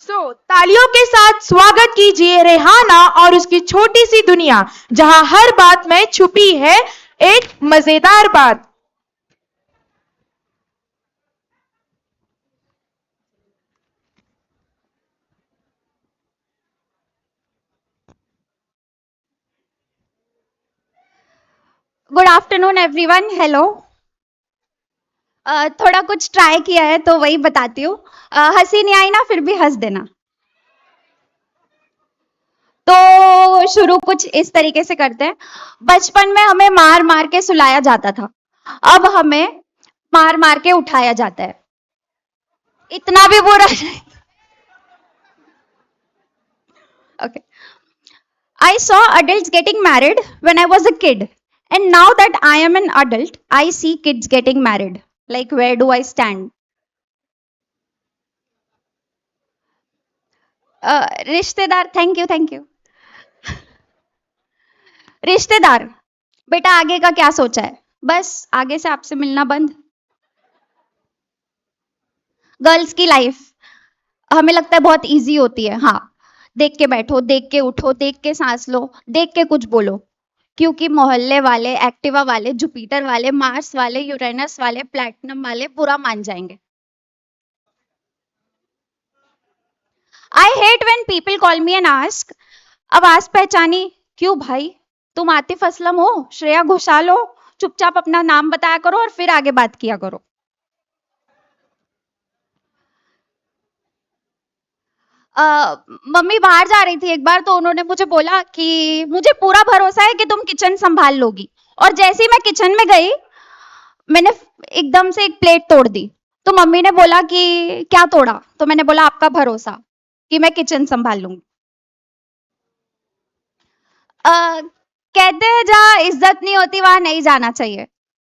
तालियों के साथ स्वागत कीजिए रेहाना और उसकी छोटी सी दुनिया जहां हर बात में छुपी है एक मजेदार बात. Good afternoon everyone. हेलो. थोड़ा कुछ ट्राई किया है तो वही बताती हूँ. हंसी नहीं आई ना, फिर भी हंस देना. तो शुरू कुछ इस तरीके से करते हैं. बचपन में हमें मार मार के सुलाया जाता था, अब हमें मार मार के उठाया जाता है. इतना भी बुरा नहीं. Okay. I saw adults getting married when I was a kid. And now that I am an adult, I see kids getting married. Like, where do I stand? रिश्तेदार, थैंक यू. रिश्तेदार, बेटा आगे का क्या सोचा है? बस आगे से आपसे मिलना बंद. गर्ल्स की लाइफ हमें लगता है बहुत इजी होती है. हाँ, देख के बैठो, देख के उठो, देख के सांस लो, देख के कुछ बोलो, क्योंकि मोहल्ले वाले, एक्टिवा वाले, जुपिटर वाले, मार्स वाले, यूरेनस वाले, प्लैटिनम वाले बुरा मान जाएंगे. I hate when people call me and ask, आवाज पहचानी? क्यों भाई, तुम आतिफ असलम हो, श्रेया घोषाल हो? चुपचाप अपना नाम बताया करो और फिर आगे बात किया करो. मम्मी बाहर जा रही थी एक बार, तो उन्होंने मुझे बोला कि मुझे पूरा भरोसा है कि तुम किचन संभाल लोगी. और जैसे ही मैं किचन में गई, मैंने एकदम से एक प्लेट तोड़ दी. तो मम्मी ने बोला कि क्या तोड़ा? तो मैंने बोला आपका भरोसा कि मैं किचन संभाल लूंगी. कहते हैं जहाँ इज्जत नहीं होती वहां नहीं जाना चाहिए.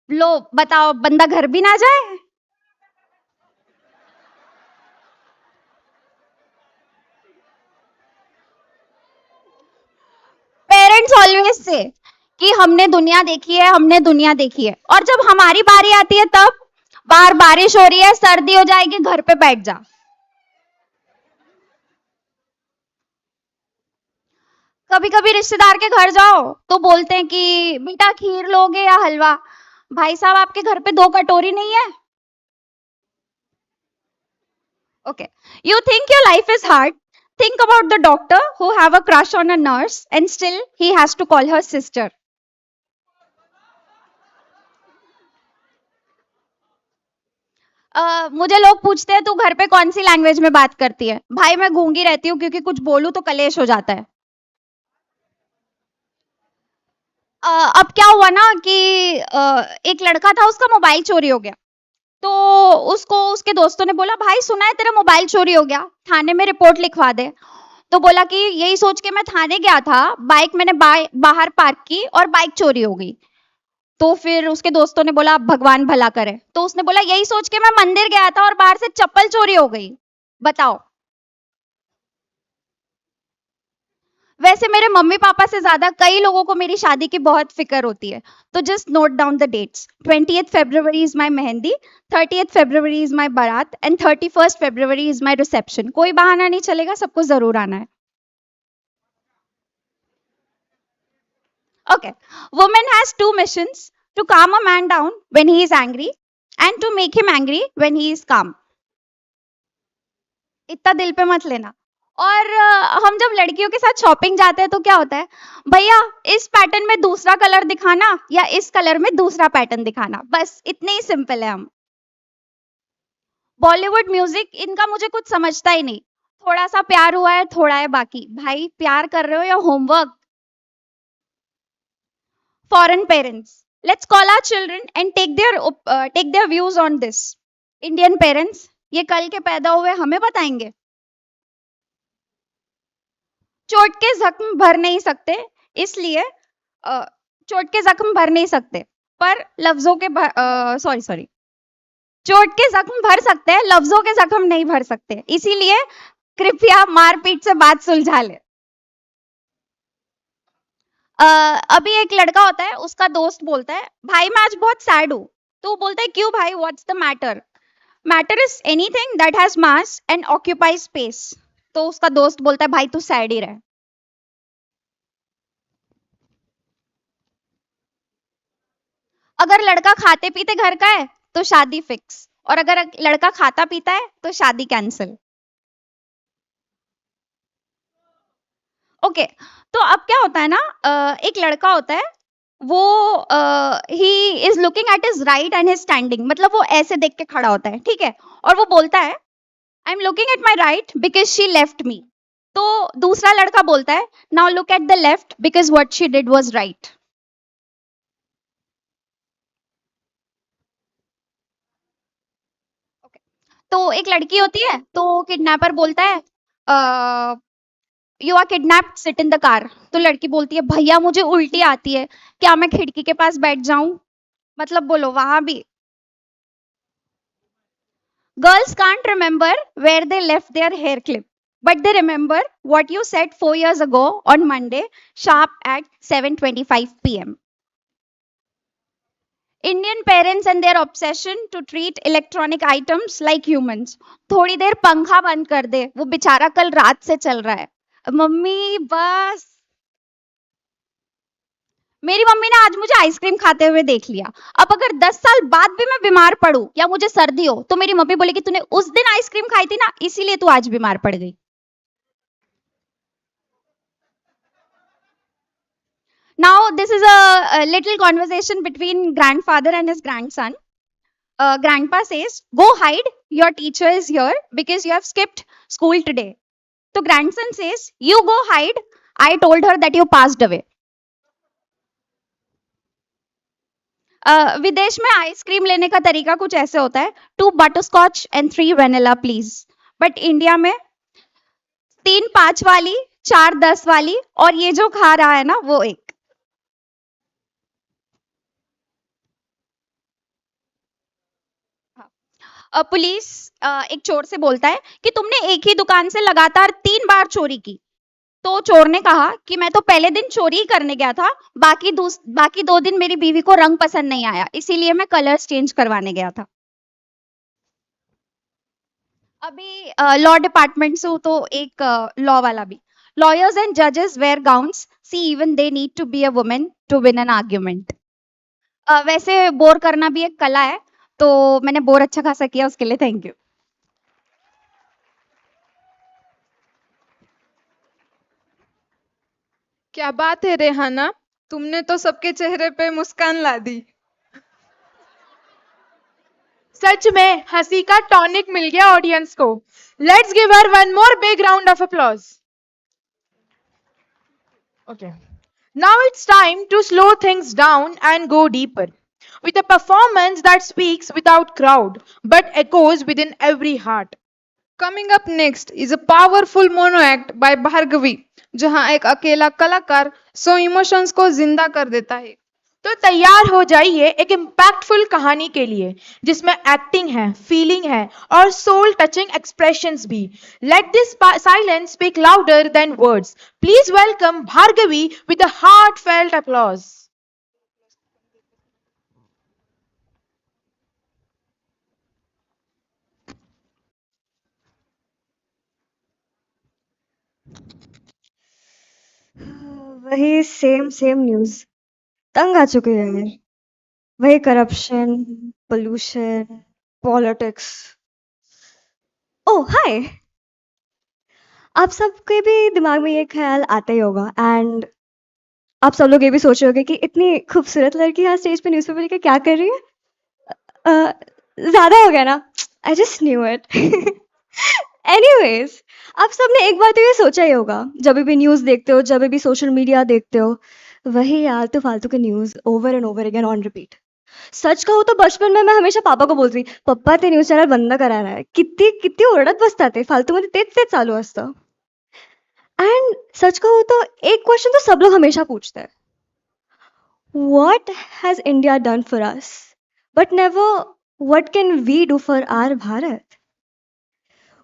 लो बताओ, बंदा घर भी ना जाए. पेरेंट्स ऑलवेज से कि हमने दुनिया देखी है, हमने दुनिया देखी है, और जब हमारी बारी आती है तब बाहर बारिश हो रही है, सर्दी हो जाएगी, घर पे बैठ जा. कभी कभी रिश्तेदार के घर जाओ तो बोलते हैं कि बेटा खीर लोगे या हलवा? भाई साहब, आपके घर पे 2 कटोरी नहीं है? Okay. You think your life is hard? Think about the doctor who have a crush on a nurse and still he has to call her sister. मुझे लोग पूछते हैं तू घर पे कौन सी लैंग्वेज में बात करती है? भाई मैं गूंगी रहती हूँ क्योंकि कुछ बोलूं तो कलेश हो जाता है. अब क्या हुआ ना कि एक लड़का था, उसका मोबाइल चोरी हो गया. तो उसको उसके दोस्तों ने बोला भाई सुना है तेरा मोबाइल चोरी हो गया, थाने में रिपोर्ट लिखवा दे. तो बोला कि यही सोच के मैं थाने गया था, बाइक मैंने बाहर पार्क की और बाइक चोरी हो गई. तो फिर उसके दोस्तों ने बोला अब भगवान भला करे. तो उसने बोला यही सोच के मैं मंदिर गया था और बाहर से चप्पल चोरी हो गई. बताओ. वैसे मेरे मम्मी पापा से ज्यादा कई लोगों को मेरी शादी की बहुत फिक्र होती है. तो just note down the dates. 20th February is my mehndi, 30th February is my baraat and 31st February is my reception. कोई बहाना नहीं चलेगा, सबको जरूर आना है. Okay. Woman has 2 missions: to calm a man down when he is angry and to make him angry when he is calm. इतना दिल पे मत लेना. और हम जब लड़कियों के साथ शॉपिंग जाते हैं तो क्या होता है, भैया इस पैटर्न में दूसरा कलर दिखाना या इस कलर में दूसरा पैटर्न दिखाना, बस इतने ही सिंपल है हम. बॉलीवुड म्यूजिक इनका मुझे कुछ समझता ही नहीं, थोड़ा सा प्यार हुआ है, थोड़ा है बाकी। भाई प्यार कर रहे हो या homework? Foreign parents, let's call our children and take their views on this. Indian parents, ये कल के पैदा हुए हमें बताएंगे? चोट के जख्म भर नहीं सकते, इसलिए चोट के जख्म भर नहीं सकते, पर लफ्जों के सॉरी चोट के जख्म भर सकते हैं, लफ्जों के जख्म नहीं भर सकते, इसीलिए कृपया मारपीट से बात सुलझा ले। अभी एक लड़का होता है, उसका दोस्त बोलता है भाई मैं आज बहुत सैड हूं, तो वो बोलता है क्यों भाई, what's the matter? Matter is anything that has mass and occupy space. तो उसका दोस्त बोलता है भाई तू सैड ही रह। अगर लड़का खाते पीते घर का है तो शादी फिक्स, और अगर लड़का खाता पीता है तो शादी कैंसिल। ओके तो अब क्या होता है ना, एक लड़का होता है, वो he is looking at his right and his standing, मतलब वो ऐसे देख के खड़ा होता है, ठीक है, और वो बोलता है I am looking at my right because she left me. तो दूसरा लड़का बोलता है now look at the left because what she did was right. तो एक लड़की होती है, तो किडनैपर बोलता है you are kidnapped, sit in the car. तो लड़की बोलती है भैया मुझे उल्टी आती है, क्या मैं खिड़की के पास बैठ जाऊं? मतलब बोलो वहां भी। Girls can't remember where they left their hair clip, but they remember what you said 4 years ago on Monday sharp at 7:25 p.m. Indian parents and their obsession to treat electronic items like humans. थोड़ी देर पंखा बंद कर दे, वो बेचारा कल रात से चल रहा है। मम्मी बस, मेरी मम्मी ने आज मुझे आइसक्रीम खाते हुए देख लिया, अब अगर 10 साल बाद भी मैं बीमार पड़ूं या मुझे सर्दी हो तो मेरी मम्मी बोलेगी तूने उस दिन आइसक्रीम खाई थी ना, इसीलिए तू आज बीमार पड़ गई। Now this is a little conversation between grandfather and his grandson. Grandpa says, go hide, your teacher is here because you have skipped school today. So grandson says, you go hide, I told her that you passed away. विदेश में ice cream लेने का तरीका कुछ ऐसे होता है, 2 butterscotch and 3 vanilla please. But India में 3 5 वाली, 4 10 वाली, और ये जो खा रहा है ना वो एक। पुलिस एक चोर से बोलता है कि तुमने एक ही दुकान से लगातार 3 बार चोरी की। तो चोर ने कहा कि मैं तो पहले दिन चोरी ही करने गया था, बाकी 2 दिन मेरी बीवी को रंग पसंद नहीं आया, इसीलिए मैं कलर्स चेंज करवाने गया था। अभी लॉ डिपार्टमेंट से तो एक लॉ वाला भी, लॉयर्स एंड जजेस wear gowns, see even they need to be a woman to win an argument. वैसे बोर करना भी एक कला है, तो मैंने बोर अच्छा खासा किया, उसके लिए थैंक यू। क्या बात है रेहाना, तुमने तो सबके चेहरे पे मुस्कान ला दी। सच में हंसी का टॉनिक मिल गया ऑडियंस को। Let's give her one more big round of applause. Okay. Now it's time to slow things down and go deeper with a performance that speaks without crowd but echoes within every heart. Coming up next is a powerful mono act by Bhargavi, जहां एक अकेला कलाकार 100 emotions को जिंदा कर देता है। तो तैयार हो जाइए एक इम्पैक्टफुल कहानी के लिए जिसमें एक्टिंग है, फीलिंग है और सोल टचिंग एक्सप्रेशंस भी। Let this silence speak louder than words. Please welcome Bhargavi with a heartfelt applause. वही सेम न्यूज, तंग आ चुके हैं यार। वही करप्शन, पोल्यूशन, पॉलिटिक्स। ओह हाय, आप सबके भी दिमाग में ये ख्याल आता ही होगा एंड आप सब लोग ये भी सोच रहे होंगे कि इतनी खूबसूरत लड़की यहाँ स्टेज पे न्यूज़पेपर लेकर क्या कर रही है। ज्यादा हो गया ना, I just knew it. Anyways, आप सबने एक बार तो ये सोचा ही होगा, जब भी न्यूज़ देखते हो, जब भी सोशल मीडिया देखते हो, वही आलतू फालतू के news over and over again on repeat. सच कहूँ तो बचपन में मैं हमेशा पापा को बोलती, पप्पा ते न्यूज चॅनल बंद करायला आहे. किती किती ओरडत बसतात ते, फालतूमध्ये तेच तेच चालू असतं. एंड सच कहूँ तो एक क्वेश्चन तो सब लोग हमेशा पूछते हैं, what has India done for us? But never, what can we do for our Bharat?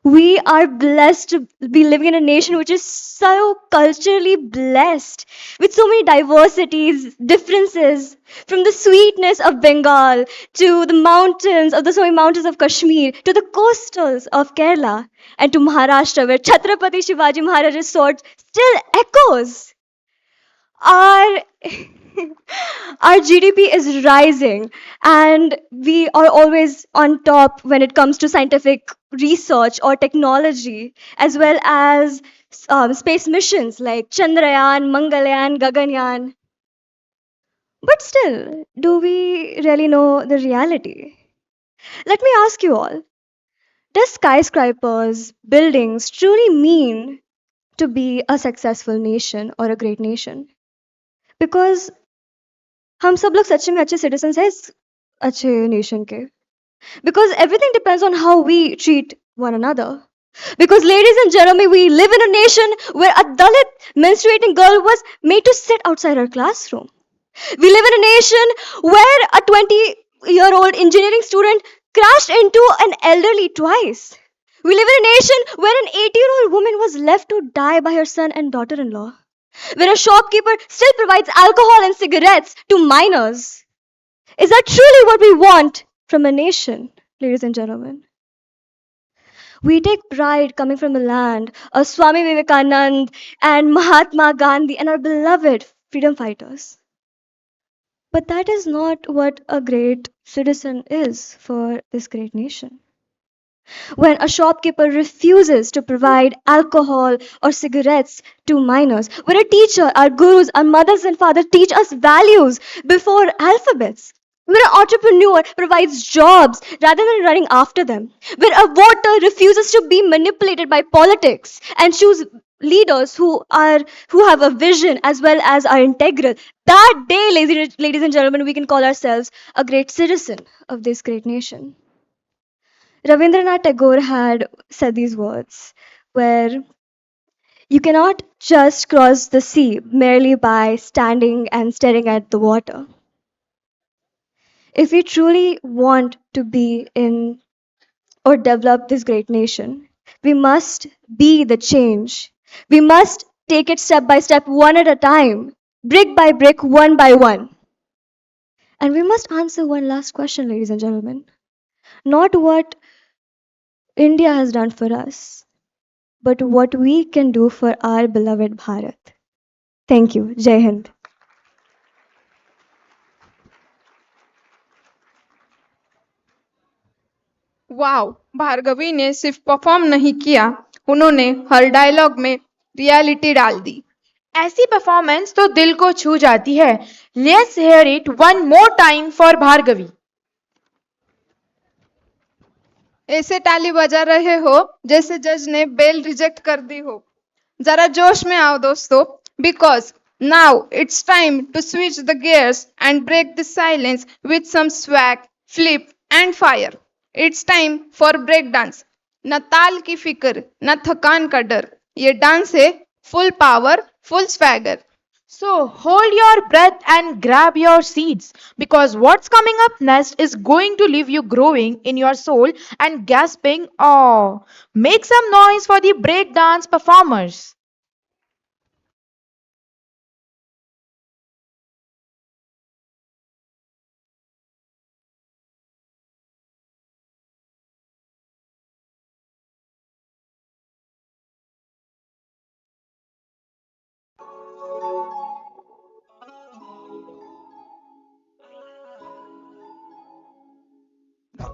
We are blessed to be living in a nation which is so culturally blessed with so many diversities, differences, from the sweetness of Bengal to the mountains of the so many mountains of Kashmir to the coastals of Kerala and to Maharashtra where Chhatrapati Shivaji Maharaj's sword still echoes. Our our GDP is rising and we are always on top when it comes to scientific research or technology, as well as space missions like Chandrayaan, Mangalyaan, Gaganyaan. But still, do we really know the reality? Let me ask you all, does skyscrapers, buildings truly mean to be a successful nation or a great nation? Because हम सब लोग सच में अच्छे citizens हैं इस अच्छे nation के. Because everything depends on how we treat one another. Because ladies and gentlemen, we live in a nation where a Dalit menstruating girl was made to sit outside her classroom. We live in a nation where a 20-year-old engineering student crashed into an elderly twice. We live in a nation where an 80-year-old woman was left to die by her son and daughter-in-law. Where a shopkeeper still provides alcohol and cigarettes to minors. Is that truly what we want from a nation, ladies and gentlemen? We take pride coming from the land of Swami Vivekananda and Mahatma Gandhi and our beloved freedom fighters. But that is not what a great citizen is for this great nation. When a shopkeeper refuses to provide alcohol or cigarettes to minors, when a teacher, our gurus, our mothers and fathers teach us values before alphabets, when an entrepreneur provides jobs rather than running after them, when a voter refuses to be manipulated by politics and choose leaders who have a vision as well as are integral, that day, ladies and gentlemen, we can call ourselves a great citizen of this great nation. Rabindranath Tagore had said these words, where you cannot just cross the sea merely by standing and staring at the water. If we truly want to be in or develop this great nation, we must be the change. We must take it step by step, one at a time, brick by brick, one by one. And we must answer one last question, ladies and gentlemen. Not what India has done for us, but what we can do for our beloved Bharat. Thank you. Jai Hind. Wow, Bhargavi ने सिर्फ perform नहीं किया, उन्होंने हर dialogue में reality डाल दी. ऐसी performance तो दिल को छू जाती है. Let's hear it one more time for Bhargavi. ऐसे ताली बजा रहे हो जैसे जज ने बेल रिजेक्ट कर दी हो. जरा जोश में आओ दोस्तों, because now it's time to switch the gears and break the silence with some swag, flip and fire. It's time for break dance. न ताल की फिक्र, न थकान का डर, ये डांस है full power, full swagger. So hold your breath and grab your seats, because what's coming up next is going to leave you growing in your soul and gasping, oh. Make some noise for the break dance performers.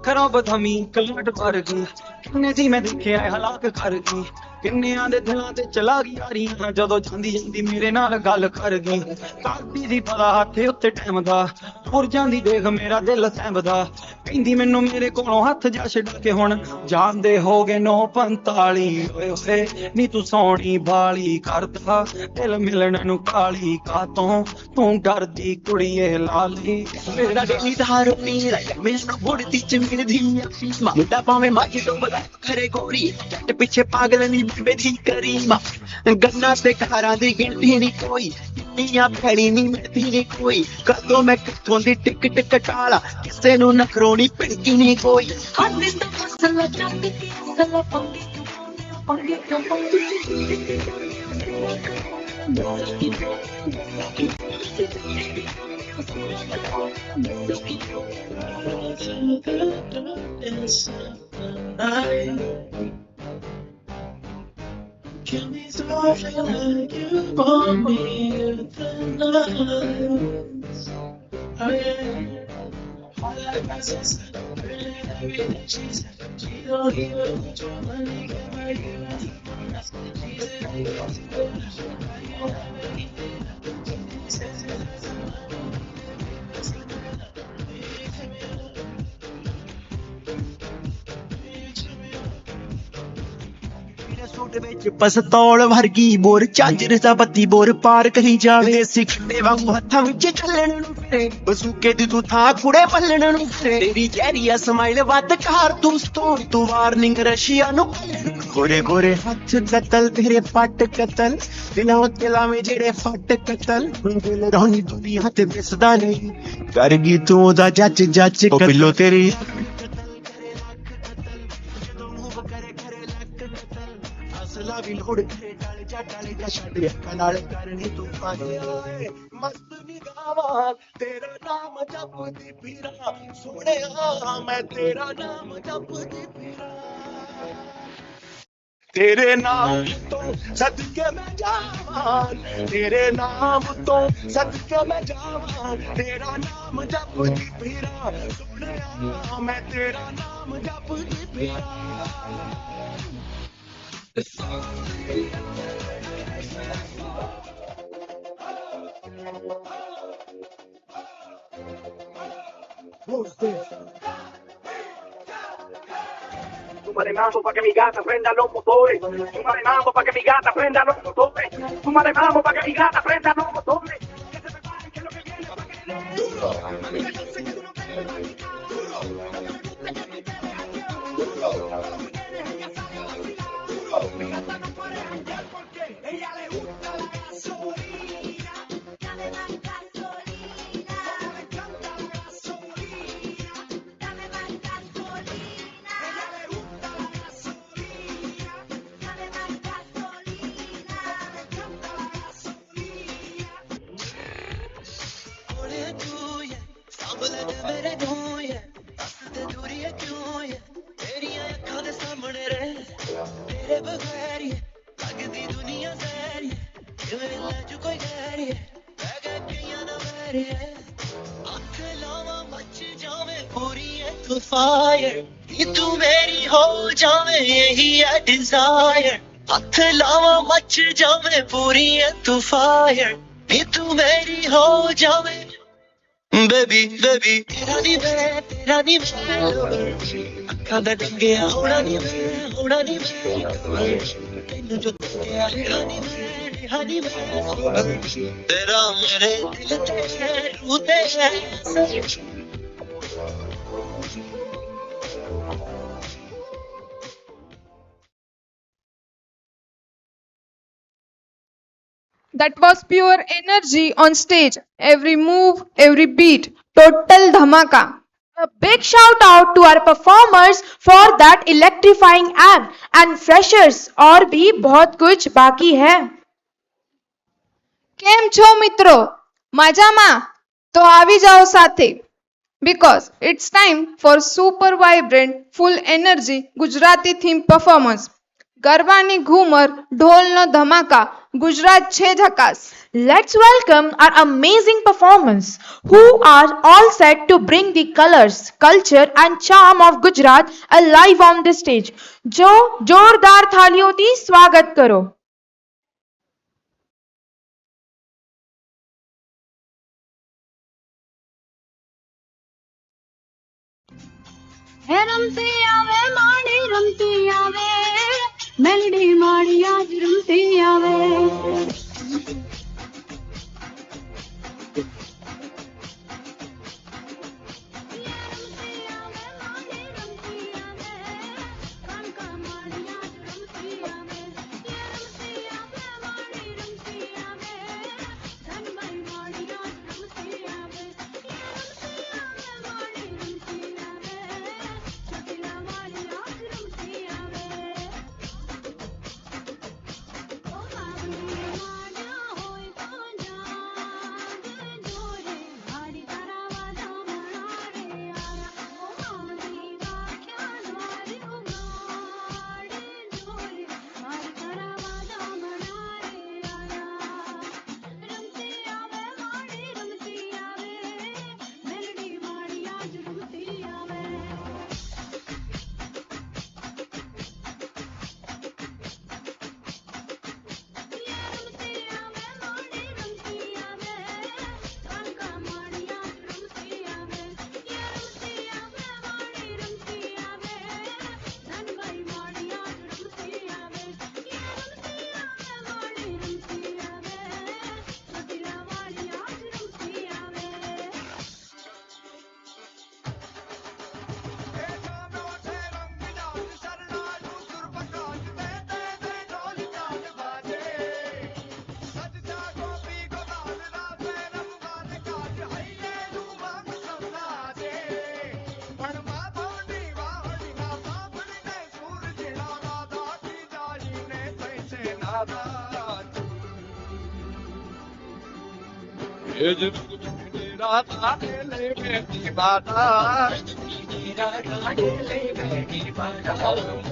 खरों बदहमी कलट भर गई किन्ने जी मैं देखे आए हलाक कर गई ਕਿੰਨਿਆਂ ਦੇ ਦਿਲਾਂ ਤੇ ਚਲਾ ਗਈ ਯਾਰੀਆਂ ਜਦੋਂ ਜਾਂਦੀ ਜਾਂਦੀ ਮੇਰੇ ਨਾਲ ਗੱਲ ਕਰ ਗਈ ਕਰਦੀ ਸੀ ਪਤਾ ਹੱਥ ਉੱਤੇ ਟਾਈਮ ਦਾ ਤੁਰ ਜਾਂਦੀ ਦੇਖ ਮੇਰਾ ਦਿਲ ਸਹਿਮਦਾ ਕਹਿੰਦੀ ਮੈਨੂੰ ਮੇਰੇ ਕੋਲੋਂ ਹੱਥ ਜਾ ਛੱਡ ਕੇ ਹੁਣ ਜਾਂਦੇ ਹੋ ਗਏ 9:45 ਓਏ ਓਏ ਨੀ ਤੂੰ ਸੋਹਣੀ ਬਾਲੀ ਕਰਦਾ ਦਿਲ ਮਿਲਣ ਨੂੰ ਕਾਲੀ ਕਾਤੋਂ ਤੂੰ ਡਰਦੀ ਕੁੜੀਏ ਲਾਲੀ ਮੇਰਾ ਦਿਲ ਦਾ ਰੋਣੀ ਮੈਨੂੰ ਬੁੜਦੀ ਚ ਮਿਲਦੀ ਮੁੰਡਾ ਭਾਵੇਂ ਮਾਜੀ ਤੋਂ ਬੜਾ ਕਰੇ ਗੋਰੀ ਜੱਟ ਪਿੱਛੇ ਪਾਗਲ ਨਹੀਂ ਬੇਦੀ ਕਰੀ ਗੰਨਾ ਤੇ ਘਰਾਂ ਦੀ ਗਿਣਤੀ ਨਹੀਂ ਕੋਈ ਨੀਆਂ ਭੈੜੀ ਨਹੀਂ ਮਿਲਦੀ ਨਹੀਂ ਕੋਈ ਕਦੋਂ ਮੈਂ ਕਿੱਥੋਂ ਦੀ ਟਿਕਟ ਕਟਾਲਾ ਕਿਸੇ ਨੂੰ ਨਖਰੋਣੀ ਪਿੜਕੀ ਨਹੀਂ ਕੋਈ ਹੱਥ ਦਾ ਮਸਲਾ ਚੱਕ ਕੇ ਅਸਲਾ ਪੰਗੇ ਕਿਉਂ Give me something like you want me tonight. Oh yeah, all I got is everything she said. She don't even want your money, get my you. She said I got suit ਵਿੱਚ ਪਸਤੌਲ ਵਰਗੀ bore ਝਾਂਜਰ ਦਾ ਬੱਤੀ bore ਪਾਰ ਕਰੀ ਜਾਵੇ ਦੇਸੀ ਖੰਡੇ ਵਾਂਗੂ ਹੱਥਾਂ ਵਿੱਚ ਚੱਲਣ ਨੂੰ ਫਿਰੇ ਬਸੂਕੇ ਦੀ ਤੂੰ ਥਾਂ ਕੁੜੇ ਪੱਲਣ ਨੂੰ ਫਿਰੇ ਤੇਰੀ ਚਿਹਰੀਆ ਸਮਾਈਲ ਵੱਧ ਕਾਰ ਤੂੰ ਵਾਰਨਿੰਗ ਰਸ਼ੀਆ ਨੂੰ ਗੋਰੇ ਗੋਰੇ ਹੱਥ ਕਤਲ ਤੇਰੇ ਫੱਟ ਕਤਲ ਦਿਲਾਂ ਉੱਤੇ ਲਾਵੇਂ ਜਿਹੜੇ ਫੱਟ ਕਤਲ ਦਿਲ ਰੋਣੀ ਦੁਨੀਆ ਤੇ ਵਿਸਦਾ ਨਹੀਂ ਕਰ ਗਈ ਤੂੰ ਉਹਦਾ ਜੱਜ ਉਹ ਪਿੱਲੋ ਤੇਰੀ ਅਸਲਾ ਵੀ ਲੋੜ ਕਰੇ ਡਾਲੇ ਜਾ ਛੱਡ ਕਨਾਲ ਕਰਨੀ ਤੂੰ ਪਾਣੀ ਮਸਤ ਨਿਗਾਵਾਂ ਤੇਰਾ ਨਾਮ ਜਪਦੀ ਫਿਰਾਂ ਸੋਹਣਿਆ ਮੈਂ ਤੇਰਾ ਨਾਮ ਜਪਦੀ ਫਿਰਾਂ ਤੇਰੇ ਨਾਮ ਤੋਂ ਸਦਕੇ ਮੈਂ ਜਾਵਾਂ ਤੇਰੇ ਨਾਮ ਤੋਂ ਸਦਕੇ ਮੈਂ ਜਾਵਾਂ ਤੇਰਾ ਨਾਮ ਜਪਦੀ ਫਿਰਾਂ ਸੋਹਣਿਆ ਮੈਂ ਤੇਰਾ ਨਾਮ ਜਪਦੀ ਫਿਰਾਂ Fumare mambo pa' que mi gata prenda los motores. Fumare mambo pa' que mi gata prenda los motores. Fumare mambo pa' que mi gata prenda los motores. Que se preparen que lo que viene pa' que le ella le gusta la gasolina. Dame más gasolina. Me encanta la gasolina. Dame más gasolina. Ella le gusta la gasolina. Dame más gasolina. Me encanta la gasolina. Ole tuya, ਸਾਹਮਣੇ ਮੇਰੇ ਦੋਏ, ਤੇ ਦੂਰੀਏ ਕਿਉਂ ਏ, ਤੇਰੀਆਂ ਅੱਖਾਂ ਦੇ ਸਾਹਮਣੇ ਰਹਿ, ਤੇਰੇ ਬਗੈਰ ਲੱਗਦੀ ਦੁਨੀਆ ਸਾਰੀ, ਕਿਵੇਂ ਲੱਜ ਕੋਈ ਗੈਰੀ, ਬਹਿ ਗਿਆ ਕਈਆਂ ਦਾ ਵੈਰੀ, ਅੱਖ ਲਾਵਾਂ ਮੱਚ ਜਾਵੇ ਪੂਰੀ ਐ ਤੂੰ ਫਾਇਰ, ਨੀ ਤੂੰ ਮੇਰੀ ਹੋ ਜਾਵੇ ਇਹੀ ਐ ਡਿਜ਼ਾਇਰ, ਅੱਖ ਲਾਵਾਂ ਮੱਚ ਜਾਵੇ ਪੂਰੀ ਐ ਤੂੰ ਫਾਇਰ, ਨੀ ਤੂੰ ਮੇਰੀ ਹੋ ਜਾਵੇ Baby, tera ni main, ਅੱਖਾਂ ਦਾ ਡੰਗਿਆ ਹੋਣਾ ਨੀ ਮੈਂ, ਤੈਨੂੰ ਜੋ ਤੱਕਿਆ ਰਿਹਾ ਨੀ ਮੈਂ, ਤੇਰਾ ਮੇਰੇ ਦਿਲ ਤੇ ਰੂਹ ਤੇ That was pure energy on stage. Every move, every beat, total dhamaka. A big shout out to our performers for that electrifying act and freshers और भी बहुत कुछ बाकी है. કેમ છો મિત્રો? મજામાં? તો આવી જાઓ સાથે. Because it's time for super vibrant, full energy Gujarati theme performance. ગરબાની ઘૂમર, ઢોલનો ધમાકા, ગુજરાત છે ઝકાસ. Let's welcome our amazing performers who are all set to bring the colors, culture and charm of Gujarat alive on the stage. जो जोरदार थालियों दी स्वागत करो. હે રમતી આવે માડી રમતી આવે મેલડી માડી આજ રમતી આવે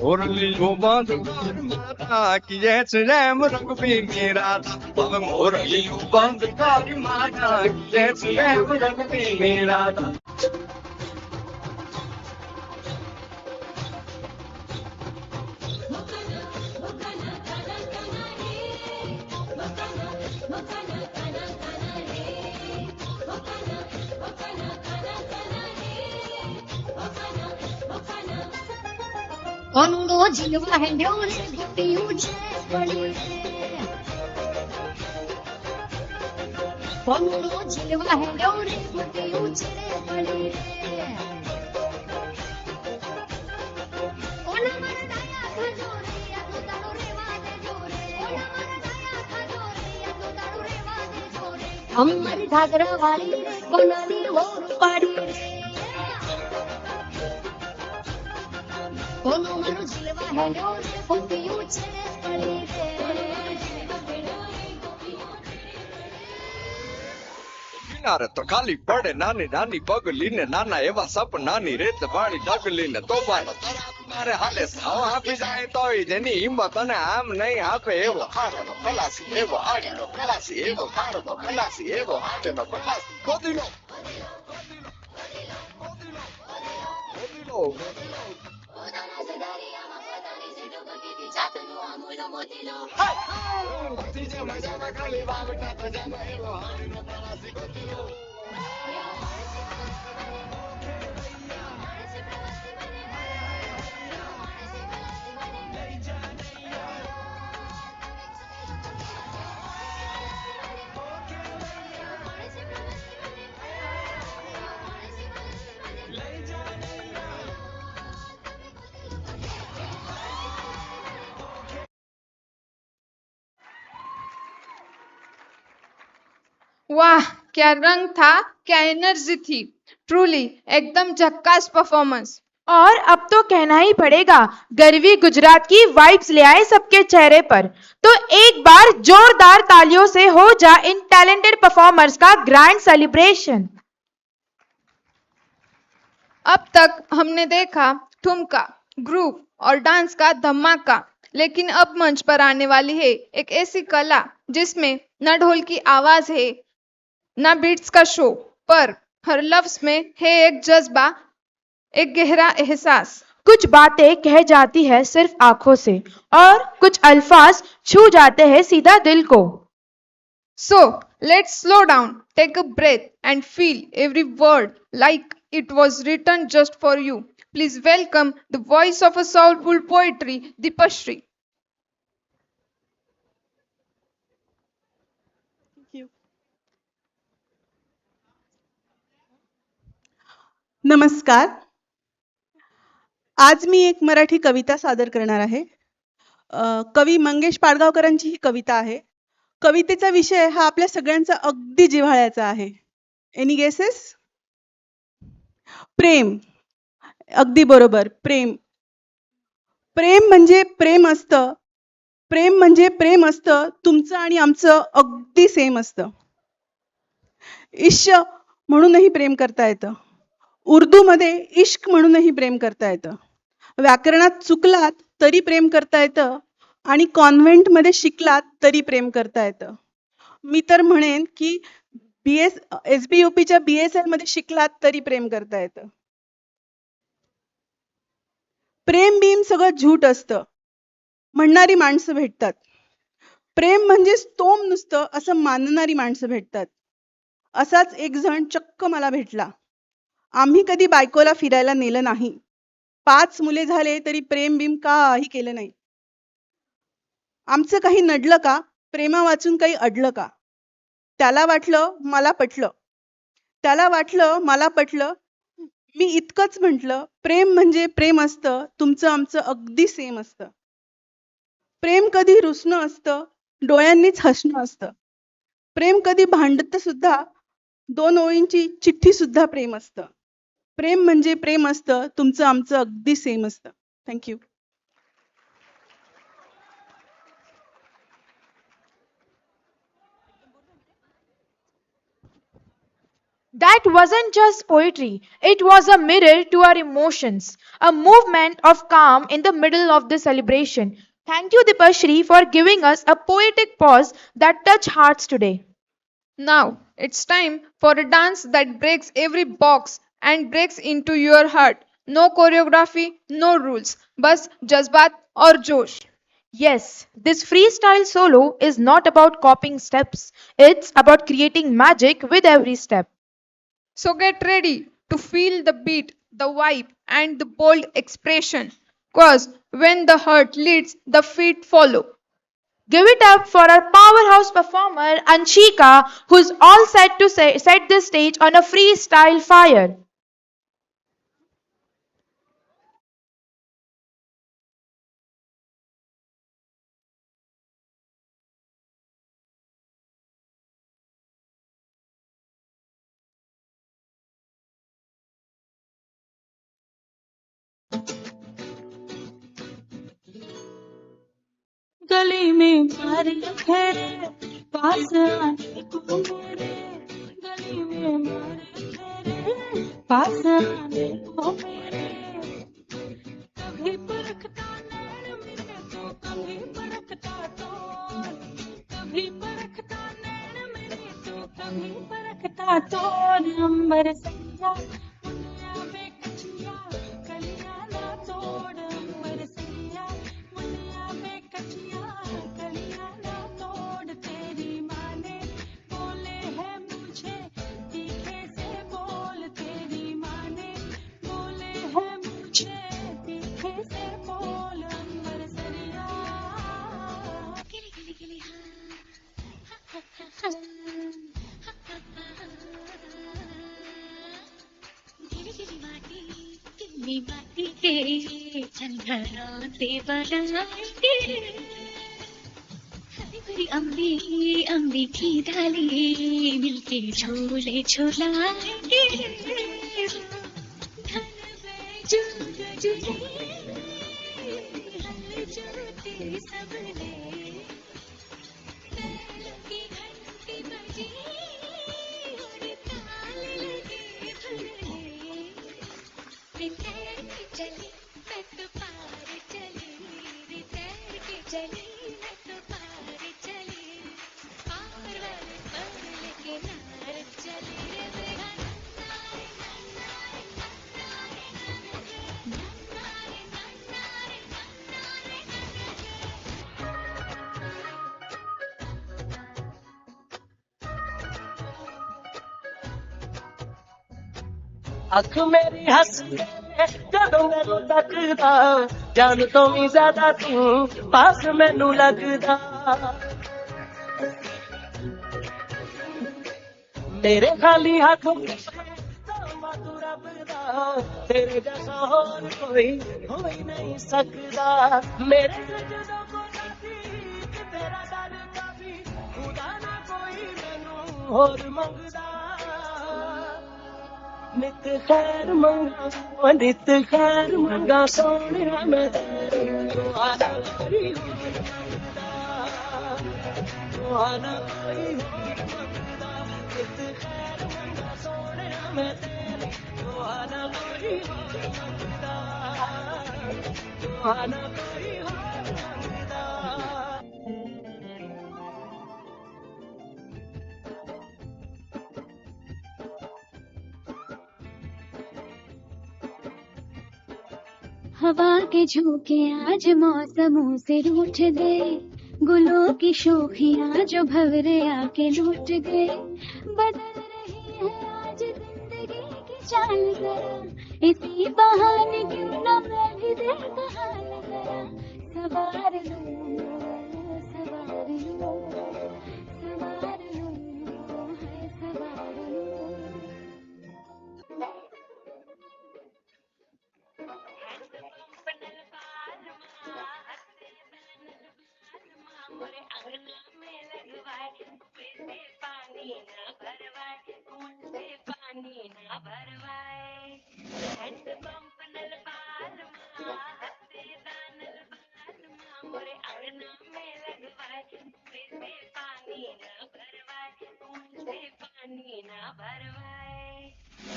मुरलियों बांध कर माता की जैसे रैम रंग भी मेरा था मुरलियों बांध कर माता की जैसे रैम रंग भी मेरा था Ongo jilwa hai dore gutti uje padi Ongo jilwa hai dore gutti uje padi Ona mara daya tha jore ya to taro rewa de jore Ona mara daya tha jore ya to taro rewa de jore Hammari dhagra wali re banani hor padi re Ono maro jilwa hai dore gutti uje padi किनारे तो खाली पड़े नानी नानी पगली ने नाना एवा सप नानी रेत बाणी डगली ने तो बार मारे हाले साव हाफी जाए तो जेनी हिम्मत ने आम नहीं हाफे एवो हारे नो खलासी एवो आगे नो खलासी एवो हारे नो खलासी एवो आगे नो खलासी गोदिलो वाह, क्या रंग था, क्या एनर्जी थी. ट्रूली एकदम झक्कास परफॉर्मेंस. और अब तो कहना ही पड़ेगा, गर्वी गुजरात की वाइब्स ले आए सबके चेहरे पर. तो एक बार जोरदार तालियों से हो जा इन टैलेंटेड परफॉर्मर्स का ग्रैंड सेलिब्रेशन. अब तक हमने देखा ठुमका, ग्रूव और डांस का धमाका. लेकिन अब मंच पर आने वाली है एक ऐसी कला जिसमें न ढोल की आवाज है न बीट्स का शो, पर हर लफ्ज में है एक जज्बा, एक गहरा एहसास। कुछ बातें कह जाती है सिर्फ आंखों से और कुछ अल्फाज छू जाते हैं सीधा दिल को। So let's slow down, take a breath and feel every word like it was written just for you. Please welcome the voice of a soulful poetry, Deepashri. नमस्कार. आज मी एक मराठी कविता सादर करणार आहे. कवी मंगेश पाडगावकरांची ही कविता आहे. कवितेचा विषय हा आपल्या सगळ्यांचा अगदी जिव्हाळ्याचा आहे. Any guesses? प्रेम. अगदी बरोबर, प्रेम. प्रेम म्हणजे प्रेम असतं. प्रेम म्हणजे प्रेम असतं. तुमचं आणि आमचं अगदी सेम असतं. इश्क म्हणूनही प्रेम करता येतं. उर्दूमध्ये इश्क म्हणूनही प्रेम करता येतं. व्याकरणात चुकलात तरी प्रेम करता येतं आणि कॉन्व्हेंटमध्ये शिकलात तरी प्रेम करता येतं. मी तर म्हणेन की SBUPच्या BSL मध्ये शिकलात तरी प्रेम करता येतं. प्रेम बीम सगळं झूट असतं. म्हणणारी माणसं भेटतात. प्रेम म्हणजे स्तोम नुसतं असं मानणारी माणसं भेटतात. असाच एक जण चक्क मला भेटला. आम्ही कधी बायकोला फिरायला नेलं नाही. 5 मुले झाले तरी प्रेम बीम काही केलं नाही. आमचं काही नडलं का? प्रेमा वाचून काही अडलं का? त्याला वाटलं मला पटलं. त्याला वाटलं मला पटलं. मी इतकंच म्हटलं, प्रेम म्हणजे प्रेम असतं. तुमचं आमचं अगदी सेम असतं. प्रेम कधी रुसणं असतं. डोळ्यांनीच हसणं असतं. प्रेम कधी भांडत सुद्धा. 2 ओळींची चिठ्ठी सुद्धा प्रेम असतं. प्रेम म्हणजे प्रेम असतं. तुमचं आमचं अगदी सेम असतं. Thank you. That wasn't just poetry, it was a mirror to our emotions, a movement of calm in the middle of the celebration. Thank you, Deepashri, for giving us a poetic pause that touched hearts today. Now it's time for a dance that breaks every box and breaks into your heart. No choreography, no rules, bas jazbat aur josh. Yes, this freestyle solo is not about copying steps, it's about creating magic with every step. So get ready to feel the beat, the vibe, and the bold expression. Cause when the heart leads, the feet follow. Give it up for our powerhouse performer Anshika, who's all set to set the stage on a freestyle fire. गली में मारे फेरे पास आने को मेरे, गली में मारे फेरे पास आने को मेरे. कभी परखता नैन मेरे तो कभी परखता तोर, कभी परखता नैन मेरे तो कभी परखता तोर. अंबर संजा मुनिया बेकचिया कलिया ना तोड़. अंबर संजा मुनिया बेकचिया कलिया ना तोड़. तेरी माँ ने बोले है मुझे तीखे से बोल. तेरी माँ ने बोले है मुझे तीखे से बोल. अंबर सरिया गिली गिली गिली हाँ गिली गिली माटी के चंद्राते बनाएंगे. हरी भरी अम्बी अम्बी की डाली मिलके झूले झूलाएंगे. धन बैजू गजुले हल जोते सबने. बैलों की घंटी बजी और ताल लगे धुने. रे तैर के चली मैं तो पार चली. रे तैर के अख मेरी हंसदी ने जदों मैनू तकदा जान तो भी ज्यादा तू पास मैनू लगदा मेरे खाली हाथों तेरे जैसा और कोई हो ही नहीं सकता मेरे सजदों को नजदीक तेरा दर कभी खुदा ना कोई मैनू और मंगदा नित खैर मंगा नित खैर मंगा सोने मैं दुआना कोई दुआना कोई नित खैर मंगा सोने मैं दुआना कोई मंगदा दुआना कोई मंगदा हवा के झोंके आज मौसमों से रूठ गए गुलों की शोखियां जो भंवरे आके लूट गए बदल रही है आज जिंदगी की चाल जरा इसी बहाने क्यों ना मैं भी दिल का हाल जरा सवार लूं सवार लूं सवार लूं है सवार लूं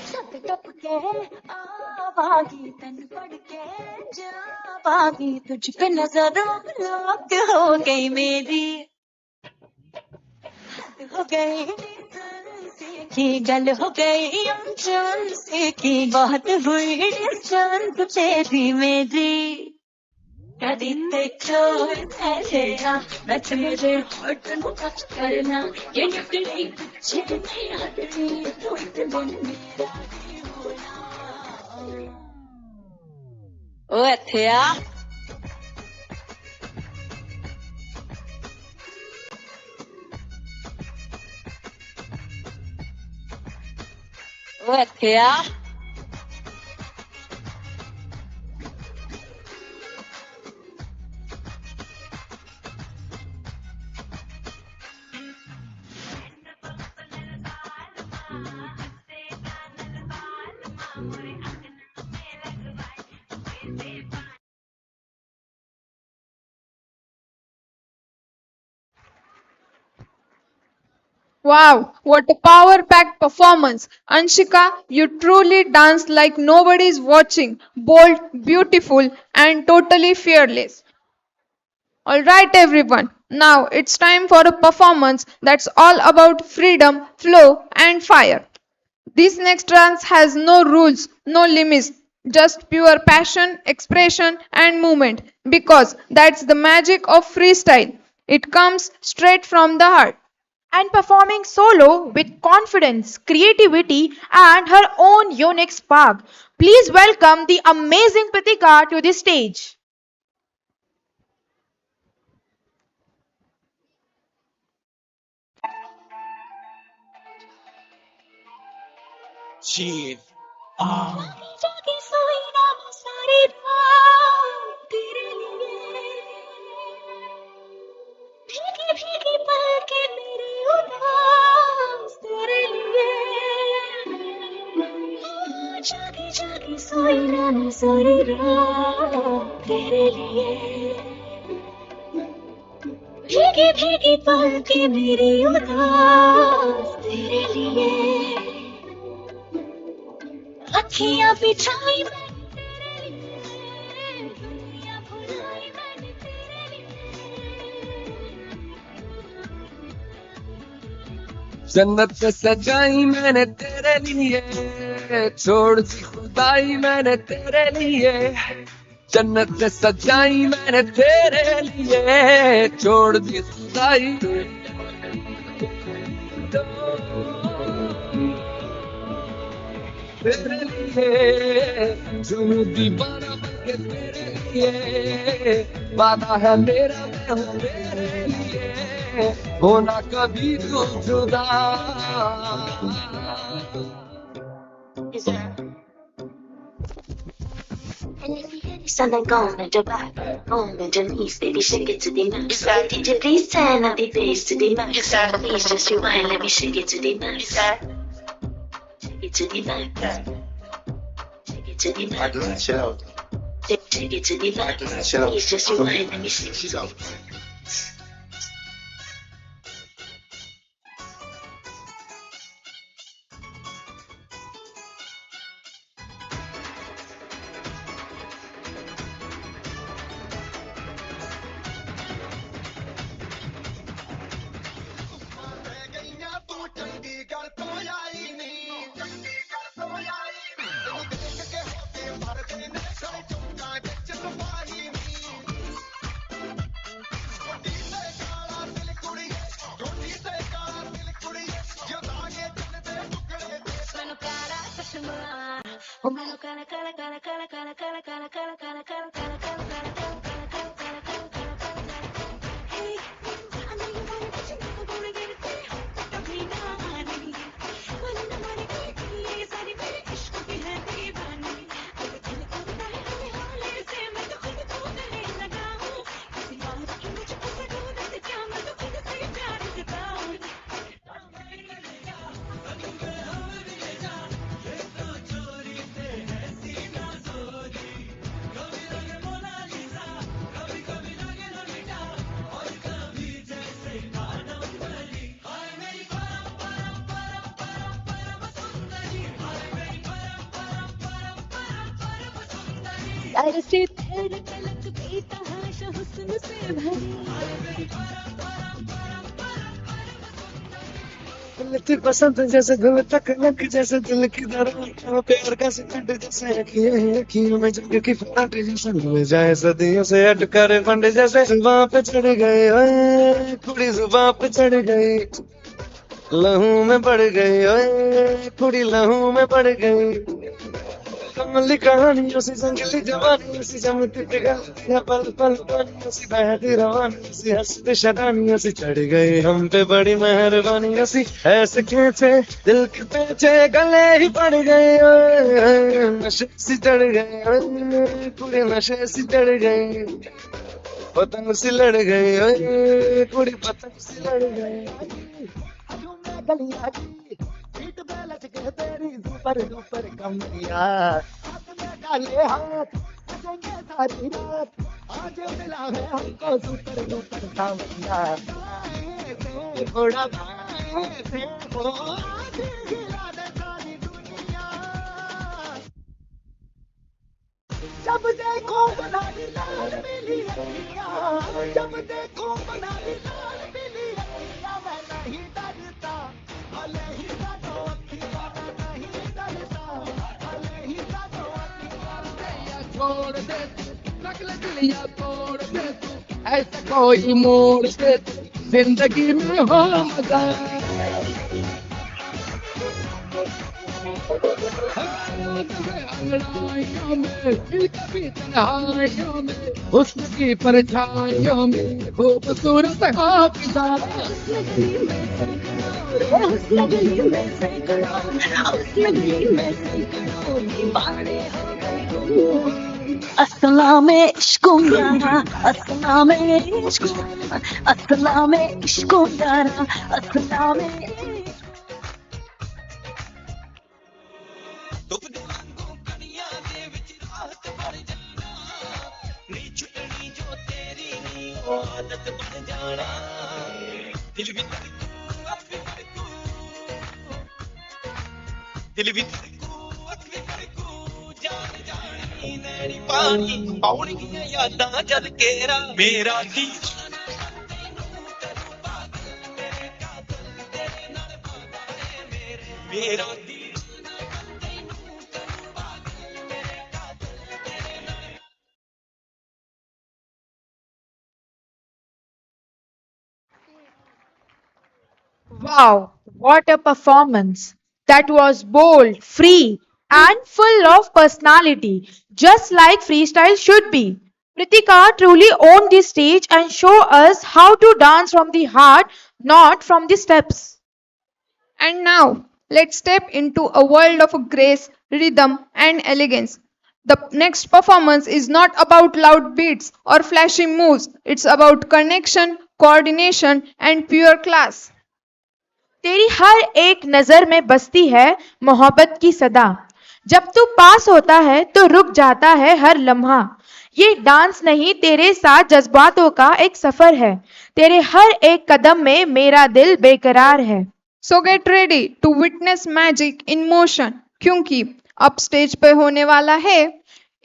छत टप के आवागी तन पड़ के जावागी तुझ पे नजरों लॉक हो गई मेरी हद हो गई की गल हो गई अनजान से की बहुत हुई डिस्टेंस तेरी मेरी कभी देखो तेरा मैं तेरे हार्ट को टच करना ये निकली पीछे नहीं हटनी तू इतना मेरा ओ अथिया ओ अथिया Wow, what a power packed performance! Anshika, you truly danced like nobody's watching. Bold, beautiful, and totally fearless. Alright, everyone, now it's time for a performance that's all about freedom, flow, and fire. This next dance has no rules, no limits, just pure passion, expression, and movement because that's the magic of freestyle. It comes straight from the heart. And performing solo with confidence, creativity, and her own unique spark. Please welcome the amazing Pritika to the stage. She's जाके सोई ना मैं सारी रात तेरे लिए भीगी भीगी पलके मेरी उदास तेरे लिए जाके जाके सोई ना मैं सारी रात तेरे लिए भीगी भीगी पलके मेरी उदास तेरे लिए अखियां बिछाई मैंने तेरे लिए दुनिया भुलाई मैंने तेरे जन्नत सजाई मैंने तेरे लिए छोड़ दी खुदाई मैंने तेरे लिए जन्नत सजाई मैंने तेरे लिए छोड़ दी खुदाई तेरे लिए जुनूदी बना के तेरे लिए वादा है मेरा मैं हूँ तेरे लिए होना कभी तू जुदा And if you hear the sound, I'm gonna drop back on the knees, baby, shake it to the max. DJ, please turn up the bass to the max. Please just rewind, let me shake it to the max. Shake it to the max. Shake it to the max. Chill out. Shake it to the max. Chill out. Please just rewind, let me shake it to the max. प्यार से तेरे पलक बेतहाशा हुस्न से भरी मिलती पसंद जैसे दिल तक लग जैसे दिल की धड़कन प्यार का सिमट जैसे अखियों में जग की फटाट जैसे मिल जाए सदियों से अटकर फंड जैसे जुबां पे चढ़ गए ओए कुड़ी जुबां पे चढ़ गई लहू में बढ़ गई ओए कुड़ी लहू में बढ़ गई कमली कहानियों से जंगली जवानियों से जमती पिघलती पल पल पानियों से बहती रवानियों से हंसते शरानियों से चढ़ गई हम पे बड़ी मेहरबानियों से ऐसे खींचे दिल के पेचे गले ही पड़ गए ओए, नशे से चढ़ गए ओए, कुड़ी नशे से चढ़ गई पतंग से लड़ गई ओए, कुड़ी पतंग से लड़ गई गलियां की पीठ पे लचके तेरी ऊपर ऊपर कमरिया हाथ में डाले हाथ बजेंगे सारी रात आज मिला है हमको सुपर डुपर सावरिया बाएं से घोड़ा बाएं से वो आज हिला दे सारी दुनिया जब देखो बनानी लाल मिली अखियां जब देखो बनानी लाल मिली अखियां मैं नहीं डरता भले ही काटो अखियां मैं नहीं डरता भले ही काटो अखियां छोड़ दे नकल दिलिया तोड़ दे तू ऐसा कोई मोड़ दे तू जिंदगी में हो मजा अंगड़ाइयों में दिल कभी तन्हाइयों में हुस्न की परछाइयों में खूबसूरत हाफिजा अस्सलामे इश्कुंगारा अस्सलामे इश्कुंगारा अस्सलामे इश्कुंगारा अस्सलामे आदत बन जाना दिल भी दिल भी जान जानी नैनी पानी आउणगियां यादां जद केरा मेरा जी मेरा Wow, what a performance! That was bold, free, and full of personality, just like freestyle should be. Pritika truly owned the stage and show us how to dance from the heart, not from the steps. And now, let's step into a world of grace, rhythm, and elegance. The next performance is not about loud beats or flashy moves, it's about connection, coordination, and pure class. तेरी हर एक नजर में बसती है मोहब्बत की सदा. जब तू पास होता है तो रुक जाता है हर लम्हा. ये डांस नहीं तेरे साथ जज्बातों का एक सफर है. तेरे हर एक कदम में मेरा दिल बेकरार है. So get ready to witness magic in motion, क्योंकि अब स्टेज पे होने वाला है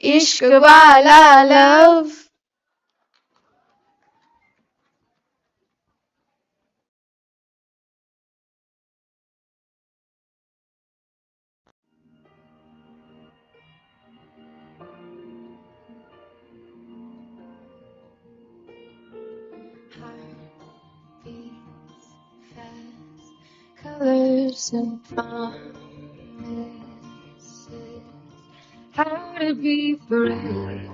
इश्क वाला love. Colors and promises, how to be brave,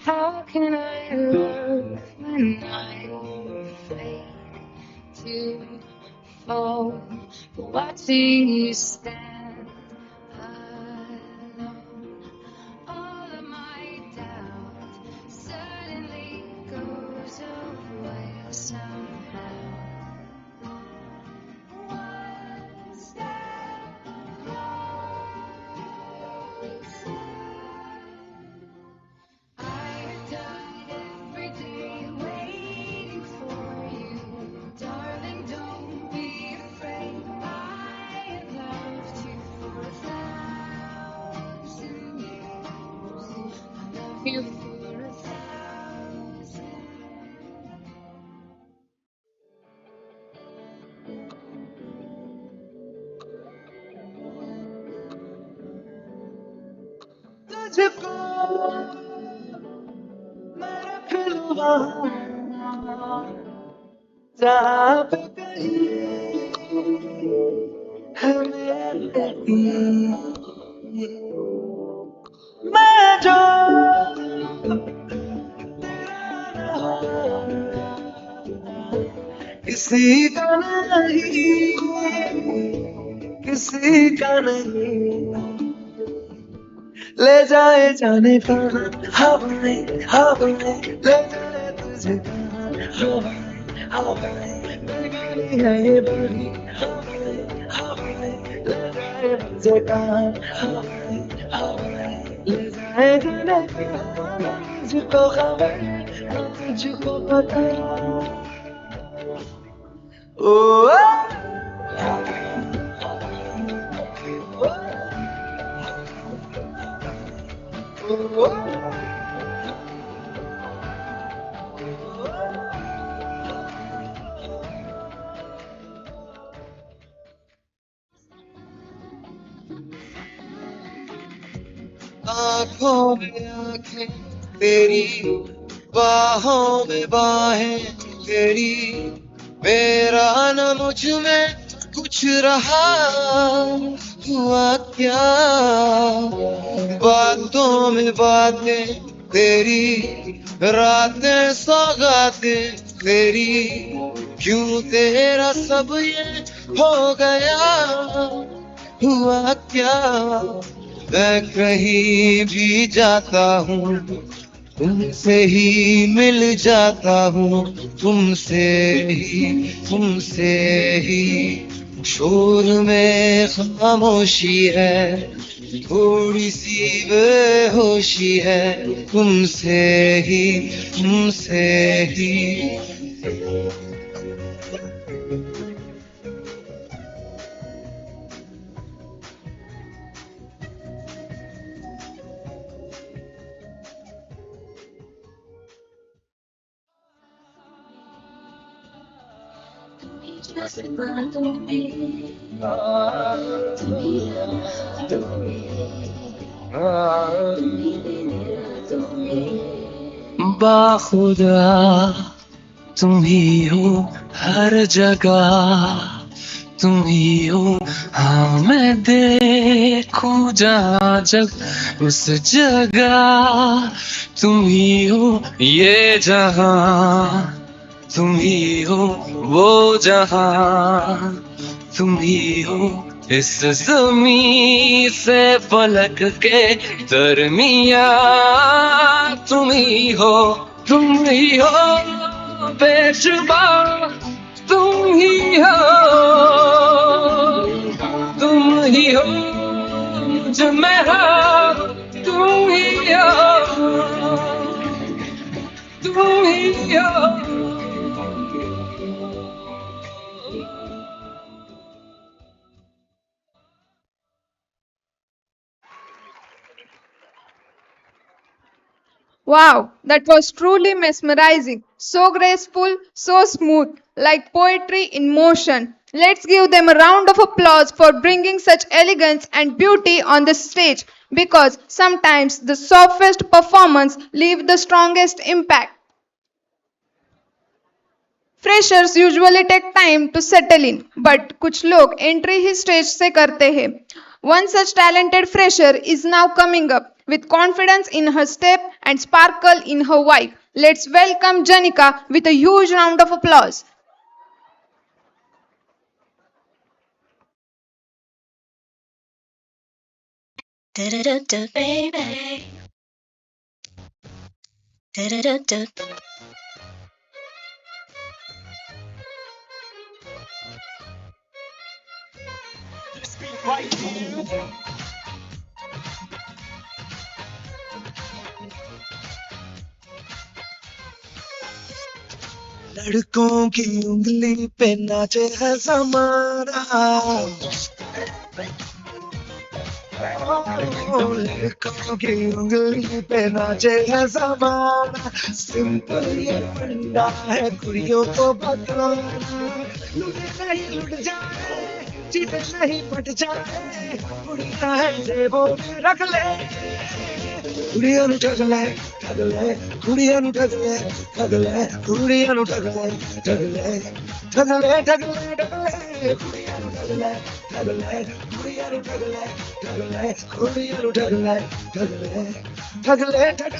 how can I love when I fade to fall, watching you stand alone. All of my doubt suddenly goes away somehow. तुझको मैं रख लूं वहाँ, जहाँ पे कहीं हमें नहीं. मैं जो तेरा न हो, किसी का नहीं, किसी का नहीं. ले जाए जाने कहाँ हवाएं हवाएं, ले जाए तुझे कहाँ हवाएं हवाएं. बेगानी है ये बड़ी हवाएं हवाएं, ले जाए मुझे कहाँ हवाएं हवाएं. ले जाए जाने कहाँ मुझको खबर न तुझको पता. ओ आँखों में आँखें तेरी, बाहों में बाहें तेरी, मेरा न मुझ में कुछ रहा हुआ क्या. बातों में बातें तेरी, रातें सौगातें तेरी, क्यों तेरा सब ये हो गया हुआ क्या. मैं कहीं भी जाता हूँ तुमसे ही मिल जाता हूँ, तुमसे ही. शोर में खामोशी है, थोड़ी सी बेहोशी है, तुमसे ही. बाखुदा तुम ही हो हर जगह, तुम ही हो। हाँ मैं देखूं जहाँ जब उस जगह तुम ही हो, ये जहाँ तुम ही हो, वो जहाँ तुम ही हो, इस ज़मीं से फलक के दरमिया तुम ही हो, तुम ही हो बेशुबा, तुम ही हो, तुम ही हो मुझ में हो, तुम ही हो, तुम ही हो। Wow, that was truly mesmerizing. So graceful, so smooth, like poetry in motion. Let's give them a round of applause for bringing such elegance and beauty on the stage because sometimes the softest performance leave the strongest impact. Freshers usually take time to settle in but कुछ लोग entry ही stage से करते हैं. One such talented fresher is now coming up with confidence in her step and sparkle in her vibe. Let's welcome Janika with a huge round of applause. Da-da-da-da, baby. Da-da-da-da. लड़कों की उंगली पे नाचे है जमाना, लड़कों की उंगली पे नाचे है जमाना, सिंपल ये फंडा है कुड़ियों को बताना, लुट नहीं लुट जाए, चीट नहीं पट जाए, कुड़िया है जेबों में रख ले, कुड़िया नु ठग ले, ठग ले, कुड़िया नु ठग ले, ठग ले, कुड़िया नु ठग ले, ठग ले, ठग ले, ठग ले, ठग ले, कुड़िया नु ठग ले, ठग ले, कुड़िया नु ठग ले, ठग ले, कुड़िया नु ठग ले, ठग ले, ठग ले, ठग ले, ठग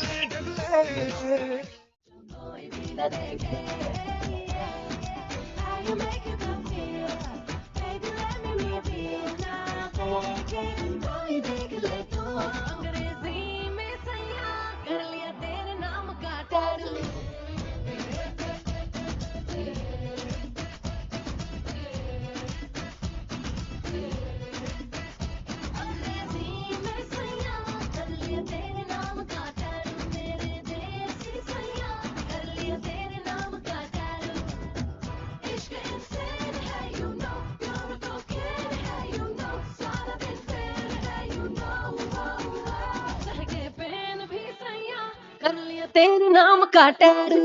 कर लिया तेरे नाम का टैटू.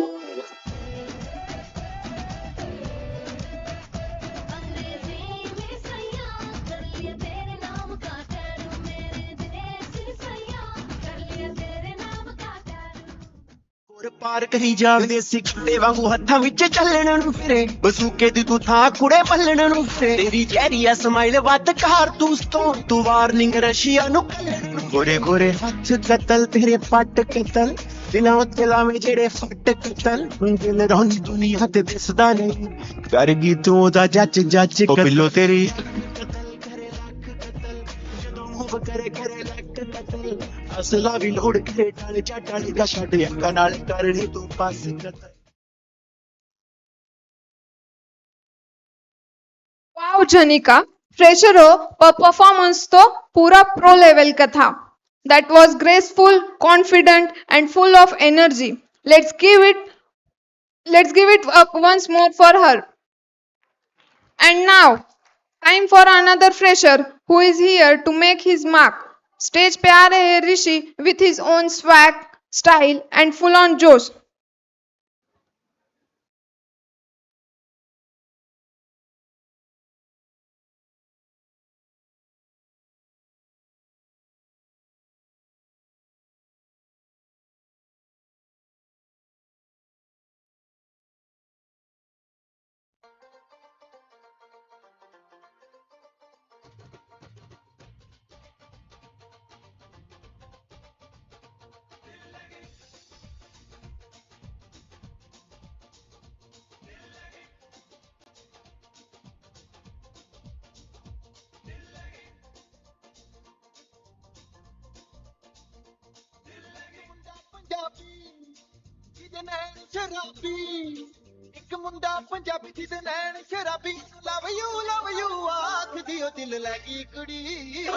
ਪਾਰ ਕਹੀ ਜਾਵੇ ਸਿੱਖਦੇ ਵਾਂਗੂ ਹੱਥਾਂ ਵਿੱਚ ਚੱਲਣ ਨੂੰ ਫਿਰੇ ਬਸੂਕੇ ਦੀ ਤੂੰ ਥਾਂ ਕੁੜੇ ਪੱਲਣ ਨੂੰ ਫਿਰੇ ਤੇਰੀ ਚਿਹਰੀ ਆ ਸਮਾਈਲ ਵੱਧ ਕਾਰਤੂਸ ਤੋਂ ਤੂੰ ਵਾਰਨਿੰਗ ਰਸ਼ੀਆ ਨੂੰ ਗੋਰੇ ਗੋਰੇ ਹੱਥ ਕਤਲ ਤੇਰੇ ਪੱਟ ਕਤਲ ਦਿਲਾਂ ਉੱਤੇ ਲਾਵੇਂ ਜਿਹੜੇ ਫੱਟ ਕਤਲ ਦਿਲ ਰੌਂਦੀ ਦੁਨੀਆ ਤੇ ਦਿਸਦਾ ਨਹੀਂ ਕਰ ਗਈ ਤੂੰ ਉਹਦਾ ਜੱਜ ਜੱਜ ਬਿੱਲੋ ਤੇਰੀ करे करे लक कतल असला भी लोड़ के डाले चाटाली का छड़ कनाल करनी तू पास कतल. वाओ जनिका, फ्रेशर हो पर परफॉर्मेंस तो पूरा प्रो लेवल का था. That was graceful, confident and full of energy. Let's give it up once more for her. And now time for another fresher who is here to make his mark. Stage पे आ रहे हैं ऋषि with his own swag, style and full on जोश. ਦੇ ਨੈਣ ਸ਼ਰਾਬੀ ਇੱਕ ਮੁੰਡਾ ਪੰਜਾਬੀ ਸੀ ਤੇ ਨੈਣ ਸ਼ਰਾਬੀ ਲਵ ਯੂ ਆਖਦੀ ਉਹ ਦਿਲ ਲੈ ਗਈ ਕੁੜੀ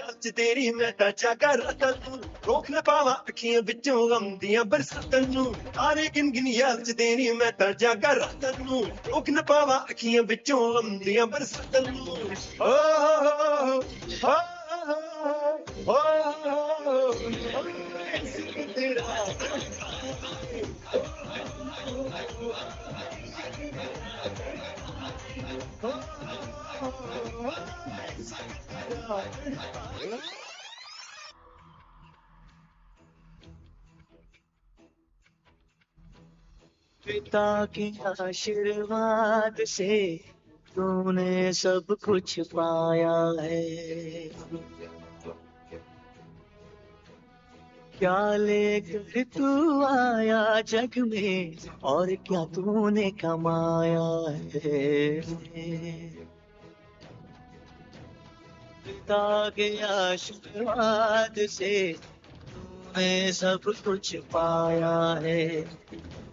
ਅੱਜ ਤੇਰੀ ਮੈਂ ਤਾਂ ਜਾਗਾ ਰਾਤਾਂ ਨੂੰ ਰੋਕ ਨਾ ਪਾਵਾਂ ਅੱਖੀਆਂ ਵਿੱਚੋਂ ਗਮ ਦੀਆਂ ਬਰਸਾਤਾਂ ਨੂੰ ਤਾਰੇ ਗਿਣ ਗਿਣ ਯਾਦ ਚ ਤੇਰੀ ਮੈਂ ਤਾਂ ਜਾਗਾ ਰਾਤਾਂ ਨੂੰ ਰੋਕ ਨਾ ਪਾਵਾਂ ਅੱਖੀਆਂ ਵਿੱਚੋਂ ਗਮ ਦੀਆਂ ਬਰਸਾਤਾਂ ਨੂੰ ਓ ਹੋ ਤੇਰਾ पिता के आशीर्वाद से तूने सब कुछ पाया है क्या लेकर तू आया जग में और क्या तूने कमाया है पिता के आशीर्वाद से तूने सब कुछ पाया है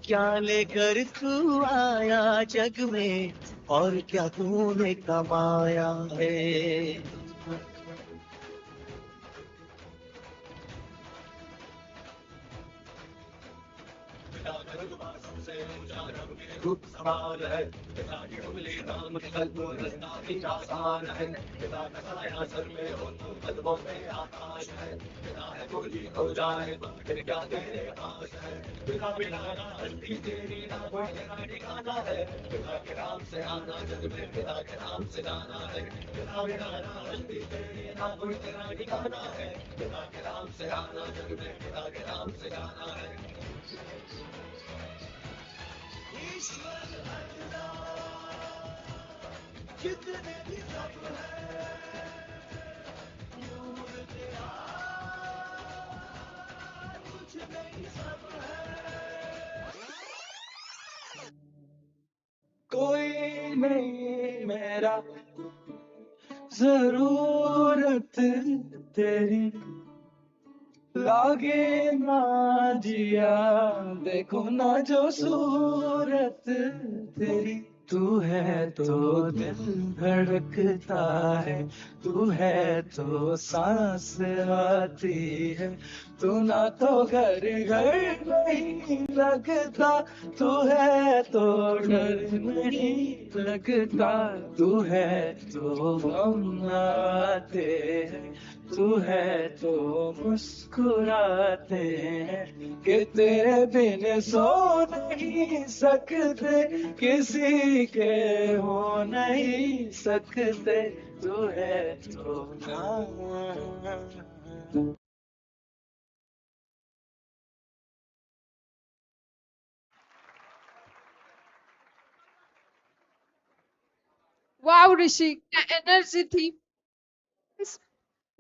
क्या लेकर तू आया जग में और क्या तूने कमाया है रूप सवाल है पिता की उंगली नाम के कदमों रचना की आसान है पिता का साया सर में हो तो कदमों में आकाश है पिता है बोली हो जाए तो फिर क्या तेरे पास है पिता बिना हस्ती तेरी ना कोई तेरा ठिकाना है पिता के नाम से आना जग में पिता के नाम से जाना है पिता बिना हस्ती तेरी ना कोई तेरा ठिकाना है पिता के नाम से आना जग में पिता के नाम से जाना है जितने भी सब है नूर तेरा कुछ नहीं सब है कोई नहीं मेरा जरूरत तेरी लागे ना जिया देखो ना जो सूरत तेरी तू है तो दिल धड़कता है तू है तो सांस आती है तू ना तो घर घर नहीं लगता तू है तो डर नहीं लगता तू है तो गम आते हैं तू है तो मुस्कुराते हैं कि तेरे बिन सो नहीं सकते किसी के हो नहीं सकते तू है तो Wow, Rishi, क्या energy थी.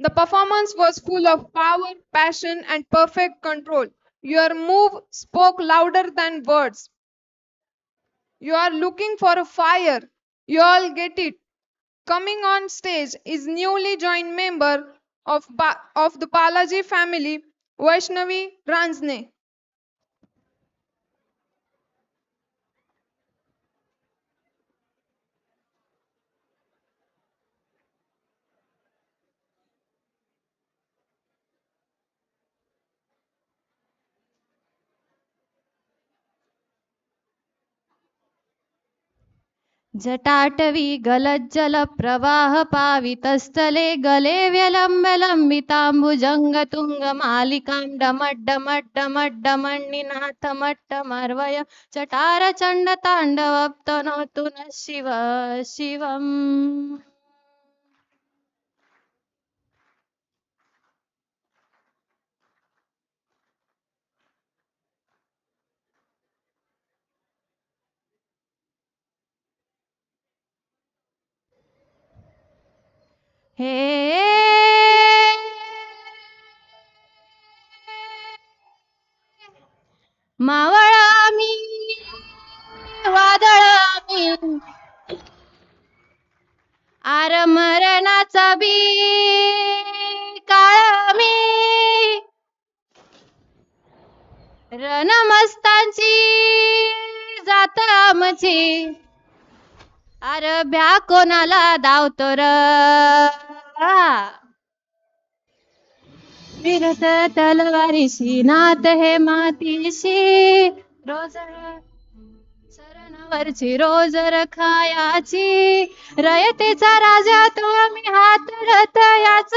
The performance was full of power, passion, and perfect control. Your move spoke louder than words. You are looking for a fire. You all get it. Coming on stage is newly joined member of the Balaji family, Vaishnavi Ranjne. जटाटवी गलज्जलप्रवाहपावितस्थले गले व्यलम्बलम्बिताम्बुजङ्गतुङ्गमालिकां डमड्डमड्डमड्डमण्डिनाथमट्टमर्वय चटारचण्डताण्डवप्तनोतु नः शिव शिवम्. हे मावळ मी वादळ मी are मरणाचा B काळ मी रणमस्तांची जात आमची are भ्या कोणाला धावतो र विरत तलवारीशी नात हे मातीशी रोज सरणावरची रोज रखायाची रयतेचा राजा तो आम्ही हात रथयाच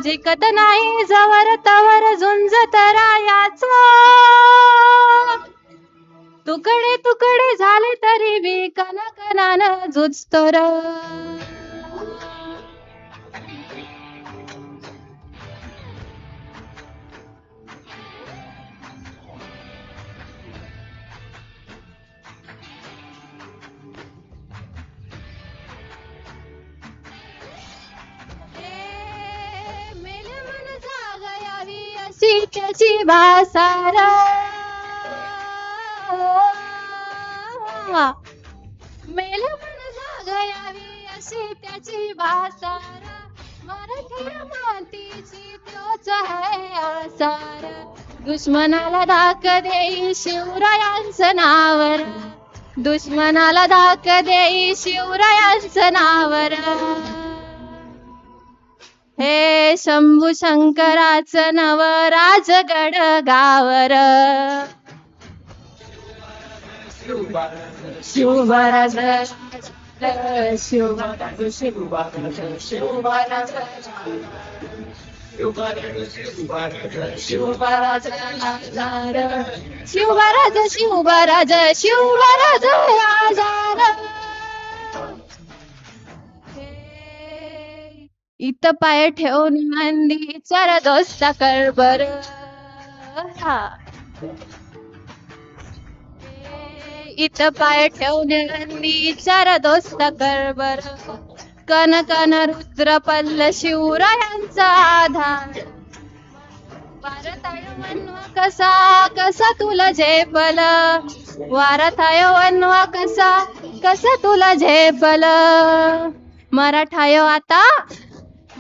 जिकत नाही जवर तवर झुंजत रायाच तुकडे तुकडे झाले तरी बी कणाकणानं झुजतो र मेले मन जागयावी अशी त्याची भासार मेल मन जागयावी अशी त्याची भासार मराठी मातीची त्योच आहे आसार दुश्मनाला धाक देई शिवरायांचं नावर दुश्मनाला धाक देई शिवरायांचं नावर हे शंभू शंकराचं नव राजगड गावर शिवराज शिवराज शिवराज इथं पाय ठेवून मंदी चर दोस्ता करबर इथं पाय ठेवून मंदी चर दोस्ता करबर कन कन रुद्र पल्ल शिवरायांचा आधार वारताय वनवा कसा कसा तुला झेपल वारताय वनवा कसा कसा तुला झेपल मराठायो आता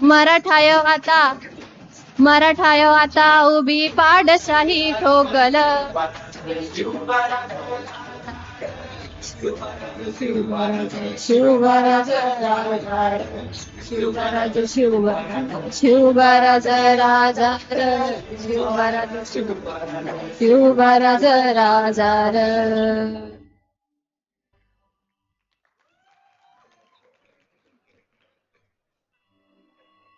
मराठायो आता मराठायो आता उभी पाडशाही ठोकल शिवराज शिवराज शिवराज राजा शिवराज राजा शिवराज राजा शिवराज राजा शिवराज शिवराज राजा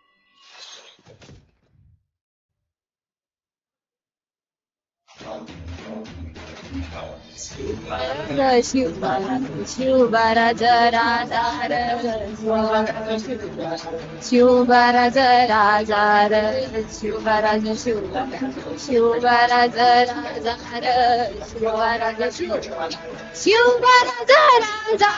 शिवराज राजा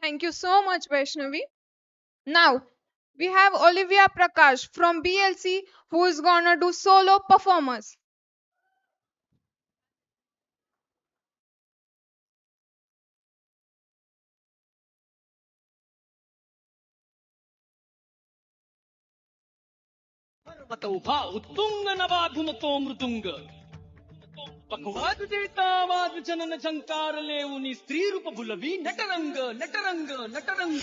Thank you so much, Vaishnavi. Now, we have Olivia Prakash from BLC who is gonna do solo performance. पर्वत उभा उत्तुंग नवाधुनतो मृदुंग पकवाद देता वाद जनन झंकार लेऊनी स्त्री रूप भुलवी नटरंग नटरंग नटरंग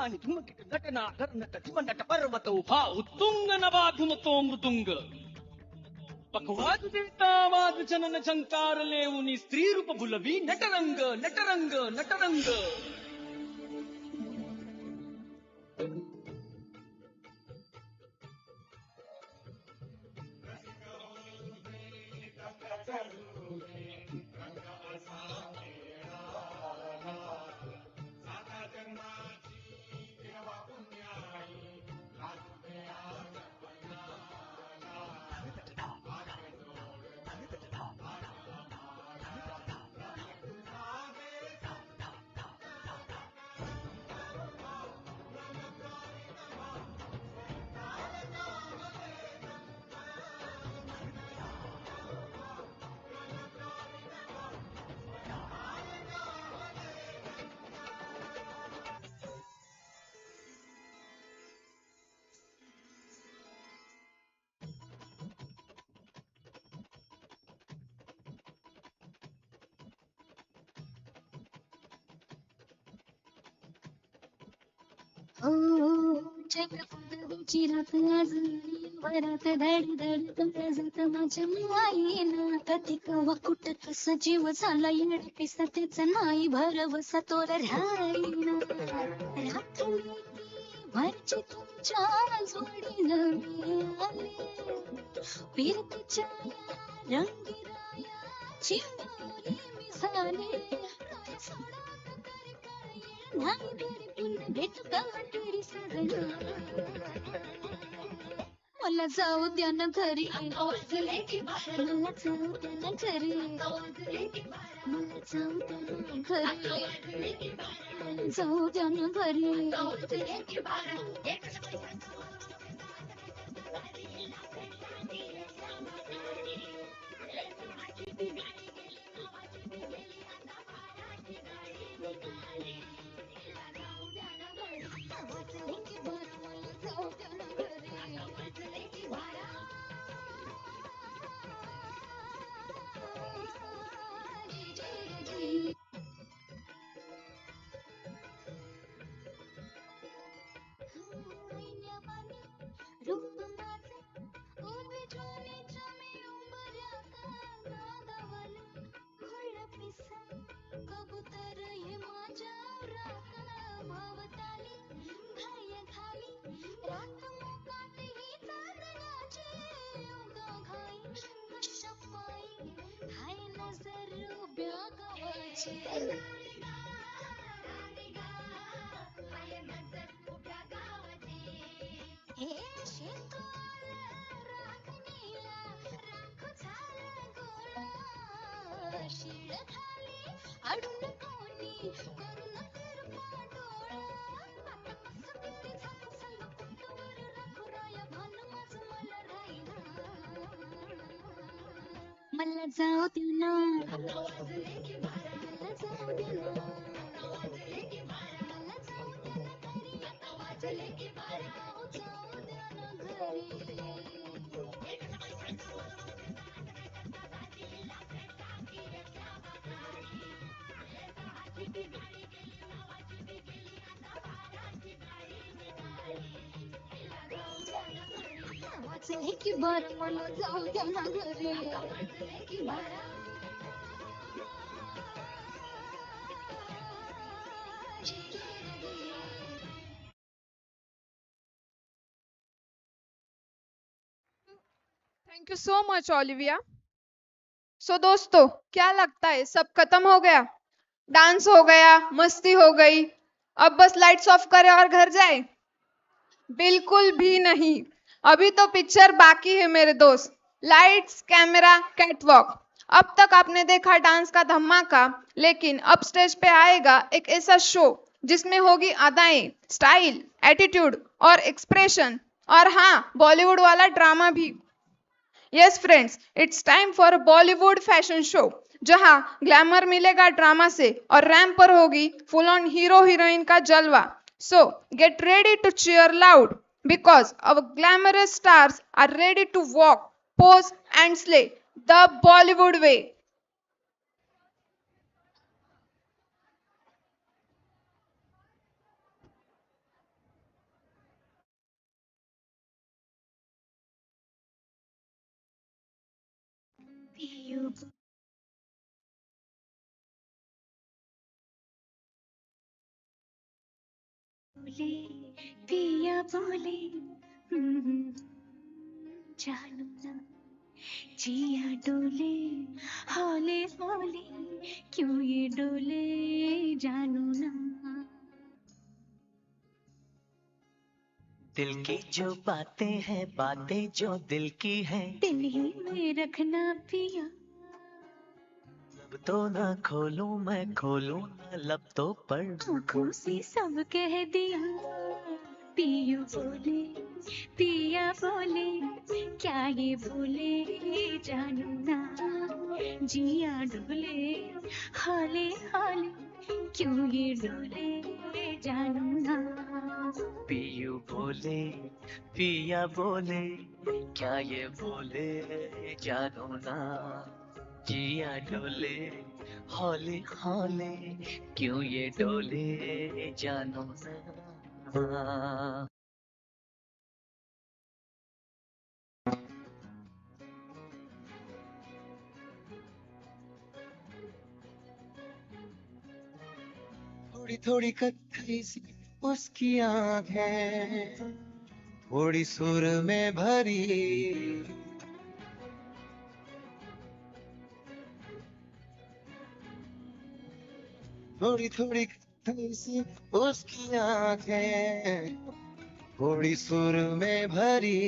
धुमकिट नटना कर्णक धुमनट पर्वत उभा उत्तुंग नवाधुनतो मृदुंग पकवाद देता वाद जनन झंकार लेऊनी स्त्री रूप भुलवी नटरंग नटरंग नटरंग. चक्रफुलची रात आज वरात धड धड कमळ जात माझ्या माईना कधी कवा कुठं कसा जीव झाला येड पिसा त्याचा नाही भरवसा तोर राहीना रात्री वरची तुमच्या जोडीला मी आले फिरतीच्या रंगीराया चिंबोरी मिसाले नाही तरी पुन्हा भेट गाठी सजना मला जाऊ द्या ना घरी मला जाऊ द्या ना घरी मला जाऊ द्या ना घरी मला जाऊ द्या ना घरी मला जाऊ दे ना मला जाऊ दे ना मला जाऊ दे ना घरी वाजले की बारा जाऊ दे ना घरी वाजले की बारा मला जाऊ दे ना घरी thank you so much Olivia. So दोस्तों, क्या लगता है सब खत्म हो गया? डांस हो गया, मस्ती हो गई, अब बस लाइट्स ऑफ करें और घर जाए? बिल्कुल भी नहीं. अभी तो पिक्चर बाकी है मेरे दोस्त. Lights, camera, catwalk. अब तक आपने देखा डांस का धमाका, लेकिन अब स्टेज पे आएगा एक ऐसा शो जिसमें होगी अदाएं, स्टाइल, एटीट्यूड और एक्सप्रेशन, और हाँ, बॉलीवुड वाला ड्रामा भी. Yes friends, it's time for Bollywood fashion show, जहां ग्लैमर मिलेगा ड्रामा से और रैंप पर होगी फुल ऑन हीरो हीरोइन का जलवा. So get ready to cheer loud because our glamorous stars are ready to walk, pose and slay the Bollywood way. पियो बोले पिया बोले जानू ना जिया डोले हौले हौले क्यों ये डोले जानू ना दिल की जो बातें हैं, बातें जो दिल की हैं, दिल ही में रखना पिया लब तो ना खोलूं मैं, खोलूं ना लब तो पर आंखों से सब कह दिया पियो बोले पिया बोले क्या ये बोले जानू ना जिया डोले हाले हाले क्यों ये डोले जानू ना पीयू बोले पिया बोले क्या ये बोले जानू ना जिया डोले हौले हौले क्यों ये डोले जानू ना। थोड़ी थोड़ी कत्थई सी उसकी आंखें, थोड़ी सुर में भरी, थोड़ी थोड़ी कत्थई सी उसकी आंखें, थोड़ी सुर में भरी,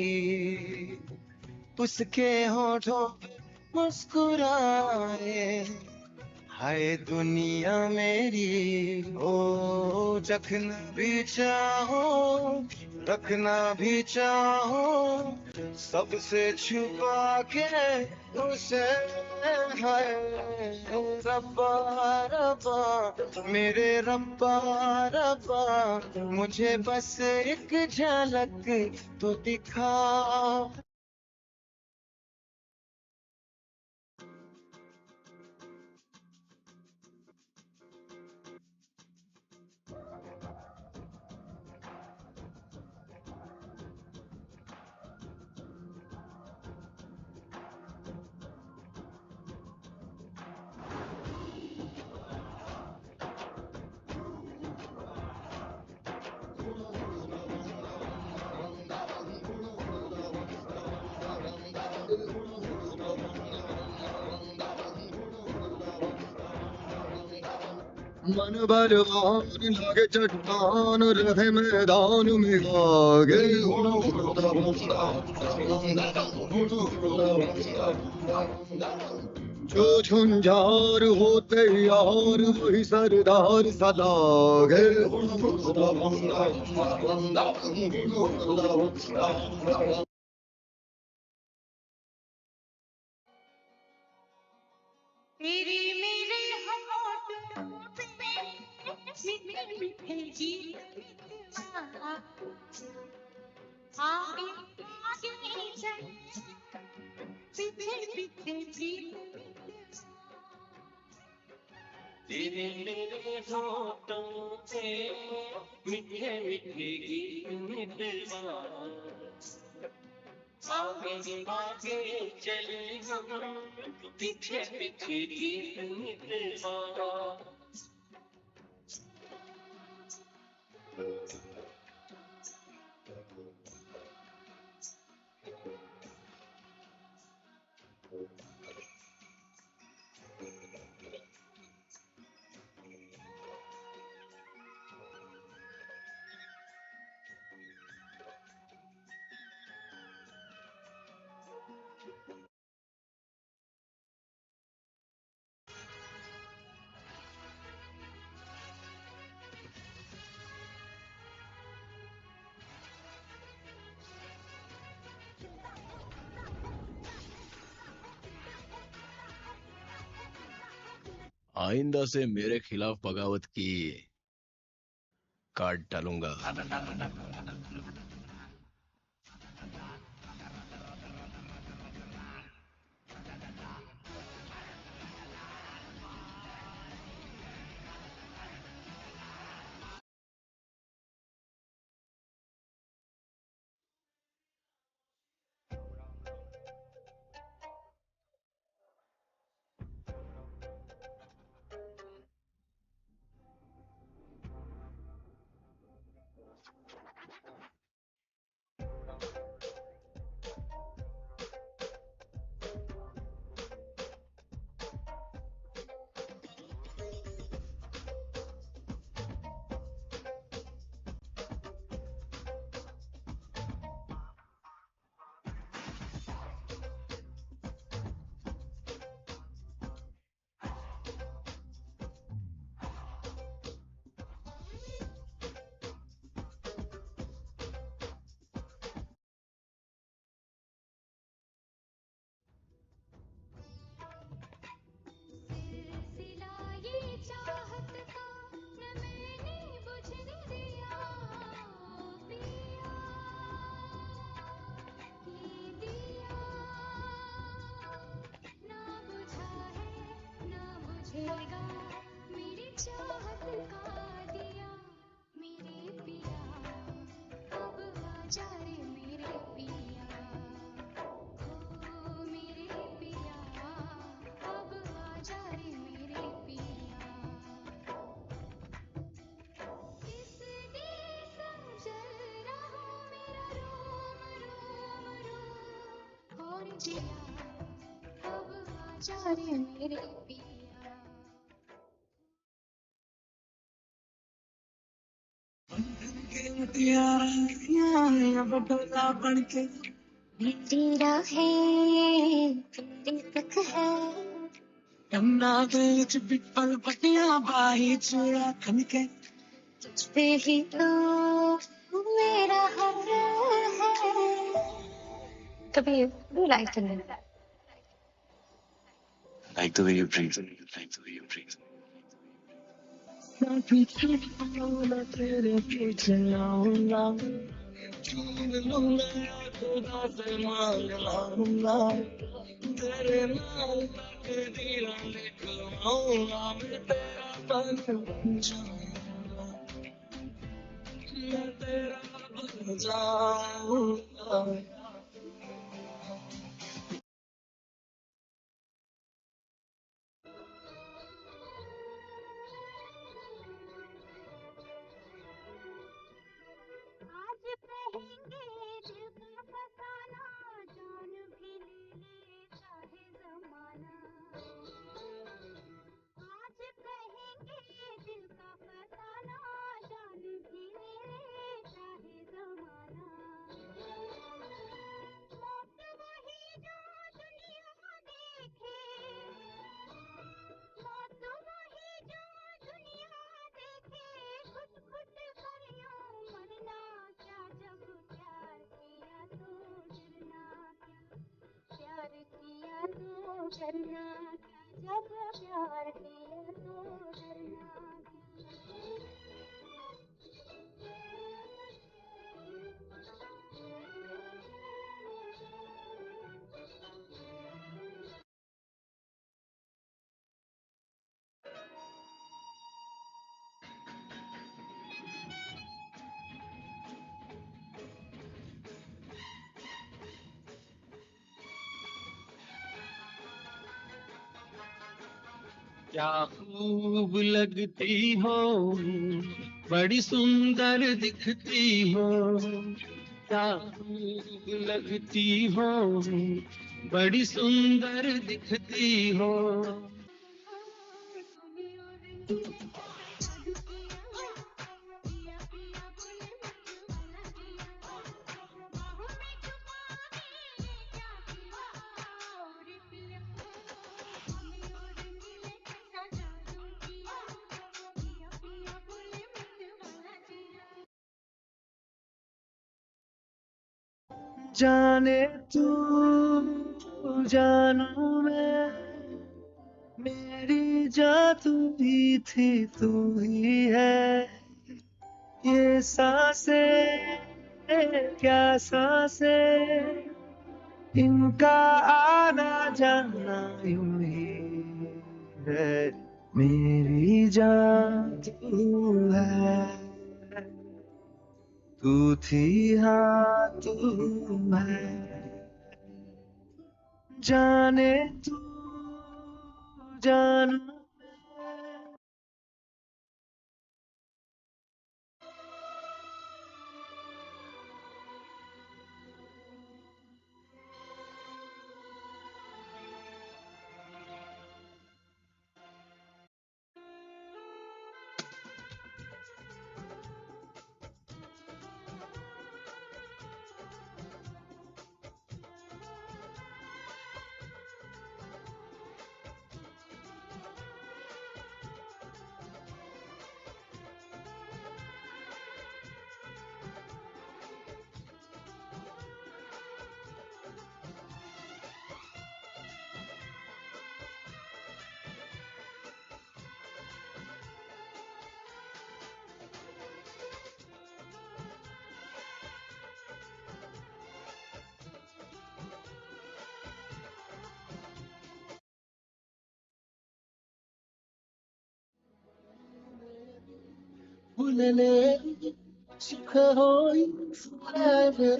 उसके होठों पे मुस्कुराए, हाय दुनिया मेरी, ओ चखना भी चाहो रखना भी चाहो, सबसे छुपा के उसे, हाय रब्बा रब्बा मेरे रब्बा रब्बा, मुझे बस एक झलक तो दिखा। मन बलवान लागे चट्टान रहे मैदान में गागे, जो झुंझार होते यार वही सरदार सलागे। तेरे मेरे होठों पे मीठे मीठे गीत मितवा आगे आगे चल पीछे पीछे प्रीत तेरे मेरे होठों पे मीठे मीठे गीत मितवा आगे आगे चले हम पीछे पीछे गीत मितवा। आइंदा से मेरे खिलाफ बगावत की काट डालूंगा। जिया अब आजा रे मेरे पिया। मेरी राहें तेरे तक है यमुना बीच पिपल पटिया बाही चूड़ा खनके तुझ पे ही तो मेरा हक है। कभी do like to live like the way you breathe, like the way you breathe. मैं तेरे पीछे आऊंगा, चूम लूंगा खुदा से मांग लाऊंगा, तेरे नाम पे दिया लिखवाऊंगा, मैं तेरा बन जाऊंगा, मैं तेरा बन जाऊंगा। आज कहेंगे दिल का फसाना, जान भी ले ले चाहे जमाना। आज कहेंगे दिल का फसाना, जान भी ले ले चाहे जमाना। मौत वही जो दुनिया देखे, मौत वही जो दुनिया देखे, घुट घुट कर यूं मरना क्या, जब प्यार किया तो डरना क्या, प्यार किया तो डरना क्या, जब प्यार किया तो डरना क्या खूब लगती हो, बड़ी सुंदर दिखती हो, क्या खूब लगती हो, बड़ी सुंदर दिखती हो। जाने तू जानू मैं, मेरी जान तू ही थी तू ही है, ये सांसें क्या सांसें, इनका आना जाना यूं ही है, मेरी जान तू है, तू थी हाँ तू है, जाने तू जानू। फुलले सुख होई फुलावे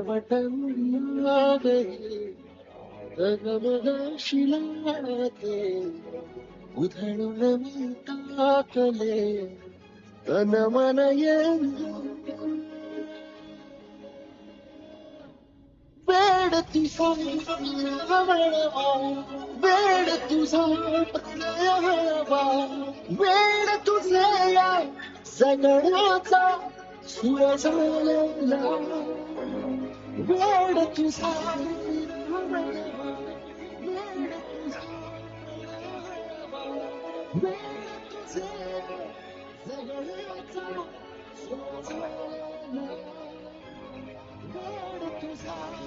वटंगावे गगमग शिलाते उधळून मी टाकले तन मन वेड तुझा वेड तुझा प्रणय हवा वेड तुझे या सगळ्याचा सुर झालेला वेड तुझा वेड तुझा वेड तुझे सगळ्याचा सुर झालेला वेड तुझा वेड तुझा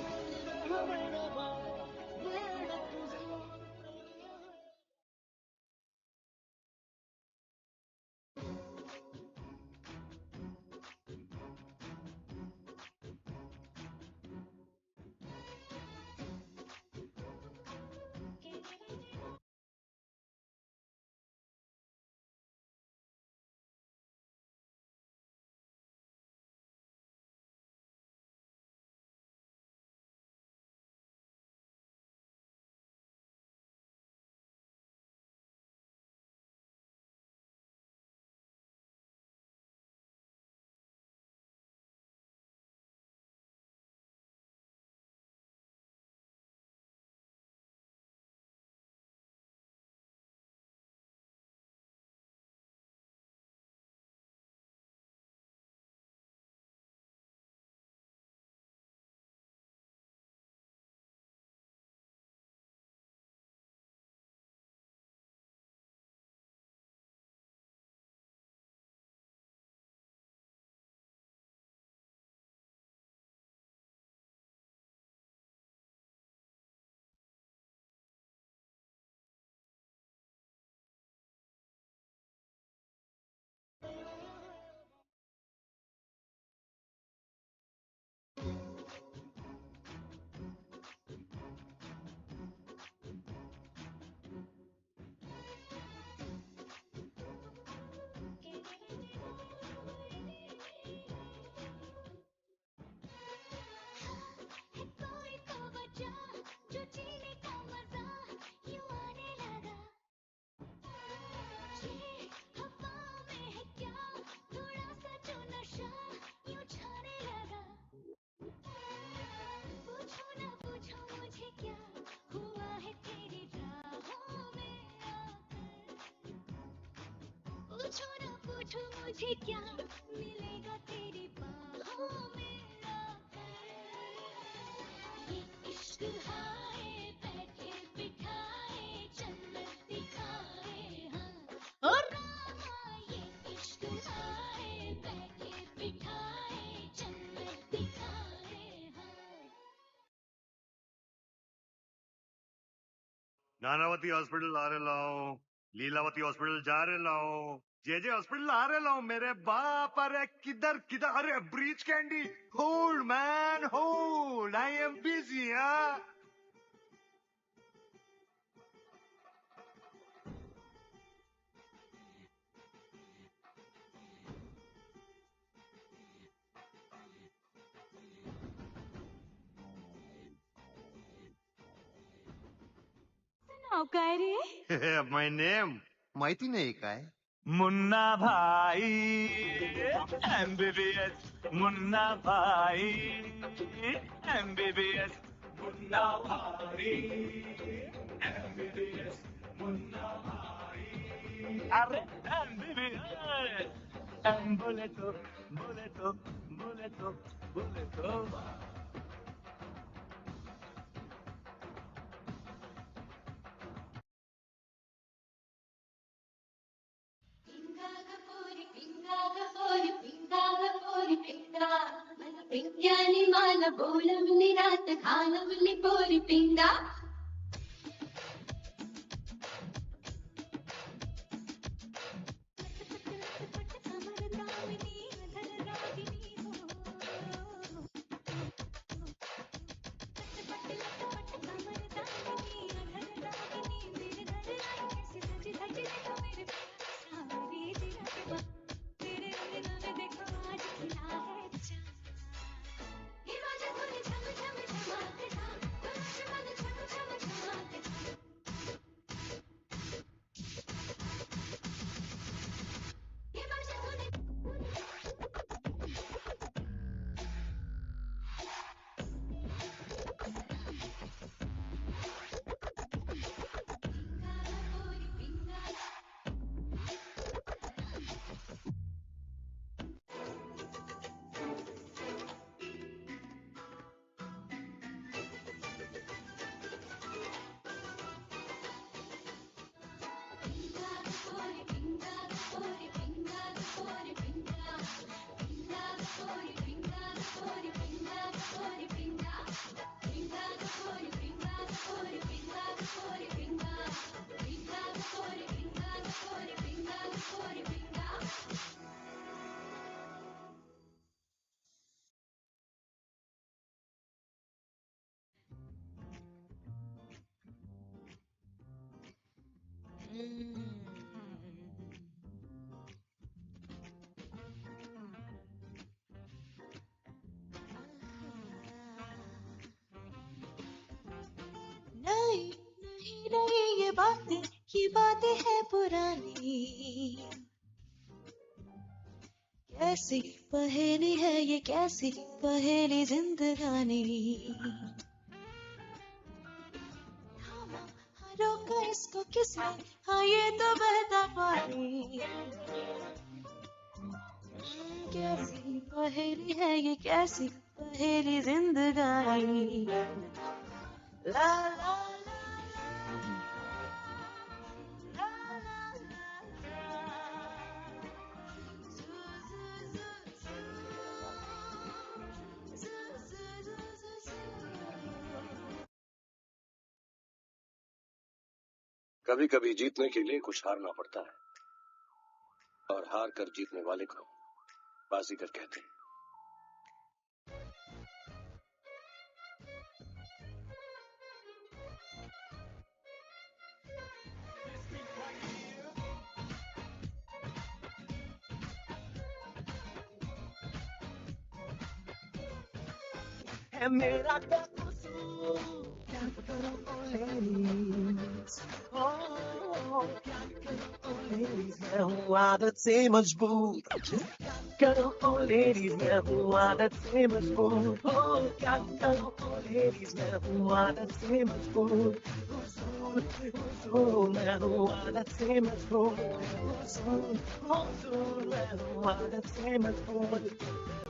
पूछो मुझे क्या मिलेगा तेरी बाहों में आकर ये इश्क हाय बैठे बिठाए जन्नत दिखाए हाँ और रामा ये इश्क हाय बैठे बिठाए जन्नत दिखाए हाँ नानावती हॉस्पिटल आ रहे लाओ लीलावती हॉस्पिटल जा रहे लाओ जे हॉस्पिटल आ रहे लाओ मेरे बाप अरे किधर किधर अरे breach candy hold man hold I am busy हाँ नाव काय रे माय नेम माहिती नाही काय मुन्ना भाई MBBS मुन्ना भाई MBBS मुन्ना भाई MBBS मुन्ना भाई अरे MBBS बोले तो बोले तो बोले तो बोले तो पिंग्यानी माल बोलवली रात घालवली पोरी पिंगा बातें है पुरानी। कैसी पहेली है ये, कैसी पहेली जिंदगानी। रोका इसको किसने, हाँ ये तो बहता पानी। कैसी पहेली है ये, कैसी पहेली जिंदगानी। ला ला कभी कभी जीतने के लिए कुछ हारना पड़ता है और हार कर जीतने वाले को बाजीगर कहते हैं। है मेरा क्या कसूर, क्या करूं ओ ladies, ओ क्या करूं ओ ladies, मैं हूँ आदत से मजबूर। क्या करूं ओ ladies, मैं हूँ आदत से मजबूर। ओ क्या करूं ओ ladies, मैं हूँ आदत से मजबूर। हुजूर हुजूर मैं हूँ आदत से मजबूर। हुजूर हुजूर मैं हूँ आदत से मजबूर।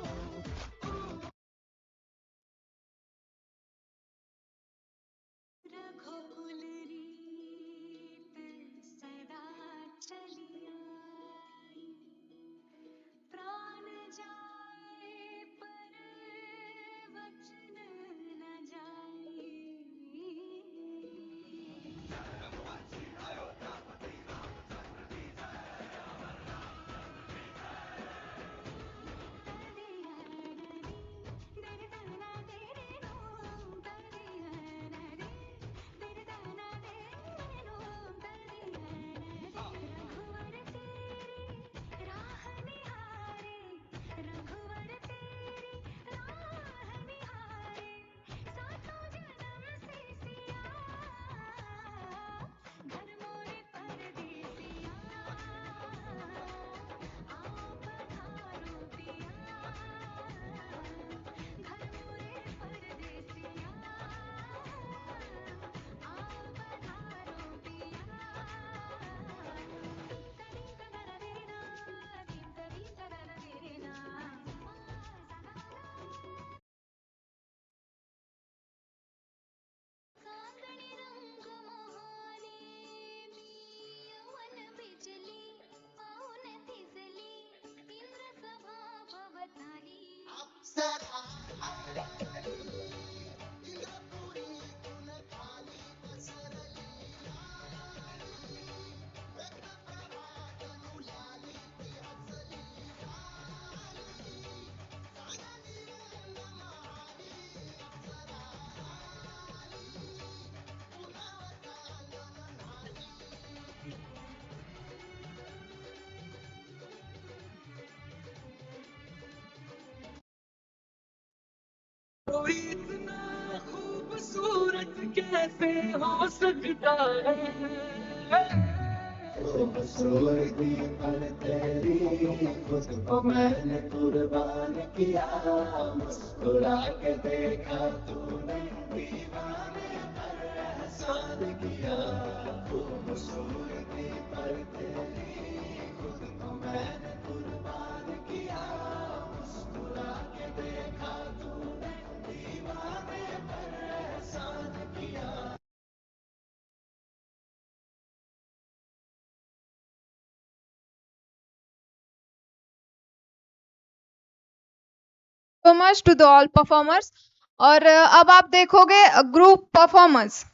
कोई इतना खूबसूरत कैसे हो सकता है। खूबसूरती पर तेरी खुद को मैंने कुर्बान किया। मुस्कुरा के देखा तूने, दीवाने पर एहसान किया। खूबसूरती पर तेरी खुद को मैंने कुर्बान किया। मुस्कुरा के देखा तूने, दीवाने पर एहसान किया। So much to the all performers. और अब आप देखोगे ग्रुप परफॉर्मेंस।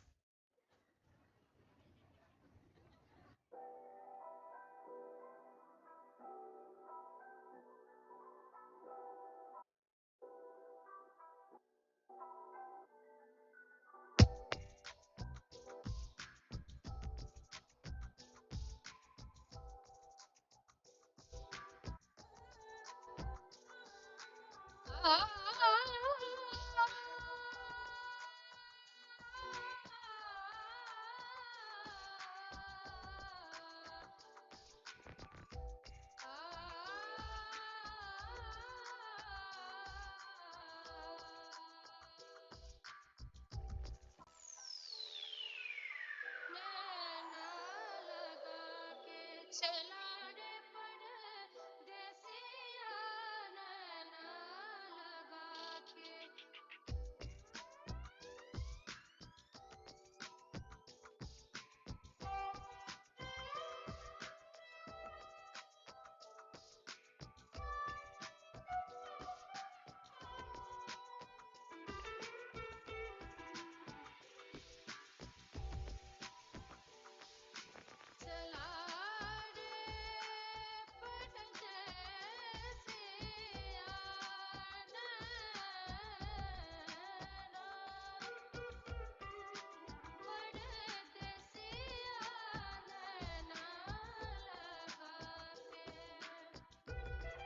चला रे परदेसिया नैना लगा के चला रे परदेसिया नैना लगा के नैना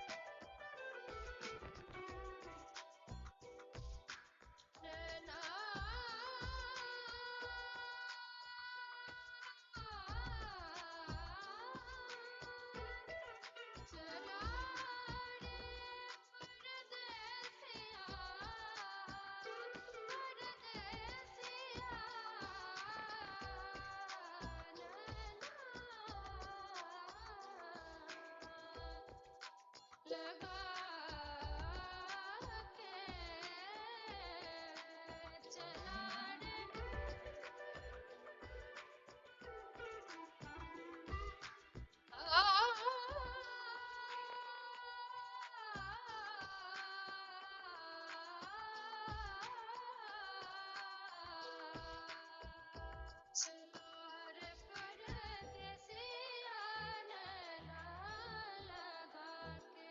चला रे परदेसिया नैना लगा के चला रे चला रे परदेसिया नैना लगा के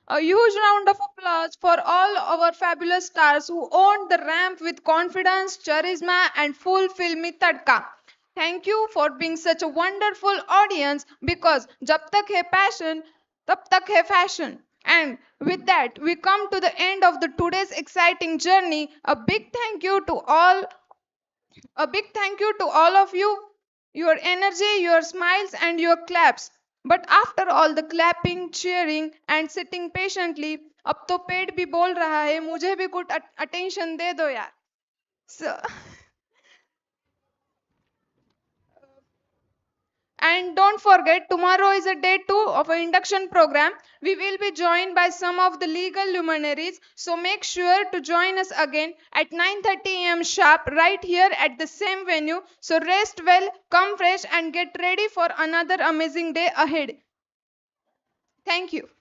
A huge round of applause for all our fabulous stars who owned the ramp with confidence, charisma, and full filmy tadka. Thank you for being such a wonderful audience because jab tak hai passion, tab tak hai fashion. And with that, we come to the end of the today's exciting journey. A big thank you to all of you, your energy, your smiles, and your claps. But after all the clapping, cheering, and sitting patiently, अब तो पेट भी बोल रहा है मुझे भी कुछ attention दे दो यार. So, and don't forget, tomorrow is a day 2 of our induction program. We will be joined by some of the legal luminaries. So make sure to join us again at 9:30 a.m. sharp right here at the same venue. So rest well, come fresh, and get ready for another amazing day ahead. Thank you.